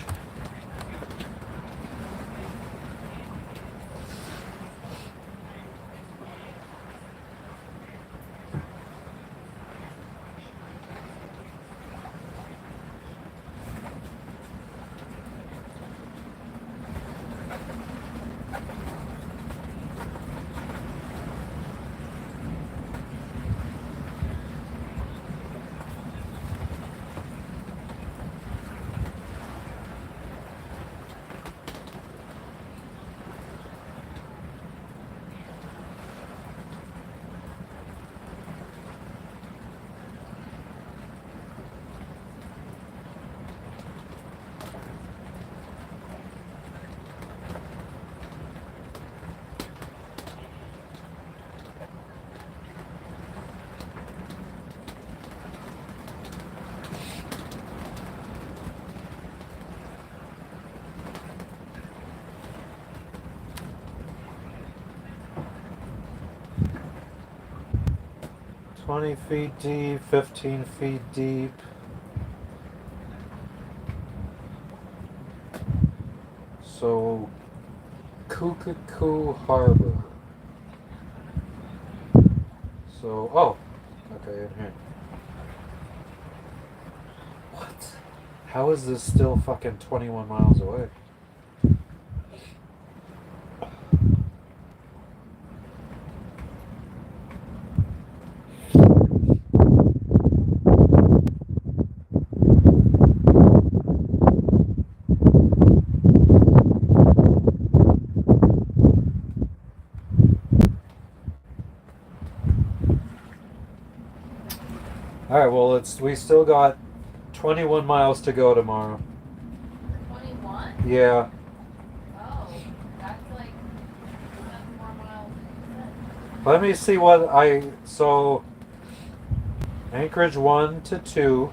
"20 feet deep, 15 feet deep." So, Kukaku Harbor. So, oh, okay, in here. What? How is this still fucking 21 miles away? Alright, well, we still got 21 miles to go tomorrow. 21? Yeah. Oh, that's like 7 more miles than you said. Let me see so, Anchorage 1 to 2.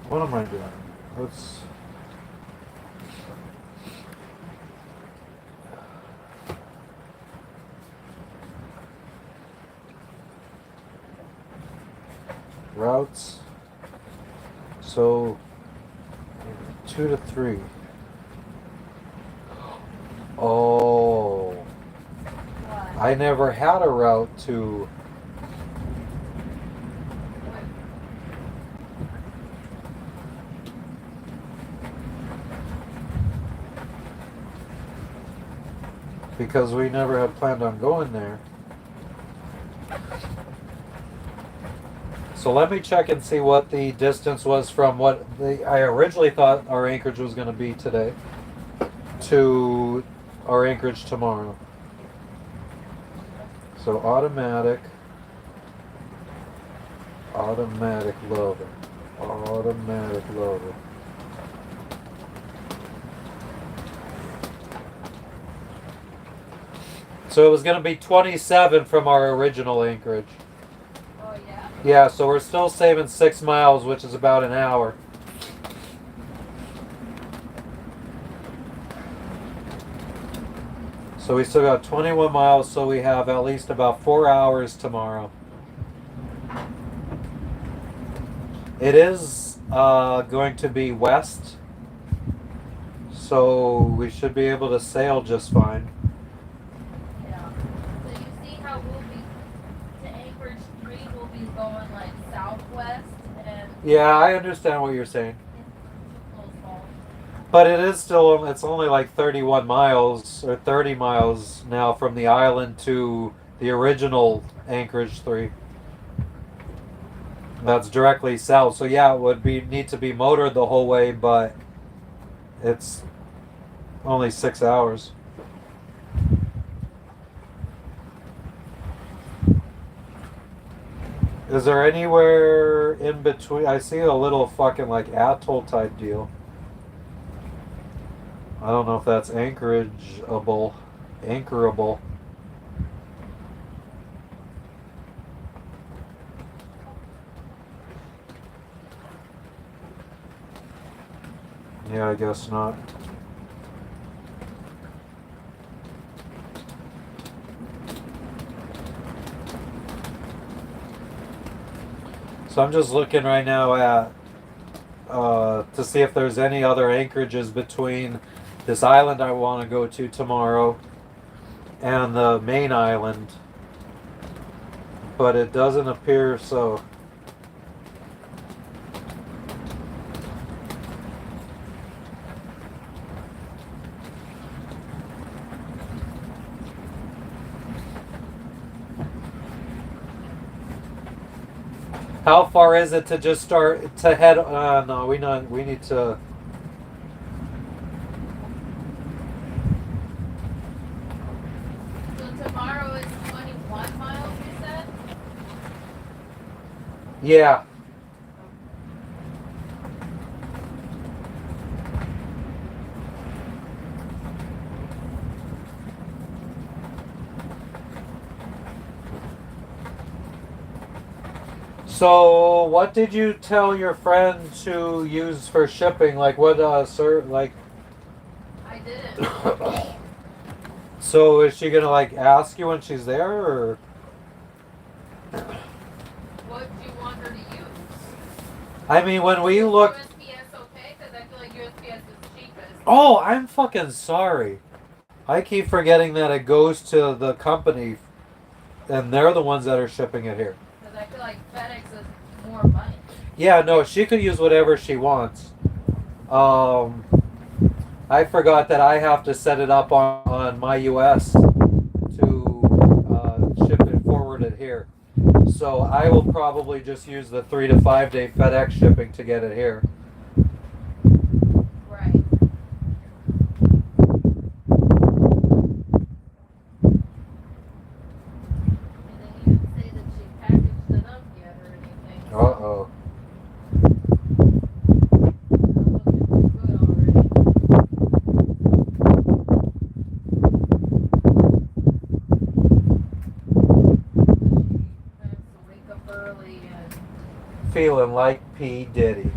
What am I doing? Let's... Routes. So, 2 to 3. Oh. What? I never had a route to... Because we never had planned on going there. So let me check and see what the distance was from what I originally thought our Anchorage was going to be today to our Anchorage tomorrow. So automatic loader. Automatic loader. So it was going to be 27 from our original Anchorage. Oh, yeah? Yeah, so we're still saving 6 miles, which is about an hour. So we still got 21 miles, so we have at least about 4 hours tomorrow. It is going to be west, so we should be able to sail just fine. Yeah. So you see how we'll be to Anchorage 3, we'll be going like southwest and Yeah, I understand what you're saying. Close Falls. But it is still, it's only like 31 miles or 30 miles now from the island to the original Anchorage 3. That's directly south. So yeah, it would need to be motored the whole way, but it's only 6 hours. Is there anywhere in between? I see a little fucking like atoll type deal. I don't know if that's anchorable. Anchorable. Yeah, I guess not. So I'm just looking right now at to see if there's any other anchorages between this island I want to go to tomorrow and the main island, but it doesn't appear so. How far is it to just start to head? No, we need to. So tomorrow is 21 miles, you said? Yeah. So, what did you tell your friend to use for shipping? Like, what, sir, like, I didn't. so is she gonna, like, ask you when she's there, or? What do you want her to use? I mean, when we Is look. USPS okay? Because I feel like USPS is cheapest. Oh, I'm fucking sorry. I keep forgetting that it goes to the company, and they're the ones that are shipping it here. Because I feel like FedEx is more money. Yeah, no, she could use whatever she wants. I forgot that I have to set it up on my US to ship it forward it here. So I will probably just use the 3 to 5 day FedEx shipping to get it here. Right. And they didn't say that she packaged it up yet or anything. So Uh-oh. I'm looking good already. She has to wake up early and Feeling like P. Diddy.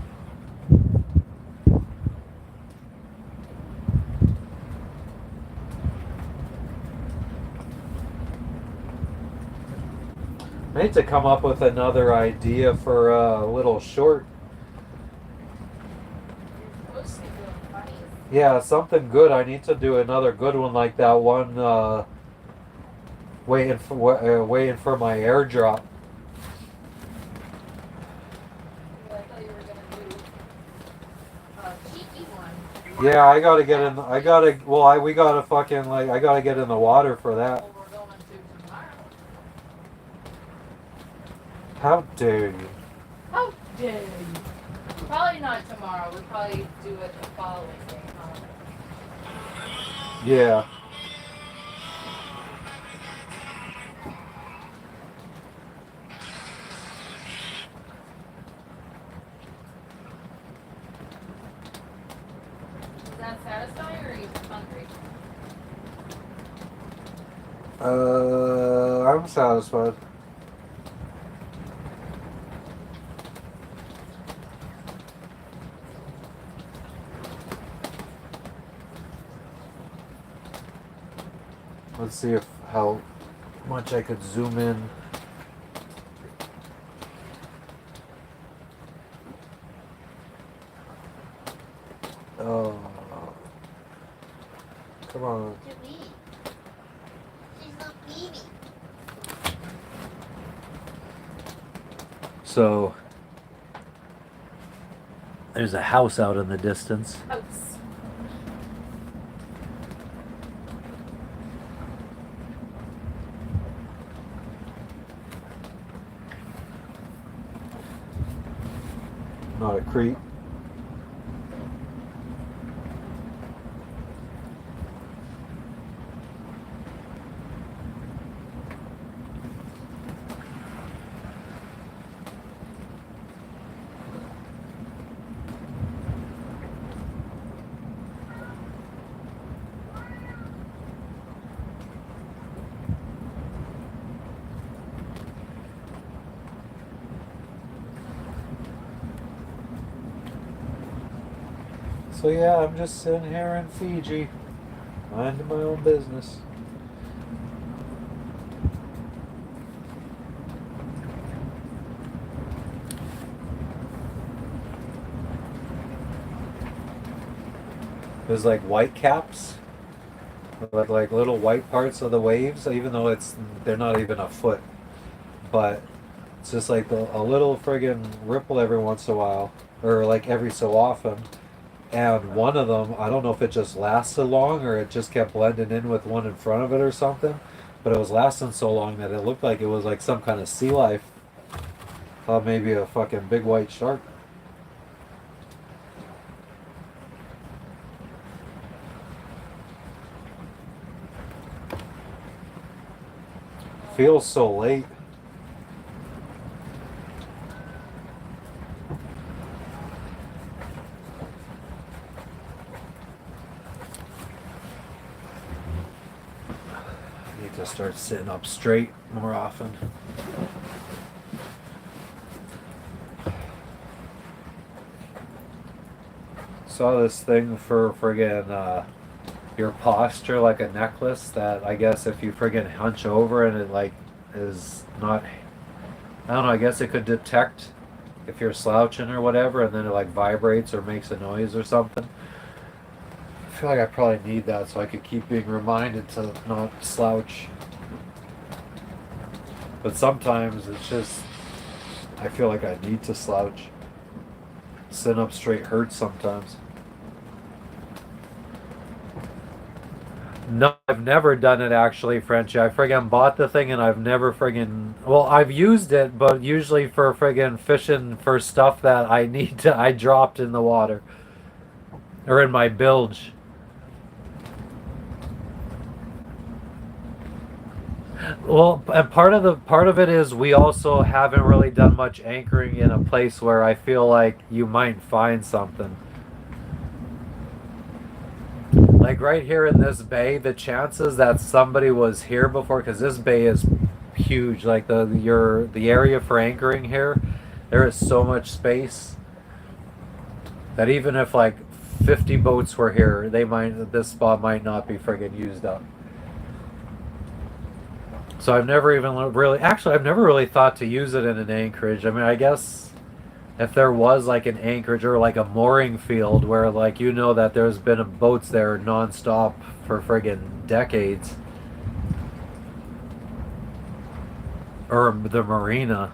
I need to come up with another idea for a little short. you're supposed to be doing funny. Yeah, something good. I need to do another good one like that one. Waiting for my airdrop. I thought you were gonna do a cheeky one. Yeah, I gotta get in. I gotta. Well, we gotta fucking like. I gotta get in the water for that. Well, we're going to tomorrow. How dare you? How dare you? Probably not tomorrow. We'll probably do it the following day. Huh? Yeah. Is that satisfying or are you hungry? I'm satisfied. Let's see if how much I could zoom in. Oh, come on. To me. She's not baby. So there's a house out in the distance. House. Not a creek. So yeah, I'm just sitting here in Fiji, minding my own business. There's like white caps, like little white parts of the waves, even though they're not even a foot, but it's just like a little friggin' ripple every once in a while, or like every so often. And one of them, I don't know if it just lasted long or it just kept blending in with one in front of it or something, but it was lasting so long that it looked like it was like some kind of sea life. Thought maybe a fucking big white shark. Feels so late. I need to start sitting up straight more often. Saw this thing for friggin' your posture, like a necklace that I guess if you friggin' hunch over and it like is not, I don't know, I guess it could detect if you're slouching or whatever, and then it like vibrates or makes a noise or something. I feel like I probably need that so I could keep being reminded to not slouch. But sometimes it's just, I feel like I need to slouch. Sitting up straight hurts sometimes. No, I've never done it actually, Frenchie. I friggin' bought the thing and I've never friggin', well, I've used it, but usually for friggin' fishing for stuff that I need to, I dropped in the water. Or in my bilge. Well, and part of it is we also haven't really done much anchoring in a place where I feel like you might find something. Like right here in this bay, the chances that somebody was here before, because this bay is huge. Like the area for anchoring here, there is so much space that even if like 50 boats were here, this spot might not be friggin' used up. So I've never even really, actually, I've never really thought to use it in an anchorage. I mean, I guess if there was like an anchorage or like a mooring field where like you know that there's been boats there nonstop for friggin' decades. Or the marina.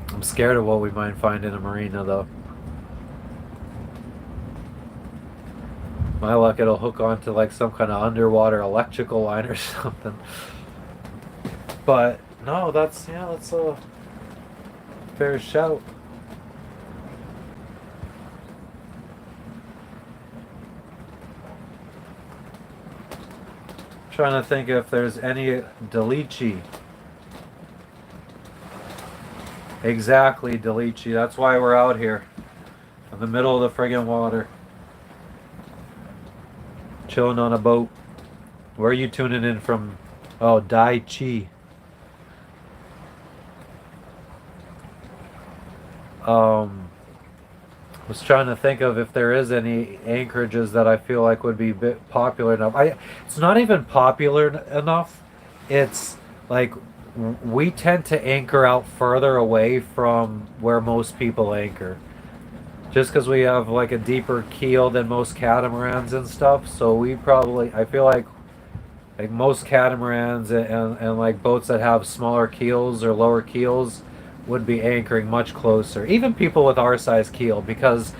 I'm scared of what we might find in a marina though. My luck, it'll hook onto like some kind of underwater electrical line or something. But no, that's a fair shout. Trying to think if there's any Delici. Exactly, Delici. That's why we're out here in the middle of the friggin' water. Chilling on a boat. Where are you tuning in from? Oh, Dai Chi. Was trying to think of if there is any anchorages that I feel like would be a bit popular enough. It's not even popular enough. It's like we tend to anchor out further away from where most people anchor. Just because we have like a deeper keel than most catamarans and stuff, so we probably, I feel like most catamarans and like boats that have smaller keels or lower keels would be anchoring much closer. Even people with our size keel, because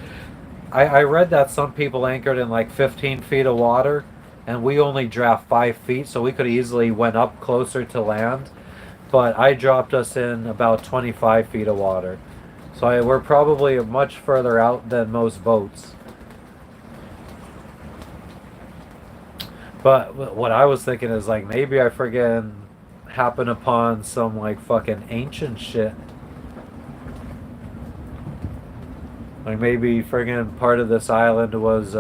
I read that some people anchored in like 15 feet of water, and we only draft 5 feet, so we could easily went up closer to land. But I dropped us in about 25 feet of water. So we're probably much further out than most boats. But what I was thinking is like maybe I friggin' happen upon some like fucking ancient shit. Like maybe friggin' part of this island was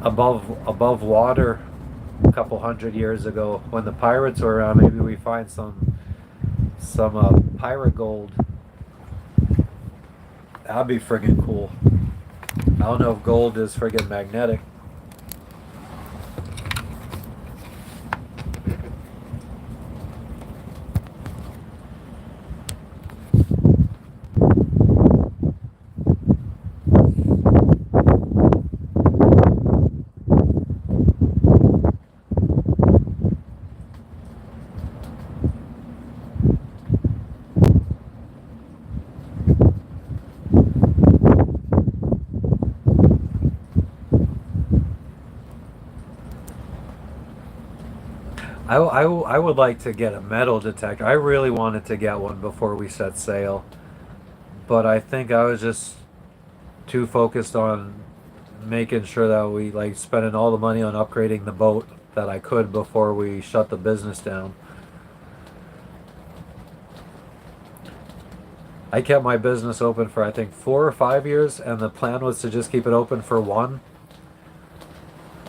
above water a couple hundred years ago when the pirates were around. Maybe we find some pirate gold. That'd be friggin' cool. I don't know if gold is friggin' magnetic. I would like to get a metal detector. I really wanted to get one before we set sail, but I think I was just too focused on making sure that we like spending all the money on upgrading the boat that I could before we shut the business down. I kept my business open for I think 4 or 5 years, and the plan was to just keep it open for 1.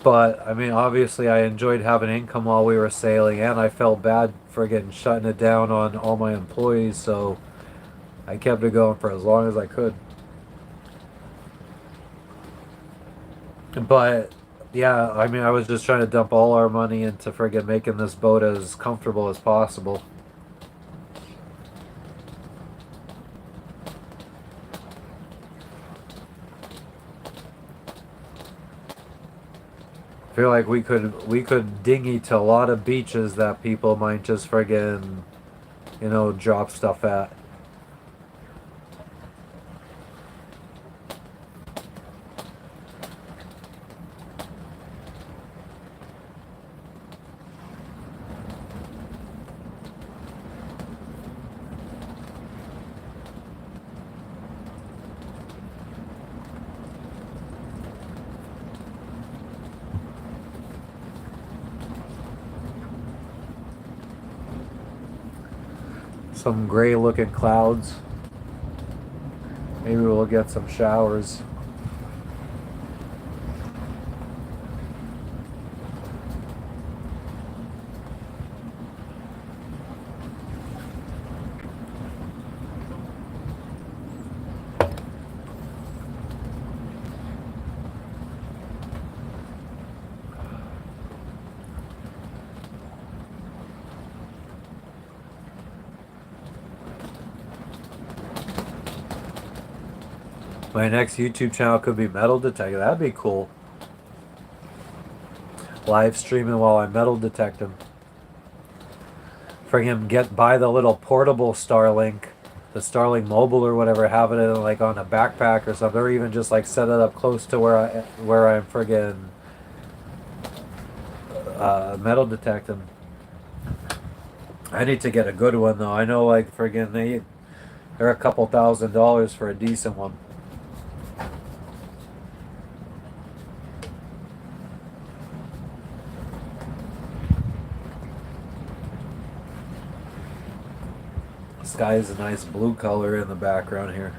But I mean, obviously, I enjoyed having income while we were sailing, and I felt bad for getting shutting it down on all my employees, so I kept it going for as long as I could. But yeah, I mean, I was just trying to dump all our money into friggin' making this boat as comfortable as possible. I feel like we could dinghy to a lot of beaches that people might just friggin', drop stuff at. Some gray looking clouds. Maybe we'll get some showers. My next YouTube channel could be metal detector. That'd be cool. Live streaming while I metal detect them. Friggin' buy the little portable Starlink, the Starlink mobile or whatever, have it in, like on a backpack or something, or even just like set it up close to where I'm friggin' metal detect them. I need to get a good one though. I know like friggin' they're a couple $1,000s for a decent one. Sky is a nice blue color in the background here.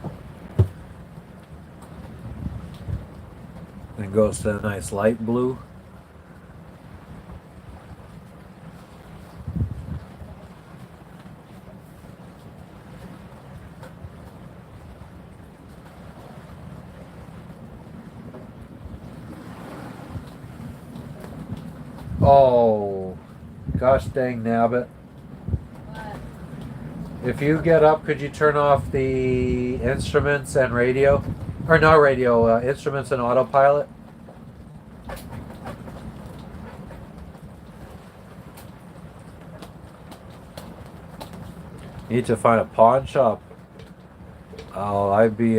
Then goes to a nice light blue. Oh, gosh dang nabbit. If you get up, could you turn off the instruments and radio? Or not radio, instruments and autopilot? Need to find a pawn shop. Oh, I'd be,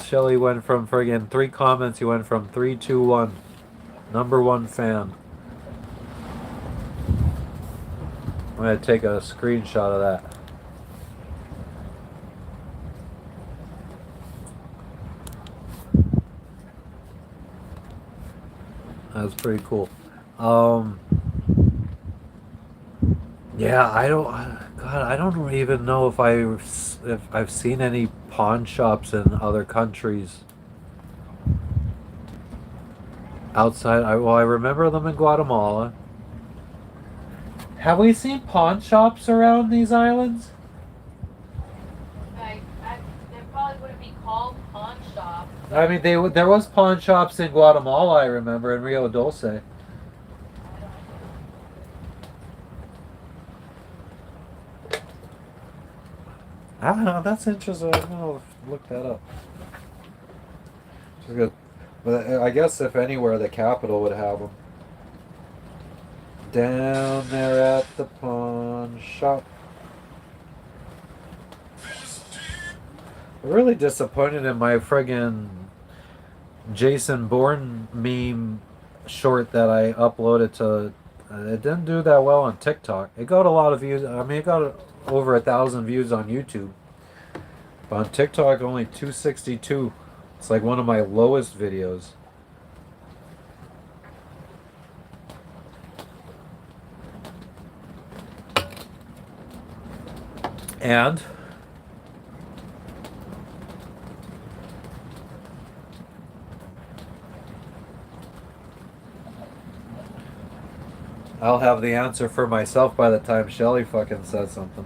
Shelly went from friggin' 3 comments, he went from 3 to 1. #1 fan. I'm going to take a screenshot of that. That's pretty cool. Yeah, I don't even know if I've seen any pawn shops in other countries. Outside, I remember them in Guatemala. Have we seen pawn shops around these islands? I be called pawn shop. I mean, there was pawn shops in Guatemala, I remember, in Rio Dulce. I don't know. That's interesting. I'm gonna look that up. It's good. But I guess if anywhere, the capital would have them. Down there at the pawn shop. I'm really disappointed in my friggin' Jason Bourne meme short that I uploaded to. It didn't do that well on TikTok. It got a lot of views. I mean, it got over 1,000 views on YouTube. But on TikTok, only 262. It's like one of my lowest videos. And I'll have the answer for myself by the time Shelly fucking says something.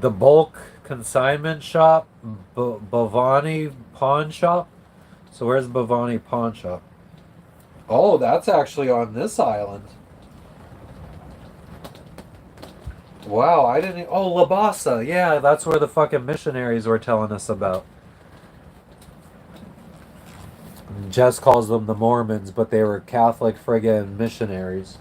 The bulk consignment shop, Bhavani Pawn Shop. So where's Bhavani Pawn Shop? Oh, that's actually on this island. Wow, I didn't. Oh, Labasa. Yeah, that's where the fucking missionaries were telling us about. Jess calls them the Mormons, but they were Catholic friggin' missionaries.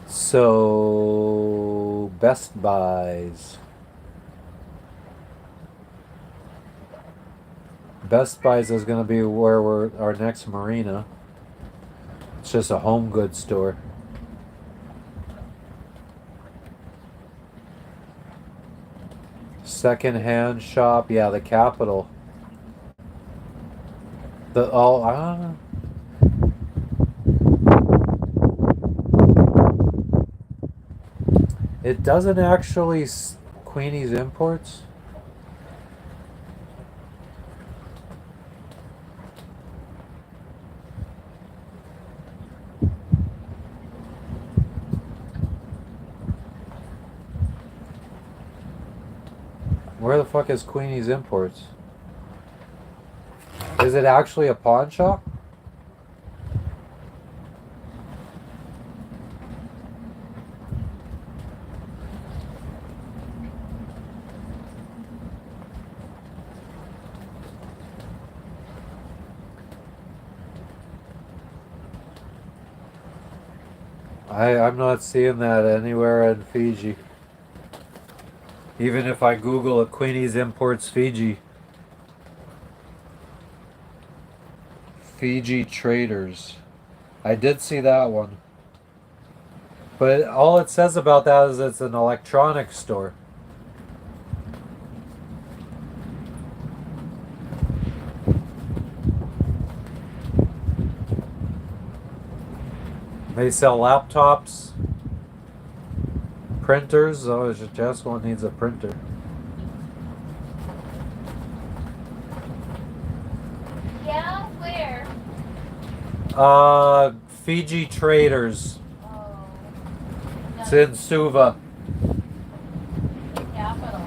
So, Best Buys. Best Buys is going to be where we're our next marina. It's just a home goods store. Second-hand shop, yeah, the Capitol. I don't know. It doesn't actually Queenie's Imports. Where the fuck is Queenie's Imports? Is it actually a pawn shop? I'm not seeing that anywhere in Fiji. Even if I Google it, Queenie's Imports Fiji. Fiji Traders. I did see that one. But all it says about that is it's an electronics store. They sell laptops, printers. Oh, just one needs a printer. Yeah, where? Fiji Traders. Oh, It's in Suva. the capital.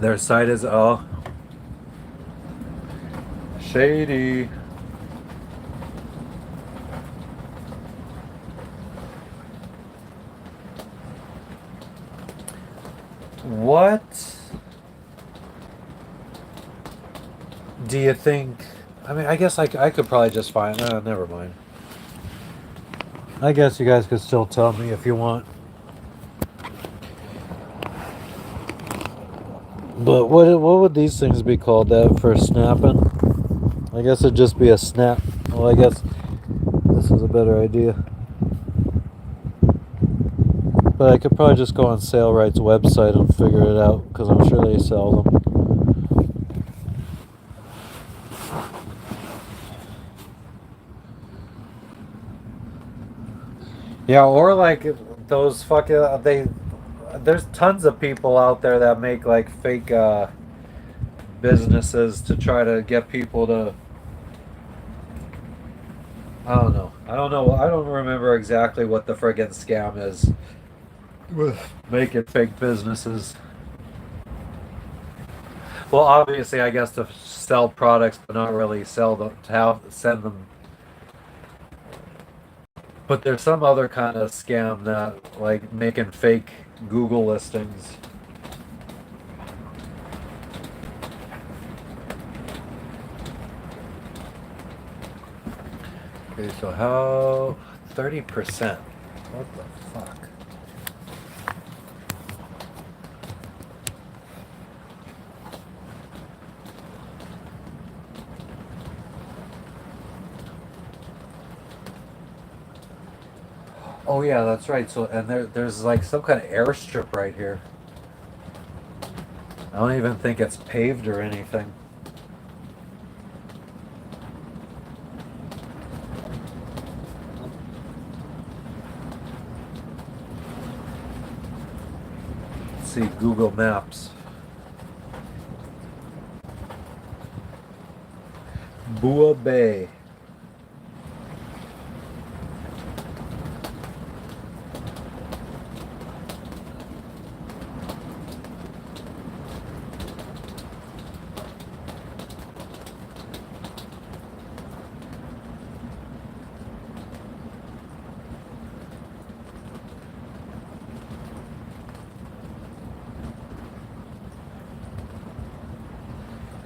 Their site is shady. What do you think? I mean, I guess I could probably just find. Never mind. I guess you guys could still tell me if you want. But what would these things be called? That for snapping? I guess it'd just be a snap. Well, I guess this is a better idea. But I could probably just go on SailRight's website and figure it out because I'm sure they sell them. Yeah, or like those fucking There's tons of people out there that make like fake businesses to try to get people to. I don't know. I don't know. I don't remember exactly what the friggin' scam is with making fake businesses. Well, obviously, I guess to sell products, but not really sell them, to have, send them. But there's some other kind of scam that, like, making fake Google listings. Okay, so how 30%? What the fuck? Oh yeah, that's right. So and there's like some kind of airstrip right here. I don't even think it's paved or anything. Let's see Google Maps. Bua Bay.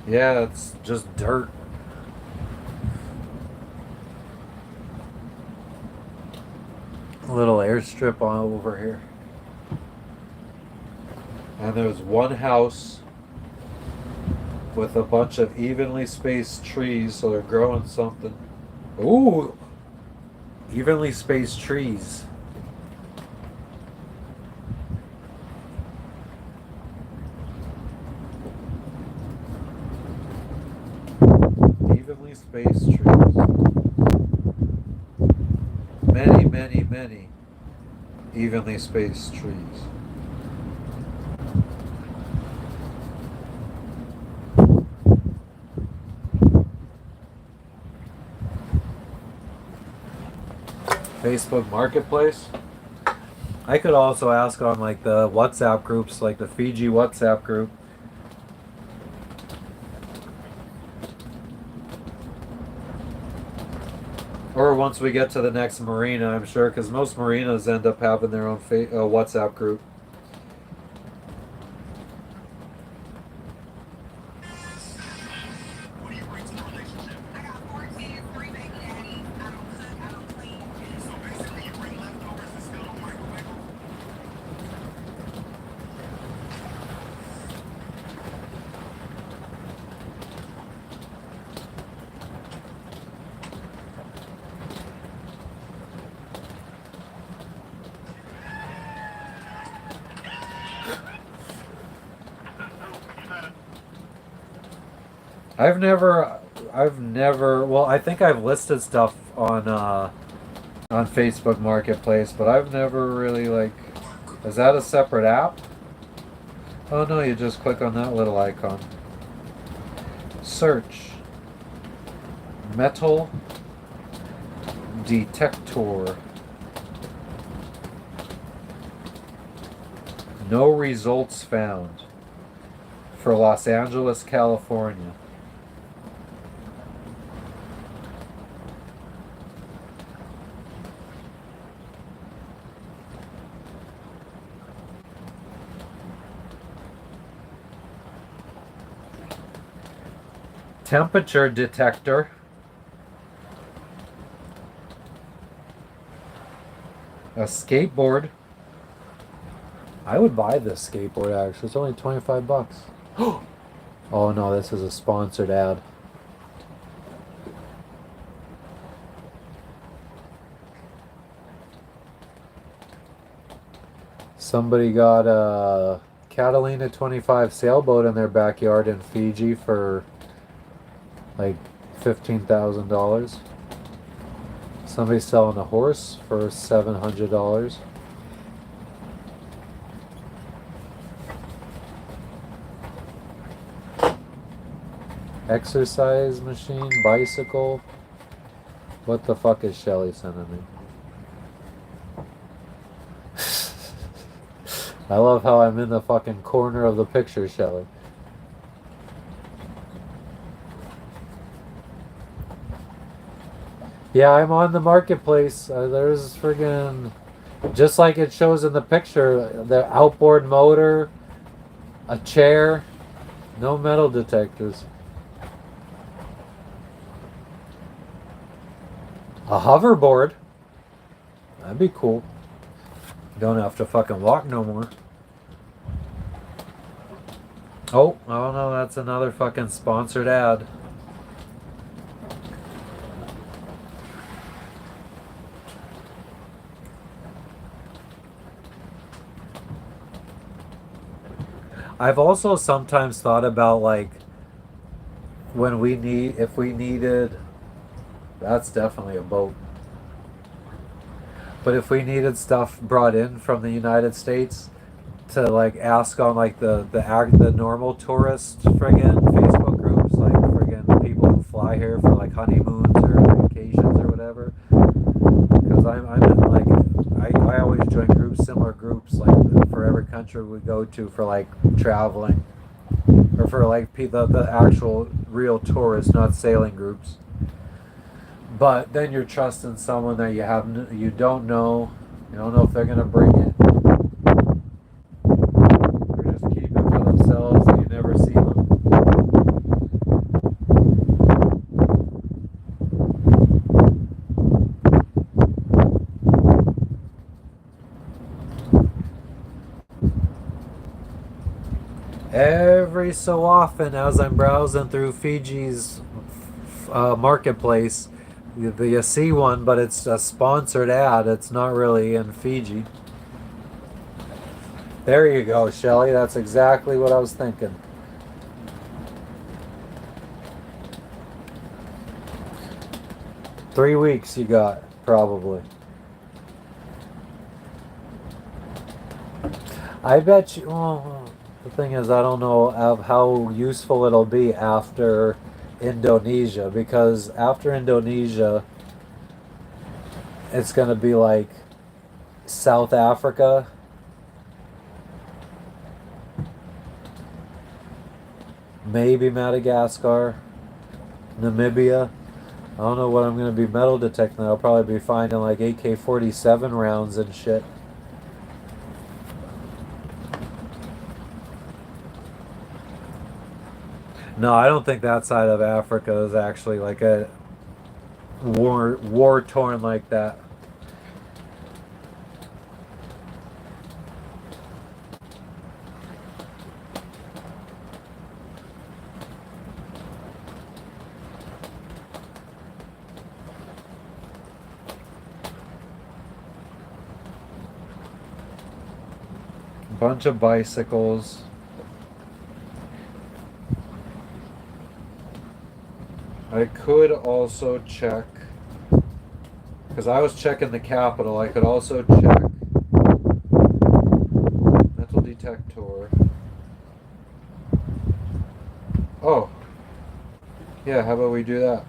Yeah, it's just dirt. A little airstrip on over here. And there's one house with a bunch of evenly spaced trees, so they're growing something. Ooh! Evenly spaced trees. Evenly spaced trees. Many, many, many evenly spaced trees. Facebook Marketplace. I could also ask on like the WhatsApp groups, like the Fiji WhatsApp group. Or once we get to the next marina, I'm sure, because most marinas end up having their own WhatsApp group. Well, I think I've listed stuff on Facebook Marketplace, but I've never really like, is that a separate app? Oh no, you just click on that little icon. Search. Metal detector. No results found. For Los Angeles, California. Temperature detector. A skateboard. I would buy this skateboard actually. It's only 25 bucks. Oh no, this is a sponsored ad. Somebody got a Catalina 25 sailboat in their backyard in Fiji for like $15,000. Somebody's selling a horse for $700. Exercise machine, bicycle. What the fuck is Shelly sending me? I love how I'm in the fucking corner of the picture, Shelly. Yeah, I'm on the marketplace. There's friggin', just like it shows in the picture, the outboard motor, a chair, no metal detectors. A hoverboard. That'd be cool. Don't have to fucking walk no more. Oh no, that's another fucking sponsored ad. I've also sometimes thought about like if we needed, that's definitely a boat. But if we needed stuff brought in from the United States to like ask on like the normal tourist friggin' Facebook groups, like friggin' people who fly here for like honeymoons or vacations or whatever. Because I'm in like I always join groups, similar groups like for every country we go to for like traveling, or for like the actual real tourists, not sailing groups. But then you're trusting someone that you don't know. You don't know if they're gonna bring it, or just keep it for themselves and you never see them. Every so often, as I'm browsing through Fiji's marketplace, you see one, but it's a sponsored ad. It's not really in Fiji. There you go, Shelly. That's exactly what I was thinking. Three weeks you got, probably. I bet you... Well, the thing is, I don't know how useful it'll be after Indonesia, because after Indonesia it's gonna be like South Africa, maybe Madagascar, Namibia. I don't know what I'm gonna be metal detecting. I'll probably be finding like AK-47 rounds and shit. No, I don't think that side of Africa is actually like a war torn like that. Bunch of bicycles. I could also check, because I was checking the Capitol, I could also check metal detector. Oh, yeah, how about we do that?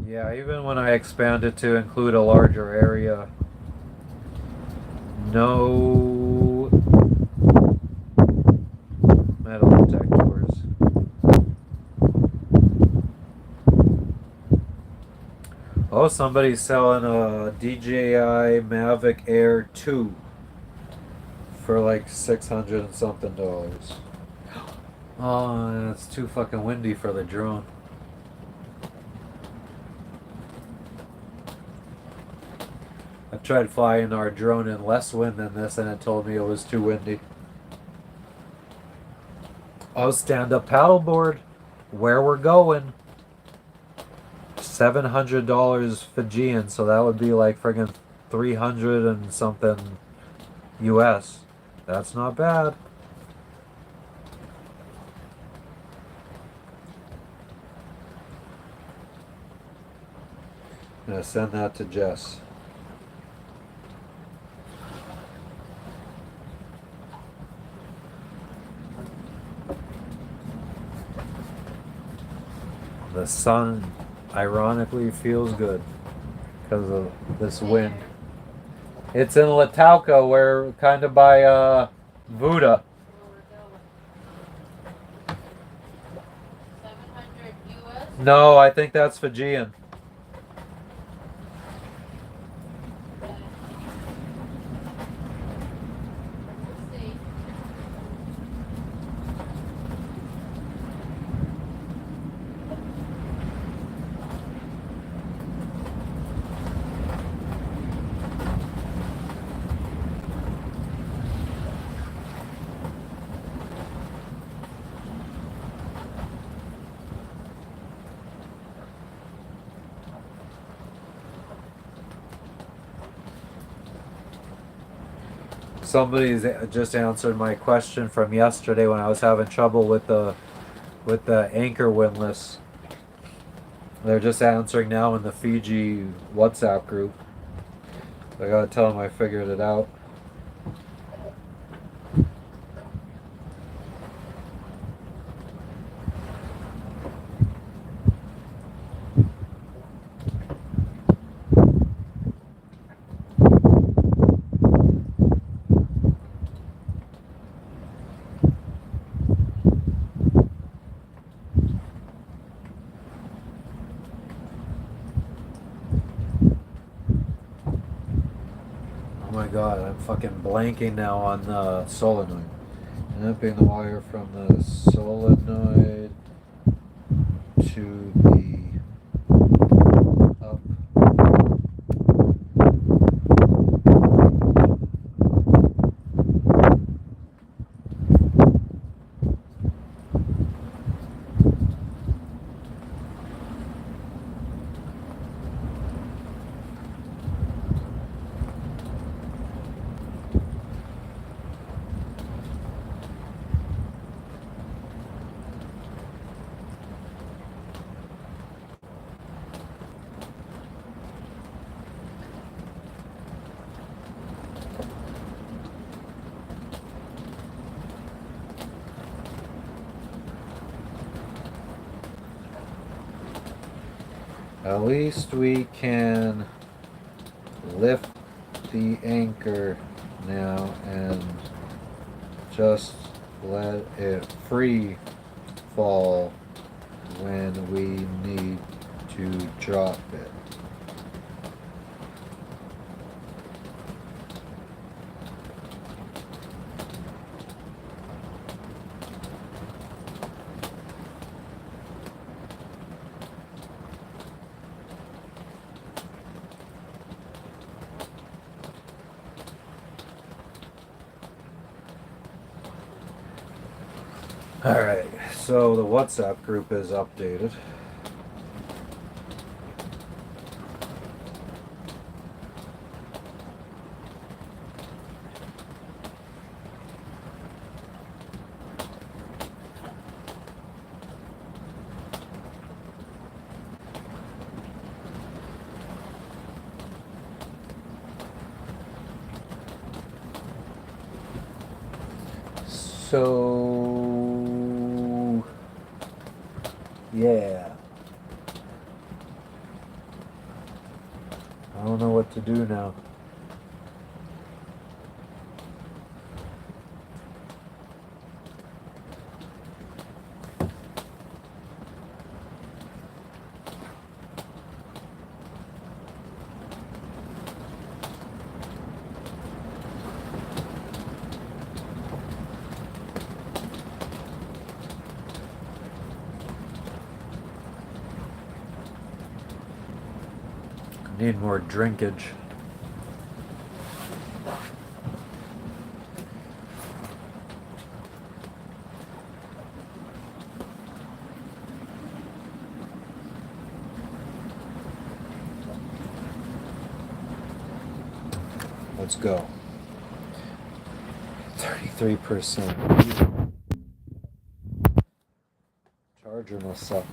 Yeah, even when I expand it to include a larger area, no metal detectors. Oh, somebody's selling a DJI Mavic Air 2 for like $600 and something. Oh, it's too fucking windy for the drone. I tried flying our drone in less wind than this and it told me it was too windy. Oh, stand-up paddleboard. Where we're going. $700 Fijian, so that would be like friggin' 300 and something US. That's not bad. I'm gonna send that to Jess. The sun ironically feels good because of this wind. It's in Latauca, where kind of by Vuda. 700 US. No, I think that's Fijian. We'll see. Somebody's just answered my question from yesterday when I was having trouble with the anchor windlass. They're just answering now in the Fiji WhatsApp group. I gotta tell them I figured it out. Oh my god, I'm fucking blanking now on the solenoid. Napping the wire from the solenoid to the up. At least we can lift the anchor now and just let it free fall when we need to drop it. Alright, so the WhatsApp group is updated. So, yeah. I don't know what to do now. Need more drinkage. Let's go. 33%. Charger must suck.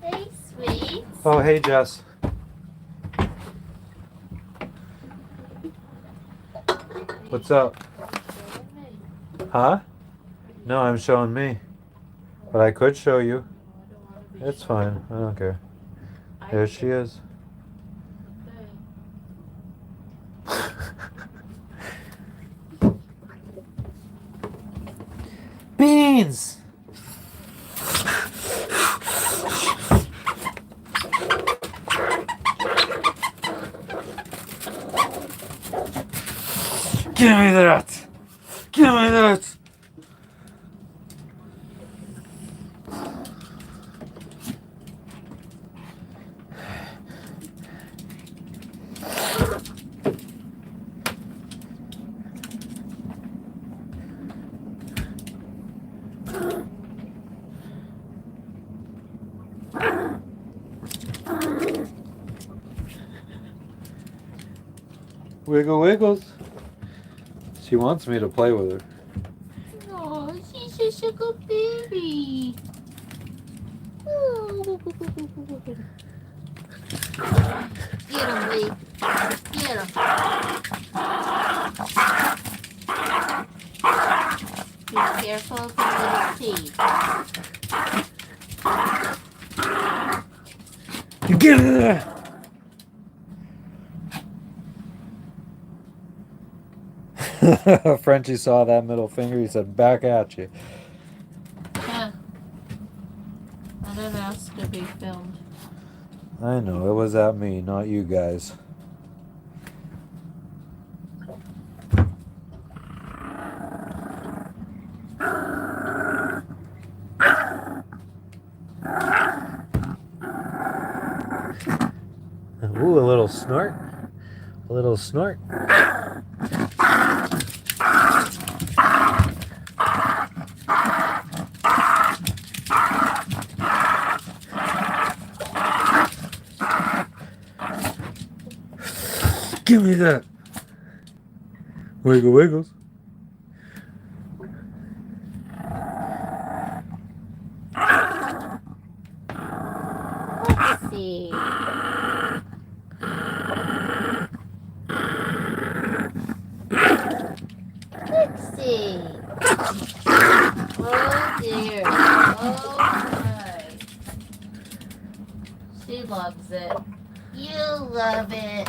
Hey, sweet. Oh, hey, Jess. What's up? Huh? No, I'm showing me. But I could show you. It's fine. I don't care. There she is. Beans! Give me that! Give me that! Wiggle wiggles. She wants me to play with her. Oh, she's just a good baby. Oh. Get him, Lee. Get him. Be careful of the little teeth. You get her! Frenchie saw that middle finger. He said, "Back at you." Yeah. I didn't ask to be filmed. I know, it was at me, not you guys. Ooh, a little snort. A little snort. Give me that. Wiggle wiggles. Let's see. Let's see. Oh dear. Oh my. She loves it. You love it.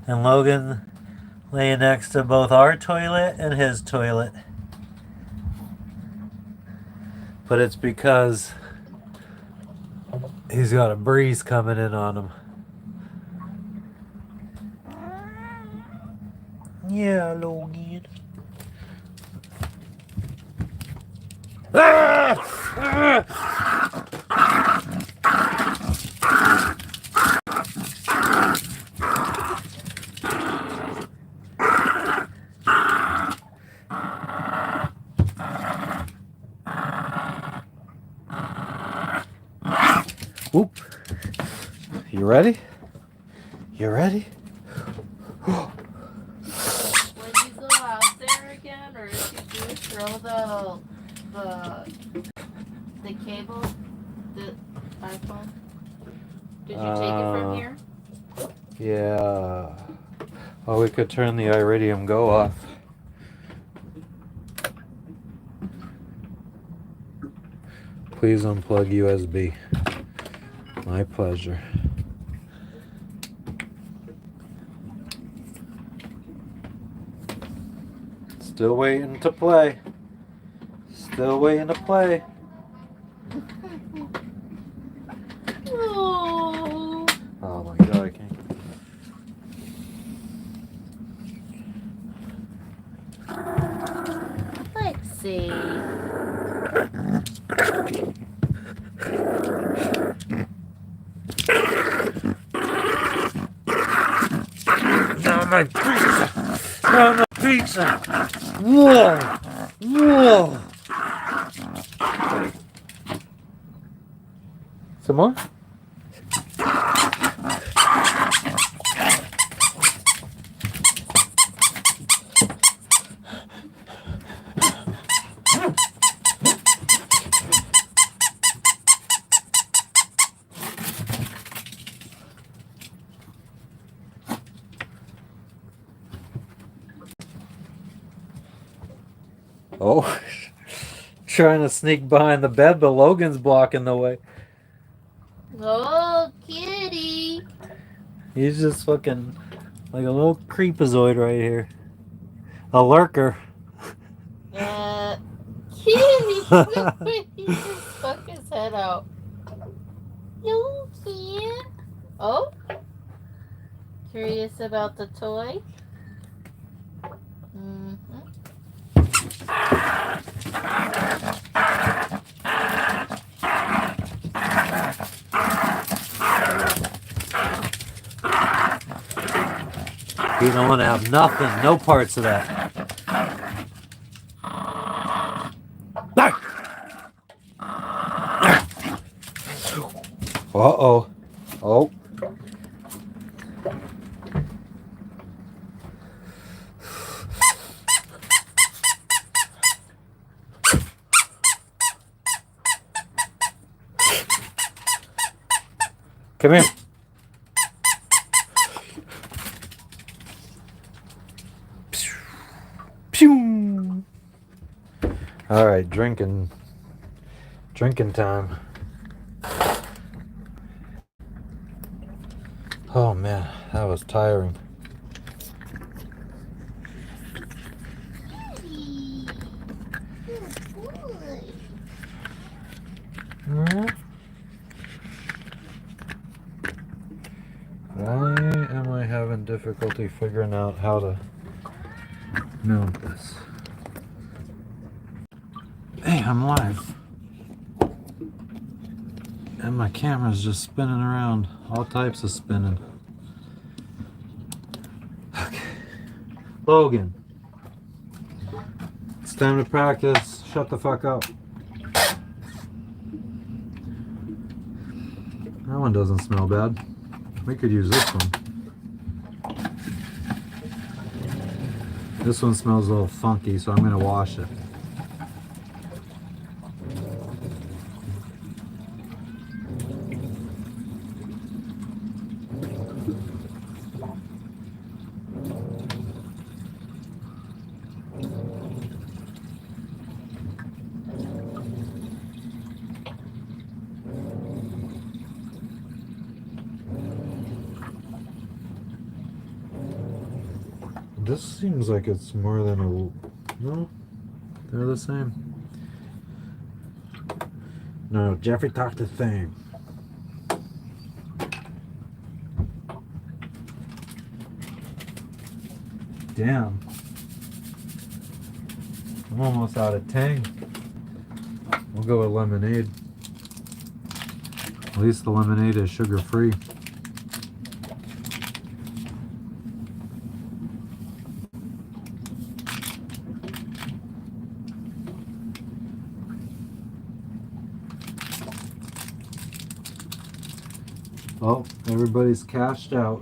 And Logan laying next to both our toilet and his toilet. But it's because he's got a breeze coming in on him. Yeah, Logan. Whoop. You ready? You ready? When you go out there again, or if you do, throw the cable, the iPhone. Did you take it from here? Yeah. Oh, we could turn the Iridium Go off. Please unplug USB. My pleasure. Still waiting to play. Still waiting to play. Oh. Oh my god, I can't. see. No, my pizza! No, my pizza! Whoa! Whoa! Some more? Oh, trying to sneak behind the bed, but Logan's blocking the way. Oh, kitty. He's just fucking like a little creepazoid right here. A lurker. Kitty. He just stuck his head out. No, can't. Oh. Curious about the toy? Mm-hmm. You don't want to have nothing, no parts of that. Uh-oh. Oh. Come here. Pew. All right, drinking time. Oh man, that was tiring. Why am I having difficulty figuring out how to mount this? Hey, I'm live. And my camera's just spinning around. All types of spinning. Okay. Logan. It's time to practice. Shut the fuck up. That one doesn't smell bad. We could use this one. This one smells a little funky, so I'm gonna wash it. This seems like it's more than a... No, they're the same. No, Jeffrey talked the thing. Damn. I'm almost out of tang. We'll go with lemonade. At least the lemonade is sugar-free. Oh, everybody's cashed out.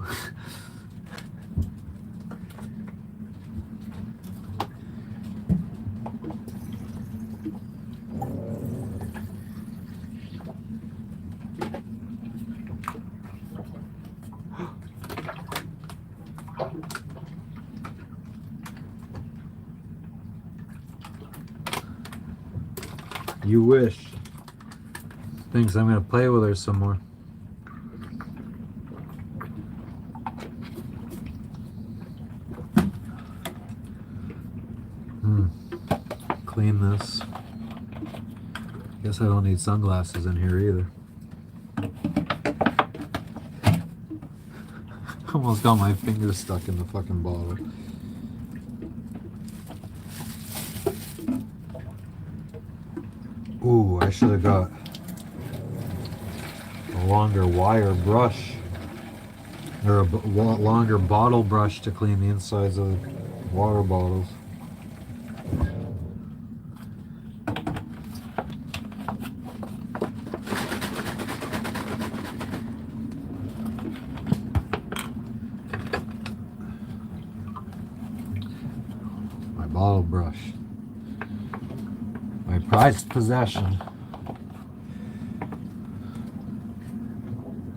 You wish. Thinks I'm gonna play with her some more. Clean this. Guess I don't need sunglasses in here either. Almost got my fingers stuck in the fucking bottle. I should have got a longer wire brush or a longer bottle brush to clean the insides of the water bottles. My bottle brush. My prized possession.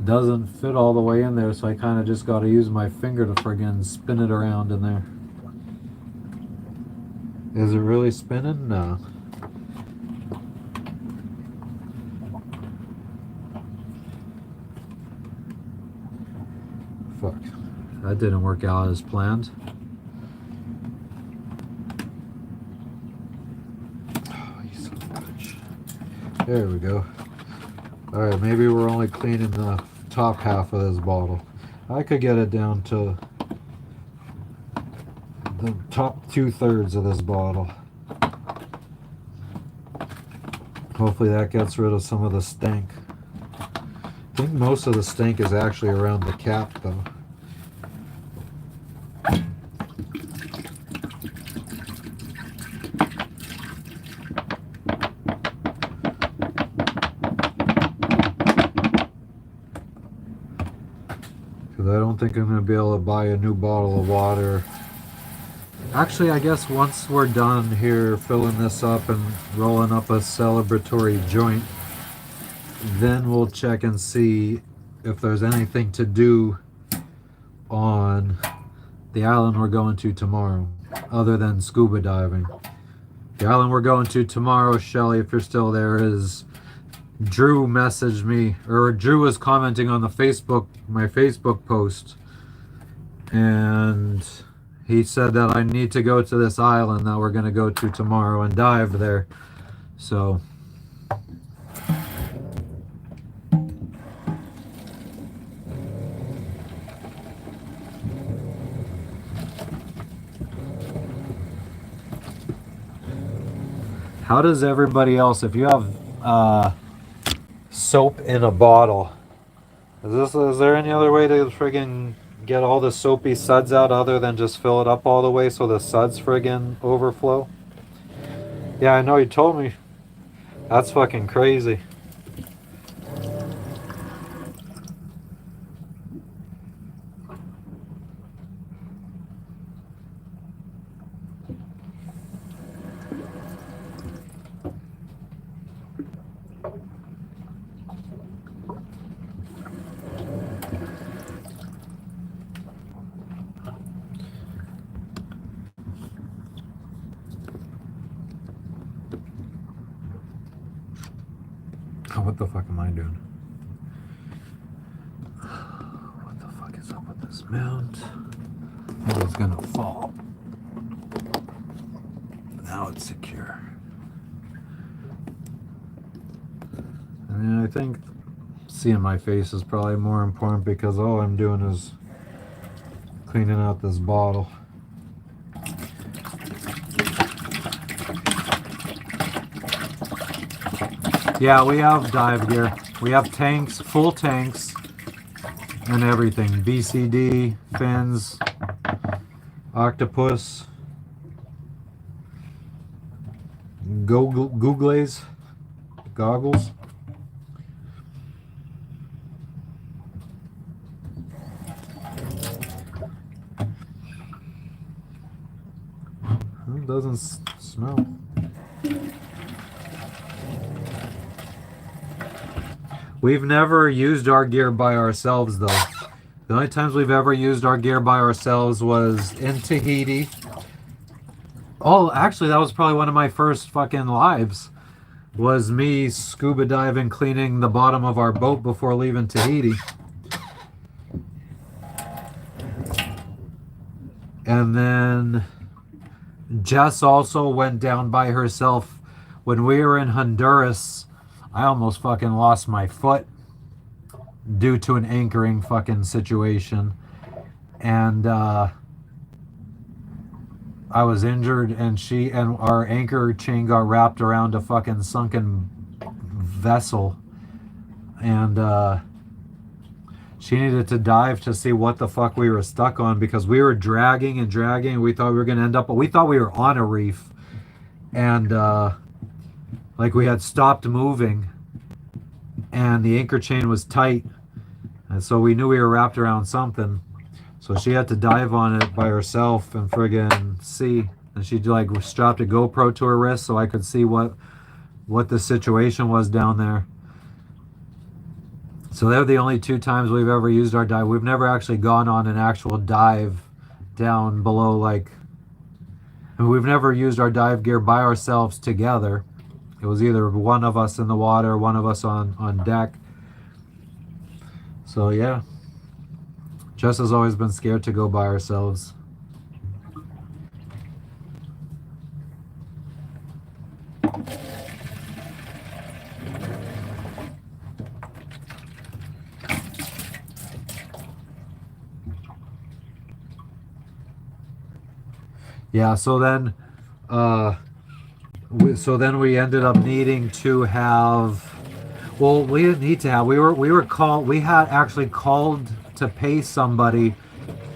Doesn't fit all the way in there, so I kind of just got to use my finger to friggin' spin it around in there. Is it really spinning? No. Fuck. That didn't work out as planned. Oh, you son of a bitch. There we go. Alright, maybe we're only cleaning the top half of this bottle. I could get it down to the top 2/3 of this bottle. Hopefully that gets rid of some of the stink. I think most of the stink is actually around the cap though. Because I don't think I'm going to be able to buy a new bottle of water. Actually, I guess once we're done here filling this up and rolling up a celebratory joint, then we'll check and see if there's anything to do on the island we're going to tomorrow, other than scuba diving. The island we're going to tomorrow, Shelly, if you're still there, is Drew messaged me, or Drew was commenting on the my Facebook post, and he said that I need to go to this island that we're going to go to tomorrow and dive there. So how does everybody else, if you have soap in a bottle, is there any other way to friggin' get all the soapy suds out other than just fill it up all the way so the suds friggin' overflow? Yeah, I know, you told me. That's fucking crazy. What the fuck am I doing? What the fuck is up with this mount? It was gonna fall. Now it's secure. I mean, I think seeing my face is probably more important because all I'm doing is cleaning out this bottle. Yeah, we have dive gear. We have tanks, full tanks, and everything. BCD, fins, octopus, googles, goggles. It doesn't smell. We've never used our gear by ourselves though. The only times we've ever used our gear by ourselves was in Tahiti. Oh, actually that was probably one of my first fucking lives. Was me scuba diving, cleaning the bottom of our boat before leaving Tahiti. And then Jess also went down by herself when we were in Honduras. I almost fucking lost my foot due to an anchoring fucking situation. And I was injured, and our anchor chain got wrapped around a fucking sunken vessel, and she needed to dive to see what the fuck we were stuck on, because we were dragging and dragging. We thought we were going to end up, we thought we were on a reef, and like we had stopped moving, and the anchor chain was tight, and so we knew we were wrapped around something. So she had to dive on it by herself and friggin' see, and she like strapped a GoPro to her wrist so I could see what the situation was down there. So they're the only 2 times we've ever used our dive. We've never actually gone on an actual dive down below, like, and we've never used our dive gear by ourselves together. It was either one of us in the water, one of us on deck. So yeah, Jess has always been scared to go by ourselves. Yeah, so then we ended up needing to have, well, we didn't need to have, we had actually called to pay somebody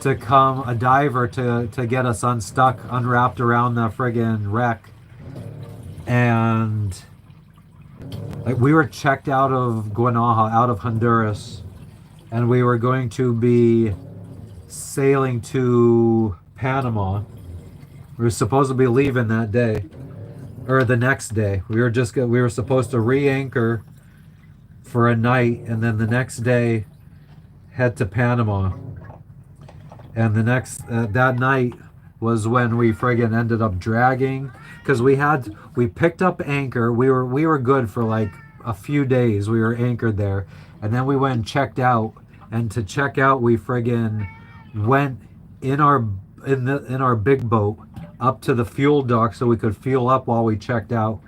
to come, a diver, to get us unstuck, unwrapped around the friggin' wreck. And like, we were checked out of Guanaja, out of Honduras, and we were going to be sailing to Panama. We were supposed to be leaving that day, or the next day. We were supposed to re-anchor for a night, and then the next day head to Panama. And the next that night was when we friggin' ended up dragging, because we picked up anchor. We were good for like a few days. We were anchored there, and then we went and checked out. And to check out, we friggin' went in our big boat up to the fuel dock so we could fuel up while we checked out.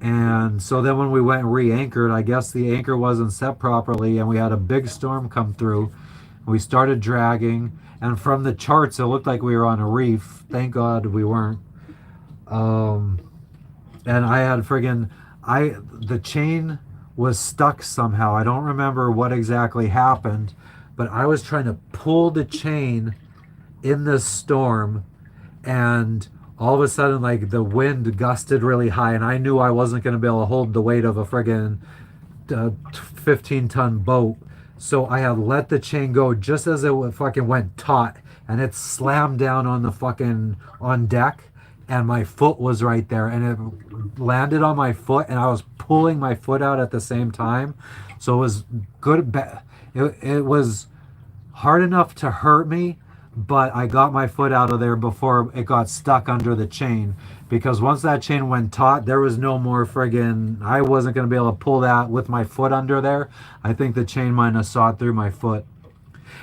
And so then when we went and re-anchored, I guess the anchor wasn't set properly, and we had a big storm come through. We started dragging, and from the charts it looked like we were on a reef. Thank God we weren't. And I had the chain was stuck somehow. I don't remember what exactly happened, but I was trying to pull the chain in this storm, and all of a sudden, like, the wind gusted really high, and I knew I wasn't going to be able to hold the weight of a friggin' 15-ton boat. So I had let the chain go just as it fucking went taut, and it slammed down on the fucking on deck, and my foot was right there, and it landed on my foot, and I was pulling my foot out at the same time. So it was good. It was hard enough to hurt me, but I got my foot out of there before it got stuck under the chain, because once that chain went taut, there was no more friggin', I wasn't going to be able to pull that with my foot under there. I think the chain might have sawed through my foot.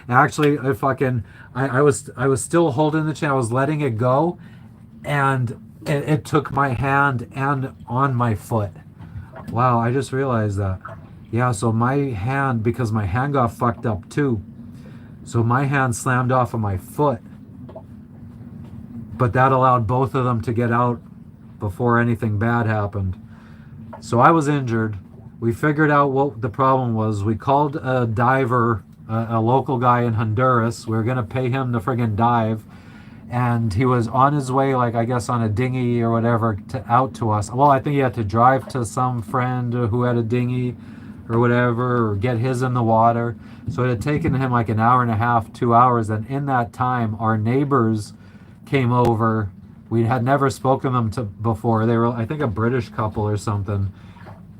And actually, I was still holding the chain. I was letting it go, and it took my hand and on my foot. Wow, I just realized that. Yeah, so my hand, because my hand got fucked up too. So my hand slammed off of my foot, but that allowed both of them to get out before anything bad happened. So I was injured. We figured out what the problem was. We called a diver, a local guy in Honduras. We were going to pay him to friggin' dive, and he was on his way, like, I guess on a dinghy or whatever, out to us. Well, I think he had to drive to some friend who had a dinghy or whatever, or get his in the water. So it had taken him like an hour and a half, 2 hours, and in that time, our neighbors came over. We had never spoken to them before. They were, I think, a British couple or something,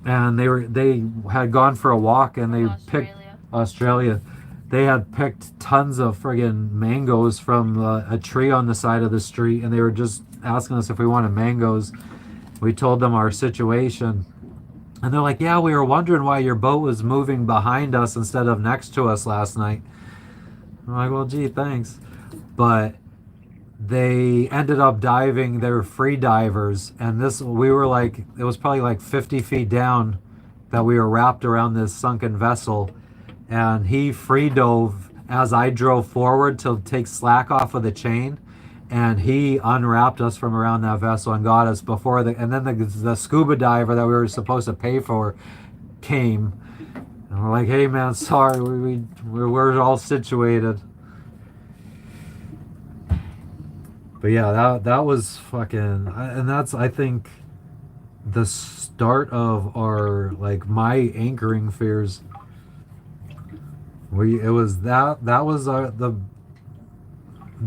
and they had gone for a walk, and they picked Australia. They had picked tons of friggin' mangoes from a tree on the side of the street, and they were just asking us if we wanted mangoes. We told them our situation. And they're like, yeah, we were wondering why your boat was moving behind us instead of next to us last night. I'm like, well, gee, thanks. But they ended up diving. They were free divers. And we were like, it was probably like 50 feet down that we were wrapped around this sunken vessel. And he free dove as I drove forward to take slack off of the chain. and he unwrapped us from around that vessel and got us before and then the scuba diver that we were supposed to pay for came, and we're like, hey man, sorry, we're all situated. But yeah, that was fucking, and that's, I think, the start of our, like, my anchoring fears. It was that was the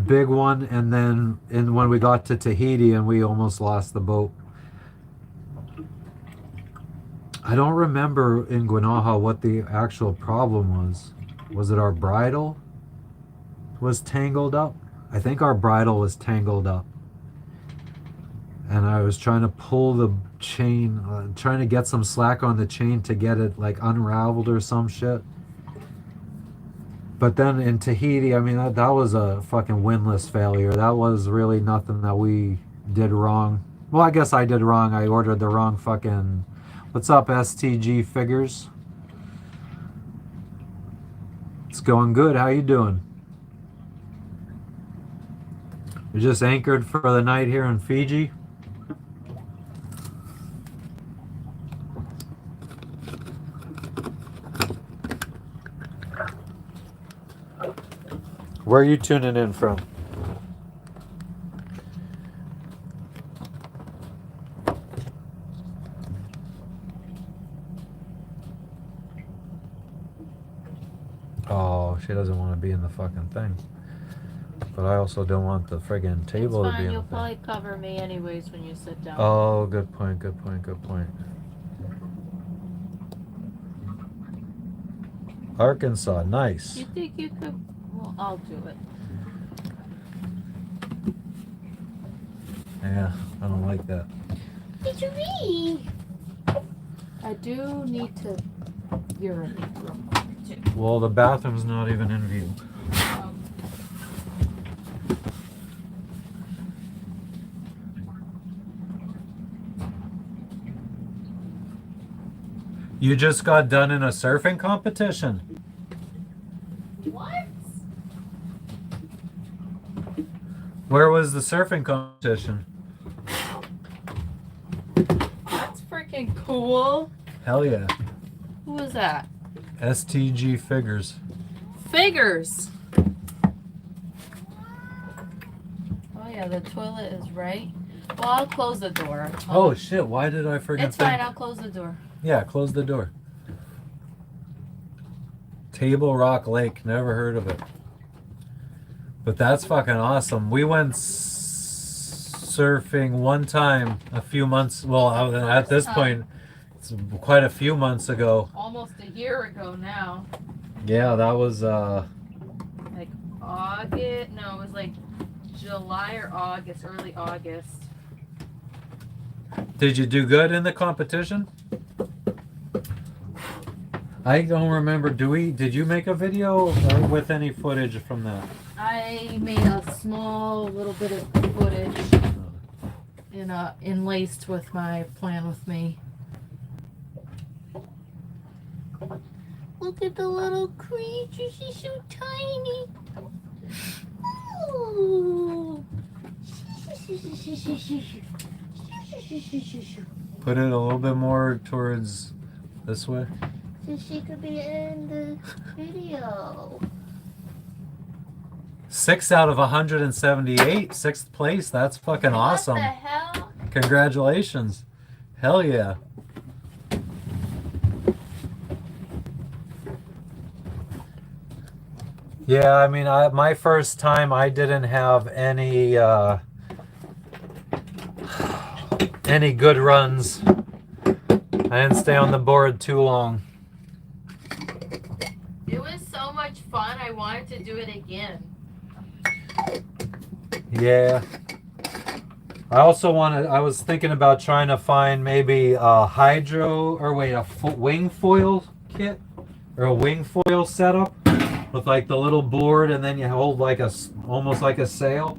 big one, and then when we got to Tahiti and we almost lost the boat. I don't remember in Guanaja what the actual problem was. Was it our bridle was tangled up? I think our bridle was tangled up, and I was trying to pull the chain, trying to get some slack on the chain to get it like unraveled or some shit. But then in Tahiti, I mean, that was a fucking windlass failure. That was really nothing that we did wrong. Well, I guess I did wrong. I ordered the wrong fucking... What's up, STG Figures? It's going good. How you doing? We just anchored for the night here in Fiji. Where are you tuning in from? Oh, she doesn't want to be in the fucking thing. But I also don't want the friggin' table to be in You'll the probably thing. cover me anyways when you sit down. Oh, good point, good point, good point. Arkansas, nice. You think you could? Well, I'll do it. Yeah, I don't like that. Did you read? I do need to urinate real quick too. Well, the bathroom's not even in view. You just got done in a surfing competition. What? Where was the surfing competition? That's freaking cool. Hell yeah. Who was that? STG Figures. Figures. Oh yeah, the toilet is right. Well, I'll close the door. Oh shit, why did I forget? It's fine. I'll close the door. Yeah, close the door. Table Rock Lake, never heard of it. But that's fucking awesome. We went surfing one time a few months, well, at this point, it's quite a few months ago. Almost a year ago now. Yeah, that was, Like August? No, it was like July or August, early August. did you do good in the competition? I don't remember. Did you make a video with any footage from that? I made a small little bit of footage enlaced with my plan with me. Look at the little creature. She's so tiny. Ooh. Put it a little bit more towards this way. So she could be in the video. 6 out of 178, 6th place. That's fucking awesome. What the hell? Congratulations. Hell yeah. Yeah, I mean, my first time, I didn't have any good runs. I didn't stay on the board too long. It was so much fun. I wanted to do it again. Yeah. I was thinking about trying to find maybe a wing foil kit or a wing foil setup with like the little board, and then you hold like almost like a sail.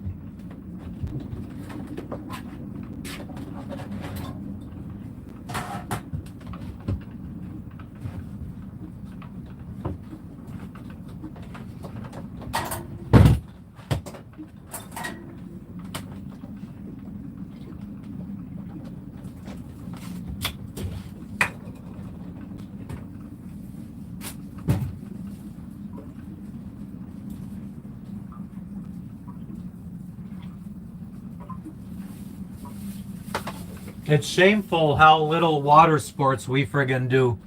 It's shameful how little water sports we friggin' do.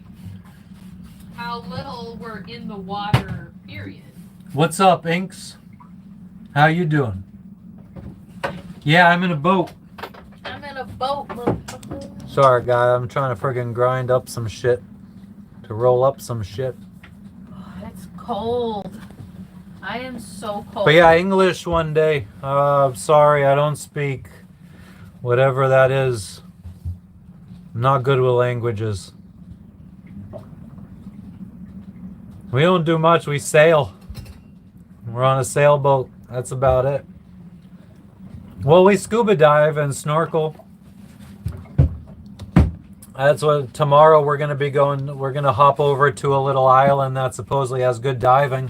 How little we're in the water, period. What's up, Inks? How you doing? Yeah, I'm in a boat. I'm in a boat, motherfucker. Sorry, guy. I'm trying to friggin' grind up some shit. To roll up some shit. Oh, it's cold. I am so cold. But yeah, English one day. Sorry, I don't speak whatever that is. I'm not good with languages. We don't do much. We sail. We're on a sailboat. That's about it. Well, we scuba dive and snorkel. That's what tomorrow we're going to be going. We're going to hop over to a little island that supposedly has good diving.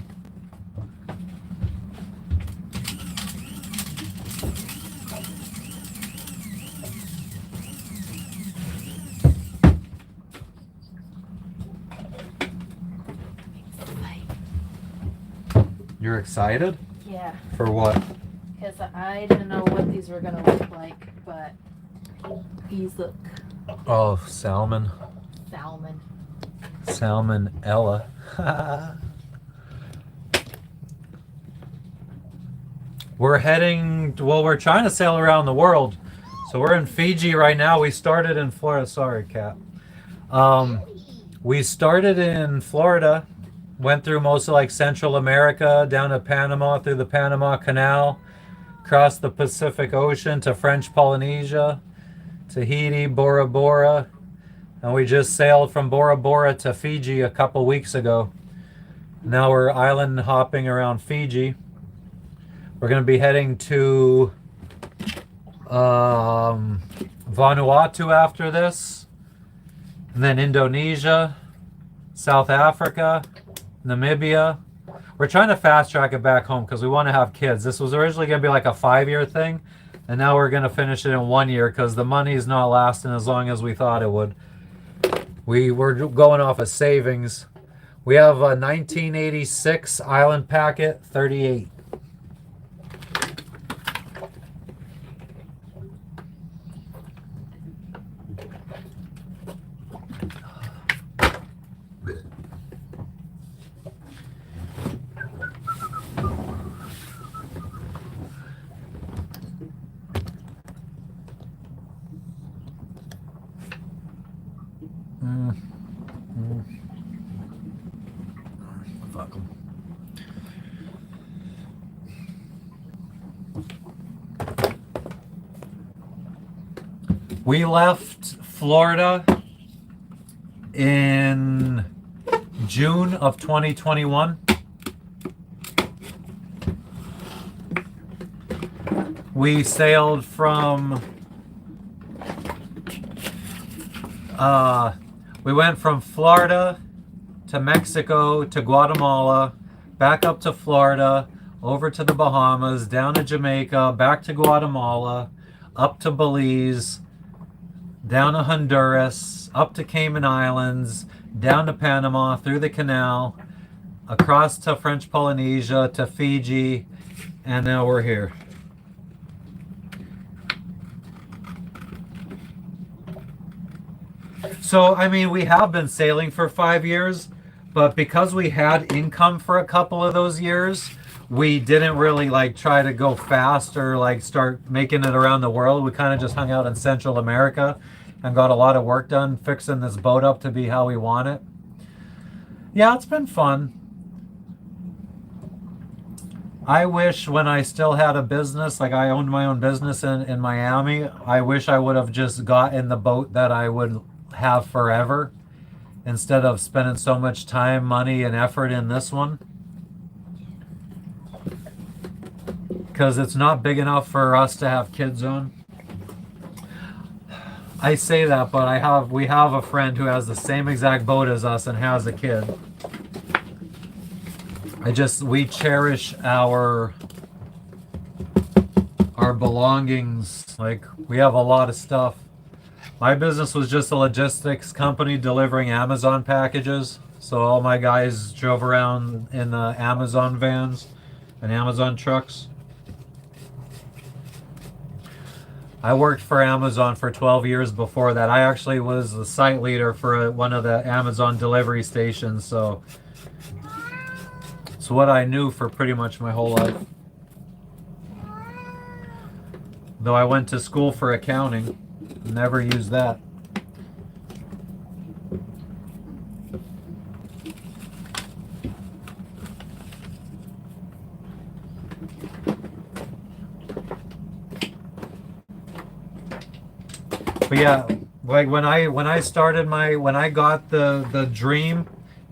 You're excited? Yeah, For what? because I didn't know what these were gonna look like, but these look Oh, salmon. salmon. Salmonella. We're heading, well, we're trying to sail around the world. So we're in Fiji right now. We started in Florida. Sorry, cat. We started in Florida, went through most of like Central America, down to Panama, through the Panama Canal, across the Pacific Ocean to French Polynesia, Tahiti, Bora Bora, and we just sailed from Bora Bora to Fiji a couple weeks ago. Now we're island hopping around Fiji. We're going to be heading to Vanuatu after this, and then Indonesia, South Africa, Namibia. We're trying to fast track it back home because we want to have kids. This was originally going to be like a 5-year thing, and now we're going to finish it in 1 year because the money is not lasting as long as we thought it would. We were going off of savings. We have a 1986 Island Packet 38. Fuck 'em. We left Florida in June of 2021. We sailed from we went from Florida to Mexico to Guatemala, back up to Florida, over to the Bahamas, down to Jamaica, back to Guatemala, up to Belize, down to Honduras, up to Cayman Islands, down to Panama, through the canal, across to French Polynesia, to Fiji, and now we're here. So, I mean, we have been sailing for 5 years, but because we had income for a couple of those years, we didn't really like try to go fast or like start making it around the world. We kind of just hung out in Central America and got a lot of work done fixing this boat up to be how we want it. Yeah, it's been fun. I wish when I still had a business, like I owned my own business in Miami, I wish I would have just got in the boat that I would have forever instead of spending so much time, money, and effort in this one. Because it's not big enough for us to have kids on. I say that, but we have a friend who has the same exact boat as us and has a kid. We cherish our belongings. Like, we have a lot of stuff. My business was just a logistics company delivering Amazon packages. So all my guys drove around in the Amazon vans and Amazon trucks. I worked for Amazon for 12 years before that. I actually was the site leader for one of the Amazon delivery stations, so it's what I knew for pretty much my whole life. Though I went to school for accounting, never used that. But yeah, like when I got the dream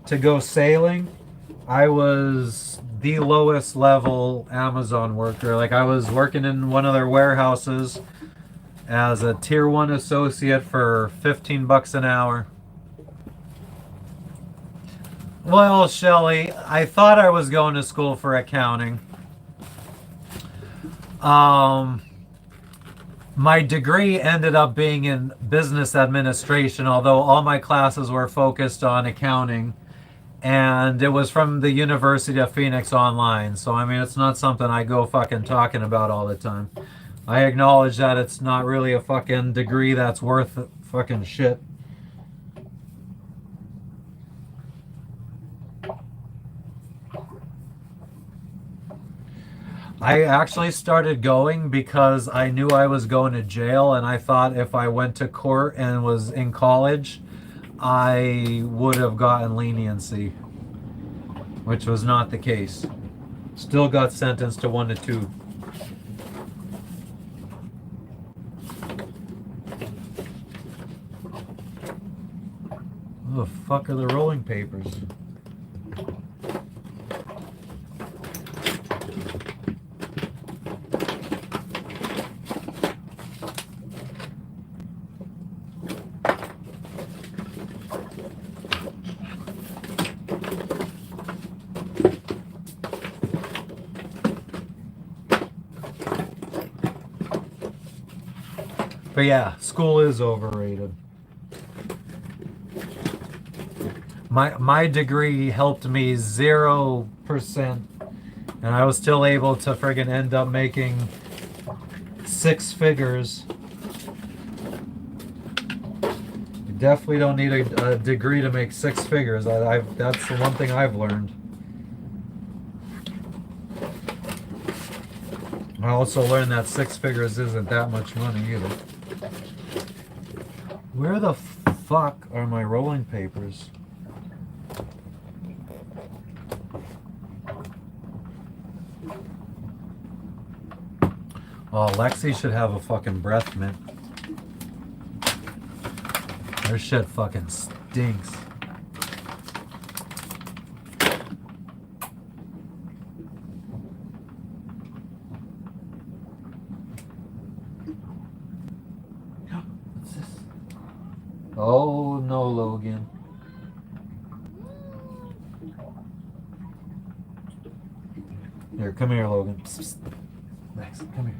to go sailing, I was the lowest level Amazon worker. Like I was working in one of their warehouses as a tier 1 associate for 15 bucks an hour. Well, Shelly, I thought I was going to school for accounting. My degree ended up being in business administration, although all my classes were focused on accounting. And it was from the University of Phoenix online. So, I mean, it's not something I go fucking talking about all the time. I acknowledge that it's not really a fucking degree that's worth fucking shit. I actually started going because I knew I was going to jail, and I thought if I went to court and was in college, I would have gotten leniency, which was not the case. Still got sentenced to 1 to 2. Who the fuck are the rolling papers? But yeah, school is overrated. My degree helped me 0%, and I was still able to friggin' end up making 6 figures. You definitely don't need a degree to make 6 figures. That's the one thing I've learned. I also learned that 6 figures isn't that much money either. Where the fuck are my rolling papers? Oh, Lexi should have a fucking breath mint. Her shit fucking stinks. What's this? Oh no, Logan. Here, come here, Logan. Psst, psst. Lex, come here.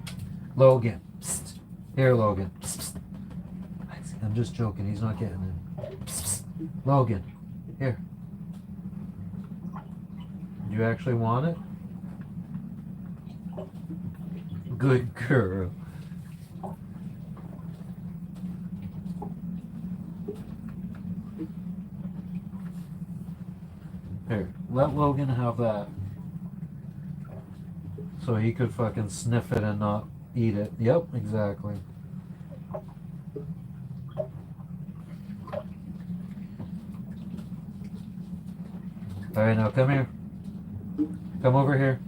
Logan. Psst. Here, Logan. Psst, psst. Lex, I'm just joking. He's not getting in. Psst, psst. Logan. Here. You actually want it? Good girl. Here, let Logan have that. So he could fucking sniff it and not eat it. Yep, exactly. Alright, now come here. Come over here.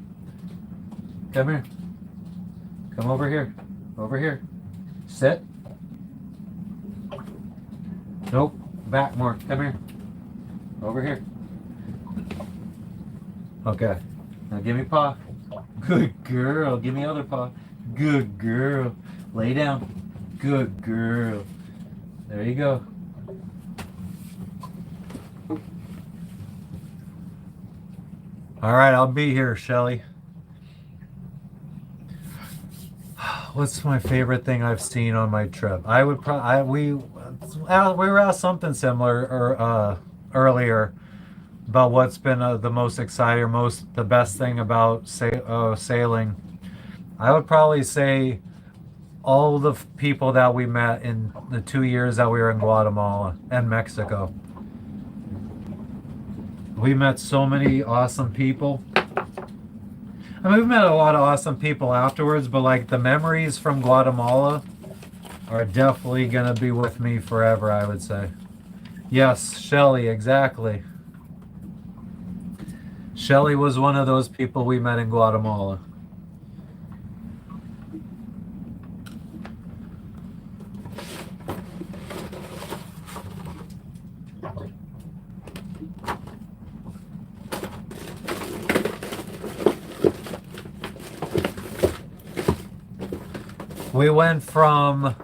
Come here. Come over here. Over here. Sit. Nope. Back more. Come here. Over here. Okay. Now give me paw. Good girl. Give me other paw. Good girl. Lay down. Good girl. There you go. All right, I'll be here, Shelly. What's my favorite thing I've seen on my trip? I would probably we were asked something similar earlier about what's been the most exciting or the best thing about sailing. I would probably say all the people that we met in the 2 years that we were in Guatemala and Mexico. We met so many awesome people. I mean, we've met a lot of awesome people afterwards, but like the memories from Guatemala are definitely gonna be with me forever, I would say. Yes, Shelly, exactly. Shelly was one of those people we met in Guatemala. We went from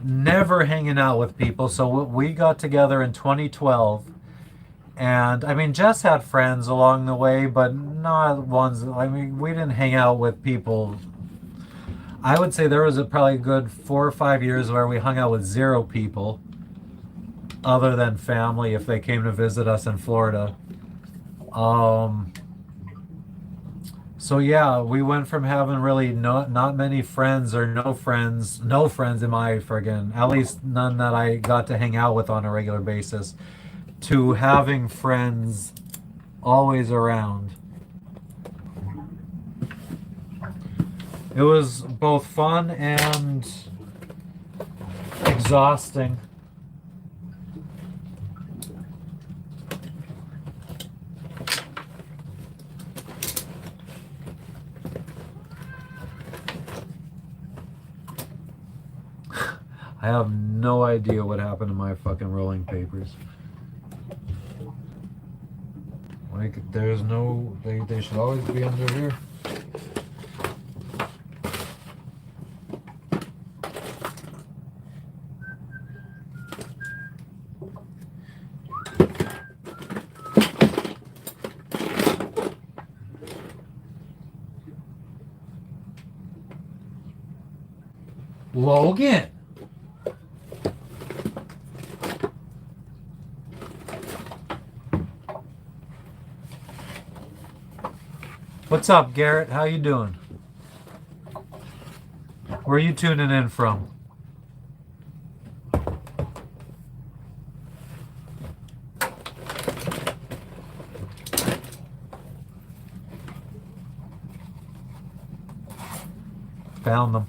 never hanging out with people. So we got together in 2012. And I mean, Jess had friends along the way, but not ones. I mean, we didn't hang out with people. I would say there was probably a good 4 or 5 years where we hung out with 0 people other than family if they came to visit us in Florida. So yeah, we went from having really not many friends or no friends in my friggin', at least none that I got to hang out with on a regular basis, to having friends always around. It was both fun and exhausting. I have no idea what happened to my fucking rolling papers. Like, there's no... They should always be under here. Logan! What's up, Garrett? How you doing? Where are you tuning in from? Found them.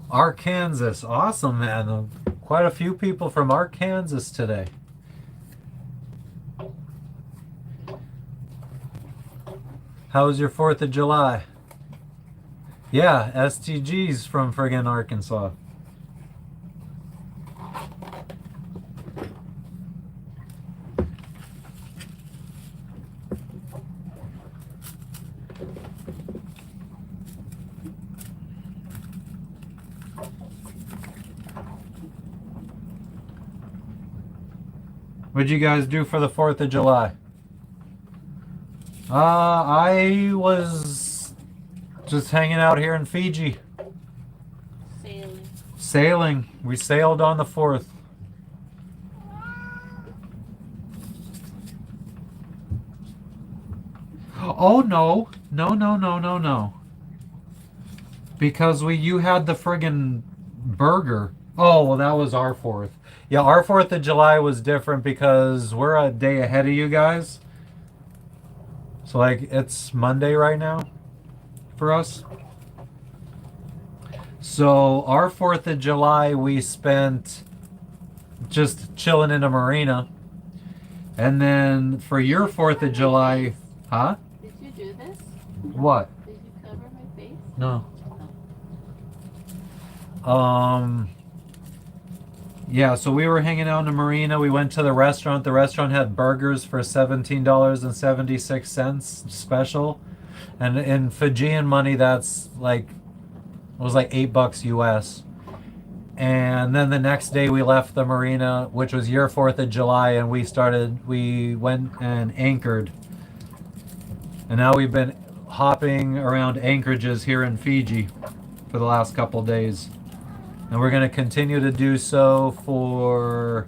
Arkansas, awesome, man. Quite a few people from Arkansas today. How was your 4th of July? Yeah, STG's from friggin' Arkansas. What'd you guys do for the 4th of July? I was just hanging out here in Fiji. Sailing. We sailed on the 4th. Oh, no. No. Because you had the friggin' burger. Oh, well, that was our 4th. Yeah, our 4th of July was different because we're a day ahead of you guys. So, like, it's Monday right now for us. So, our 4th of July, we spent just chilling in a marina. And then for your 4th of July... Huh? Did you do this? What? Did you cover my face? No. Yeah, so we were hanging out in the marina. We went to the restaurant. The restaurant had burgers for $17.76 special. And in Fijian money, that's like, it was like $8 US. And then the next day we left the marina, which was your 4th of July, and we went and anchored. And now we've been hopping around anchorages here in Fiji for the last couple days. And we're going to continue to do so for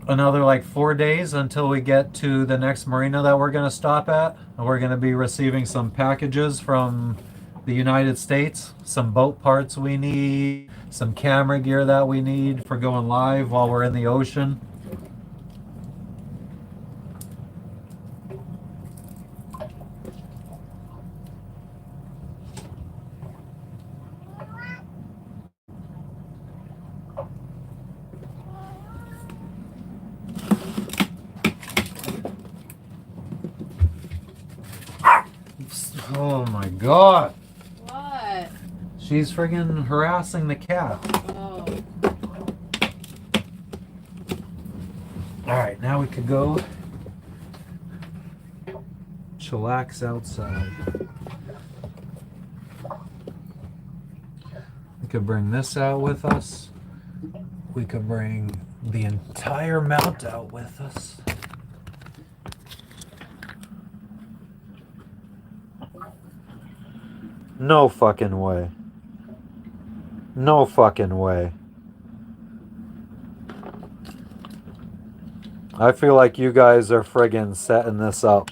another like 4 days until we get to the next marina that we're going to stop at. And we're going to be receiving some packages from the United States, some boat parts we need, some camera gear that we need for going live while we're in the ocean. Oh my god. What? She's friggin' harassing the cat. Oh. Alright, now we could go chillax outside. We could bring this out with us. We could bring the entire mount out with us. No fucking way. No fucking way. I feel like you guys are friggin' setting this up.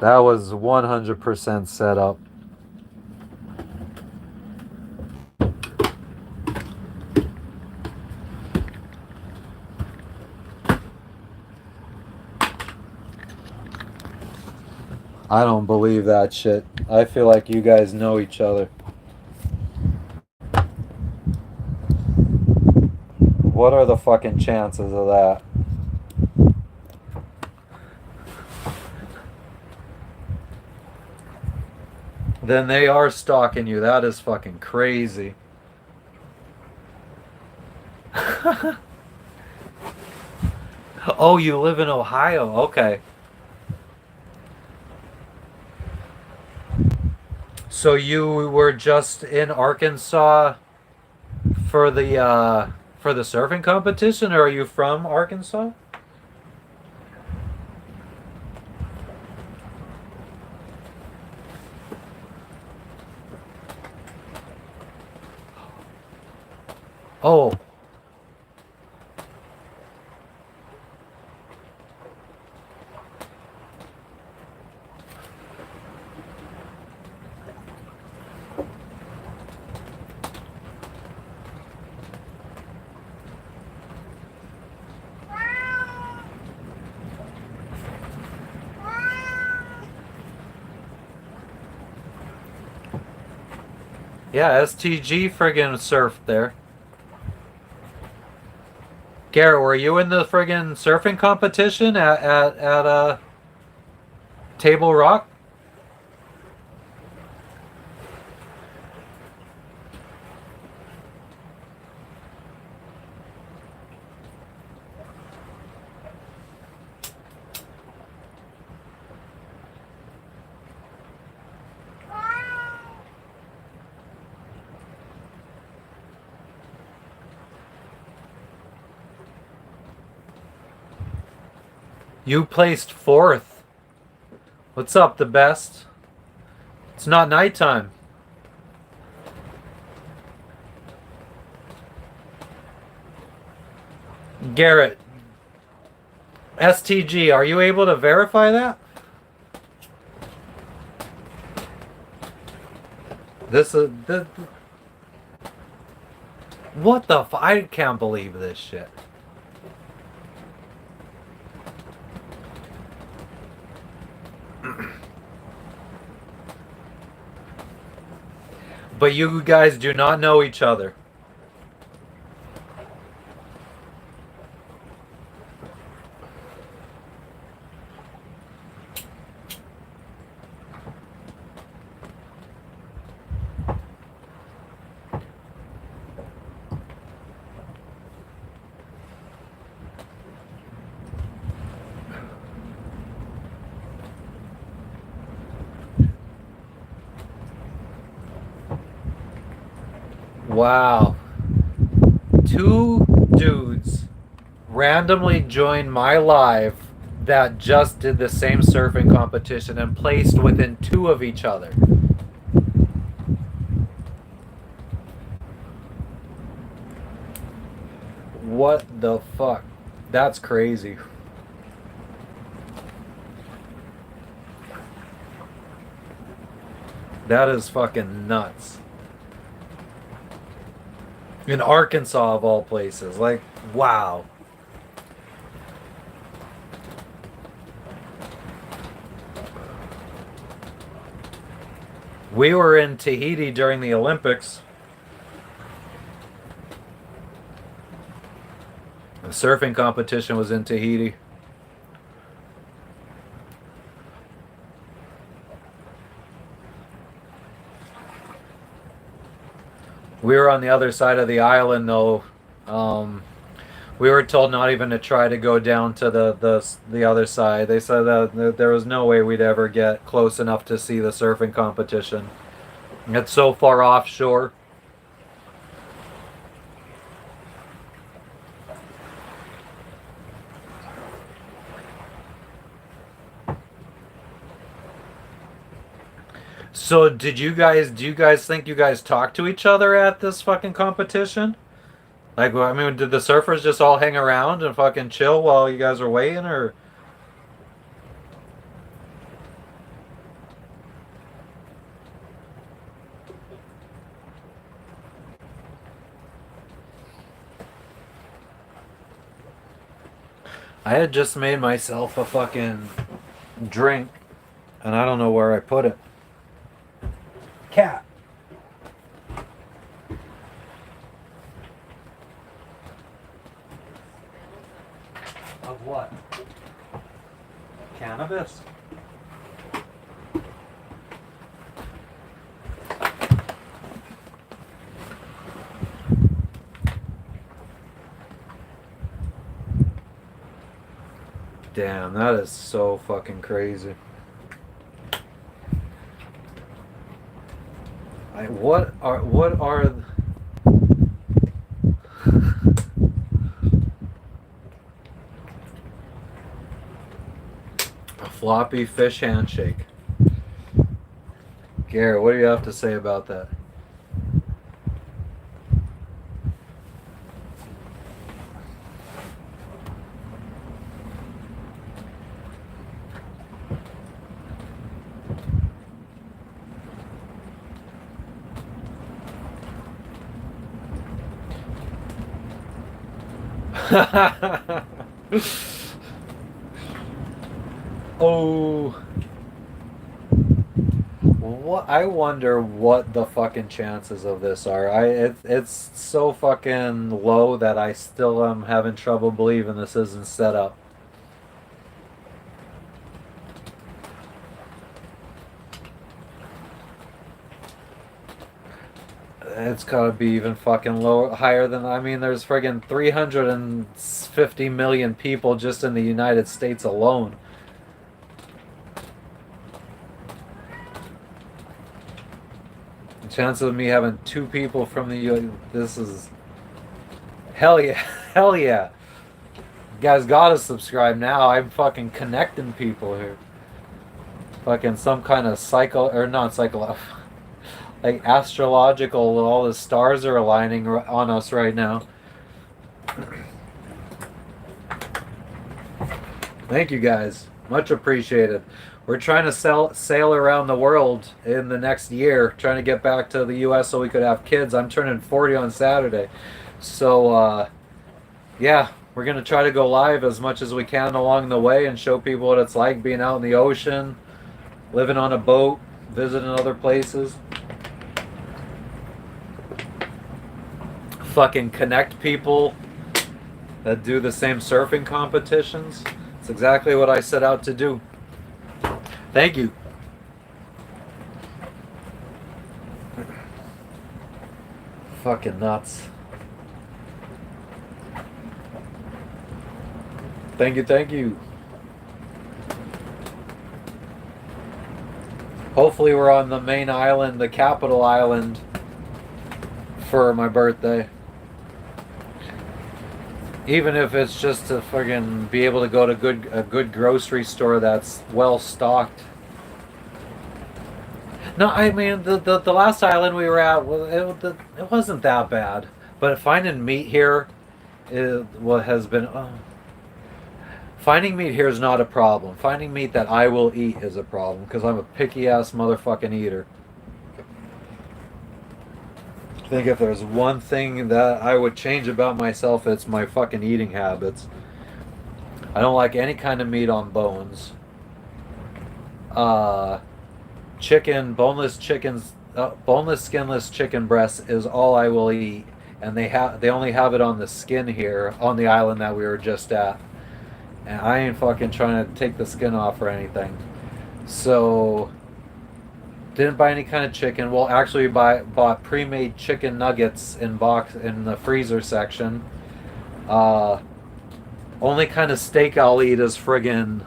That was 100% set up. I don't believe that shit. I feel like you guys know each other. What are the fucking chances of that? Then they are stalking you. That is fucking crazy. Oh, you live in Ohio. Okay. So you were just in Arkansas for the surfing competition, or are you from Arkansas? Oh. Yeah, STG friggin' surfed there. Garrett, were you in the friggin' surfing competition at Table Rock? You placed 4th. What's up, the best? It's not nighttime. Garrett, STG, are you able to verify that? What the I can't believe this shit. But you guys do not know each other. Wow. 2 dudes randomly joined my live that just did the same surfing competition and placed within 2 of each other. What the fuck? That's crazy. That is fucking nuts. In Arkansas, of all places. Like, wow. We were in Tahiti during the Olympics. The surfing competition was in Tahiti. We were on the other side of the island, though. We were told not even to try to go down to the other side. They said that there was no way we'd ever get close enough to see the surfing competition. It's so far offshore. So do you guys think you guys talk to each other at this fucking competition? Like, I mean, did the surfers just all hang around and fucking chill while you guys were waiting, or? I had just made myself a fucking drink, and I don't know where I put it. Cat. Of what? Cannabis? Damn, that is so fucking crazy. What are a floppy fish handshake? Garrett, what do you have to say about that? Oh, what? I wonder what the fucking chances of this are. It's so fucking low that I still am having trouble believing this isn't set up. It's gotta be even fucking lower, higher than, I mean, there's friggin' 350 million people just in the United States alone. The chance of me having 2 people from the U.S., this is, hell yeah, hell yeah. You guys gotta subscribe now. I'm fucking connecting people here. Fucking some kind of not psycho, like astrological, all the stars are aligning on us right now. Thank you guys, much appreciated. We're trying to sail around the world in the next year, trying to get back to the US so we could have kids. I'm turning 40 on Saturday, so yeah, we're gonna try to go live as much as we can along the way and show people what it's like being out in the ocean, living on a boat, visiting other places. Fucking connect people that do the same surfing competitions. It's exactly what I set out to do. Thank you. Fucking nuts. Thank you, thank you. Hopefully we're on the main island, the capital island, for my birthday. Even if it's just to friggin' be able to go to a good grocery store that's well stocked. No, I mean the last island we were at, it wasn't that bad. But finding meat here what has been. Finding meat here is not a problem. Finding meat that I will eat is a problem because I'm a picky ass motherfucking eater. I think if there's one thing that I would change about myself, it's my fucking eating habits. I don't like any kind of meat on bones. Chicken, boneless chickens, boneless, skinless chicken breast is all I will eat, and they only have it on the skin here on the island that we were just at, and I ain't fucking trying to take the skin off or anything. So didn't buy any kind of chicken. Well, actually, bought pre-made chicken nuggets in the freezer section. Only kind of steak I'll eat is friggin'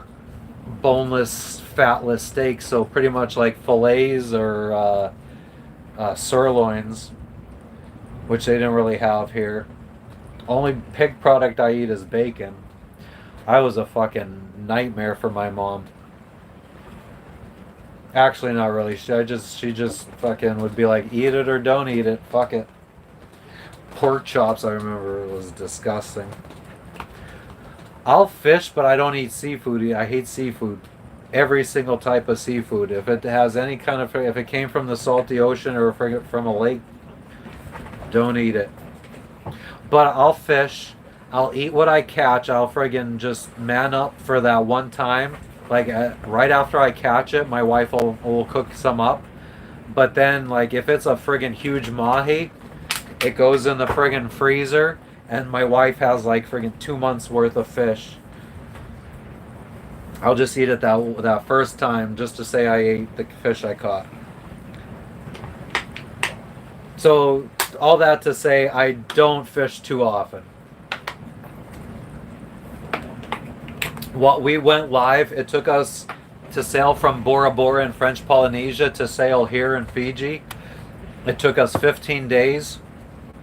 boneless, fatless steak. So pretty much like fillets or sirloins, which they didn't really have here. Only pig product I eat is bacon. I was a fucking nightmare for my mom. Actually, not really. She just fucking would be like, eat it or don't eat it. Fuck it. Pork chops, I remember, it was disgusting. I'll fish, but I don't eat seafood. I hate seafood. Every single type of seafood. If it has any kind of, if it came from the salty ocean or from a lake, don't eat it. But I'll fish. I'll eat what I catch. I'll friggin' just man up for that one time. Like right after I catch it, my wife will cook some up. But then, like, if it's a friggin' huge mahi, it goes in the friggin' freezer, and my wife has like friggin' 2 months worth of fish. I'll just eat it that first time just to say I ate the fish I caught. So all that to say, I don't fish too often. What we went live, it took us to sail from Bora Bora in French Polynesia to sail here in Fiji. It took us 15 days,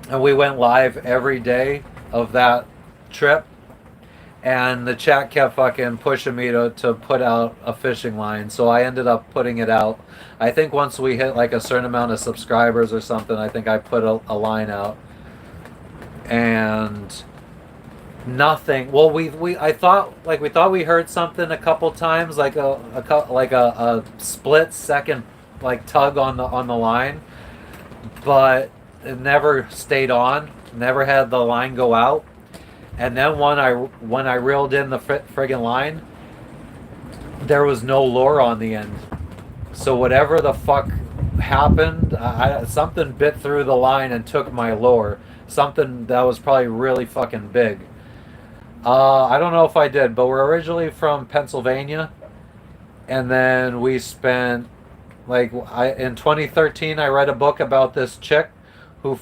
and we went live every day of that trip. And the chat kept fucking pushing me to put out a fishing line, so I ended up putting it out. I think once we hit like a certain amount of subscribers or something, I think I put a line out. And nothing. Well, we thought we heard something a couple times, like a split second like tug on the line, but it never stayed on. Never had the line go out. And then when I reeled in the friggin' line, there was no lure on the end. So whatever the fuck happened, something bit through the line and took my lure. Something that was probably really fucking big. I don't know if I did, but we're originally from Pennsylvania, and then we spent in 2013 I read a book about this chick who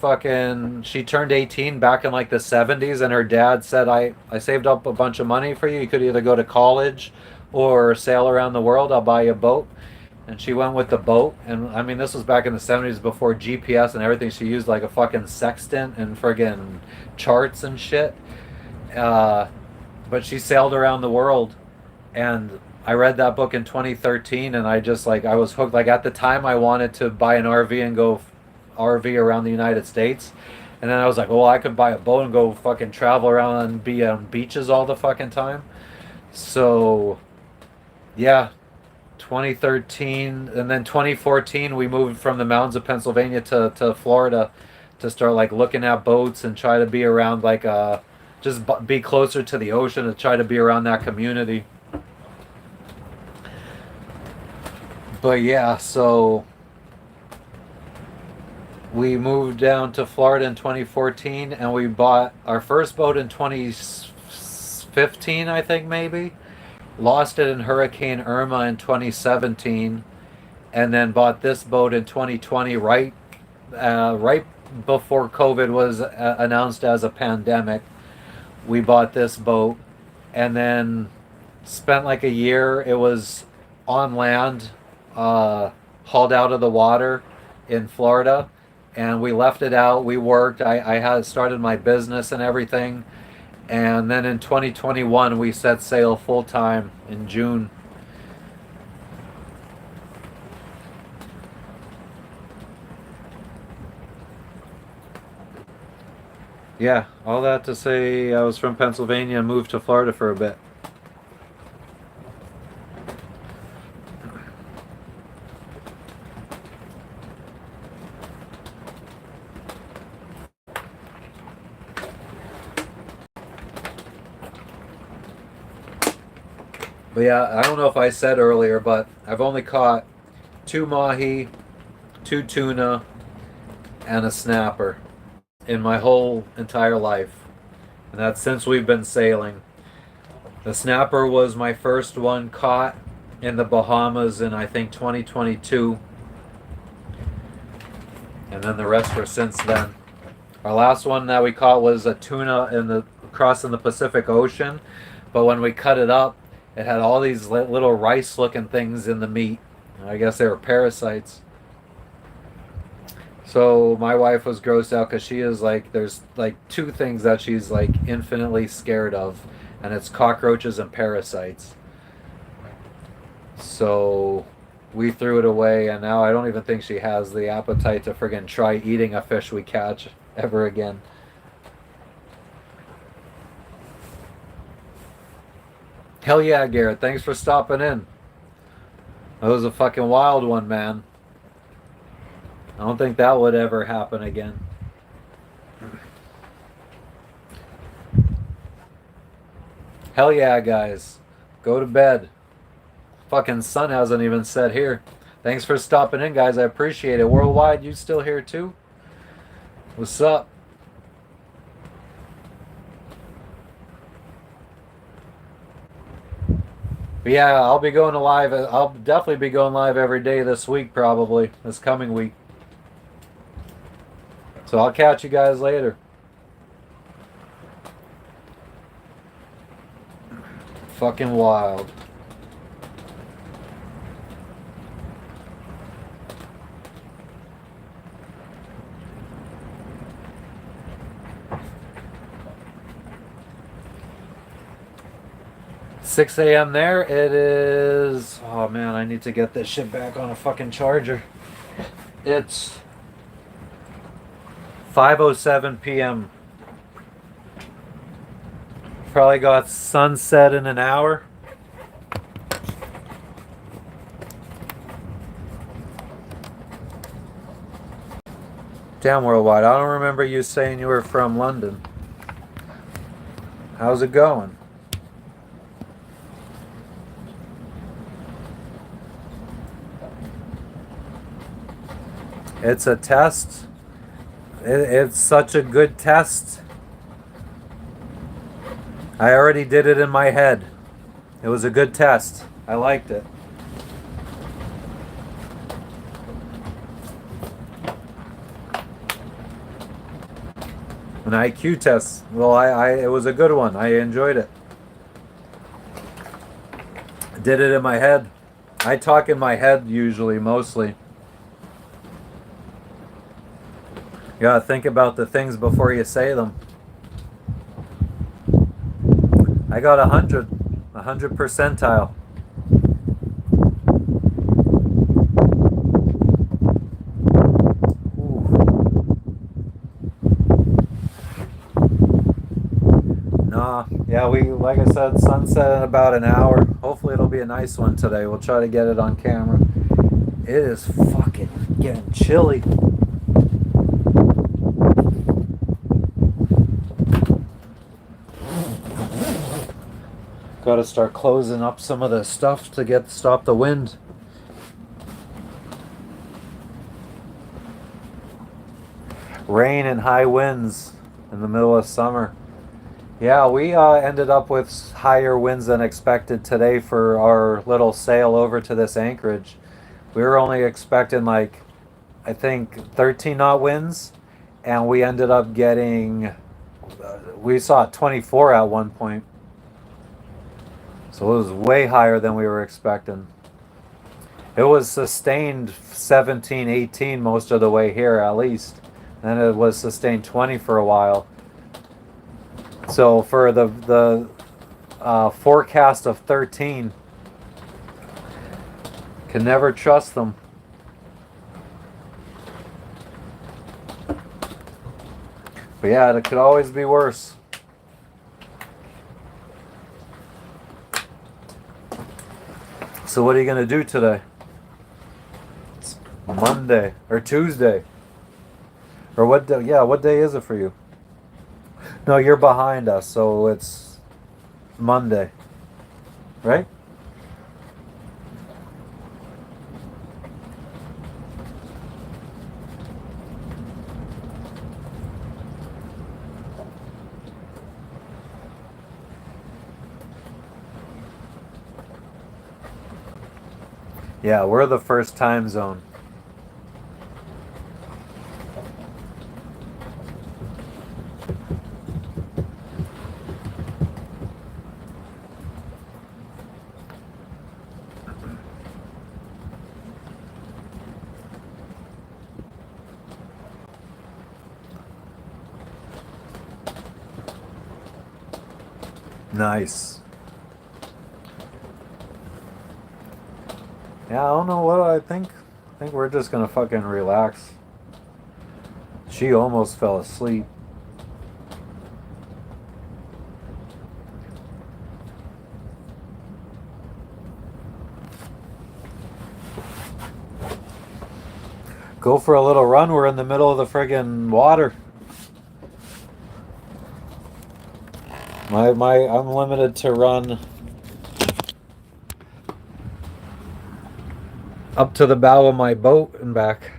she turned 18 back in like the 70s, and her dad said, I saved up a bunch of money for you. You could either go to college or sail around the world. I'll buy you a boat. And she went with the boat. And I mean, this was back in the 70s before GPS and everything. She used like a fucking sextant and friggin' charts and shit. But she sailed around the world, and I read that book in 2013, and I was hooked. Like at the time I wanted to buy an RV and go RV around the United States, and then I was like, well, I could buy a boat and go fucking travel around and be on beaches all the fucking time. So yeah, 2013, and then 2014 we moved from the mountains of Pennsylvania to Florida to start like looking at boats and try to be around just be closer to the ocean and try to be around that community. But yeah, so we moved down to Florida in 2014, and we bought our first boat in 2015, I think maybe. Lost it in Hurricane Irma in 2017, and then bought this boat in 2020, right before COVID was announced as a pandemic. We bought this boat, and then spent like a year. It was on land, hauled out of the water in Florida. And we left it out. We worked. I had started my business and everything. And then in 2021, we set sail full time in June. Yeah, all that to say I was from Pennsylvania and moved to Florida for a bit. But yeah, I don't know if I said earlier, but I've only caught 2 mahi, 2 tuna, and a snapper in my whole entire life. And that's since we've been sailing. The snapper was my first one caught in the Bahamas in I think 2022. And then the rest were since then. Our last one that we caught was a tuna crossing the Pacific Ocean, but when we cut it up, it had all these little rice-looking things in the meat. I guess they were parasites. So my wife was grossed out because she is like, there's like 2 things that she's like infinitely scared of, and it's cockroaches and parasites. So we threw it away, and now I don't even think she has the appetite to friggin' try eating a fish we catch ever again. Hell yeah, Garrett. Thanks for stopping in. That was a fucking wild one, man. I don't think that would ever happen again. Hell yeah, guys. Go to bed. Fucking sun hasn't even set here. Thanks for stopping in, guys. I appreciate it. Worldwide, you still here too? What's up? But yeah, I'll be going live. I'll definitely be going live every day this week, probably. This coming week. So I'll catch you guys later. Fucking wild. $6 a.m. there. It is. Oh man, I need to get this shit back on a fucking charger. It's 5:07 p.m. Probably got sunset in an hour. Damn, Worldwide. I don't remember you saying you were from London. How's it going? It's a test. It's such a good test. I already did it in my head. It was a good test. I liked it. An IQ test. Well, it was a good one. I enjoyed it. I did it in my head. I talk in my head usually, mostly. You gotta think about the things before you say them. I got 100 percentile. Nah, yeah, like I said, sunset in about an hour. Hopefully it'll be a nice one today. We'll try to get it on camera. It is fucking getting chilly. Got to start closing up some of the stuff to stop the wind. Rain and high winds in the middle of summer. Yeah, we ended up with higher winds than expected today for our little sail over to this Anchorage. We were only expecting like, I think 13 knot winds, and we ended up getting, we saw 24 at one point. So it was way higher than we were expecting. It was sustained 17, 18 most of the way here at least. Then it was sustained 20 for a while. So for the forecast of 13, can never trust them. But But yeah, it could always be worse. So what are you gonna do today? It's Monday or Tuesday. Or what day? Yeah, what day is it for you? No, you're behind us, so it's Monday. Right? Yeah, we're the first time zone. Nice. Yeah, I don't know what I think. I think we're just gonna fucking relax. She almost fell asleep. Go for a little run. We're in the middle of the friggin' water. I'm limited to run up to the bow of my boat and back.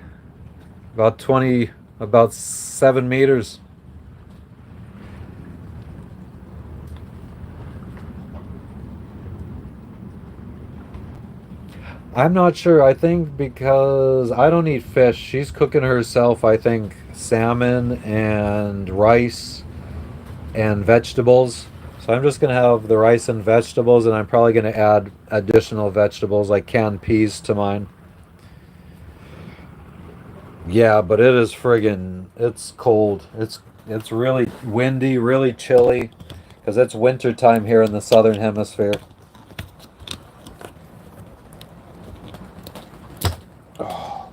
About 7 meters. I'm not sure. I think because I don't eat fish, she's cooking herself, I think, salmon and rice and vegetables. So I'm just going to have the rice and vegetables, and I'm probably going to add additional vegetables like canned peas to mine. Yeah, but it is friggin', it's cold. It's really windy, really chilly, because it's winter time here in the southern hemisphere. Oh.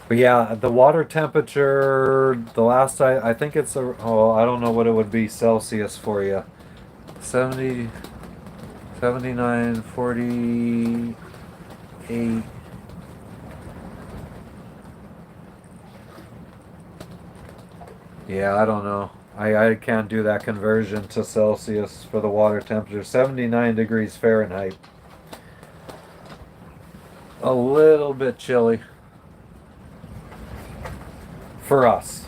But yeah, the water temperature, the last I think it's I don't know what it would be Celsius for you. 70, 79, 48. Yeah, I don't know. I can't do that conversion to Celsius for the water temperature. 79 degrees Fahrenheit. A little bit chilly. For us.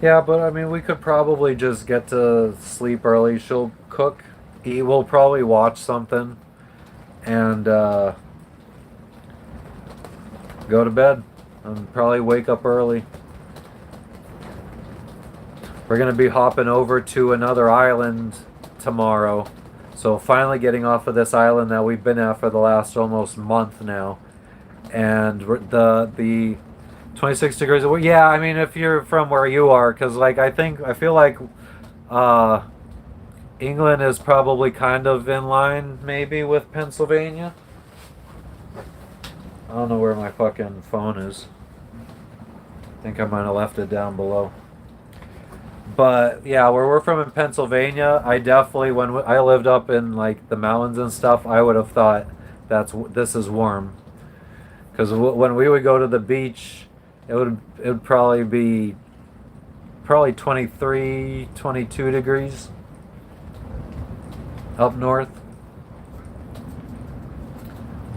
Yeah, but I mean, we could probably just get to sleep early. She'll cook, eat. We'll probably watch something, and go to bed, and probably wake up early. We're gonna be hopping over to another island tomorrow, so finally getting off of this island that we've been at for the last almost month now, and the 26 degrees. Yeah, I mean, if you're from where you are, because like I feel like England is probably kind of in line maybe with Pennsylvania. I don't know where my fucking phone is. I think I might have left it down below. But yeah, where we're from in Pennsylvania, I definitely, when I lived up in like the mountains and stuff, I would have thought this is warm. Because when we would go to the beach, it would probably be 23, 22 degrees up north.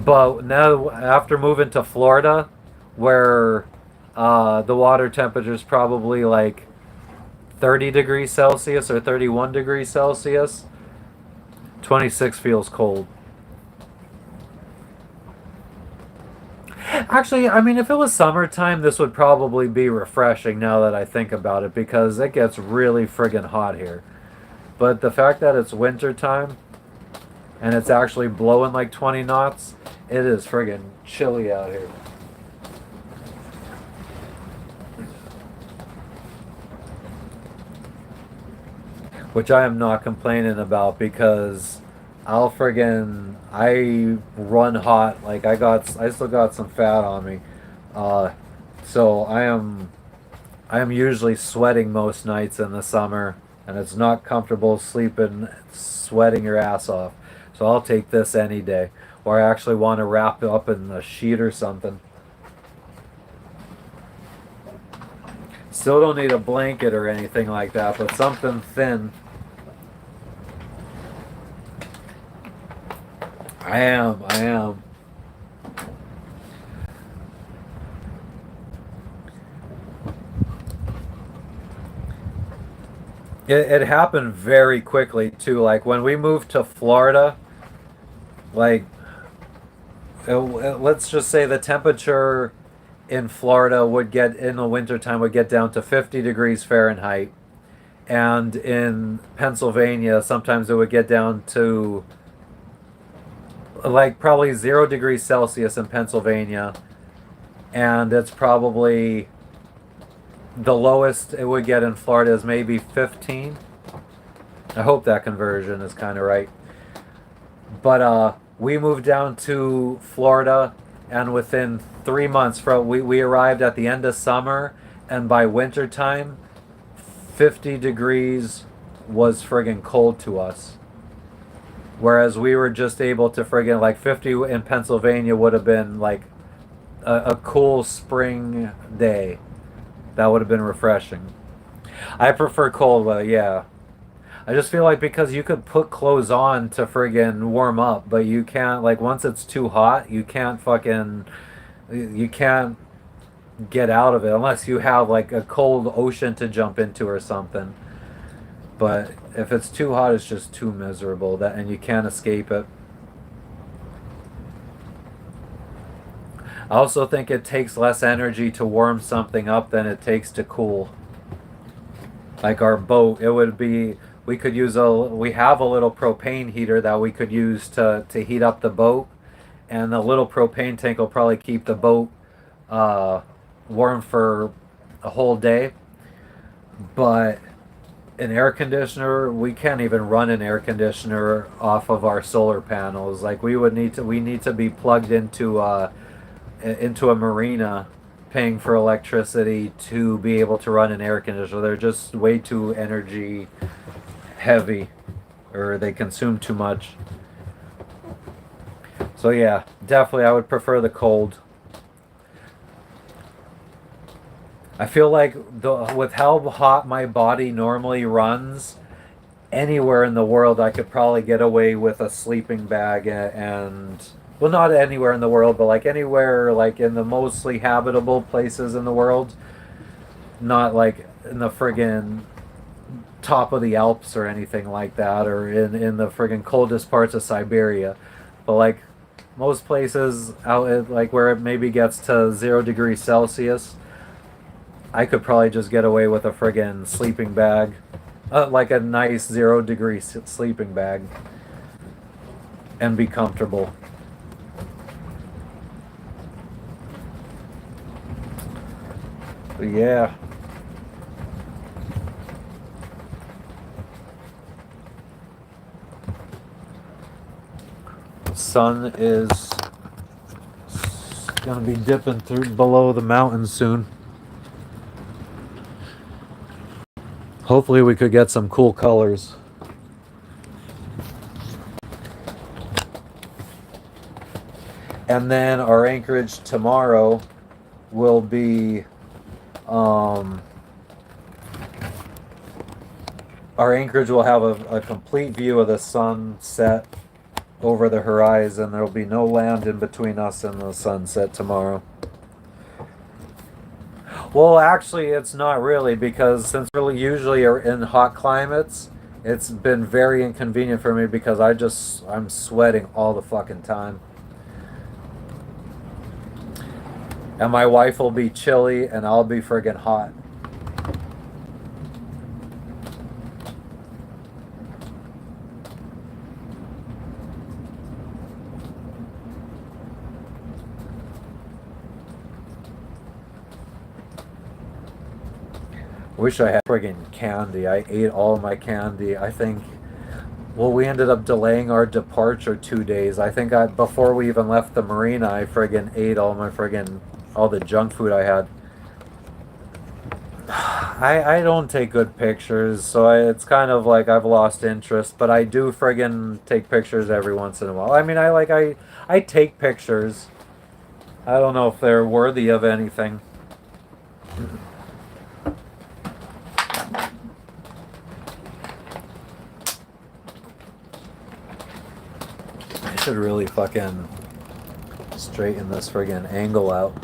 But now after moving to Florida, where the water temperature is probably like 30 degrees Celsius or 31 degrees Celsius, 26 feels cold. Actually, I mean, if it was summertime, this would probably be refreshing now that I think about it, because it gets really friggin' hot here. But the fact that it's winter time and it's actually blowing like 20 knots, it is friggin' chilly out here. Which I am not complaining about because I run hot. Like I still got some fat on me. So I am usually sweating most nights in the summer, and it's not comfortable sleeping, sweating your ass off. So I'll take this any day. Or I actually want to wrap it up in a sheet or something. Still don't need a blanket or anything like that, but something thin. I am. It happened very quickly too. Like when we moved to Florida, like let's just say the temperature in Florida would get in the wintertime would get down to 50 degrees Fahrenheit, and in Pennsylvania sometimes it would get down to like probably 0 degrees Celsius in Pennsylvania, and it's probably the lowest it would get in Florida is maybe 15. I hope that conversion is kind of right. But we moved down to Florida, and within 3 months, we arrived at the end of summer, and by winter time, 50 degrees was friggin' cold to us. Whereas we were just able to friggin' like 50 in Pennsylvania would have been like a cool spring day. That would have been refreshing. I prefer cold weather, yeah. I just feel like because you could put clothes on to friggin' warm up, but you can't, like, once it's too hot, you can't get out of it unless you have like a cold ocean to jump into or something. But if it's too hot, it's just too miserable, and you can't escape it. I also think it takes less energy to warm something up than it takes to cool. Like our boat, we have a little propane heater that we could use to heat up the boat, and the little propane tank will probably keep the boat warm for a whole day. But an air conditioner, we can't even run an air conditioner off of our solar panels. Like we need to be plugged into a marina, paying for electricity to be able to run an air conditioner. They're just way too energy heavy, or they consume too much. So yeah, definitely I would prefer the cold. I feel like with how hot my body normally runs, anywhere in the world I could probably get away with a sleeping bag, and well, not anywhere in the world, but like anywhere like in the mostly habitable places in the world, not like in the friggin' top of the Alps or anything like that, or in the friggin' coldest parts of Siberia, but like most places out like where it maybe gets to 0 degrees Celsius, I could probably just get away with a friggin' sleeping bag, like a nice 0 degree sleeping bag, and be comfortable. But yeah. The sun is gonna be dipping through below the mountains soon. Hopefully we could get some cool colors. And then our Anchorage tomorrow will be our Anchorage will have a complete view of the sunset over the horizon. There will be no land in between us and the sunset tomorrow. Well, actually, it's not really, because since we usually are in hot climates, it's been very inconvenient for me because I'm sweating all the fucking time. And my wife will be chilly and I'll be friggin' hot. Wish I had friggin' candy. I ate all my candy. I think. Well, we ended up delaying our departure 2 days. I think before we even left the marina, I friggin' ate all the junk food I had. I don't take good pictures, so it's kind of like I've lost interest. But I do friggin' take pictures every once in a while. I mean, I take pictures. I don't know if they're worthy of anything. I should really fucking straighten this friggin' angle out.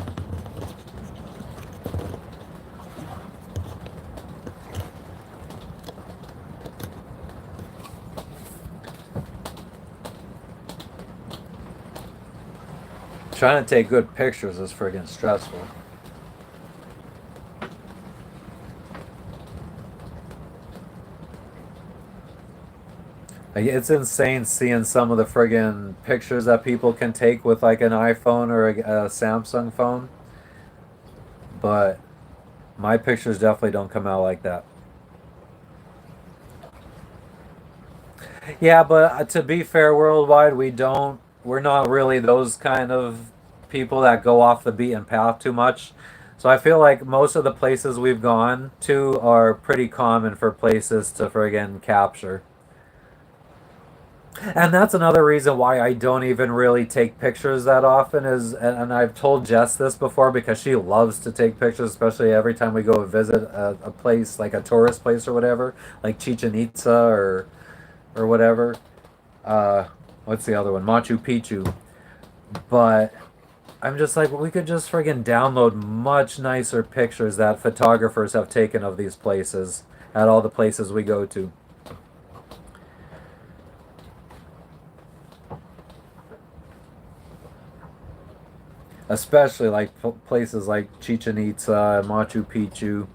Trying to take good pictures is friggin' stressful. Like, it's insane seeing some of the friggin' pictures that people can take with like an iPhone or a Samsung phone. But my pictures definitely don't come out like that. Yeah, but to be fair, worldwide, we're not really those kind of people that go off the beaten path too much. So I feel like most of the places we've gone to are pretty common for places to friggin' capture. And that's another reason why I don't even really take pictures that often and I've told Jess this before because she loves to take pictures, especially every time we go visit a place, like a tourist place or whatever, like Chichen Itza or whatever. What's the other one? Machu Picchu. But I'm just like, we could just friggin' download much nicer pictures that photographers have taken of these places at all the places we go to. Especially like places like Chichen Itza and Machu Picchu.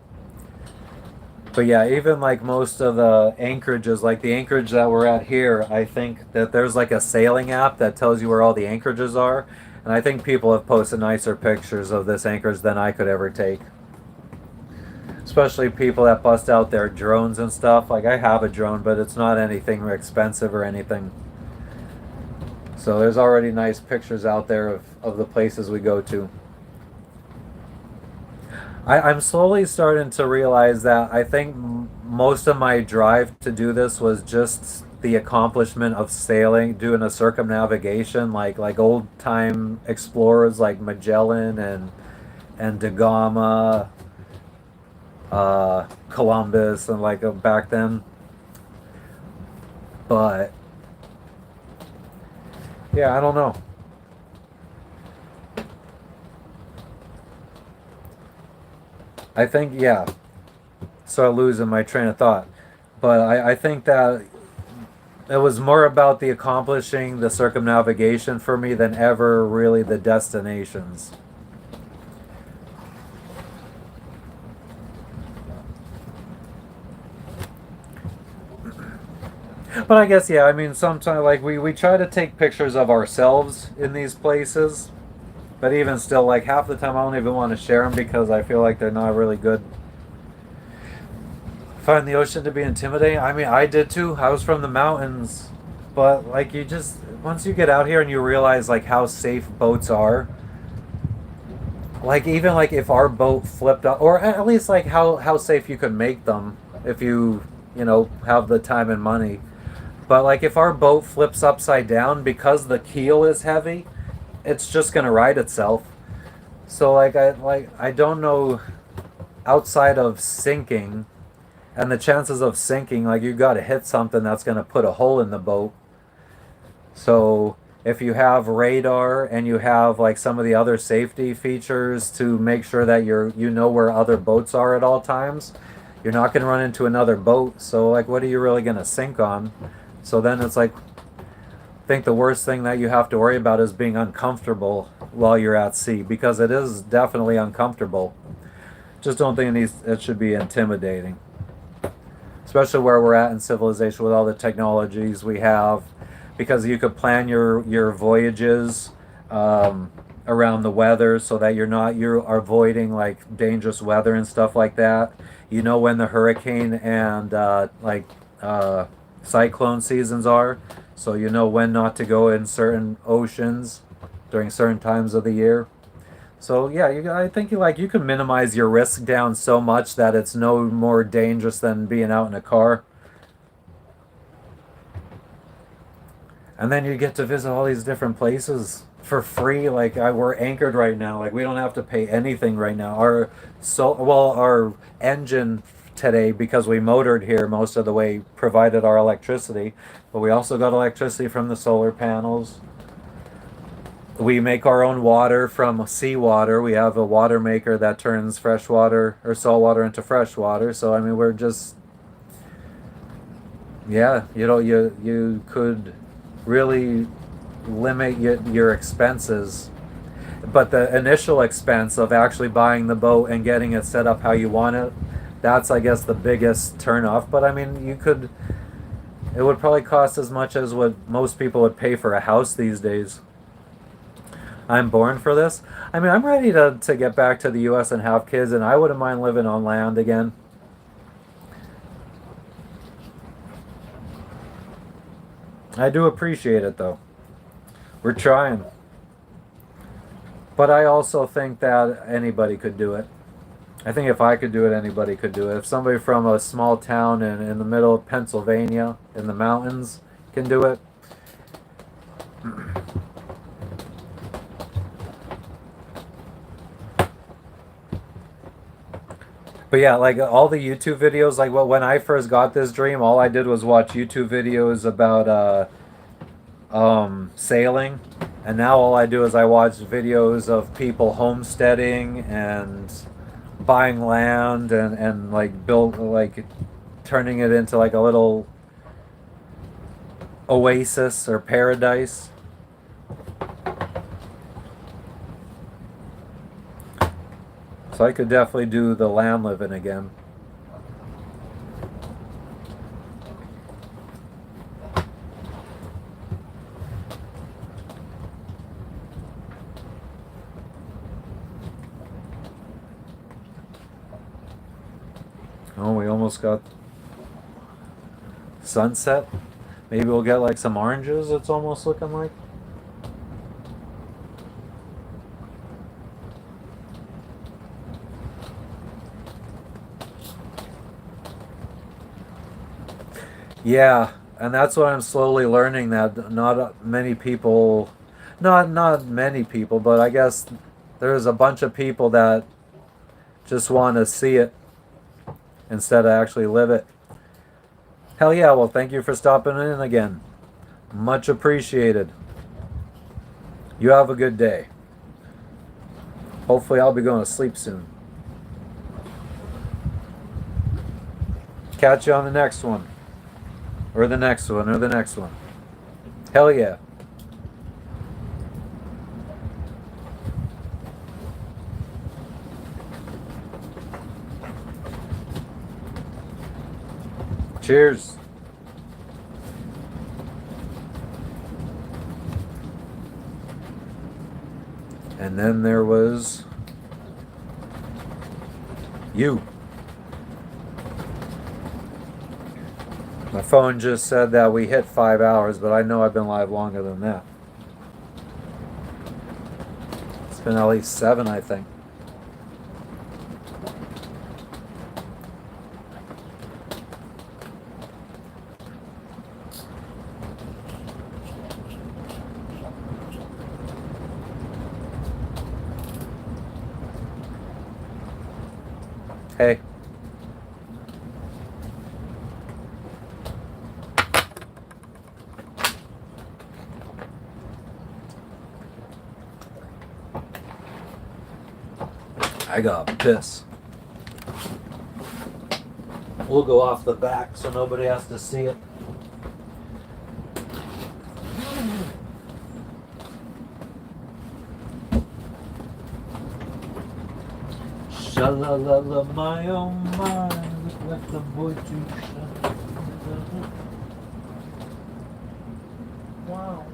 But yeah, even like most of the anchorages, like the anchorage that we're at here, I think that there's like a sailing app that tells you where all the anchorages are. And I think people have posted nicer pictures of this anchorage than I could ever take. Especially people that bust out their drones and stuff. Like I have a drone, but it's not anything expensive or anything. So there's already nice pictures out there of the places we go to. I'm slowly starting to realize that I think most of my drive to do this was just the accomplishment of sailing, doing a circumnavigation like old time explorers like Magellan and Da Gama, Columbus, and like back then. But yeah, I don't know. I think, yeah, start losing my train of thought. But I think that it was more about the accomplishing the circumnavigation for me than ever really the destinations. But I guess, yeah, I mean, sometimes, like, we try to take pictures of ourselves in these places. But even still, like, half the time I don't even want to share them because I feel like they're not really good. Find the ocean to be intimidating? I mean, I did too. I was from the mountains. But, like, once you get out here and you realize, like, how safe boats are. Like, even, like, if our boat flipped up, or at least, like, how safe you could make them if you have the time and money. But, like, if our boat flips upside down because the keel is heavy, it's just gonna ride itself. So I don't know, outside of sinking and the chances of sinking, like you got to hit something that's gonna put a hole in the boat. So if you have radar and you have like some of the other safety features to make sure that you know where other boats are at all times, you're not gonna run into another boat. So like, what are you really gonna sink on? So then it's like, I think the worst thing that you have to worry about is being uncomfortable while you're at sea, because it is definitely uncomfortable. Just don't think it should be intimidating, especially where we're at in civilization with all the technologies we have, because you could plan your voyages around the weather so that you're avoiding like dangerous weather and stuff like that. You know when the hurricane and cyclone seasons are, so you know when not to go in certain oceans during certain times of the year. So yeah, I think you can minimize your risk down so much that it's no more dangerous than being out in a car. And then you get to visit all these different places for free. Like we're anchored right now. Like we don't have to pay anything right now. Our engine today, because we motored here most of the way, provided our electricity, but we also got electricity from the solar panels. We make our own water from seawater. We have a water maker that turns fresh water or salt water into fresh water. So I mean, we're just, yeah, you could really limit your expenses, but the initial expense of actually buying the boat and getting it set up how you want it, that's, I guess, the biggest turnoff. But I mean, it would probably cost as much as what most people would pay for a house these days. I'm born for this. I mean, I'm ready to get back to the US and have kids, and I wouldn't mind living on land again. I do appreciate it, though. We're trying. But I also think that anybody could do it. I think if I could do it, anybody could do it. If somebody from a small town in the middle of Pennsylvania, in the mountains, can do it. But yeah, like all the YouTube videos, like when I first got this dream, all I did was watch YouTube videos about sailing, and now all I do is I watch videos of people homesteading and buying land and turning it into like a little oasis or paradise. So I could definitely do the land living again. Oh, we almost got sunset. Maybe we'll get like some oranges, it's almost looking like. Yeah, and that's what I'm slowly learning, that not many people, not many people, but I guess there's a bunch of people that just want to see it instead of actually live it. Hell yeah, well, thank you for stopping in again. Much appreciated. You have a good day. Hopefully I'll be going to sleep soon. Catch you on the next one. Or the next one, or the next one. Hell yeah. Cheers. And then there was you. My phone just said that we hit 5 hours, but I know I've been live longer than that. It's been at least 7, I think. Hey. I got piss. We'll go off the back so nobody has to see it. Sha-la-la-la, my oh my, look like the boy too shy. Wow.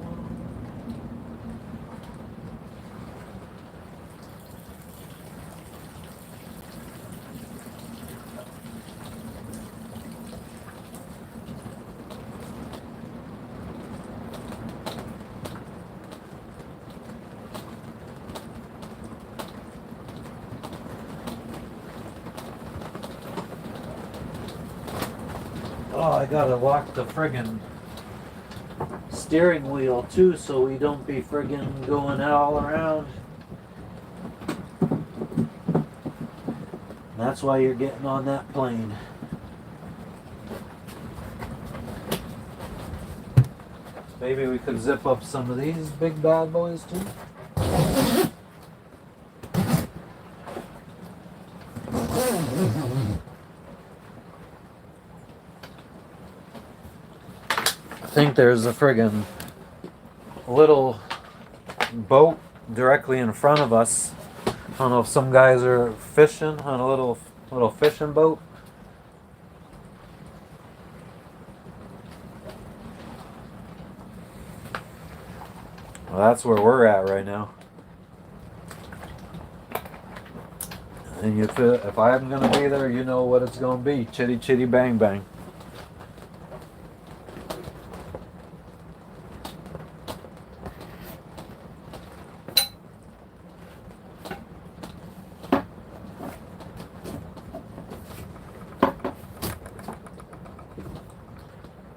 Oh, I gotta lock the friggin' steering wheel too, so we don't be friggin' going all around. That's why you're getting on that plane. Maybe we could zip up some of these big bad boys too. I think there's a friggin' little boat directly in front of us. I don't know if some guys are fishing on a little fishing boat. Well, that's where we're at right now. And if I'm gonna be there, you know what it's gonna be. Chitty chitty bang bang.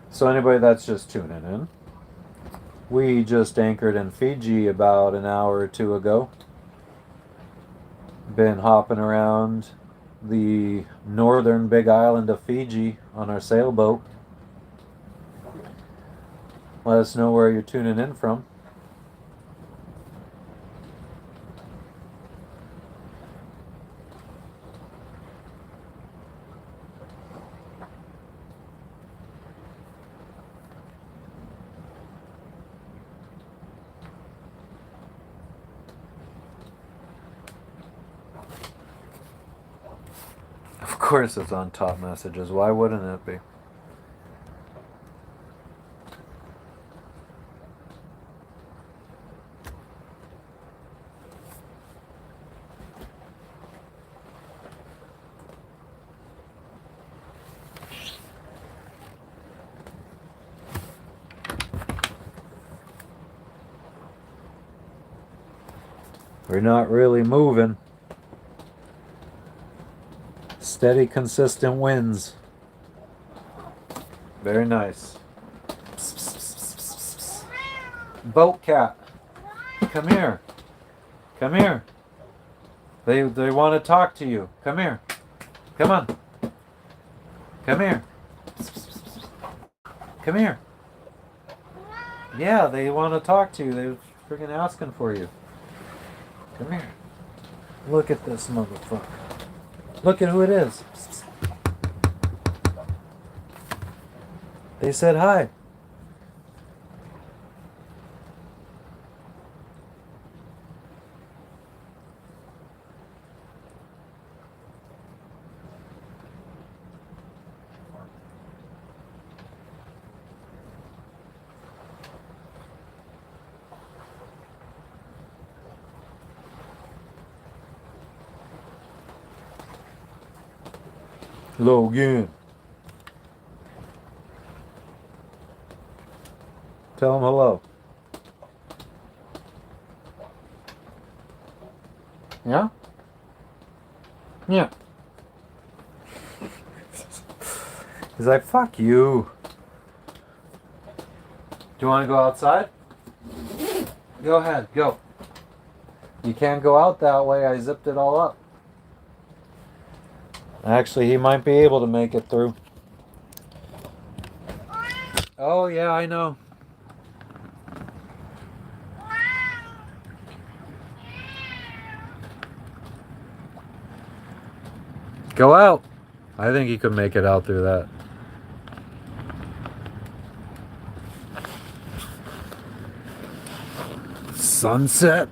So anybody that's just tuning in, we just anchored in Fiji about an hour or two ago. Been hopping around the northern big island of Fiji on our sailboat. Let us know where you're tuning in from. Of course it's on top messages. Why wouldn't it be? We're not really moving. Steady, consistent winds. Very nice. Boat cat, come here. Come here. They want to talk to you. Come here. Come on. Come here. Come here. Yeah, they want to talk to you. They're freaking asking for you. Come here. Look at this motherfucker. Look at who it is. They said hi. Logan. Tell him hello. Yeah? Yeah. He's like, fuck you. Do you want to go outside? Go ahead, go. You can't go out that way. I zipped it all up. Actually, he might be able to make it through. Oh, yeah, I know. Go out. I think he could make it out through that. Sunset.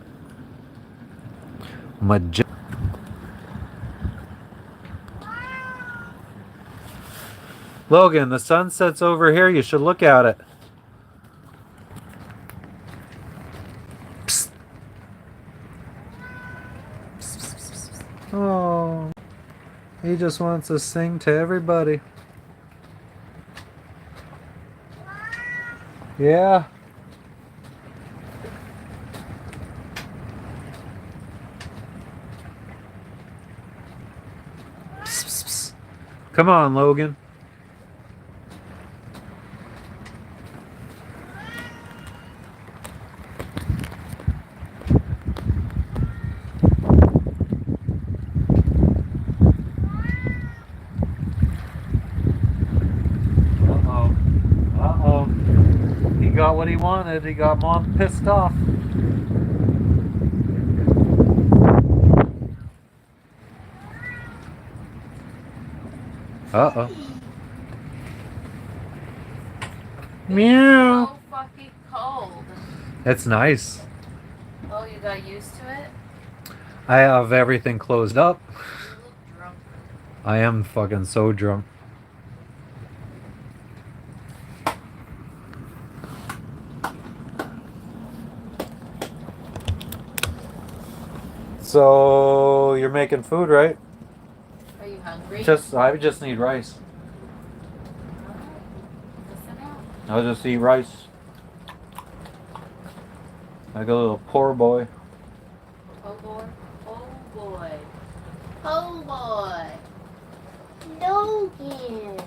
Logan, the sunset's over here. You should look at it. Psst. Oh, he just wants to sing to everybody. Yeah. Psst, psst, psst. Come on, Logan. what he wanted. He got Mom pissed off. Uh-oh. Meow. So fucking cold. It's nice. Oh, you got used to it? I have everything closed up. You look drunk. I am fucking so drunk. So you're making food, right? Are you hungry? I just need rice. Listen out. I'll just eat rice. Like a little poor boy. Oh boy. Oh boy. Oh boy. Logan.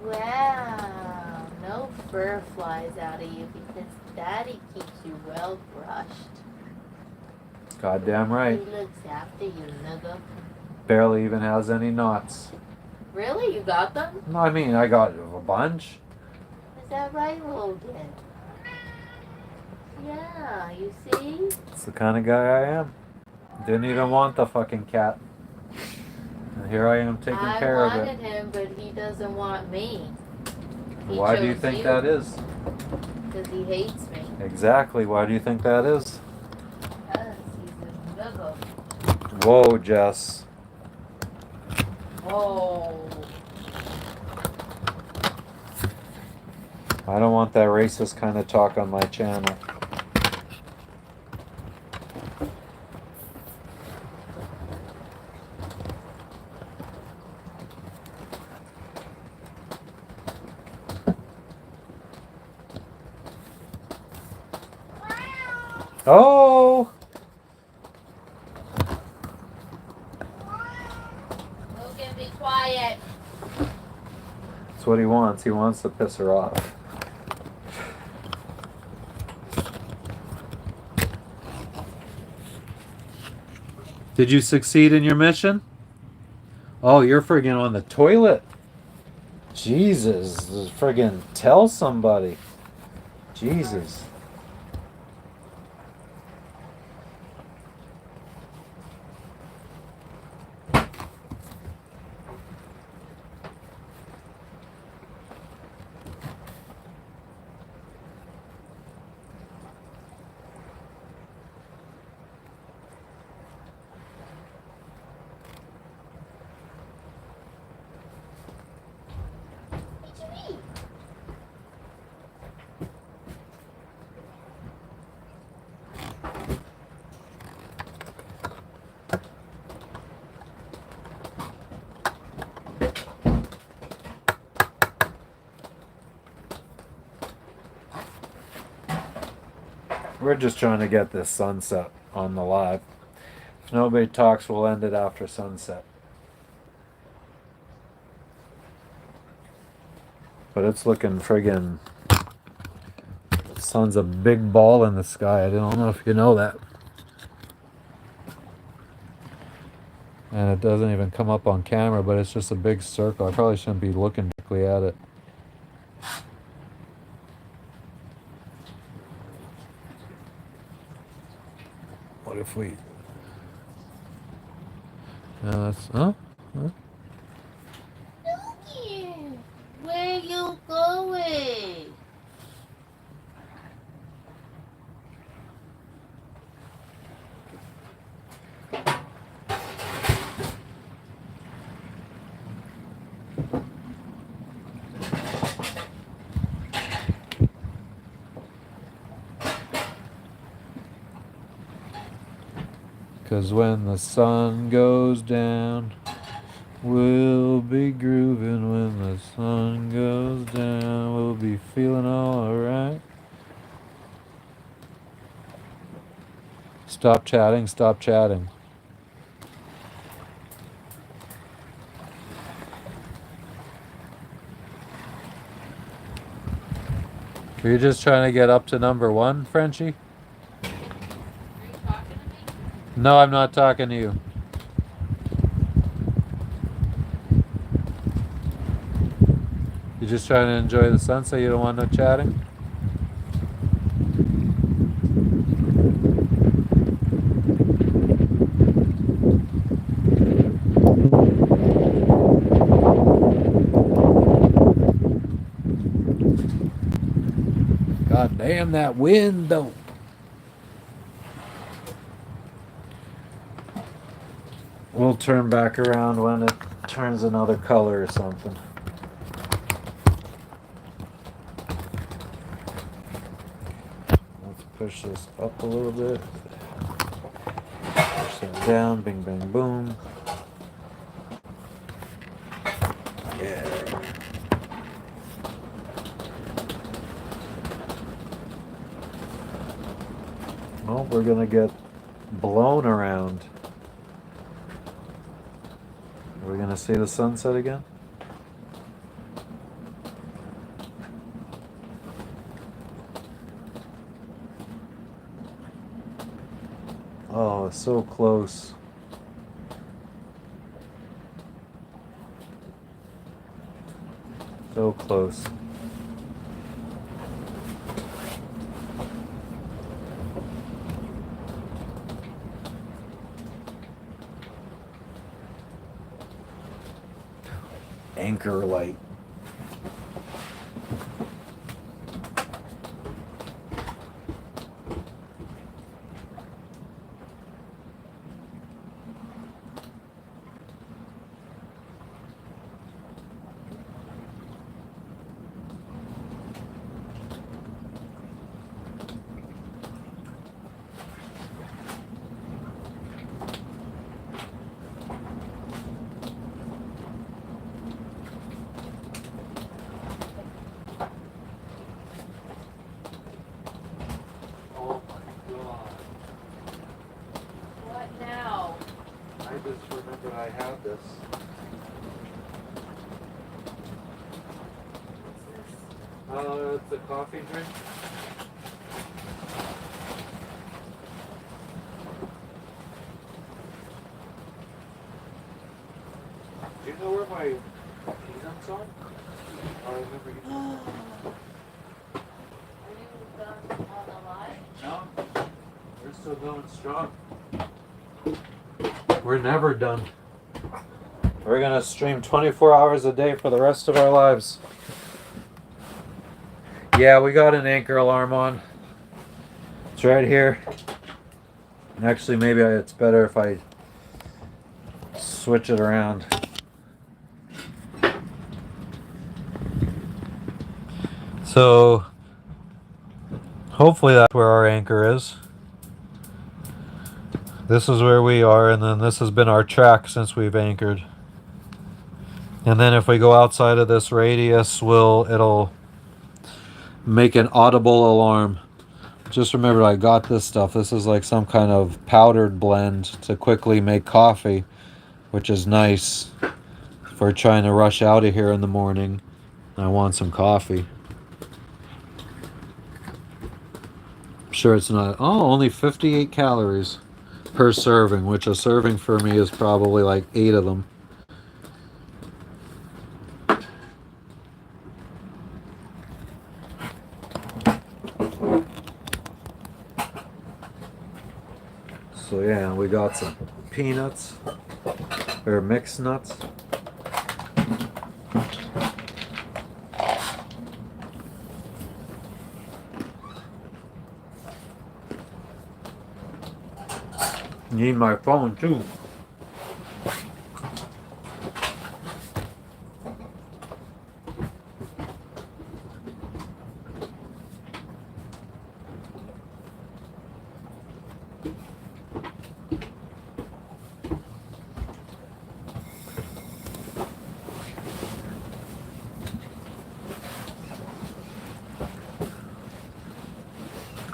Wow. No fur flies out of you because Daddy keeps you well brushed. Goddamn right. He looks after you, nigga. Barely even has any knots. Really? You got them? No, I mean, I got a bunch. Is that right, Logan? Yeah, you see? It's the kind of guy I am. Didn't even want the fucking cat. And here I am taking care of I it. wanted him, but he doesn't want me. He Why do you chose think that is? Because he hates me. Exactly. Why do you think that is? Because he's a nigga. Whoa, Jess. Oh. I don't want that racist kind of talk on my channel. Oh! Logan, be quiet. That's what he wants. He wants to piss her off. Did you succeed in your mission? Oh, you're friggin' on the toilet. Jesus. Friggin' tell somebody. Jesus. What you mean? We're just trying to get this sunset on the live. If nobody talks, we'll end it after sunset. But it's looking friggin'. The sun's a big ball in the sky. I don't know if you know that. And it doesn't even come up on camera, but it's just a big circle. I probably shouldn't be looking directly at it. What if we... huh? Logan, where you going? Cause when the sun goes down, we'll be grooving. When the sun goes down, we'll be feeling alright. Stop chatting, stop chatting. Are you just trying to get up to number one, Frenchie? Are you talking to me? No, I'm not talking to you. You You just trying to enjoy the sunset? You don't want no chatting? God damn that wind though. We'll turn back around when it turns another color or something. Let's push this up a little bit. Push that down. Bing, bang, boom. Yeah. Well, we're gonna get blown around. Are we gonna see the sunset again? Oh, it's so close. So close. Anchor light. Oh my god. What now? I just remembered I had this. It's a coffee drink. Do you know where my peanuts are? I remember you. Are you done on the line? No, we're still going strong. We're never done. We're gonna stream 24 hours a day for the rest of our lives. Yeah, we got an anchor alarm on. It's right here. And actually, maybe it's better if I switch it around. So, hopefully that's where our anchor is. This is where we are, and then this has been our track since we've anchored. And then if we go outside of this radius, it'll make an audible alarm. Just remember, I got this stuff. This is like some kind of powdered blend to quickly make coffee, which is nice if we're trying to rush out of here in the morning. I want some coffee. I'm sure it's not. Oh, only 58 calories per serving, which a serving for me is probably like 8 of them. So yeah, we got some peanuts, or mixed nuts. Need my phone too.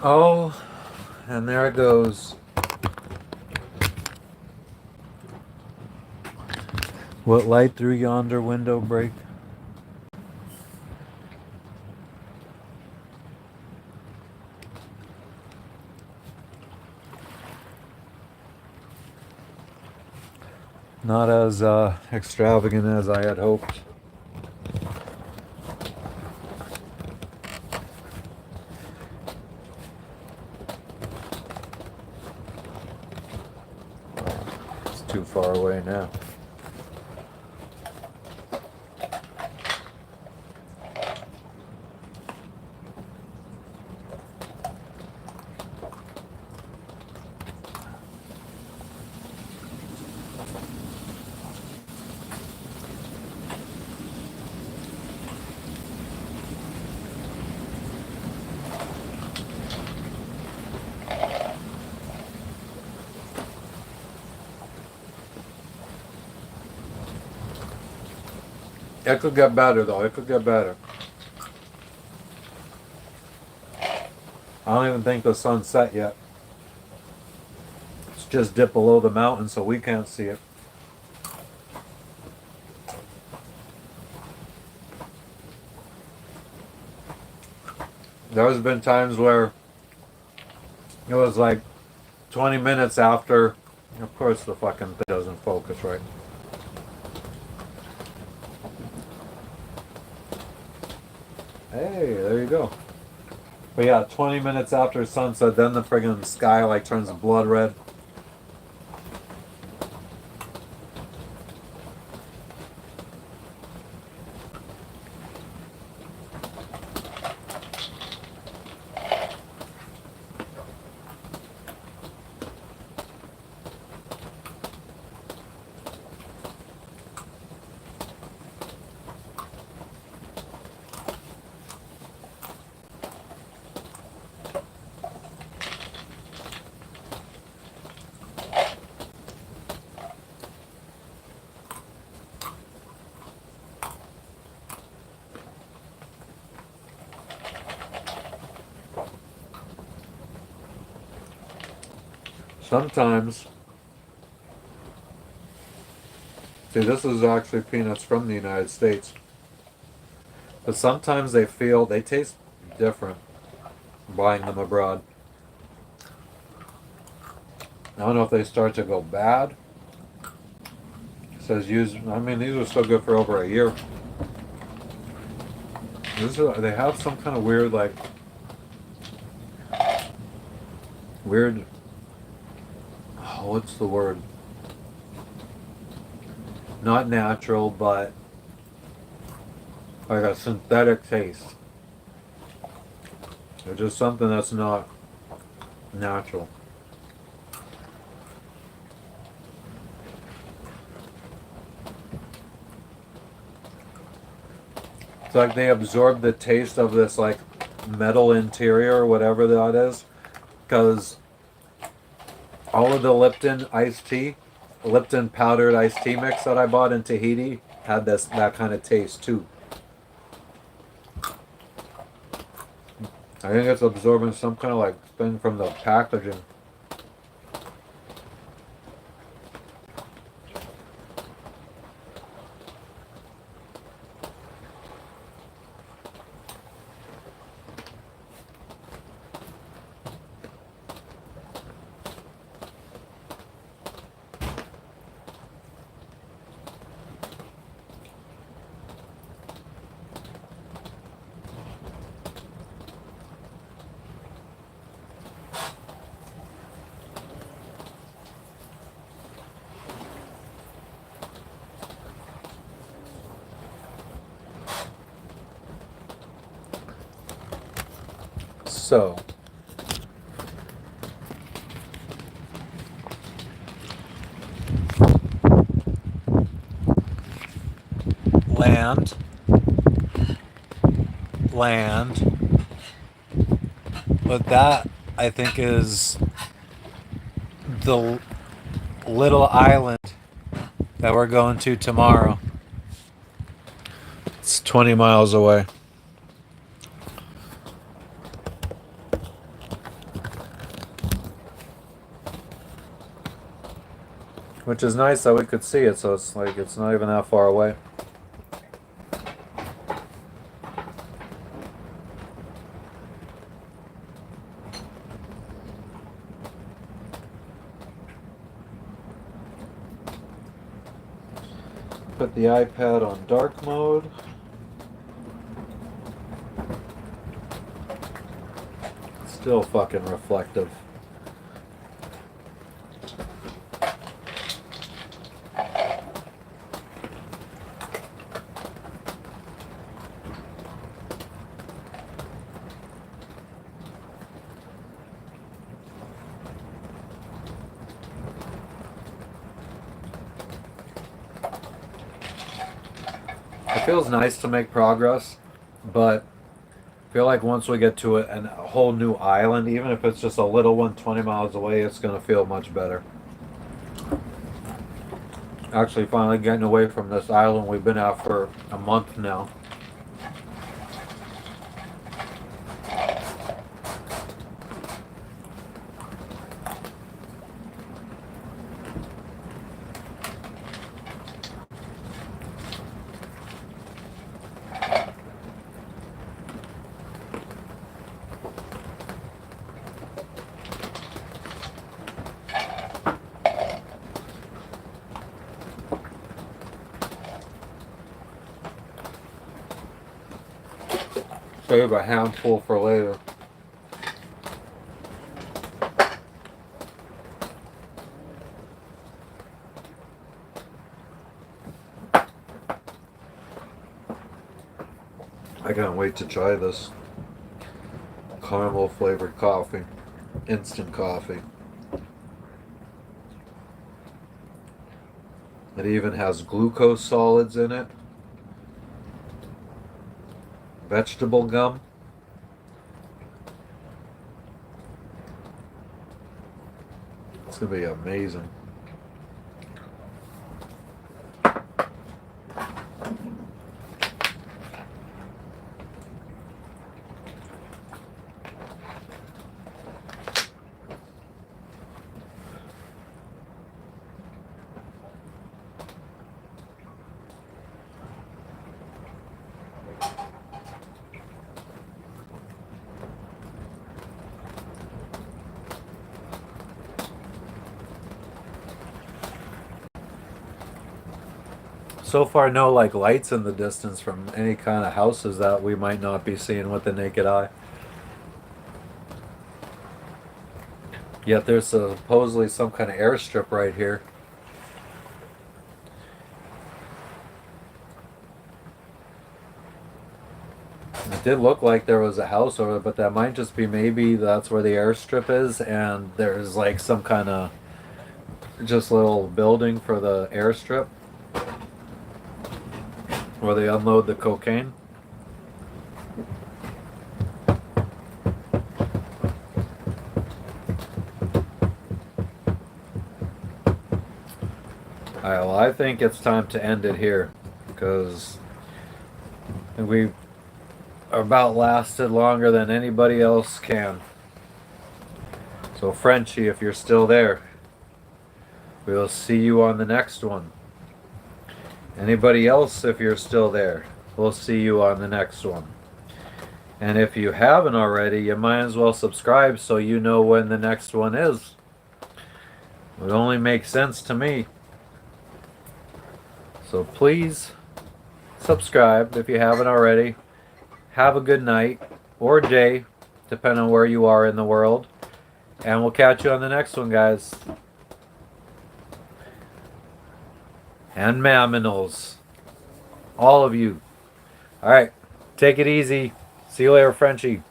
Oh, and there it goes. What light through yonder window break? Not as extravagant as I had hoped. too far away now. It could get better though, it could get better. I don't even think the sun's set yet. It's just dipped below the mountain so we can't see it. There's been times where it was like 20 minutes after, of course the fucking thing doesn't focus right. Hey, there you go. But yeah, 20 minutes after sunset, then the friggin' sky like turns blood red. Sometimes, see, this is actually peanuts from the United States, but sometimes they taste different buying them abroad. I don't know if they start to go bad. It says use, I mean, these are still good for over a year. They have some kind of weird, like, what's the word? Not natural, but like a synthetic taste. They're just something that's not natural. It's like they absorb the taste of this like metal interior or whatever that is, because all of the Lipton iced tea, Lipton powdered iced tea mix that I bought in Tahiti had that kind of taste too. I think it's absorbing some kind of like thing from the packaging. So, land, but that I think is the little island that we're going to tomorrow. It's 20 miles away. Which is nice that we could see it, so it's like it's not even that far away. Put the iPad on dark mode. Still fucking reflective. feels nice to make progress, but I feel like once we get to a whole new island, even if it's just a little one 20 miles away, it's going to feel much better. Actually, finally getting away from this island we've been at for a month now. Save a handful for later. I can't wait to try this caramel flavored coffee, instant coffee. It even has glucose solids in it. Vegetable gum. It's gonna be amazing. So far, no like lights in the distance from any kind of houses that we might not be seeing with the naked eye. Yet there's supposedly some kind of airstrip right here. It did look like there was a house over there, but that might just be maybe that's where the airstrip is, and there's like some kind of just little building for the airstrip where they unload the cocaine. Alright, well, I think it's time to end it here because we about lasted longer than anybody else can. So Frenchie, if you're still there, we'll see you on the next one. Anybody else, if you're still there, we'll see you on the next one. And if you haven't already, you might as well subscribe so you know when the next one is. It only makes sense to me. So please subscribe if you haven't already. Have a good night or day, depending on where you are in the world. And we'll catch you on the next one, guys. And Maminals. All of you. Alright, take it easy. See you later, Frenchie.